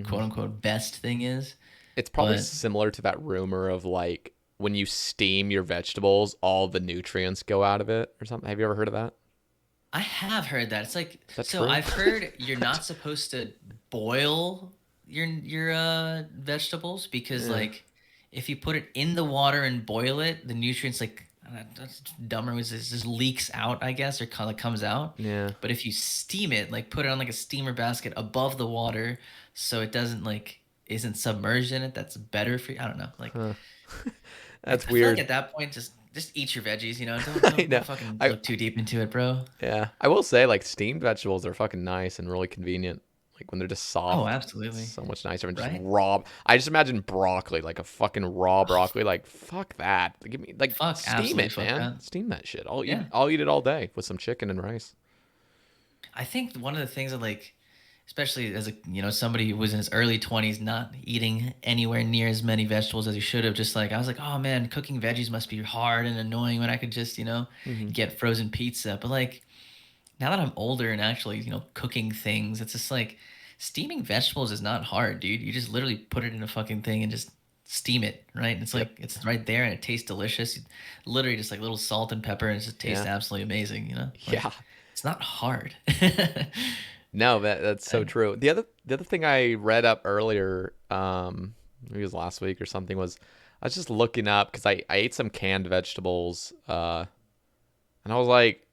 quote unquote best thing is. It's probably But- similar to that rumor of like when you steam your vegetables, all the nutrients go out of it or something. Have you ever heard of that? I have heard that. It's like that so true? I've heard you're not supposed to boil your vegetables because like if you put it in the water and boil it, the nutrients like that's dumber. It just leaks out, I guess, or kind of comes out. Yeah. But if you steam it, like put it on like a steamer basket above the water, so it doesn't like isn't submerged in it, that's better for you. I don't know. Like That's I feel weird. like at that point, just eat your veggies. I know. Don't fucking look too deep into it, bro. Yeah. I will say like steamed vegetables are fucking nice and really convenient. Like when they're just soft. Oh, absolutely. So much nicer and just Right? raw. I just imagine broccoli, like a fucking raw broccoli. Like fuck that. Give me like Fuck, steam absolutely it, fuck man. that. Steam that shit. I'll Yeah. eat it all day with some chicken and rice. I think one of the things that like, especially as somebody who was in his early 20s, not eating anywhere near as many vegetables as he should have, just like I was like, oh man, cooking veggies must be hard and annoying when I could just get frozen pizza. But like now that I'm older and actually cooking things, it's just like steaming vegetables is not hard, dude. You just literally put it in a fucking thing and just steam it, right? And it's like it's right there and it tastes delicious. Literally just like little salt and pepper and it just tastes absolutely amazing, Like, Yeah. it's not hard. No, that's so true. The other thing I read up earlier, maybe it was last week or something, was I was just looking up because I ate some canned vegetables, and I was like,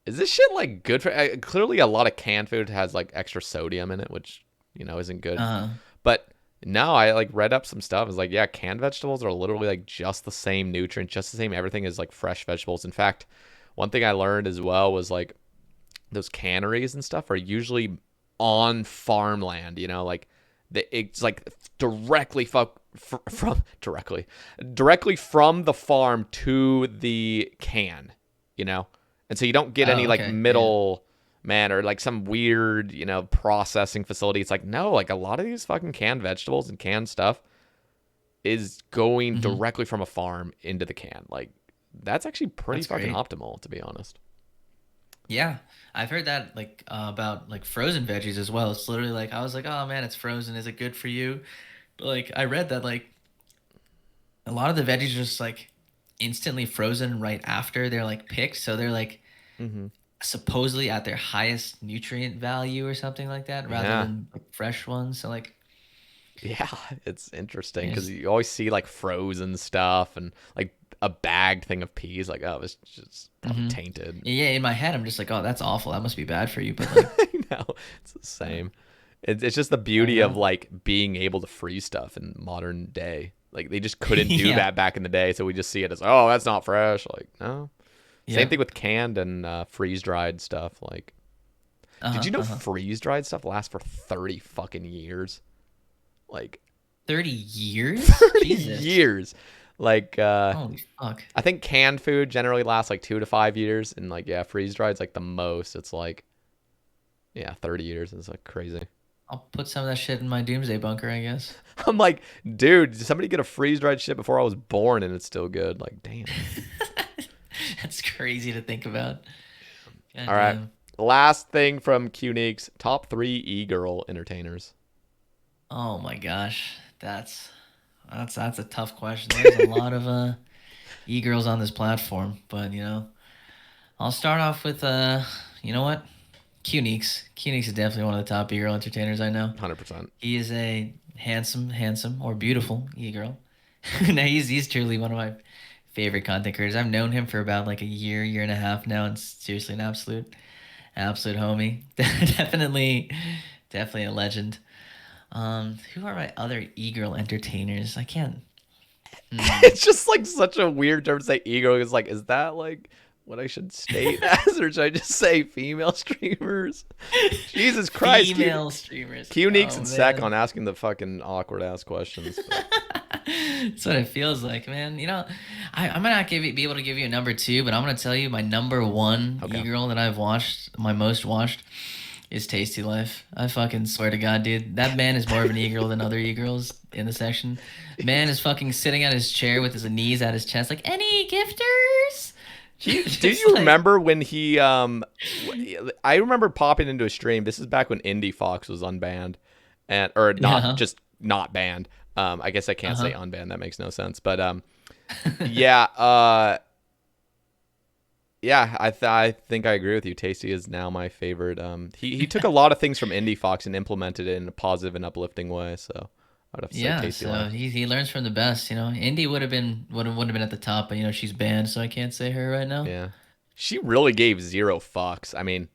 is this shit like good for? Clearly, a lot of canned food has like extra sodium in it, which isn't good. But no, I like read up some stuff. It's like, yeah, canned vegetables are literally like just the same nutrient, just the same everything as like fresh vegetables. In fact, one thing I learned as well was like those canneries and stuff are usually on farmland. Like it's like directly directly from the farm to the can. And so you don't get any like middle man or like some weird, processing facility. It's like, no, like a lot of these fucking canned vegetables and canned stuff is going directly from a farm into the can. Like that's actually pretty fucking optimal, to be honest. Yeah. I've heard that like about like frozen veggies as well. It's literally like, I was like, oh man, it's frozen. Is it good for you? But like I read that like a lot of the veggies are just like instantly frozen right after they're like picked. So they're like supposedly at their highest nutrient value or something like that, rather than like fresh ones. So like, yeah, it's interesting because you always see like frozen stuff and like a bagged thing of peas. Like, oh, it's just probably tainted. Yeah, in my head, I'm just like, oh, that's awful. That must be bad for you. But like, no, it's the same. It's just the beauty of like being able to freeze stuff in modern day. Like they just couldn't do that back in the day, so we just see it as, oh, that's not fresh. Like, no. Same thing with canned and freeze-dried stuff. Like, did you know freeze-dried stuff lasts for 30 fucking years? Like 30 years? 30 Jesus. years. Like, holy fuck. I think canned food generally lasts like 2 to 5 years, and like, yeah, freeze-dried's like the most. It's like, 30 years. It's like crazy. I'll put some of that shit in my doomsday bunker, I guess. I'm like, dude, did somebody get a freeze-dried shit before I was born and it's still good? Like, damn. That's crazy to think about. God All right. damn. Last thing from QNeeks, top 3 e-girl entertainers. Oh my gosh. That's a tough question. There's a lot of e-girls on this platform, but I'll start off with you know what? QNeeks. QNeeks is definitely one of the top e-girl entertainers I know. 100%. He is a handsome or beautiful e-girl. Now he's truly one of my favorite content creators. I've known him for about like a year and a half now, and seriously an absolute homie. Definitely a legend. Who are my other e-girl entertainers? I can't. It's just like such a weird term to say e-girl. It's like, is that like what I should state as, or should I just say female streamers? Jesus Christ. Female streamers. QNeeks and Sec on asking the fucking awkward ass questions. That's what it feels like, man. I might not be able to give you a number 2, but I'm going to tell you my number 1 e-girl that I've watched, my most watched, is Tasty Life. I fucking swear to God, dude. That man is more of an e-girl than other e-girls in the section. Man is fucking sitting on his chair with his knees at his chest like, any gifters? Do you remember when he I remember popping into a stream. This is back when Indie Fox was unbanned just not banned. I guess I can't say unbanned. That makes no sense. But I think I agree with you. Tasty is now my favorite. He took a lot of things from Indie Fox and implemented it in a positive and uplifting way. So I would have to say Tasty. So he learns from the best. Indie would have been at the top, but she's banned, so I can't say her right now. Yeah, she really gave zero fucks. I mean,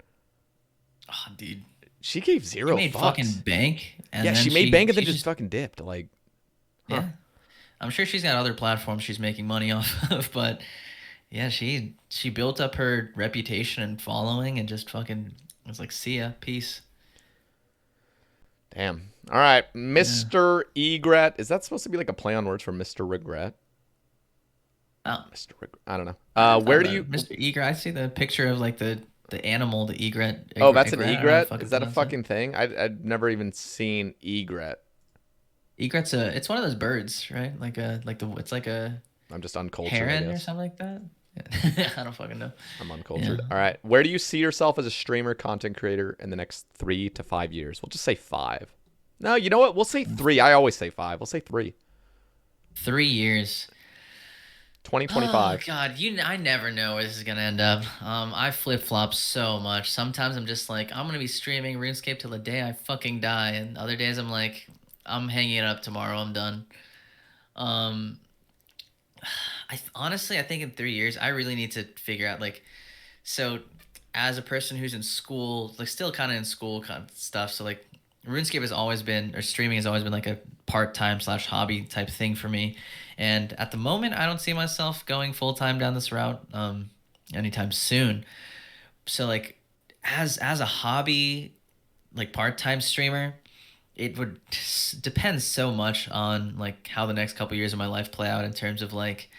oh, dude, she gave zero. She made fucks. Fucking bank. And then she made bank and then just fucking dipped. Like, yeah, I'm sure she's got other platforms she's making money off of, but yeah, she built up her reputation and following, and just fucking was like, see ya, peace. Damn. All right, Mr. Egret. Is that supposed to be like a play on words for Mr. Regret? Oh, Mr. Regret. I don't know. Where do you, Mr. Egret? I see the picture of like the animal, the egret. Oh, that's an egret. Is that a fucking thing? I'd never even seen egret. Egret's it's one of those birds, right? It's like a. I'm just uncultured. Heron or something like that. I don't fucking know. I'm uncultured. Yeah. All right. Where do you see yourself as a streamer, content creator in the next 3 to 5 years? We'll just say 5. No, you know what? We'll say 3. I always say 5. We'll say 3. 3 years. Oh 2025. God, I never know where this is gonna end up. I flip flop so much. Sometimes I'm just like, I'm gonna be streaming RuneScape till the day I fucking die, and other days I'm like, I'm hanging it up tomorrow. I'm done. Um, honestly, I think in 3 years, I really need to figure out like, so as a person who's in school, like still kind of in school kind of stuff. So like, RuneScape has always been, or streaming has always been like a part time slash hobby type thing for me. And at the moment, I don't see myself going full time down this route anytime soon. So like, as a hobby, like part time streamer, it would depend so much on like how the next couple years of my life play out in terms of like,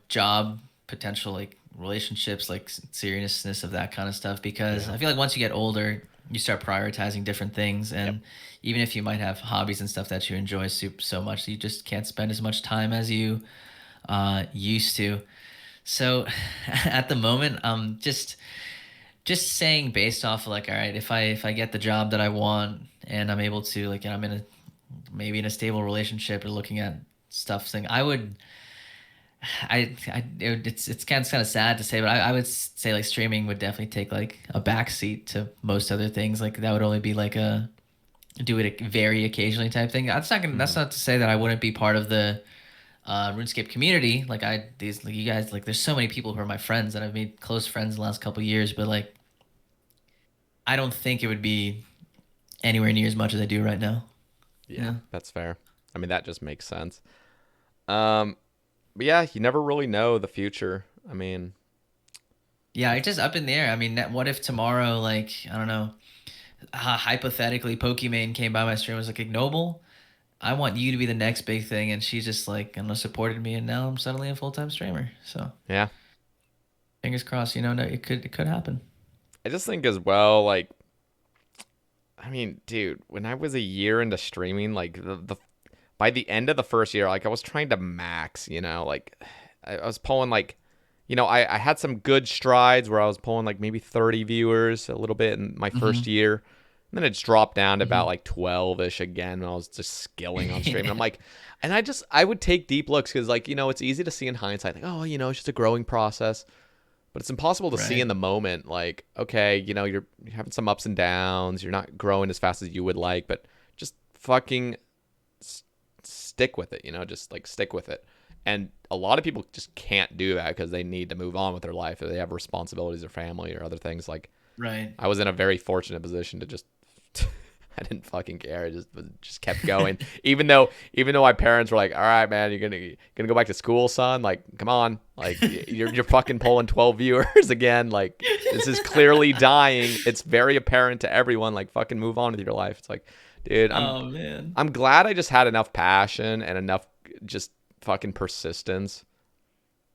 job potential, like relationships, like seriousness of that kind of stuff. Because Yeah. I feel like once you get older, you start prioritizing different things, and Yep. even if you might have hobbies and stuff that you enjoy so much, you just can't spend as much time as you used to. So at the moment, just saying based off of like, all right, if I get the job that I want and I'm able to like, and I'm in a maybe in a stable relationship or looking at stuff saying I would it's kind of sad to say, but I would say like streaming would definitely take like a backseat to most other things. Like that would only be like a do it very occasionally type thing. That's Mhm. not to say that I wouldn't be part of the RuneScape community. Like like you guys, like there's so many people who are my friends that I've made close friends the last couple of years, but like I don't think it would be anywhere near as much as I do right now. Yeah, Yeah. that's fair. I mean, that just makes sense. Um, but yeah, you never really know the future. I mean, Yeah, it's just up in the air. I mean, what if tomorrow, like, I don't know, hypothetically, Pokimane came by my stream and was like, Ignoble, I want you to be the next big thing. And she just, like, I don't know, supported me. And now I'm suddenly a full time streamer. So yeah, fingers crossed, no, it could happen. I just think as well, like, I mean, dude, when I was a year into streaming, like the by the end of the first year, like I was trying to max, like I was pulling like, I had some good strides where I was pulling like maybe 30 viewers a little bit in my first Mm-hmm. year. And then it's dropped down to about Mm-hmm. like 12-ish again when I was just skilling on stream. And I'm Yeah. like, and I would take deep looks because like, it's easy to see in hindsight, like, oh, it's just a growing process. But it's impossible to see in Right. the moment. Like, okay, you're having some ups and downs. You're not growing as fast as you would like, but just fucking stick with it, just like stick with it. And a lot of people just can't do that because they need to move on with their life, or they have responsibilities or family or other things. Like, Right. I was in a very fortunate position to just I didn't fucking care. I just kept going. even though my parents were like, "All right, man, you're gonna go back to school, son. Like, come on. Like, you're fucking pulling 12 viewers again. Like, this is clearly dying. It's very apparent to everyone. Like, fucking move on with your life." It's like, dude, Oh, man. I'm glad I just had enough passion and enough just fucking persistence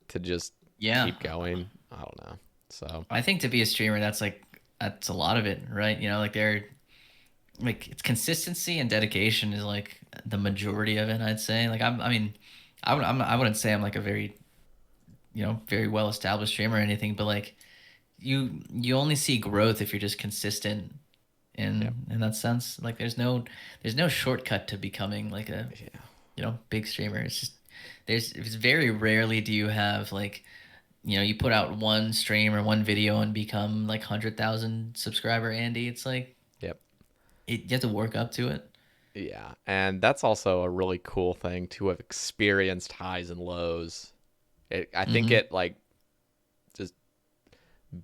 to just Yeah. keep going. I don't know. So, I think to be a streamer, that's a lot of it, right? Like like it's consistency and dedication is like the majority of it, I'd say. Like I mean, I wouldn't say I'm like a very, very well established streamer or anything, but like you only see growth if you're just consistent yeah. in that sense. Like there's no shortcut to becoming like a, Yeah. big streamer. It's just it's very rarely do you have like, you put out one stream or one video and become like 100,000 subscriber Andy. It's like Yep. you have to work up to it. Yeah, and that's also a really cool thing to have experienced highs and lows. I think Mm-hmm. it like just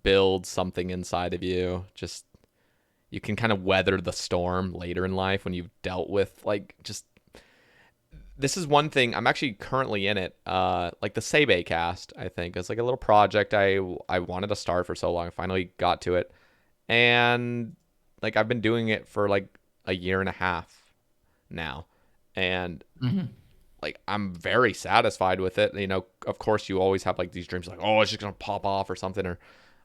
builds something inside of you. Just you can kind of weather the storm later in life when you've dealt with like just this is one thing I'm actually currently in it. Like the Sae Bae cast, I think it's like a little project I wanted to start for so long. I finally got to it, and like I've been doing it for like a year and a half now, and Mm-hmm. like I'm very satisfied with it. Of course, you always have like these dreams, like, oh, it's just gonna pop off or something. Or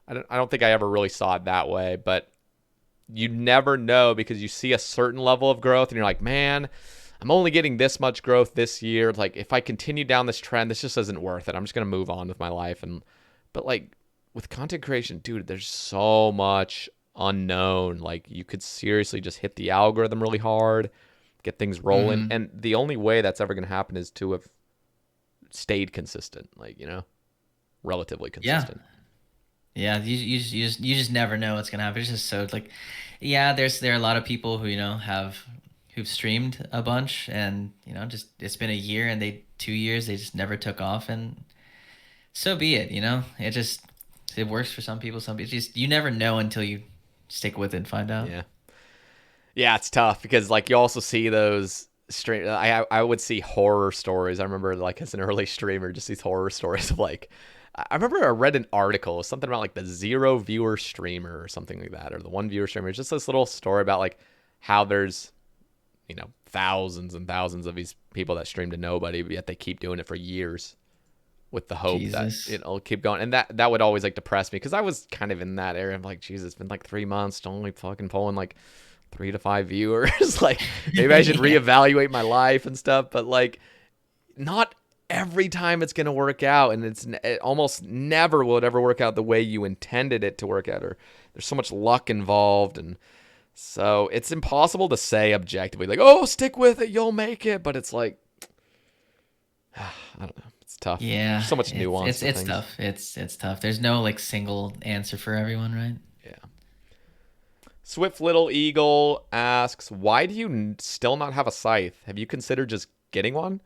I don't think I ever really saw it that way, but you never know because you see a certain level of growth, and you're like, man, I'm only getting this much growth this year. Like, if I continue down this trend, this just isn't worth it. I'm just gonna move on with my life. But like with content creation, dude, there's so much unknown. Like, you could seriously just hit the algorithm really hard, get things rolling, Mm-hmm. and the only way that's ever gonna happen is to have stayed consistent, like, relatively Yeah. consistent. Yeah, you just never know what's gonna happen. It's just so like, yeah, there are a lot of people who who've streamed a bunch, and just it's been a year and 2 years they just never took off, and so be it. It works for some people. Some people just you never know until you stick with it and find out. Yeah, it's tough because like you also see those stream. I would see horror stories. I remember like as an early streamer, just these horror stories of like. I remember I read an article, something about like the 0 viewer streamer or something like that, or the 1 viewer streamer. It's just this little story about like how there's, thousands and thousands of these people that stream to nobody, but yet they keep doing it for years with the hope Jesus. that it'll keep going. And that would always like depress me because I was kind of in that area. I'm like, Jesus, it's been like 3 months, only fucking pulling like 3 to 5 viewers. Like maybe I should reevaluate my life and stuff, but like not every time it's going to work out, and it almost never will it ever work out the way you intended it to work out, or there's so much luck involved, and so it's impossible to say objectively like, oh, stick with it, you'll make it, but it's like I don't know, it's tough. Yeah, there's so much nuance. It's tough. It's tough. There's no like single answer for everyone, right? Yeah. Swift Little Eagle asks, why do you still not have a scythe? Have you considered just getting one?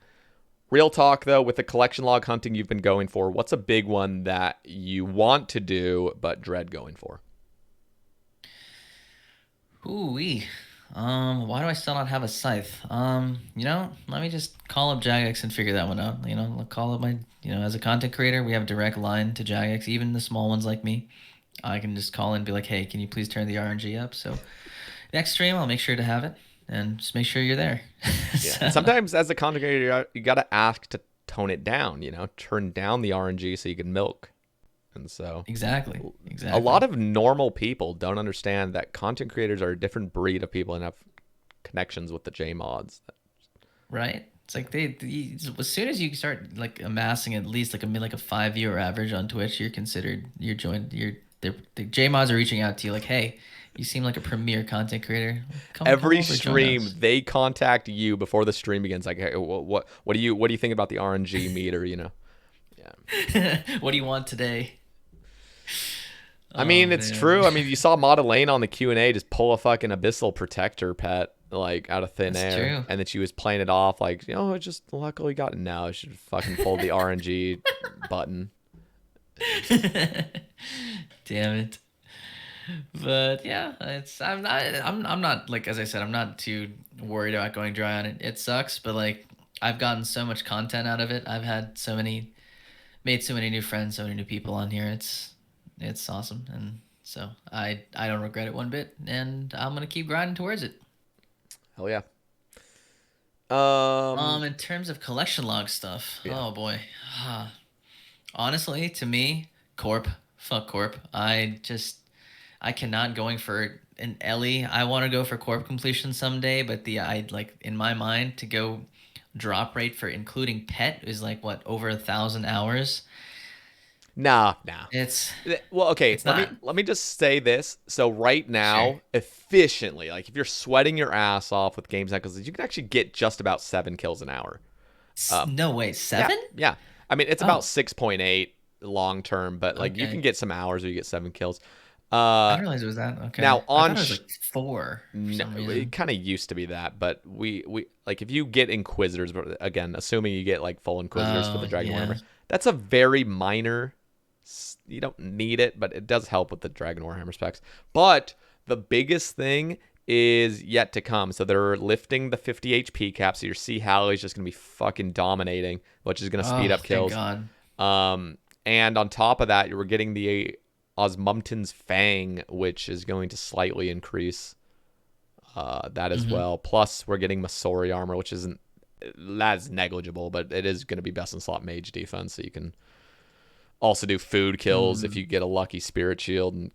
Real talk, though, with the collection log hunting you've been going for, what's a big one that you want to do but dread going for? Ooh-wee. Why do I still not have a scythe? Let me just call up Jagex and figure that one out. I'll call up my, as a content creator, we have a direct line to Jagex, even the small ones like me. I can just call and be like, hey, can you please turn the RNG up? So next stream, I'll make sure to have it. And just make sure you're there. Yeah. Sometimes as a content creator, you got to ask to tone it down, turn down the RNG so you can milk. And so exactly. A lot of normal people don't understand that content creators are a different breed of people and have connections with the J mods. Right. It's like as soon as you start like amassing at least like a 5 viewer average on Twitch, you're joined. The J mods are reaching out to you like, hey, you seem like a premier content creator. Every stream, they contact you before the stream begins. Like, hey, what do you think about the RNG meter? Yeah. What do you want today? I mean, it's true. I mean, you saw Madeleine on the Q&A just pull a fucking Abyssal Protector pet like out of thin air, true. And then she was playing it off like, it just luckily got it now. She should fucking pull the RNG button. Damn it. But yeah, I'm not like, as I said, I'm not too worried about going dry on it. It sucks, but like I've gotten so much content out of it. I've had made so many new friends, so many new people on here. It's awesome, and so I don't regret it one bit, and I'm gonna keep grinding towards it. Hell yeah. In terms of collection log stuff, oh boy, honestly, to me, fuck Corp. I cannot going for an Ellie. I want to go for Corp completion someday, but in my mind to go drop rate for including pet is like what, over 1,000 hours. Nah. It's well, okay. Let me just say this. So right now, efficiently, like if you're sweating your ass off with games like this, you can actually get just about 7 kills an hour. No way, 7? Yeah. I mean, it's about 6.8 long term, but like you can get some hours where you get 7 kills. I didn't realize it was that. Okay. Now I thought it was like 4. No, it kind of used to be that, but we like if you get Inquisitors, again, assuming you get like full Inquisitors for the Dragon Warhammer, that's a very minor. You don't need it, but it does help with the Dragon Warhammer specs. But the biggest thing is yet to come. So they're lifting the 50 HP cap, so your Sea Halley's just gonna be fucking dominating, which is gonna speed up kills. Thank God. And on top of that, you're getting the Osmumten's Fang, which is going to slightly increase that as well. Plus, we're getting Masori armor, which that's negligible, but it is going to be best in slot mage defense, so you can also do food kills if you get a lucky spirit shield, and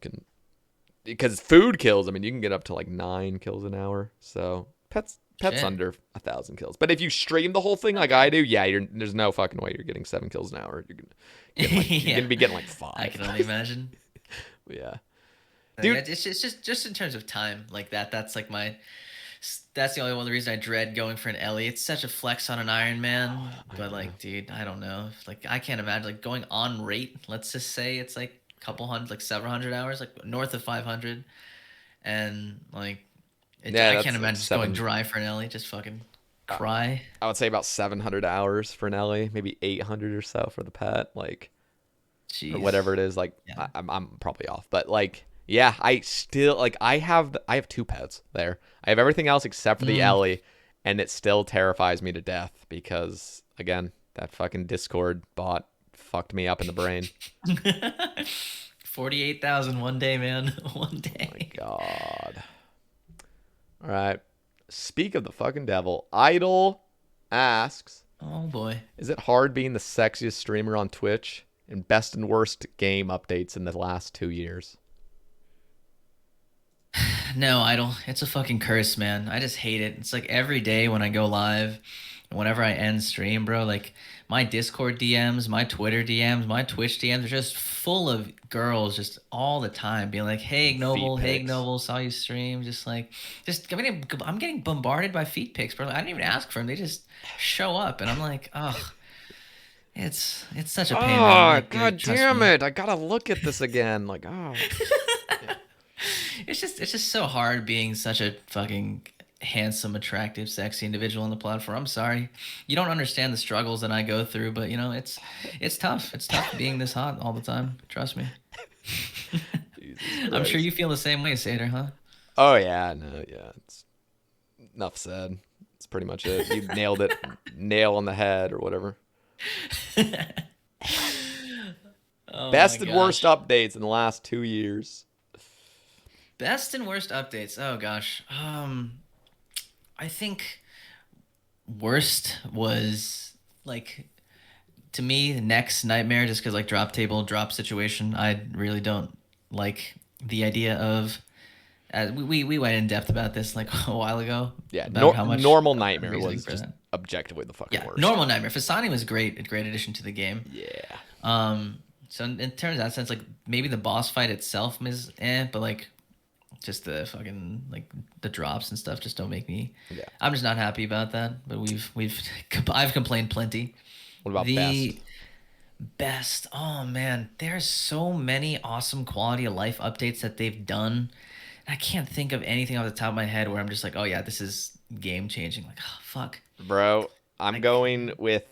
because food kills, I mean, you can get up to like 9 kills an hour. So pets under 1,000 kills. But if you stream the whole thing like I do, there's no fucking way you're getting 7 kills an hour. You're gonna be getting like 5. I can only imagine. Yeah, dude, it's just in terms of time like that. That's like my That's the only one the reason I dread going for an Ellie. It's such a flex on an Ironman, I but know. like, dude, I don't know. Like, I can't imagine like going on rate. Let's just say it's like a couple hundred, like several hundred hours, like north of 500, and like, Yeah, I can't that's like imagine just going 7. dry for an Ellie. Just fucking Uh, cry. I would say about 700 hours for an Ellie, maybe 800 or so for the pet, like or Jeez. whatever it is. Like Yeah. I'm probably off, but like yeah, I still like I have 2 pets there. I have everything else except for the Mm. Ellie, and it still terrifies me to death because again that fucking Discord bot fucked me up in the brain. 48,000 one day, man. One Oh my day. god. All right. Speak of the fucking devil. Idol asks, Oh boy. is it hard being the sexiest streamer on Twitch? And best and worst game updates in the last 2 years. No, Idol. It's a fucking curse, man. I just hate it. It's like every day when I go live, whenever I end stream, bro, like my Discord DMs, my Twitter DMs, my Twitch DMs are just full of girls just all the time being like, "Hey, Ignoble, Feet hey, pics. Ignoble, saw you stream." Just like, just I'm getting bombarded by feet pics, bro. I didn't even ask for them. They just show up, and I'm like, oh, it's such a pain, man. Oh, Like, dude, god trust damn me. it. I gotta look at this again. Like, oh. It's just so hard being such a fucking handsome, attractive, sexy individual on the platform. I'm sorry. You don't understand the struggles that I go through, but you know, it's tough. It's tough being this hot all the time. Trust me. Jesus I'm sure Christ. you feel the same way, Sater, huh? Oh, yeah. No, yeah. It's enough said. It's pretty much it. You nailed it. Nail on the head or whatever. Oh Best my and worst gosh. updates in the last 2 years. Best and worst updates. Oh gosh. I think worst was like to me next nightmare just because like drop table drop situation. I really don't like the idea of we went in depth about this like a while ago Yeah, about how much normal nightmare reasoning was for just that. objectively the fucking Yeah, worst. normal nightmare. Fasani was great, a great addition to the game. Yeah. So in terms of that sense, like maybe the boss fight itself is but like just the fucking like the drops and stuff just don't make me. Yeah. I'm just not happy about that. But I've complained plenty. What about The best? best. Oh man, there's so many awesome quality of life updates that they've done. I can't think of anything off the top of my head where I'm just like, oh yeah, this is game changing. Like, oh fuck. Bro, I'm Like, going with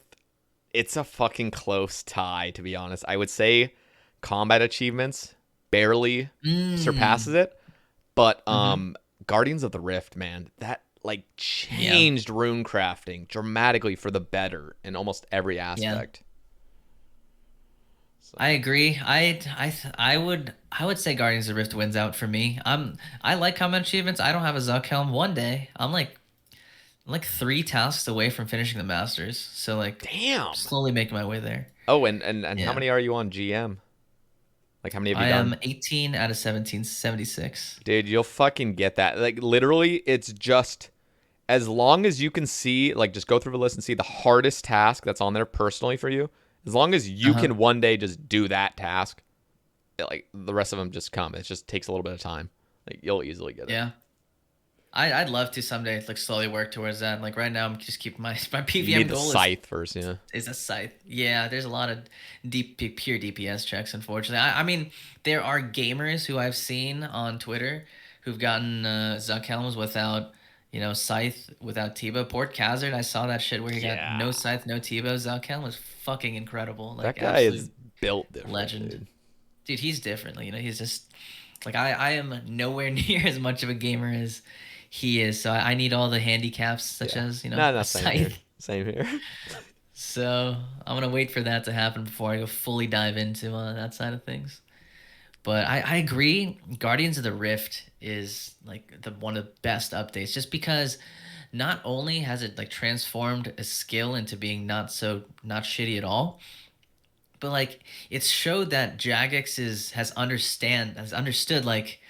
it's a fucking close tie, to be honest. I would say combat achievements barely surpasses mm, it, but mm-hmm. Guardians of the Rift, man, that like Yeah, changed rune crafting dramatically for the better in almost every yeah. aspect. So, I agree. I would say Guardians of the Rift wins out for me. I like combat achievements. I don't have a Zuck helm. One day I'm like 3 tasks away from finishing the Masters. So like damn. slowly making my way there. Oh, and how Yeah. many are you on GM? Like how many have you I done? am 18 out of 1776. Dude, you'll fucking get that. Like literally, it's just as long as you can see, like just go through the list and see the hardest task that's on there personally for you. As long as you Uh-huh. can one day just do that task, like the rest of them just come. It just takes a little bit of time. Like you'll easily get it. Yeah. I'd love to someday like slowly work towards that. Like right now I'm just keeping my You PVM need the goal scythe first, yeah. is a scythe. Yeah, there's a lot of pure DPS checks, unfortunately. I mean, there are gamers who I've seen on Twitter who've gotten Zuck helms without, scythe, without Tiba. Port Khazard, I saw that shit where he got Yeah. no scythe, no Tiba. Zuck helm was fucking incredible. That Like, guy is absolute built different, legend. dude. Dude, he's different. Like, he's just, like, I am nowhere near as much of a gamer as he is. So I need all the handicaps, such Yeah. as, No, a same here. scythe. Same here. So I'm gonna wait for that to happen before I go fully dive into that side of things. But I agree. Guardians of the Rift is like the one of the best updates, just because not only has it like transformed a skill into being not shitty at all, but like it's showed that Jagex has understood like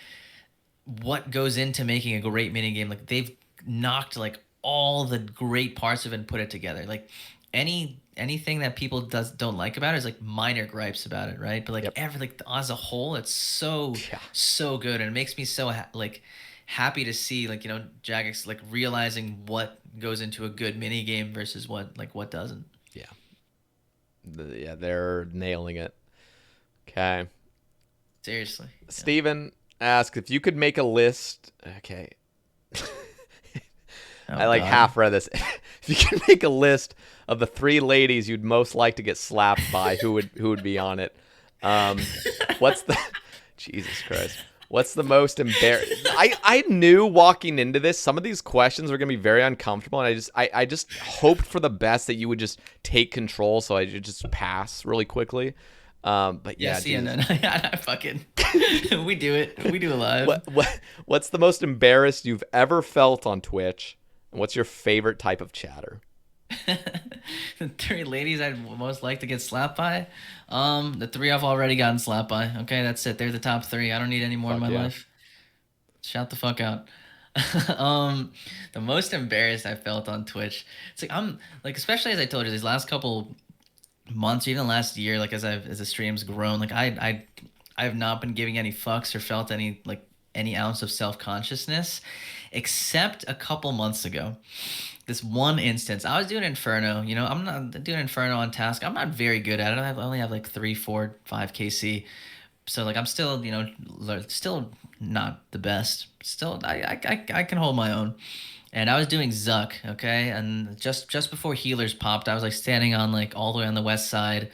what goes into making a great minigame. Like they've knocked like all the great parts of it and put it together. Like anything that people don't like about it is like minor gripes about it, right? But like Yep. as a whole, it's so Yeah. so good, and it makes me so like happy to see like Jagex like realizing what goes into a good mini game versus what doesn't. Yeah. Yeah, they're nailing it. Okay. Seriously. Steven asks if you could make a list. Okay. Oh, I like God. half read this. If you could make a list of the 3 ladies you'd most like to get slapped by, who would be on it? What's the Jesus Christ? What's the most embarrassing? I knew walking into this, some of these questions were gonna be very uncomfortable, and I just hoped for the best that you would just take control, so I could just pass really quickly. But yeah, Yes, yeah, no, I fucking we do it. We do it live. What's the most embarrassed you've ever felt on Twitch? And what's your favorite type of chatter? The 3 ladies I'd most like to get slapped by. The 3 I've already gotten slapped by. Okay, that's it. They're the top 3. I don't need any more in my life. Shout the fuck out. The most embarrassed I felt on Twitch. It's like I'm like, especially as I told you, these last couple months, or even last year, like as the stream's grown, like I have not been giving any fucks or felt any ounce of self-consciousness, except a couple months ago. This one instance, I was doing Inferno. I'm not doing Inferno on task. I'm not very good at it. I only have like 3, 4, 5 KC. So like I'm still, still not the best. Still, I can hold my own. And I was doing Zuck, okay? And just before healers popped, I was like standing on like all the way on the west side.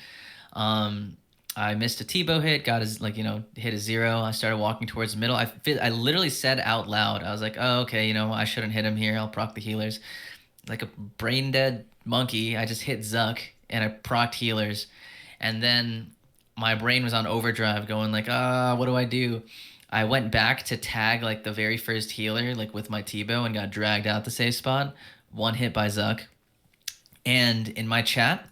I missed a T-bow hit, got his hit a 0. I started walking towards the middle. I literally said out loud, I was like, oh, okay, I shouldn't hit him here. I'll proc the healers. Like a brain dead monkey, I just hit Zuck and I procced healers. And then my brain was on overdrive going like, what do I do? I went back to tag like the very first healer like with my T-bow and got dragged out the safe spot. 1 hit by Zuck. And in my chat,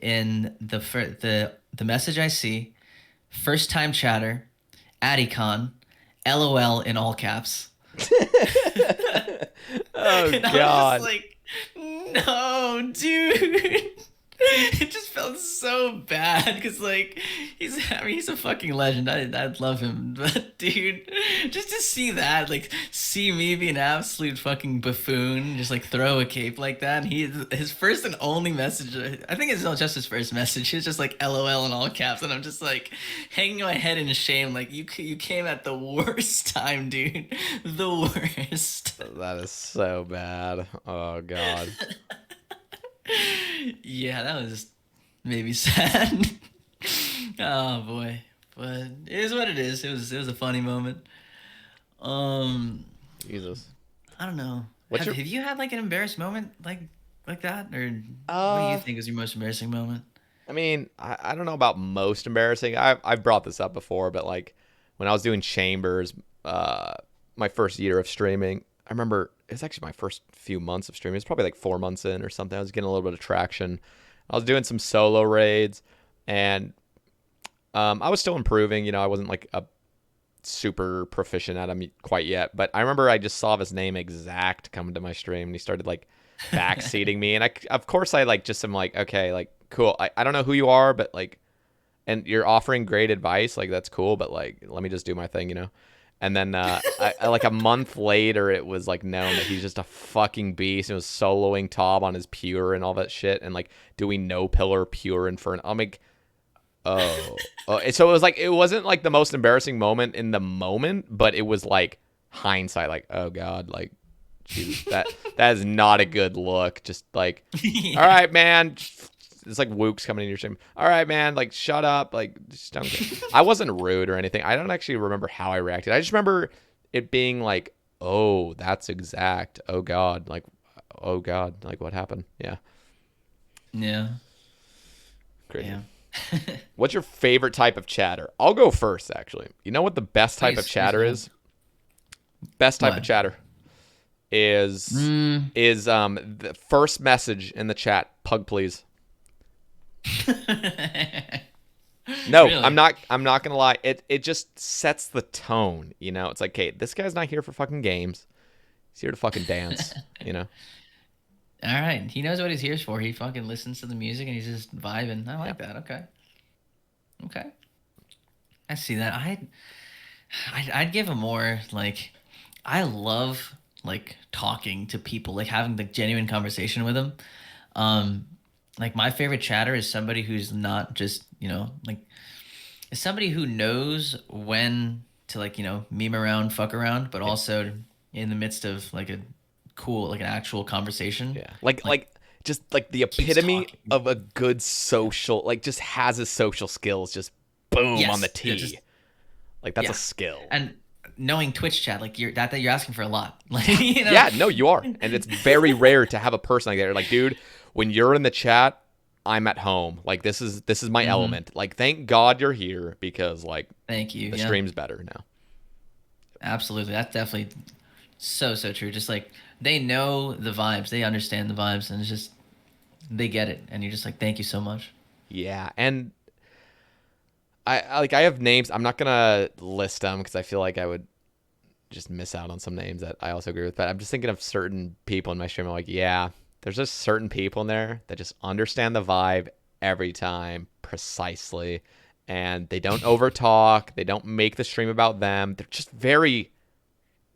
in the message I see, first time chatter, Adicon, LOL in all caps. Oh and God! I was just like, no, dude. It just felt so bad because like he's a fucking legend. I'd love him, but dude, just to see that, like see me be an absolute fucking buffoon, just like throw a cape like that. And his first and only message, I think it's not just his first message. It's just like LOL in all caps, and I'm just like hanging my head in shame. Like you came at the worst time, dude. The worst. That is so bad. Oh God. Yeah, that was maybe sad. Oh boy, but it is what it is. It was a funny moment. Jesus. I don't know. Have you had like an embarrassed moment like that, or what do you think is your most embarrassing moment? I mean, I don't know about most embarrassing. I've brought this up before, but like when I was doing Chambers, my first year of streaming, I remember it was actually my first few months of streaming. It's probably like 4 months in or something. I was getting a little bit of traction. I was doing some solo raids, and I was still improving. I wasn't like a super proficient at them quite yet. But I remember I just saw his name Exact coming to my stream, and he started like backseating me. And of course I like just am like, okay, like cool. I don't know who you are, but like, and you're offering great advice. Like that's cool, but like, let me just do my thing. And then I like a month later, it was like known that he's just a fucking beast. It was soloing Tob on his pure and all that shit, and like doing no pillar pure inferno. I'm like, oh. So it was like, it wasn't like the most embarrassing moment in the moment, but it was like hindsight, like, oh God, like, Jesus, that is not a good look. Just like, all right, man. It's like Wook's coming in your stream. All right, man. Like, shut up. Like, just don't get... I wasn't rude or anything. I don't actually remember how I reacted. I just remember it being like, oh, that's Exact. Oh God. Like, oh God. Like, what happened? Yeah. Yeah. Crazy. Yeah. What's your favorite type of chatter? I'll go first, actually. You know what the best type of chatter is? Best type of chatter is the first message in the chat. Pug, please. No, really? I'm not gonna lie. It just sets the tone. It's like, hey, this guy's not here for fucking games. He's here to fucking dance. All right, he knows what he's here for. He fucking listens to the music and he's just vibing. I like that. Okay, I see that. I'd give him more like, I love like talking to people, like having the genuine conversation with them. Like my favorite chatter is somebody who's not just, like is somebody who knows when to like, meme around, fuck around, but also in the midst of like a cool, like an actual conversation. Yeah. Like just like the keeps epitome talking. of a good social, like just has his social skills just boom Yes. on the Yeah, tee. Like that's yeah. a skill. And knowing Twitch chat, like you're asking for a lot. Like, Yeah, no, you are. And it's very rare to have a person like that. You're like, dude, when you're in the chat, I'm at home. Like this is my element. Like thank God you're here because like Thank you. the Yeah. stream's better now. Absolutely. That's definitely so true. Just like they know the vibes, they understand the vibes, and it's just they get it, and you're just like, thank you so much. Yeah, and I have names. I'm not gonna list them because I feel like I would just miss out on some names that I also agree with. But I'm just thinking of certain people in my stream. I'm like, yeah, there's just certain people in there that just understand the vibe every time precisely, and they don't overtalk. They don't make the stream about them. They're just very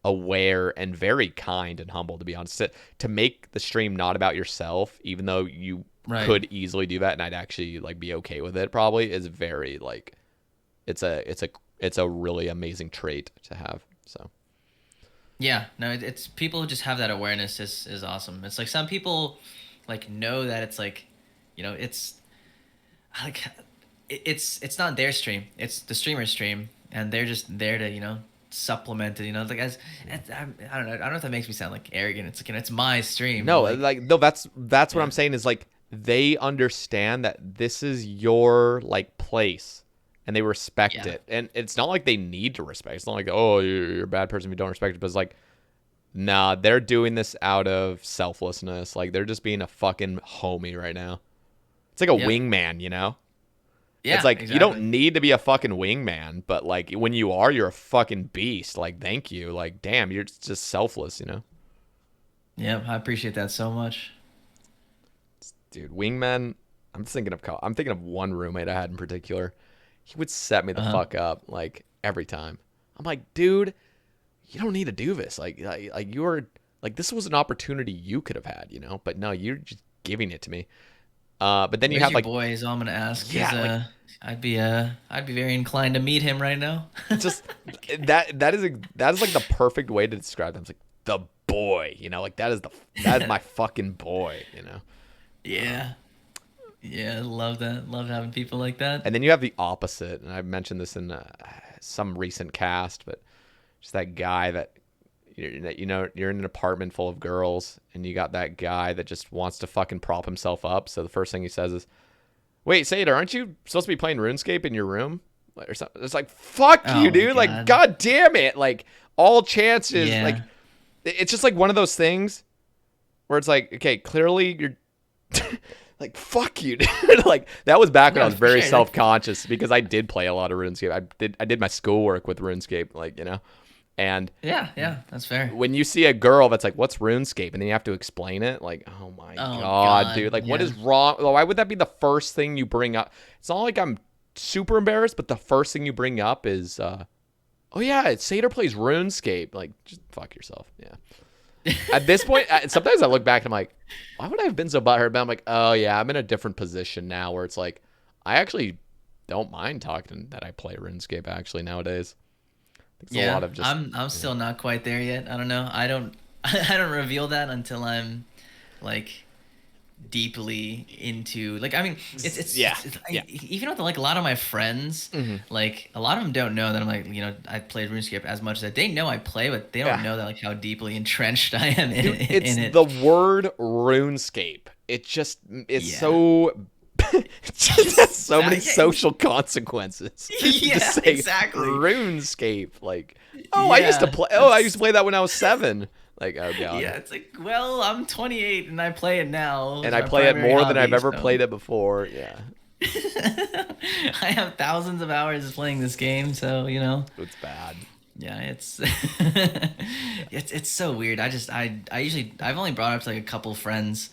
aware and very kind and humble, to be honest. To make the stream not about yourself, even though you could easily do that, and I'd actually like be okay with it, probably is very like it's a really amazing trait to have. So Yeah, no, it's people who just have that awareness is awesome. It's like some people like know that it's like, it's like it's not their stream, it's the streamer's stream, and they're just there to supplement it. Like I don't know if that makes me sound like arrogant. It's like it's my stream. no, that's what I'm saying is like they understand that this is your like place. And they respect it. And it's not like they need to respect. It's not like, oh, you're a bad person if you don't respect it. But it's like, nah, they're doing this out of selflessness. Like, they're just being a fucking homie right now. It's like a wingman, Yeah, it's like, exactly. you don't need to be a fucking wingman. But, like, when you are, you're a fucking beast. Like, thank you. Like, damn, you're just selfless, Yeah, I appreciate that so much. Dude, wingman, I'm thinking of one roommate I had in particular. He would set me the fuck up like every time. I'm like, dude, you don't need to do this. Like you're like this was an opportunity you could have had, But no, you're just giving it to me. But then you have your like boy is all I'm gonna ask. Yeah, I'd be very inclined to meet him right now. just that is like the perfect way to describe him. It's like the boy, like that is my fucking boy, Yeah. Yeah, love that. Love having people like that. And then you have the opposite, and I've mentioned this in some recent cast, but just that guy that you're in an apartment full of girls, and you got that guy that just wants to fucking prop himself up. So the first thing he says is, "Wait, Sader, aren't you supposed to be playing RuneScape in your room?" Or something. It's like, fuck you, dude. God. Like, god damn it. Like, all chances. Yeah. Like, it's just like one of those things where it's like, okay, clearly you're. Like, fuck you, dude. Like, that was back when I was very self-conscious because I did play a lot of RuneScape. I did my schoolwork with RuneScape, like, and yeah, that's fair. when you see a girl that's like, what's RuneScape? And then you have to explain it, like, oh my God, dude. Like, what is wrong? Why would that be the first thing you bring up? It's not like I'm super embarrassed, but the first thing you bring up is, oh yeah, Sader plays RuneScape. Like, just fuck yourself. Yeah. At this point, sometimes I look back and I'm like, why would I have been so butthurt? But I'm like, oh yeah, I'm in a different position now where it's like, I actually don't mind talking that I play RuneScape actually nowadays. It's a lot of just, I'm still not quite there yet. I don't know. I don't reveal that until I'm like deeply into like, I mean, it's even with like a lot of my friends, like a lot of them don't know that I'm like, I played RuneScape as much as they know I play, but they don't know that like how deeply entrenched I am in it. The word RuneScape. It's so it just has so many social consequences. Yeah, to say exactly. RuneScape, like, I used to play that when I was 7. Like, oh god. Yeah, it's like, well, I'm 28 and I play it now. And I play it more than I've ever played it before. Yeah. I have thousands of hours playing this game, so it's bad. Yeah, it's it's so weird. I've only brought it up to like a couple friends,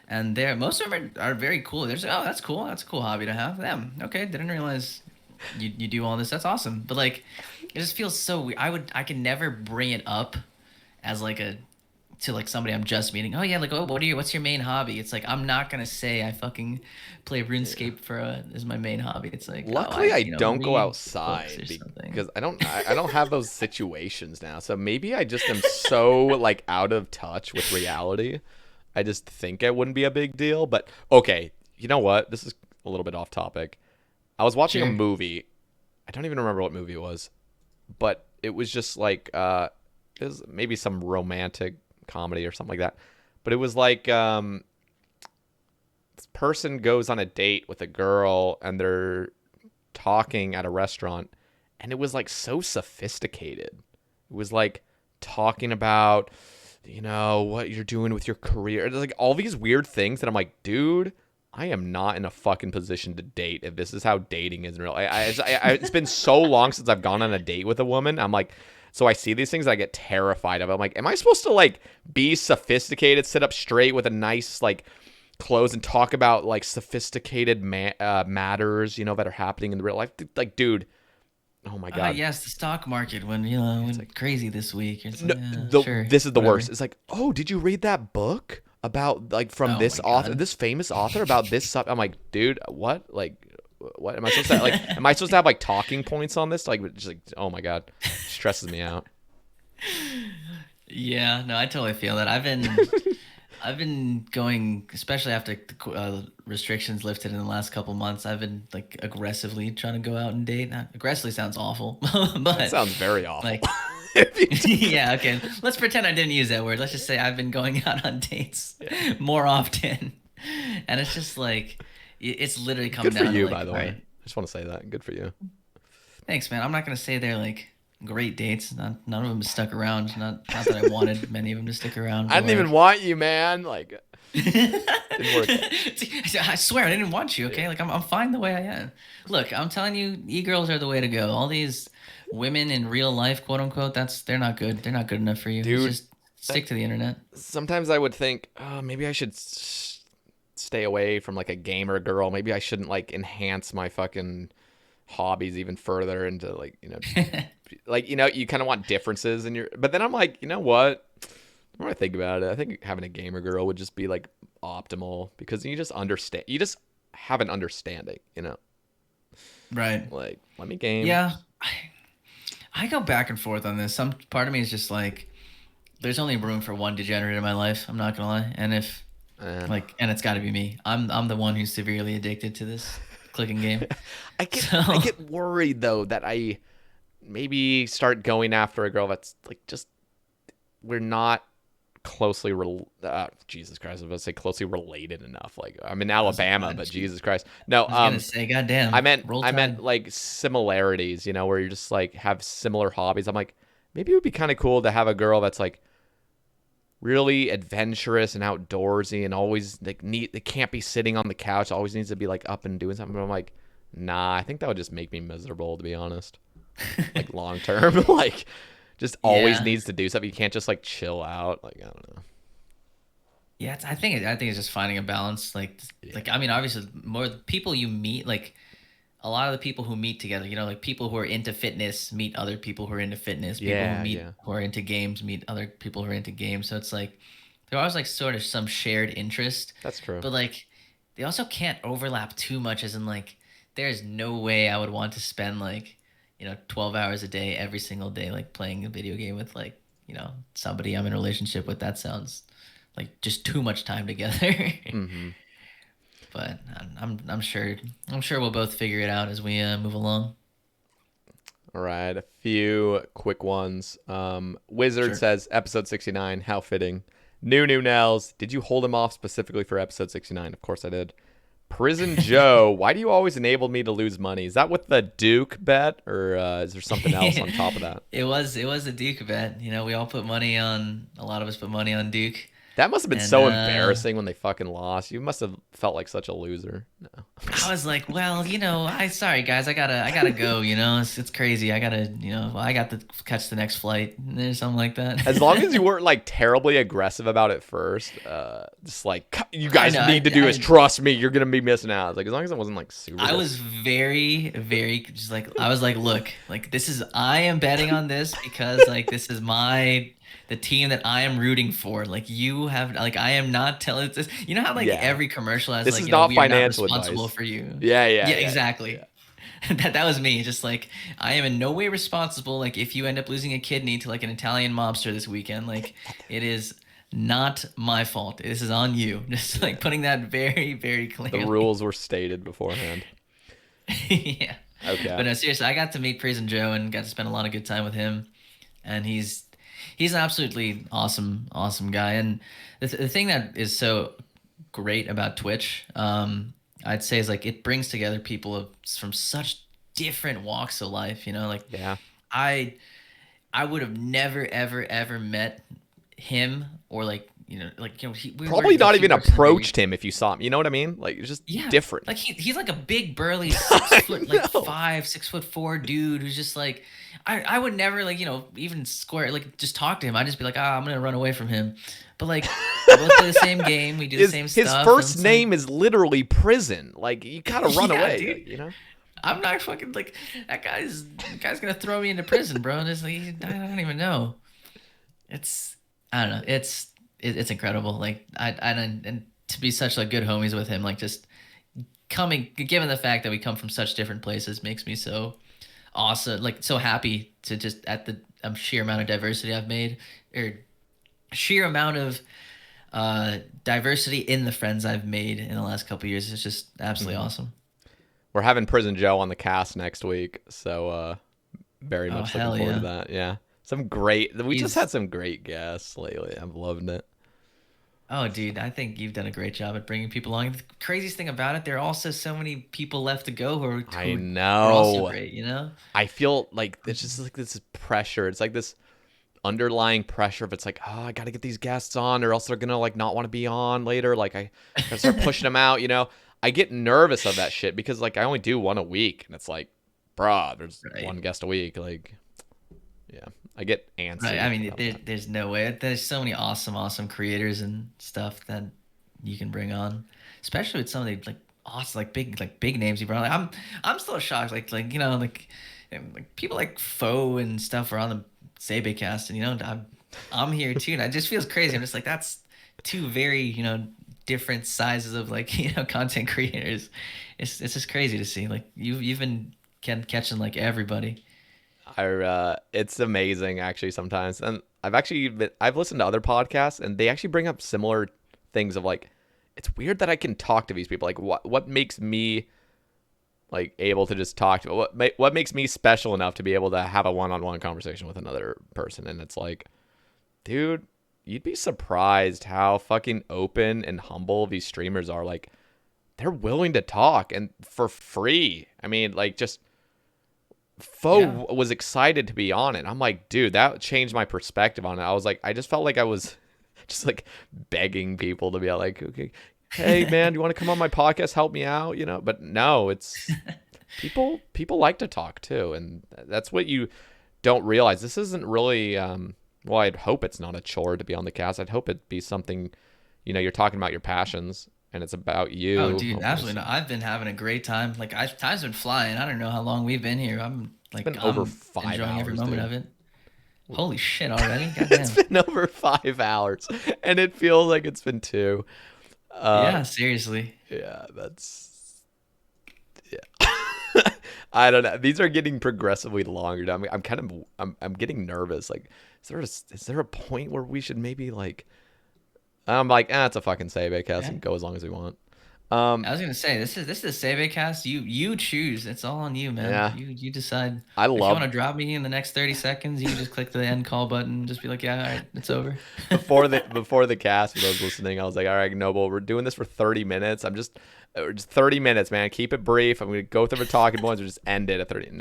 and most of them are very cool. They're just like, oh, that's cool. That's a cool hobby to have. Them, okay, didn't realize you do all this. That's awesome. But like, it just feels so weird. I can never bring it up as like a to like somebody I'm just meeting. Oh yeah, like oh what's your main hobby? It's like I'm not gonna say I fucking play RuneScape for is my main hobby. It's like luckily I don't go read outside books or something. because I don't have those situations now. So maybe I just am so like out of touch with reality. I just think it wouldn't be a big deal. But okay, you know what? This is a little bit off topic. I was watching a movie. I don't even remember what movie it was, but it was just like it was maybe some romantic comedy or something like that. But it was like this person goes on a date with a girl and they're talking at a restaurant, and it was like so sophisticated. It was like talking about, you know, what you're doing with your career. It's like all these weird things that I'm like, dude, I am not in a fucking position to date if this is how dating is in real. It's been so long since I've gone on a date with a woman. I'm like, so I see these things, I get terrified of it. I'm like, am I supposed to like be sophisticated, sit up straight with a nice like clothes and talk about like sophisticated matters, you know, that are happening in the real life? Like, dude, oh my god. Yes, the stock market when went like, crazy this week. It's No, like, sure, this is the whatever. worst. It's like, oh, did you read that book about like from Oh this my author, God. this famous author about this stuff? I'm like, dude, what? Like, what am I supposed to like? Am I supposed to have like talking points on this? Like, just like, oh my god, stresses me out. Yeah, no, I totally feel that. I've been going, especially after the restrictions lifted in the last couple months. I've been like aggressively trying to go out and date. Not, aggressively sounds awful, That but sounds very awful. like, yeah, okay. Let's pretend I didn't use that word. Let's just say I've been going out on dates more often, and it's just like it's literally come Good for down you, to like, by the all way. right, I just want to say that. Good for you. thanks, man. I'm not gonna say they're like great dates. None of them stuck around. Not that I wanted many of them to stick around. I didn't even want you, man. Like, didn't work. I swear I didn't want you. Okay, like I'm fine the way I am. Look, I'm telling you, e-girls are the way to go. All these women in real life, quote unquote, they're not good. They're not good enough for you. Dude, Just stick to the internet. Sometimes I would think, oh, maybe I should stay away from like a gamer girl. Maybe I shouldn't like enhance my fucking hobbies even further into like, you know, like, you know, you kind of want differences in your, but then I'm like, you know what? The more I think about it, I think having a gamer girl would just be like optimal because you just understand, you just have an understanding, you know? Right. Like, let me game. Yeah. I go back and forth on this. Some part of me is just like, there's only room for one degenerate in my life. I'm not gonna lie. And if and it's got to be me. I'm the one who's severely addicted to this clicking game. I get worried though that I maybe start going after a girl that's like just we're not closely Jesus Christ, I was about to say closely related enough. Like I'm in Alabama, but Jesus Christ, no. I was gonna say, goddamn. I meant like similarities. You know, where you just like have similar hobbies. I'm like, maybe it would be kind of cool to have a girl that's like really adventurous and outdoorsy and always like neat. They can't be sitting on the couch. Always needs to be like up and doing something. But I'm like, nah, I think that would just make me miserable, to be honest. Like long term, like just always needs to do something. You can't just like chill out. Like I don't know. Yeah, I think it's just finding a balance. Like I mean, obviously, more the people you meet, like a lot of the people who meet together, you know, like people who are into fitness meet other people who are into fitness. People who meet who are into games meet other people who are into games. So it's like there always like sort of some shared interest. That's true. But like they also can't overlap too much. As in like there's no way I would want to spend like 12 hours a day every single day like playing a video game with like somebody I'm in a relationship with. That sounds like just too much time together. Mm-hmm. But I'm sure we'll both figure it out as we move along. All right, a few quick ones. Wizard says episode 69, how fitting. New Nels, did you hold him off specifically for episode 69? Of course I did. Prison Joe, why do you always enable me to lose money? Is that with the Duke bet, or is there something else on top of that? It was a Duke bet. We all put money on. A lot of us put money on Duke. That must have been so embarrassing when they fucking lost. You must have felt like such a loser. No. I was like, well, sorry guys, I gotta go. It's crazy. I gotta, I got to catch the next flight or something like that. As long as you weren't like terribly aggressive about it first, just like you guys need to do is trust me. You're gonna be missing out. Like as long as it wasn't like super. I was very, very just like I was like, look, like I am betting on this because like this is my the team that I am rooting for. Like you have, like I am not telling this. You know how like Yeah. every commercial has This like, is you know, not we are not financial responsible advice. for you. Yeah, Yeah, exactly. yeah. That was me. Just like I am in no way responsible. Like if you end up losing a kidney to like an Italian mobster this weekend, like it is not my fault. This is on you. Just like putting that very, very clearly. The rules were stated beforehand. Yeah. Okay. But no, seriously, I got to meet Prison Joe and got to spend a lot of good time with him, and he's an absolutely awesome guy. And the thing that is so great about Twitch, I'd say, is like it brings together people from such different walks of life. You know, like Yeah. I would have never ever met him, or like you know Probably not even approached him if you saw him. You know what I mean? Like it's just different. Like he's like a big burly 6 foot like 6'4" dude who's just like I would never like, you know, even square like just talk to him. I'd just be like, I'm gonna run away from him. But like we both play the same game, we do the same stuff. His first name is literally Prison. Like you gotta run away, dude. you know? I'm not fucking like that guy's gonna throw me into prison, bro. And it's like I don't even know. I don't know. It's incredible. Like and to be such like good homies with him, like just given the fact that we come from such different places, makes me so awesome. Like so happy to just at the sheer amount of diversity I've made, or sheer amount of diversity in the friends I've made in the last couple of years. It's just absolutely awesome. We're having Prison Joe on the cast next week, so very much looking forward to that. Yeah. We just had some great guests lately. I'm loving it. Oh, dude, I think you've done a great job at bringing people along. The craziest thing about it, there are also so many people left to go who are also great, you know? I feel like it's just like this pressure. It's like this underlying pressure of it's like, oh, I got to get these guests on or else they're going to like not want to be on later. Like I gotta start pushing them out, you know? I get nervous of that shit because like I only do one a week and it's like, bruh, there's one guest a week. Like, yeah. I get antsy. Right. I mean, there's no way. There's so many awesome creators and stuff that you can bring on, especially with some of the like awesome, like big names you brought. Like, I'm still shocked. Like you know, like people like Foe and stuff are on the Sae Bae cast, and you know, I'm here too, and it just feels crazy. I'm just like that's two very, you know, different sizes of like, you know, content creators. It's just crazy to see. Like you've been catching like everybody. It's amazing actually sometimes, and I've listened to other podcasts and they actually bring up similar things of like it's weird that I can talk to these people. Like what makes me like able to just talk to what makes me special enough to be able to have a one-on-one conversation with another person. And it's like, dude, you'd be surprised how fucking open and humble these streamers are. Like they're willing to talk and for free. I mean, like just Foe was excited to be on it. I'm like, dude, that changed my perspective on it. I was like, I just felt like I was just like begging people to be like, okay, hey man, do you want to come on my podcast? Help me out, you know? But no, it's people like to talk too. And that's what you don't realize. This isn't really, well, I'd hope it's not a chore to be on the cast. I'd hope it'd be something, you know, you're talking about your passions. And it's about you. Oh, dude, absolutely not. I've been having a great time. Like, time's been flying. I don't know how long we've been here. I'm like, it's been over 5 enjoying hours, every moment dude. of it. Holy shit, already? Goddamn. It's been over 5 hours, and it feels like it's been 2. Yeah, seriously. Yeah, that's. Yeah. I don't know. These are getting progressively longer. I'm getting nervous. Like, is there a point where we should maybe like? I'm like, it's a fucking Sae Bae cast and go as long as we want. I was gonna say this is a Sae Bae cast. You choose. It's all on you, man. Yeah. You decide. If you want to drop me in the next 30 seconds, you can just click the end call button and just be like, yeah, all right, it's over. before the cast, for those listening, I was like, all right, Ignoble, we're doing this for 30 minutes. Just 30 minutes, man. Keep it brief. I'm gonna go through the talking points or just end it at 30.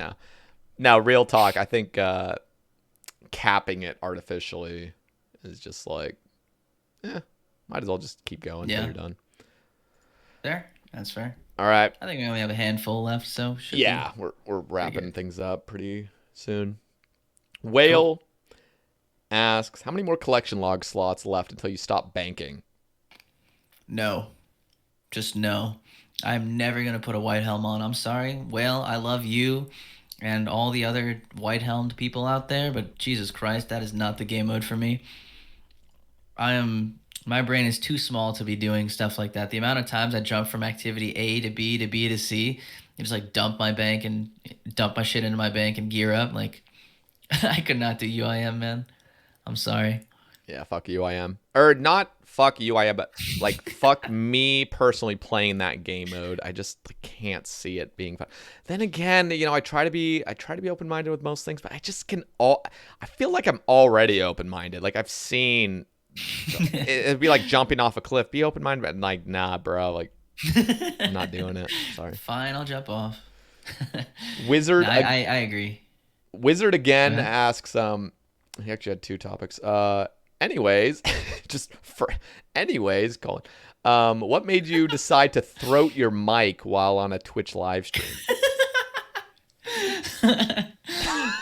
Now, real talk. I think capping it artificially is just like, might as well just keep going until you're done. Fair. That's fair. All right. I think we only have a handful left, so we're wrapping things up pretty soon. Whale asks, how many more collection log slots left until you stop banking? No. Just no. I'm never going to put a white helm on. I'm sorry. Whale, I love you. and all the other white-helmed people out there, but Jesus Christ, that is not the game mode for me. My brain is too small to be doing stuff like that. The amount of times I jump from activity A to B to B to C, and just like dump my shit into my bank and gear up. Like I could not do UIM, man. I'm sorry. Yeah, fuck UIM. Or not fuck UIM, but like fuck me personally playing that game mode. I just can't see it being fun. Then again, I try to be open-minded with most things, but I feel like I'm already open-minded. Like I've seen it'd be like jumping off a cliff. Be open-minded, but like, nah, bro. Like, I'm not doing it. Sorry. Fine, I'll jump off. Wizard. No, I agree. Wizard again asks. He actually had two topics. Anyways, Colin. What made you decide to throat your mic while on a Twitch live stream?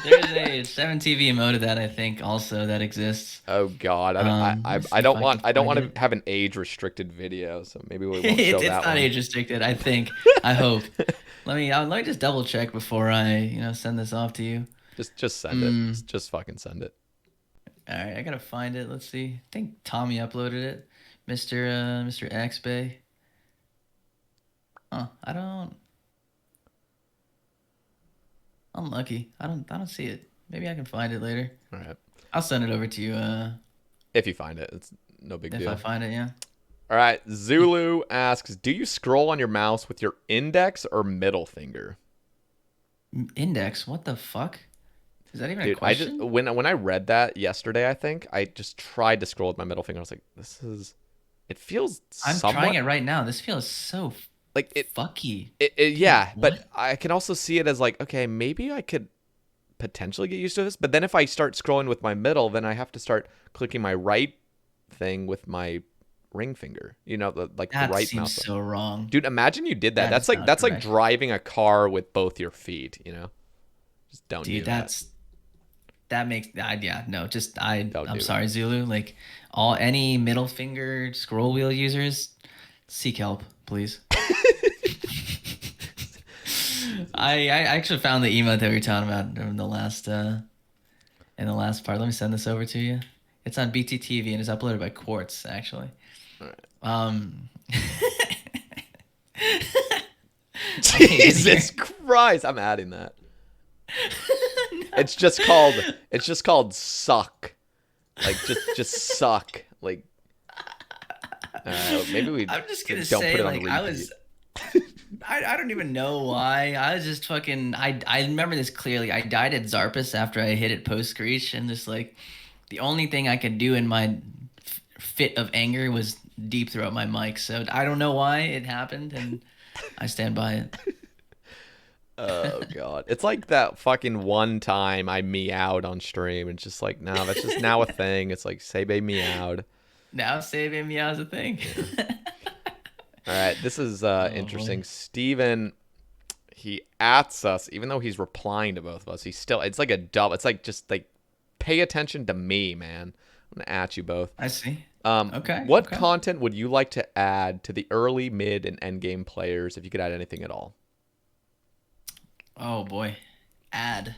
There's a 7TV mode of that, I think, also that exists. Oh God, I don't want to have an age restricted video, so maybe we won't show that. It's not age restricted, I think. I hope. Let me just double check before I send this off to you. Just send it. Just fucking send it. All right, I gotta find it. Let's see. I think Tommy uploaded it, Mr. X Bay. Oh, I don't. Unlucky. I don't see it. Maybe I can find it later. All right. I'll send it over to you. If you find it, it's no big deal. If I find it, yeah. All right. Zulu asks, do you scroll on your mouse with your index or middle finger? Index? What the fuck? Is that even a question? When I read that yesterday, I think I just tried to scroll with my middle finger. I was like, it feels. I'm trying it right now. This feels so like fucky. Yeah, but I can also see it as like, okay, maybe I could potentially get used to this. But then if I start scrolling with my middle, then I have to start clicking my right thing with my ring finger. The right mouse. That seems so wrong. Dude, imagine you did that. That's like driving a car with both your feet. Just don't do that. That makes I'm sorry, Zulu. Like any middle finger scroll wheel users, seek help, please. I actually found the emote that we were talking about in the last part. Let me send this over to you. It's on BTTV and it's uploaded by Quartz, actually. All right. Jesus Christ, I'm adding that. No. It's just called suck. Like just suck. Like maybe we I'm just gonna don't say, put it like, on I was I don't even know why. I was just fucking I remember this clearly. I died at Zarpus after I hit it post screech, and just like the only thing I could do in my fit of anger was deep throat my mic. So I don't know why it happened, and I stand by it. Oh God, it's like that fucking one time I meowed on stream. It's just like, no, that's just now a thing. It's like Sae Bae meowed. Now Sae Bae meow's a thing. Yeah. All right, this is interesting. Boy. Steven, he ats us, even though he's replying to both of us. It's like a double. It's like, just like, pay attention to me, man. I'm gonna at you both. I see. Okay. What content would you like to add to the early, mid, and end game players if you could add anything at all? Oh boy, add.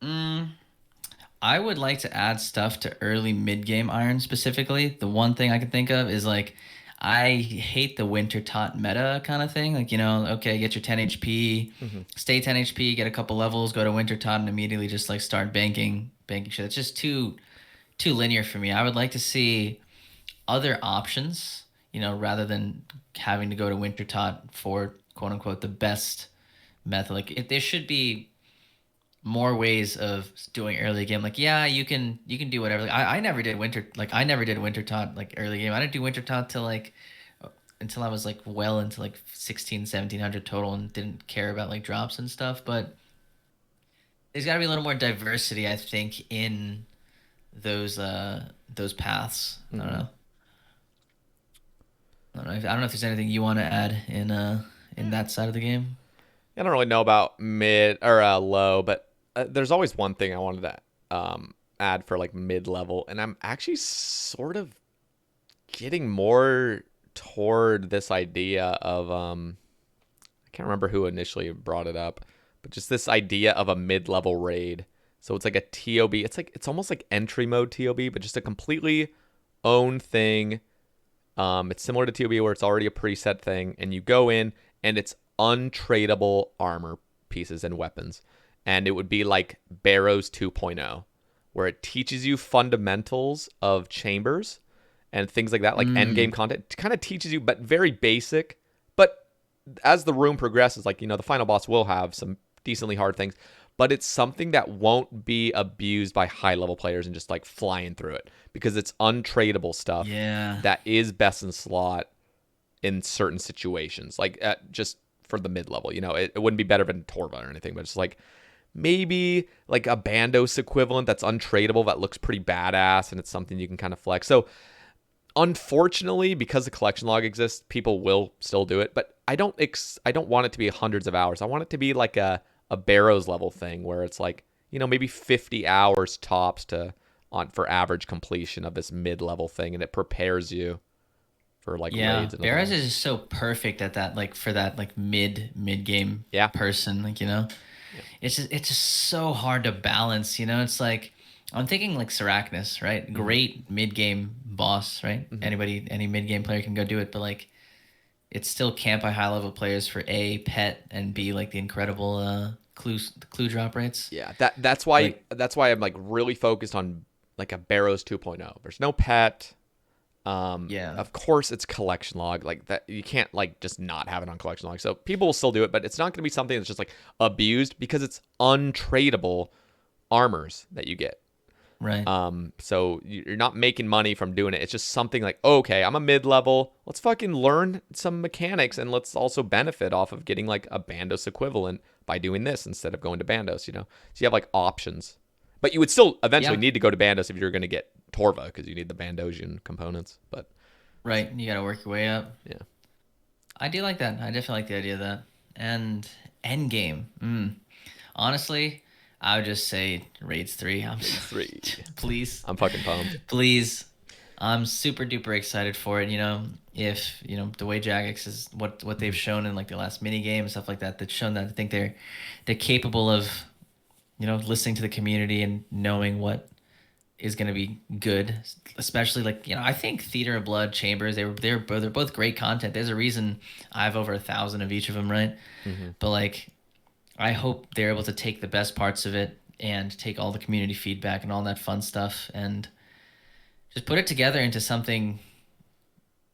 I would like to add stuff to early mid-game Iron specifically. The one thing I can think of is like, I hate the winter tot meta kind of thing. Like, okay, get your 10 HP, stay 10 HP, get a couple levels, go to winter tot, and immediately just like start banking shit. It's just too linear for me. I would like to see other options, rather than having to go to winter tot for quote unquote the best method. Like, there should be more ways of doing early game. Like, yeah, you can do whatever. Like, I never did winter tot like early game. I didn't do winter tot till like until I was like well into like 1700 total and didn't care about like drops and stuff. But there's got to be a little more diversity, I think, in those paths. I don't know. I don't know if there's anything you want to add in that side of the game. I don't really know about mid or low, but there's always one thing I wanted to add for like mid level, and I'm actually sort of getting more toward this idea of I can't remember who initially brought it up, but just this idea of a mid-level raid. So it's like a TOB. It's almost like entry mode TOB, but just a completely own thing. It's similar to TOB where it's already a preset thing, and you go in and it's untradeable armor pieces and weapons. And it would be like Barrows 2.0, where it teaches you fundamentals of chambers and things like that, like endgame content. It kind of teaches you, but very basic. But as the room progresses, like, the final boss will have some decently hard things, but it's something that won't be abused by high-level players and just, like, flying through it because it's untradeable stuff that is best in slot in certain situations, like just for the mid-level. It wouldn't be better than Torva or anything, but it's like maybe like a Bandos equivalent that's untradeable that looks pretty badass, and it's something you can kind of flex. So unfortunately, because the collection log exists, people will still do it, but I don't want it to be hundreds of hours. I want it to be like a Barrows level thing where it's like, maybe 50 hours tops for average completion of this mid-level thing, and it prepares you for like raids. And Barrows is just so perfect at that, like for that like mid-game person, like, it's just so hard to balance, It's like I'm thinking like Sarachnis, right? Great mid-game boss, right? Any mid-game player can go do it, but like it's still camp by high-level players for A, pet, and B, like the incredible clue drop rates. Yeah, that's why I'm like really focused on like a Barrows 2.0. There's no pet. Of course it's collection log, like that. You can't like just not have it on collection log. So people will still do it, but it's not going to be something that's just like abused because it's untradeable armors that you get. Right. So you're not making money from doing it. It's just something like, okay, I'm a mid-level. Let's fucking learn some mechanics, and let's also benefit off of getting like a Bandos equivalent by doing this instead of going to Bandos, So you have like options. But you would still eventually need to go to Bandos if you're going to get Torva, because you need the Bandosian components. But right, you got to work your way up. Yeah. I do like that. I definitely like the idea of that. And endgame. Honestly, I would just say raids 3. Raids 3. Please. I'm fucking pumped. Please. I'm super duper excited for it. If the way Jagex is what they've shown in like the last mini game and stuff like that, that's shown that I think they're capable of listening to the community and knowing what is going to be good, especially like I think Theater of Blood, Chambers, they're both great content. There's a reason I have over 1,000 of each of them, right? But like I hope they're able to take the best parts of it and take all the community feedback and all that fun stuff and just put it together into something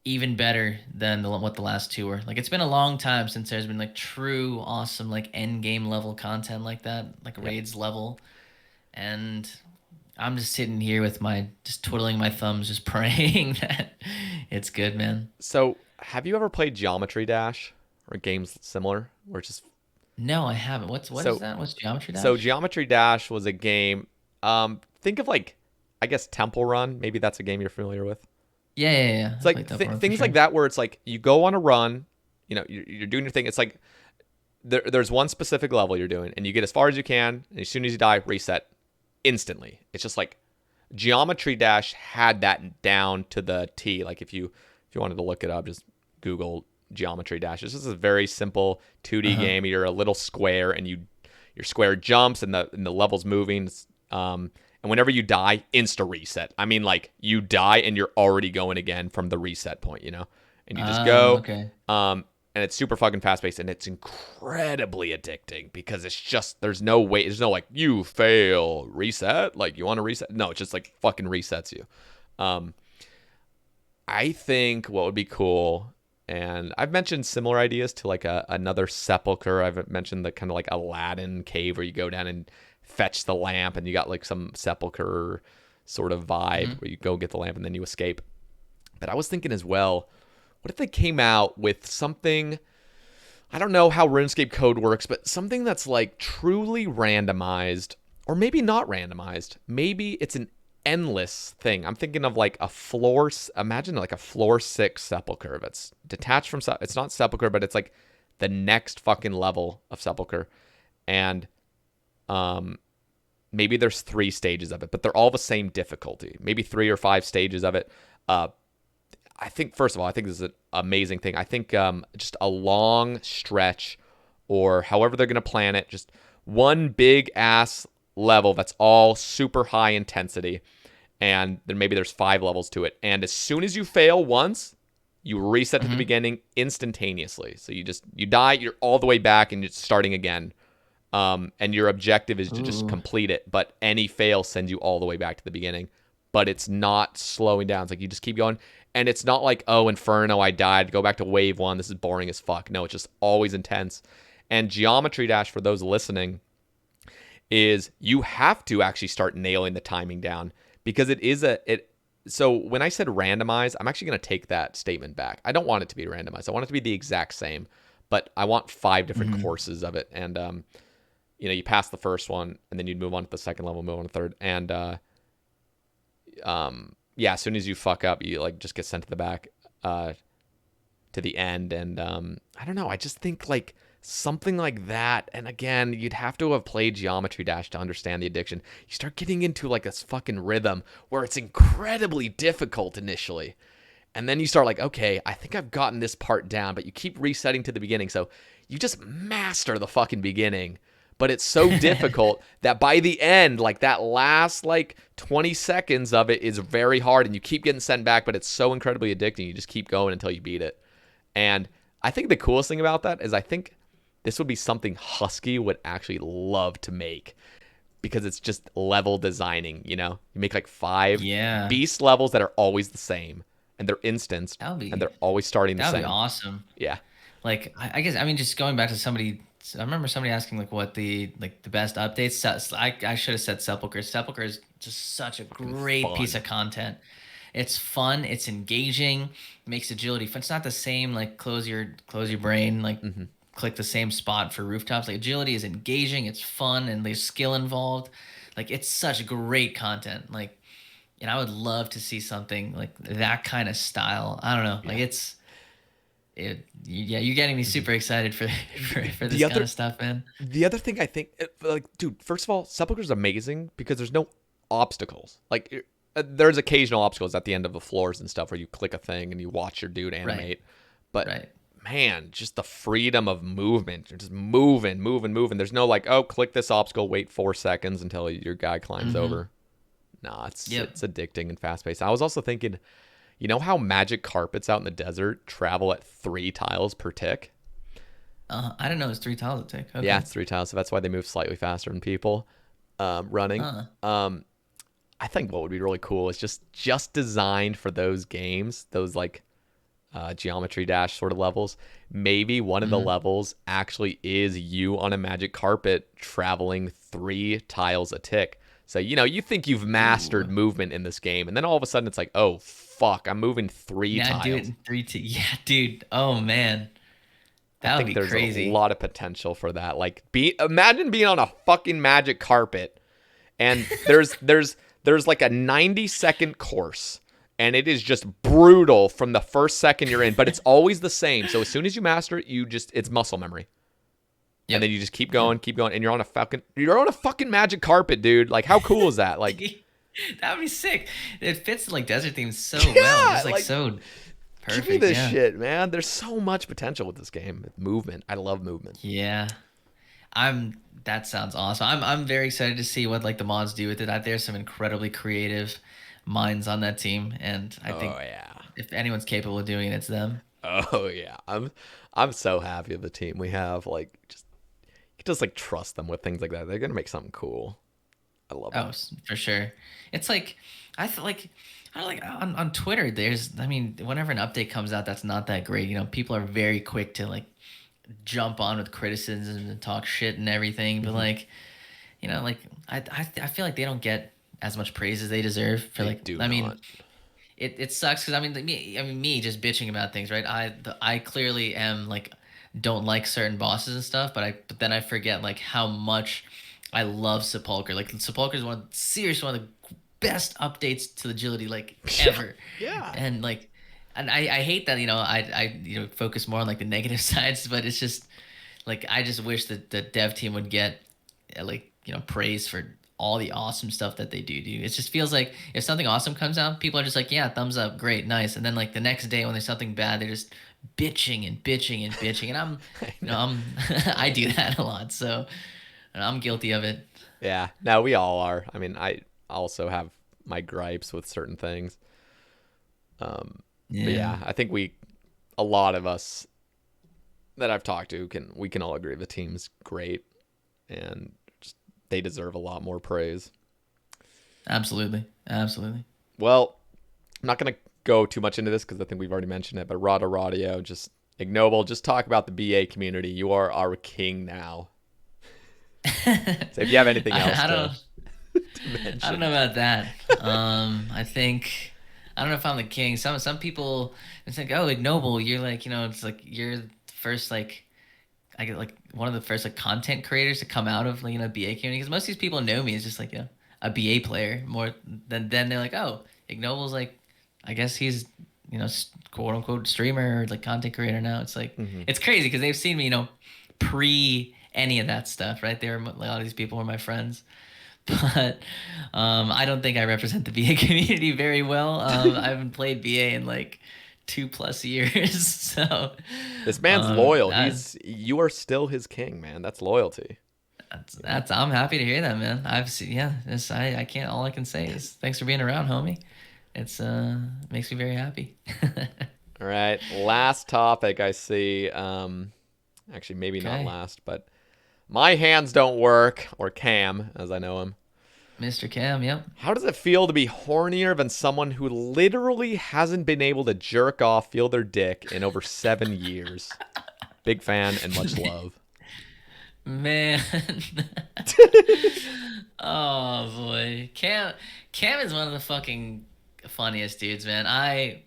even better than what the last two were. Like it's been a long time since there's been like true awesome like end game level content like that, like raids level. And I'm just sitting here with just twiddling my thumbs, just praying that it's good, man. So have you ever played Geometry Dash or games similar where it's just... No, I haven't. What is that? What's Geometry Dash? So Geometry Dash was a game. Think of like, I guess Temple Run. Maybe that's a game you're familiar with. Yeah. It's like things like that where it's like you go on a run, you're doing your thing. It's like there's one specific level you're doing, and you get as far as you can, and as soon as you die, reset instantly. It's just like Geometry Dash had that down to the T. Like if you wanted to look it up, just Google Geometry Dash. It's just a very simple 2D game. You're a little square, and your square jumps, and the level's moving. And whenever you die, insta reset. I mean, like you die and you're already going again from the reset point, and you just go. Okay. And it's super fucking fast paced, and it's incredibly addicting because it's just there's no like you fail reset. Like you want to reset? No, it's just like fucking resets you. I think what would be cool, and I've mentioned similar ideas to like another Sepulcher. I've mentioned the kind of like Aladdin cave where you go down and fetch the lamp, and you got like some Sepulcher sort of vibe where you go get the lamp and then you escape. But I was thinking as well, what if they came out with something, I don't know how RuneScape code works, but something that's like truly randomized, or maybe not randomized. Maybe it's an endless thing. I'm thinking of like imagine like a floor 6 Sepulcher that's detached from, it's not Sepulcher, but it's like the next fucking level of Sepulcher. And maybe there's 3 stages of it, but they're all the same difficulty. Maybe 3 or 5 stages of it. I think, first of all, I think this is an amazing thing. I think just a long stretch or however they're going to plan it. Just one big ass level that's all super high intensity. And then maybe there's 5 levels to it. And as soon as you fail once, you reset to the beginning instantaneously. So you die, you're all the way back, and it's starting again. And your objective is to just complete it. But any fail sends you all the way back to the beginning. But it's not slowing down. It's like you just keep going. And it's not like, oh, Inferno, I died. Go back to wave 1. This is boring as fuck. No, it's just always intense. And Geometry Dash, for those listening, is you have to actually start nailing the timing down. Because it is so when I said randomize, I'm actually going to take that statement back. I don't want it to be randomized. I want it to be the exact same. But I want 5 different courses of it. And, you pass the first one, and then you'd move on to the second level, move on to the third. And, as soon as you fuck up, you like just get sent to the back to the end. And I don't know. I just think like something like that. And again, you'd have to have played Geometry Dash to understand the addiction. You start getting into like this fucking rhythm where it's incredibly difficult initially. And then you start like, okay, I think I've gotten this part down, but you keep resetting to the beginning. So you just master the fucking beginning. But it's so difficult that by the end, like that last like 20 seconds of it is very hard, and you keep getting sent back, but it's so incredibly addicting. You just keep going until you beat it. And I think the coolest thing about that is I think this would be something Husky would actually love to make, because it's just level designing, You make like 5 beast levels that are always the same, and they're instanced, and they're always starting the same. That'd be awesome. Yeah. Like, I guess, just going back to somebody, I remember somebody asking like what the best updates. I should have said Sepulcher. Sepulcher is just such a great piece of content. It's fun. It's engaging. Makes agility fun. It's not the same like close your brain like click the same spot for rooftops. Like agility is engaging. It's fun, and there's skill involved. Like it's such great content. Like, and I would love to see something like that kind of style. I don't know. Like you're getting me super excited for this kind of stuff, man. The other thing I think, like, dude, first of all, Sepulcher's amazing because there's no obstacles. Like, there's occasional obstacles at the end of the floors and stuff where you click a thing and you watch your dude animate. But man, just the freedom of movement. You're just moving. There's no like, oh, click this obstacle, wait 4 seconds until your guy climbs over. Nah, it's addicting and fast paced. I was also thinking, you know how magic carpets out in the desert travel at 3 tiles per tick? I didn't know it was 3 tiles a tick. Okay. Yeah, it's 3 tiles, so that's why they move slightly faster than people running. I think what would be really cool is just designed for those games, those like Geometry Dash sort of levels. Maybe one of the levels actually is you on a magic carpet traveling 3 tiles a tick. So, you think you've mastered movement in this game, and then all of a sudden it's like, oh, fuck, I'm moving 3 tiles. Do it in 3 Yeah, dude. Oh, man. That would be crazy. There's a lot of potential for that. Like, imagine being on a fucking magic carpet, and there's like a 90-second course, and it is just brutal from the first second you're in, but it's always the same. So as soon as you master it, it's muscle memory. Yep. And then you just keep going, and you're on a fucking magic carpet, dude. Like, how cool is that? Like, that would be sick. It fits like desert themes so well. It's like so perfect. Give me this shit, man. There's so much potential with this game. Movement. I love movement. Yeah. That sounds awesome. I'm very excited to see what like the mods do with it. There's some incredibly creative minds on that team, and I think if anyone's capable of doing it, it's them. Oh yeah. I'm so happy with the team we have. Like, just like trust them with things like that. They're gonna make something cool. I love it. Oh, for sure. It's like I feel like on Twitter. Whenever an update comes out that's not that great, people are very quick to like jump on with criticism and talk shit and everything. But like, I feel like they don't get as much praise as they deserve for It sucks because me just bitching about things, right? I clearly am like don't like certain bosses and stuff, but then I forget like how much I love Sepulcher. Like Sepulcher is one of the best updates to agility like ever. Yeah. And like, and I hate that I focus more on like the negative sides, but it's just like I just wish that the dev team would get praise for all the awesome stuff that they do. It just feels like if something awesome comes out, people are just like, yeah, thumbs up, great, nice. And then like the next day when there's something bad, they're just bitching and bitching and bitching, and I'm I do that a lot, so I'm guilty of it. Yeah, no, we all are. I mean, I also have my gripes with certain things. But Yeah. yeah, I think a lot of us that I've talked to we can all agree the team's great and just, they deserve a lot more praise. Absolutely. Absolutely. Well, I'm not gonna go too much into this because I think we've already mentioned it. But Rada Radio, just Ignoble, just talk about the BA community. You are our king now. So if you have anything else I to, don't to mention, I don't know about that. I think I don't know if I'm the king. Some people it's like, oh, Ignoble, you're like, it's like you're the first like I get like one of the first like content creators to come out of like, BA community, because most of these people know me as just like a BA player more than then they're like, oh, Ignoble's like, I guess he's quote unquote streamer or like content creator now. It's like it's crazy because they've seen me pre any of that stuff, right? They're like, a lot of these people were my friends. But I don't think I represent the BA community very well. I haven't played BA in like 2+ years, so this man's loyal. that, You are still his king, man. That's loyalty. that's I'm happy to hear that, man. I've seen, yeah. I can't. All I can say is thanks for being around, homie. It's makes me very happy. All right, last topic I see. Actually, maybe not Okay. last, but my hands don't work, or Cam, as I know him. Mr. Cam, yep. How does it feel to be hornier than someone who literally hasn't been able to jerk off, feel their dick in over 7 years? Big fan and much love. Man. Oh boy. Cam is one of the fucking funniest dudes, man. I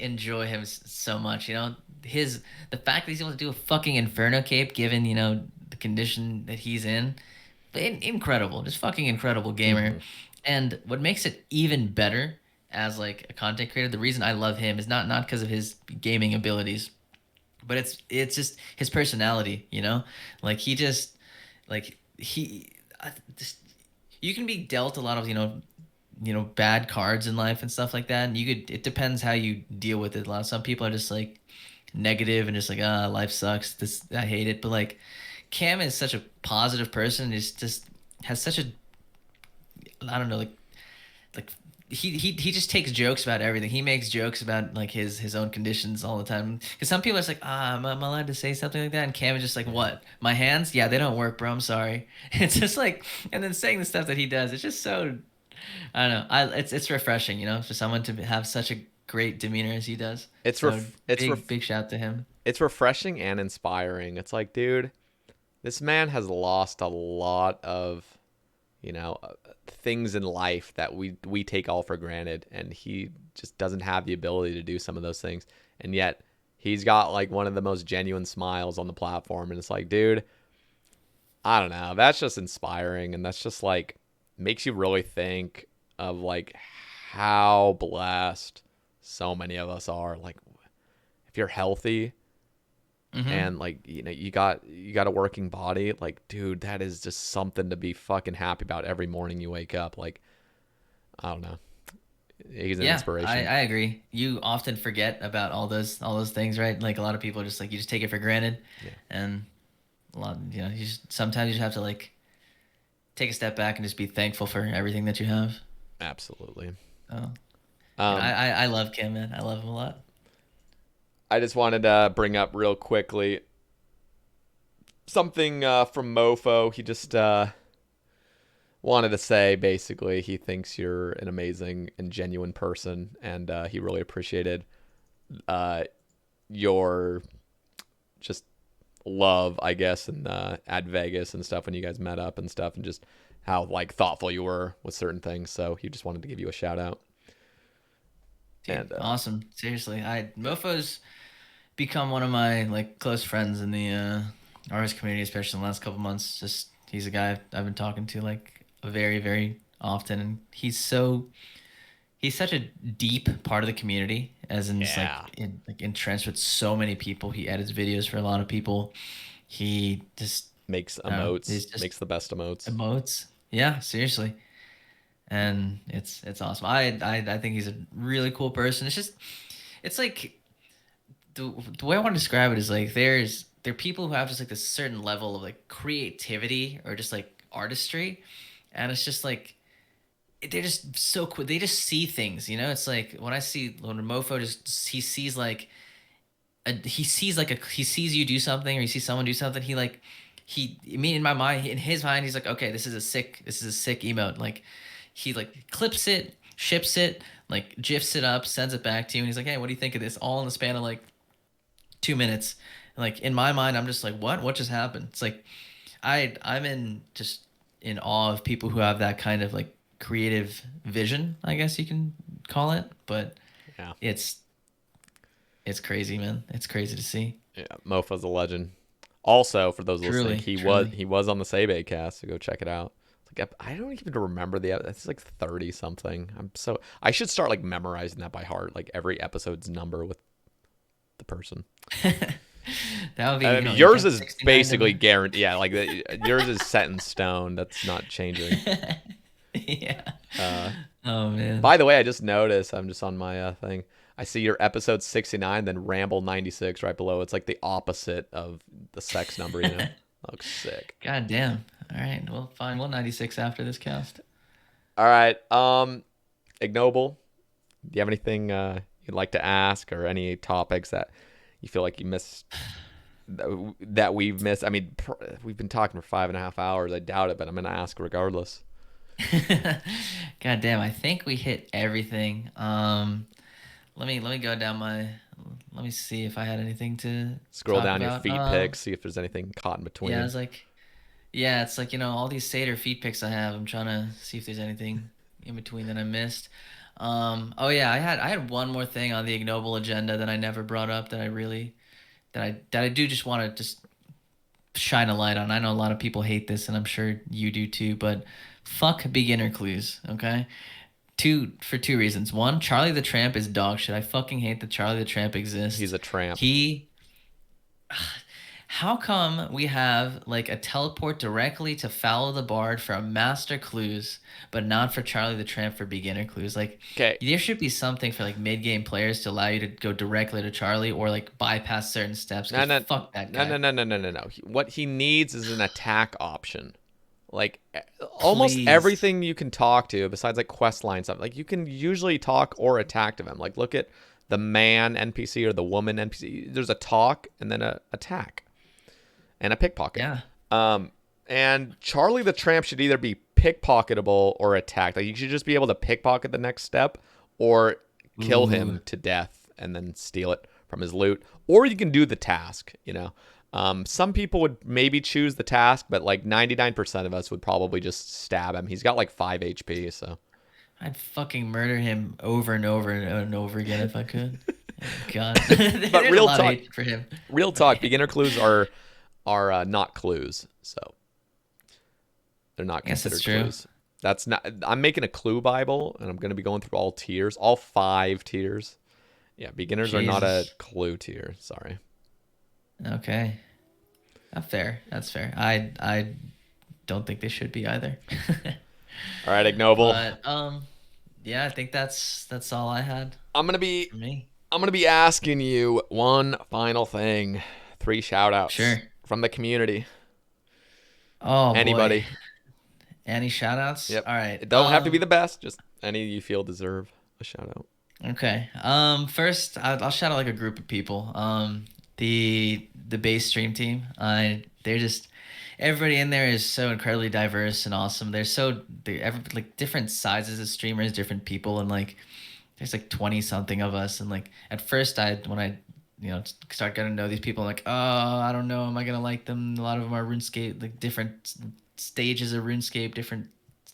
enjoy him so much, the fact that he's able to do a fucking inferno cape given, the condition that he's in. Incredible. Just fucking incredible gamer. And what makes it even better as like a content creator, the reason I love him is not because of his gaming abilities, but it's just his personality, like he just like just you can be dealt a lot of bad cards in life and stuff like that, and it depends how you deal with it. Some people are just like negative and just like, life sucks, this, I hate it. But like Cam is such a positive person. He's just has such a, I don't know, like he just takes jokes about everything. He makes jokes about like his own conditions all the time. Because some people are just like, am I allowed to say something like that? And Cam is just like, what? My hands? Yeah, they don't work, bro. I'm sorry. It's just like, and then saying the stuff that he does, it's just so, I don't know. It's refreshing, for someone to have such a great demeanor as he does. So big shout to him. It's refreshing and inspiring. It's like, dude, this man has lost a lot of, things in life that we take all for granted, and he just doesn't have the ability to do some of those things. And yet he's got like one of the most genuine smiles on the platform, and it's like, dude, I don't know, that's just inspiring, and that's just like makes you really think of like how blessed so many of us are. Like if you're healthy, and like you got a working body, like dude, that is just something to be fucking happy about every morning you wake up. Like I don't know, he's an inspiration. I agree. You often forget about all those things, right? Like a lot of people just like, you just take it for granted. And a lot, sometimes you just have to like take a step back and just be thankful for everything that you have. Absolutely. I love Kim, man. I love him a lot. I just wanted to bring up real quickly something from Mofo. He just wanted to say, basically, he thinks you're an amazing and genuine person, and he really appreciated your just love, I guess, and at Vegas and stuff when you guys met up and stuff, and just how like thoughtful you were with certain things. So he just wanted to give you a shout out. Dude, And awesome. Seriously, Mofo's become one of my like close friends in the artist community, especially in the last couple months. Just he's a guy I've been talking to like very, very often, and he's such a deep part of the community, as in just, like entrenched with so many people. He edits videos for a lot of people. He just makes emotes, makes the best emotes. Yeah, seriously. And it's awesome. I think he's a really cool person. It's like the way I want to describe it is like there are people who have just like this certain level of like creativity or just like artistry, and it's just like they're just so cool. They just see things, you know. It's like when Mofo just he sees you do something or he sees someone do something. In my mind, in his mind, he's like, okay, this is a sick emote. Like he like clips it, ships it, like gifs it up, sends it back to you, and he's like, hey, what do you think of this? All in the span of like 2 minutes. Like in my mind, I'm just like, what just happened? It's like I'm in awe of people who have that kind of like creative vision, I guess you can call it. But Yeah. It's crazy, man. It's crazy to see. Yeah, Mofo's a legend. Also, for those listening, Truly. he was on the Sae Bae cast, so go check it out. It's like I don't even remember it's like 30 something. I should start like memorizing that by heart, like every episode's number with the person. That would be. I mean, yours is basically guaranteed. Yeah, like yours is set in stone. That's not changing. Yeah. Oh man. By the way, I just noticed. I'm just on my thing. I see your episode 69, then Ramble 96 right below. It's like the opposite of the sex number. You know, looks sick. God damn. All right. Well, fine. We'll 96 after this cast. All right. Ignoble, do you have anything you'd like to ask, or any topics that you feel like you missed, that we've missed? I mean, we've been talking for 5.5 hours. I doubt it, but I'm gonna ask regardless. God damn. I think we hit everything. Let me go down let me see if I had anything to scroll talk down about. your feed pics, see if there's anything caught in between. Yeah, it's like, you know, all these Seder feed pics I have. I'm trying to see if there's anything in between that I missed. Oh yeah, I had one more thing on the Ignoble agenda that I never brought up that I do just want to just shine a light on. I know a lot of people hate this, and I'm sure you do too, but fuck beginner clues, okay? For two reasons. One, Charlie the Tramp is dog shit. I fucking hate that Charlie the Tramp exists. He's a tramp. How come we have like a teleport directly to Follow the Bard for a master clues, but not for Charlie the Tramp for beginner clues? Like, okay, there should be something for like mid-game players to allow you to go directly to Charlie or like bypass certain steps. No. Fuck that guy. No. What he needs is an attack option. Like almost Please. everything you can talk to, besides like quest line stuff, like you can usually talk or attack to them. Like look at the man NPC or the woman NPC. There's a talk and then a attack and a pickpocket. Yeah. And Charlie the Tramp should either be pickpocketable or attacked. Like you should just be able to pickpocket the next step or kill him to death and then steal it from his loot. Or you can do the task, you know. Some people would maybe choose the task, but like 99% of us would probably just stab him. He's got like 5 HP, so I'd fucking murder him over and over and over again if I could. Oh, God. But real talk for him. Real talk, beginner clues are not clues, so they're not considered clues. That's not. I'm making a clue Bible, and I'm going to be going through all tiers, all 5 tiers. Yeah, beginners are not a clue tier. Sorry. Okay. That's fair. I don't think they should be either. All right, Ignoble. But yeah, I think that's all I had. I'm gonna be asking you one final thing. 3 shout-outs. Sure. From the community. Oh, anybody. Boy. Any shout-outs? Yep. All right. It don't have to be the best. Just any you feel deserve a shout-out. Okay. First, I'll shout out like a group of people. The base stream team. They're just, everybody in there is so incredibly diverse and awesome. They're like different sizes of streamers, different people, and like there's like 20 something of us. And like at first, when I start getting to know these people, I'm like, oh, I don't know, am I gonna like them? A lot of them are RuneScape, like different stages of RuneScape, different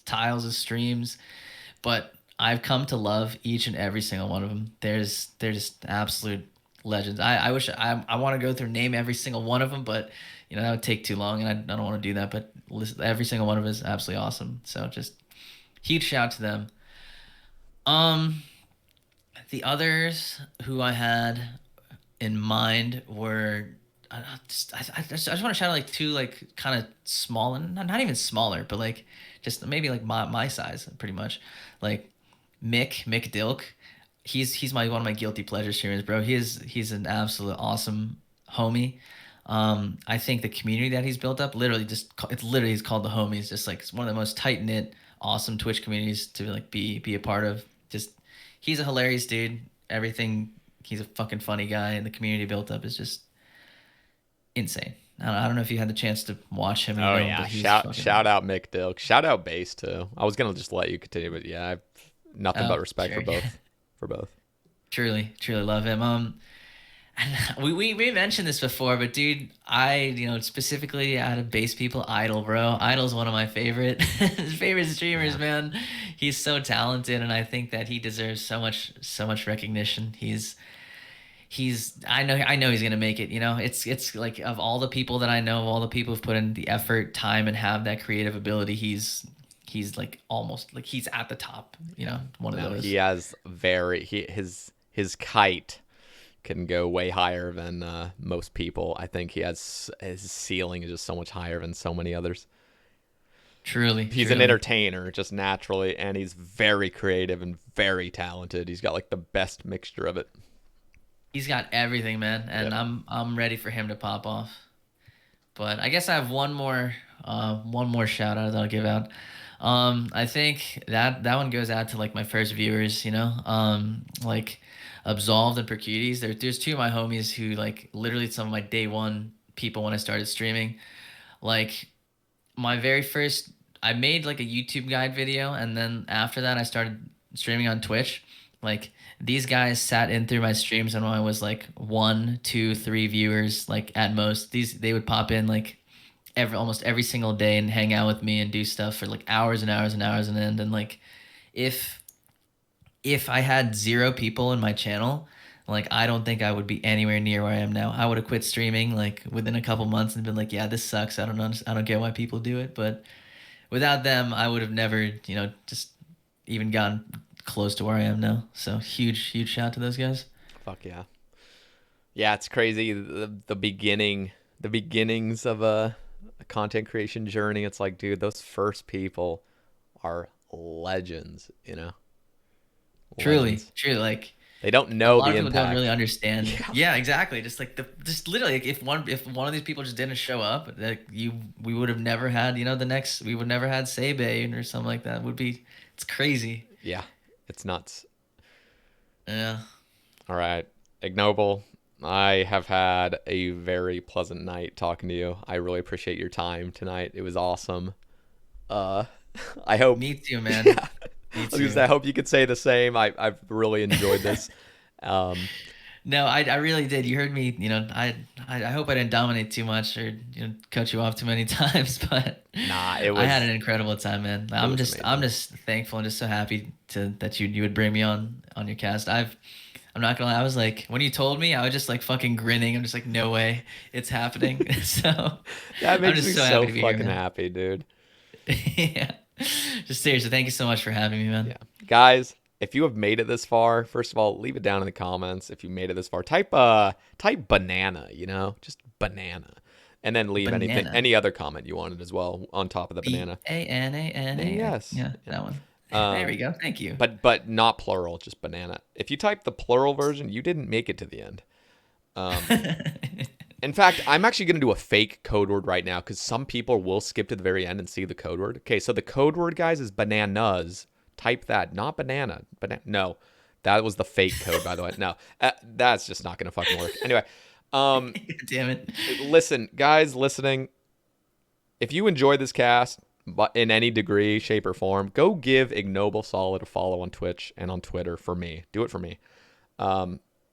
tiles of streams, but I've come to love each and every single one of them. They're just absolute legends. I wish I want to go through name every single one of them, but that would take too long, and I don't want to do that. But every single one of them is absolutely awesome. So just huge shout out to them. The others who I had in mind were I just want to shout out like 2 like kind of small, and not even smaller, but like just maybe like my size pretty much, like Mick Dilk. he's my one of my guilty pleasure streamers, bro. He's an absolute awesome homie. I think the community that he's built up, literally just it's literally he's called the homies. Just like it's one of the most tight knit, awesome Twitch communities to like be a part of. Just he's a hilarious dude. Everything, he's a fucking funny guy, and the community built up is just insane. I don't know if you had the chance to watch him. Oh Know, yeah, but he's shout out Mick Dilk, shout out Base too. I was gonna just let you continue, but yeah, I've nothing but respect sure. for both. For both. Truly love him. And we mentioned this before, but dude, specifically out of base people, Idol, bro. Idol's one of my favorite favorite streamers, man. He's so talented, and I think that he deserves so much recognition. I know he's gonna make it. It's like of all the people that I know, of all the people who've put in the effort, time, and have that creative ability, he's like almost like he's at the top. One of those. He has his kite can go way higher than most people. I think his ceiling is just so much higher than so many others. He's an entertainer just naturally, and he's very creative and very talented. He's got like the best mixture of it. He's got everything, man, and yep. I'm ready for him to pop off. But I guess I have one more shout out that I'll give out. I think that one goes out to like my first viewers, like Absolved and Percuties. There's two of my homies who like literally some of my day one people when I started streaming. Like my very first, I made like a YouTube guide video, and then after that I started streaming on Twitch. Like these guys sat in through my streams when I was like 1, 2, 3 viewers, like at most. They would pop in like almost every single day and hang out with me and do stuff for like hours and hours and hours on end. And like if I had 0 people in my channel, like I don't think I would be anywhere near where I am now. I would have quit streaming like within a couple months and been like, yeah, this sucks. I don't get why people do it. But without them, I would have never, just even gotten close to where I am now. So huge shout to those guys. Fuck yeah. Yeah, it's crazy. The beginnings of a content creation journey. It's like, dude, those first people are legends, Legends. Truly, like they don't know a lot the of people impact. don't really understand. Yeah, exactly. Just like literally, like if one of these people just didn't show up, like we would have never had, we would never had Sae Bae or something like that. It's crazy. Yeah, it's nuts. Yeah. All right, Ignoble. I have had a very pleasant night talking to you. I really appreciate your time tonight. It was awesome. I hope. Me too, man. Yeah. Me too. I hope you could say the same. I've really enjoyed this. No, I really did. You heard me. I hope I didn't dominate too much or cut you off too many times. But nah, I had an incredible time, man. I'm just thankful and just so happy that you would bring me on your cast. I'm not gonna lie, I was like, when you told me, I was just like fucking grinning. I'm just like, no way, it's happening. So that makes me so fucking happy, dude. Yeah. Just seriously, thank you so much for having me, man. Yeah. Guys, if you have made it this far, first of all, leave it down in the comments. If you made it this far, type banana, just banana. And then leave any other comment you wanted as well on top of the banana. BANANA. Yes. Yeah, that one. There we go. Thank you. But not plural, just banana. If you type the plural version, you didn't make it to the end. In fact, I'm actually going to do a fake code word right now because some people will skip to the very end and see the code word. Okay, so the code word, guys, is bananas. Type that, not banana. No, that was the fake code, by the way. No, that's just not going to fucking work. Anyway. Damn it. Listen, guys listening, if you enjoy this cast in any degree, shape, or form, go give Ignoble Solid a follow on Twitch and on Twitter for me. Do it for me.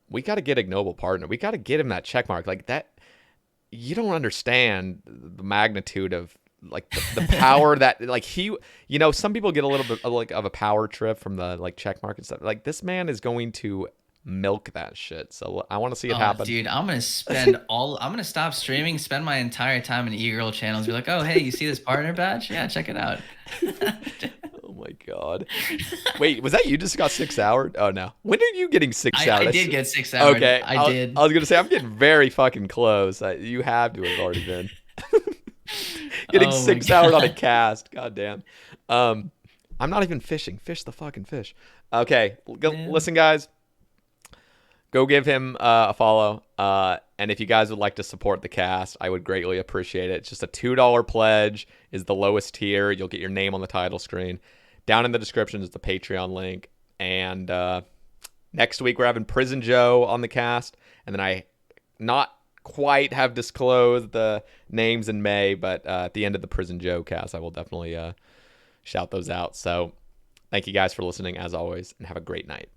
We got to get Ignoble partner. We got to get him that check mark. Like that, you don't understand the magnitude of like the power that like he, some people get a little bit of a power trip from the like check mark and stuff. Like this man is going to milk that shit. So I want to see it happen. Dude, I'm gonna stop streaming, spend my entire time in e-girl channels, be like, oh hey, you see this partner badge? Yeah, check it out. Oh my god. Wait, was that you just got 6 hours? Oh no. When are you getting 6 hours? I did get 6 hours. Okay. I did. I was gonna say I'm getting very fucking close. You have to have already been. Getting 6 hours on a cast. God damn. I'm not even fishing. Fish the fucking fish. Okay. Listen, guys. go give him a follow. And if you guys would like to support the cast, I would greatly appreciate it. It's just a $2 pledge is the lowest tier. You'll get your name on the title screen. Down in the description is the Patreon link. And next week we're having Prison Joe on the cast. And then I not quite have disclosed the names in May, but at the end of the Prison Joe cast, I will definitely shout those out. So thank you guys for listening as always, and have a great night.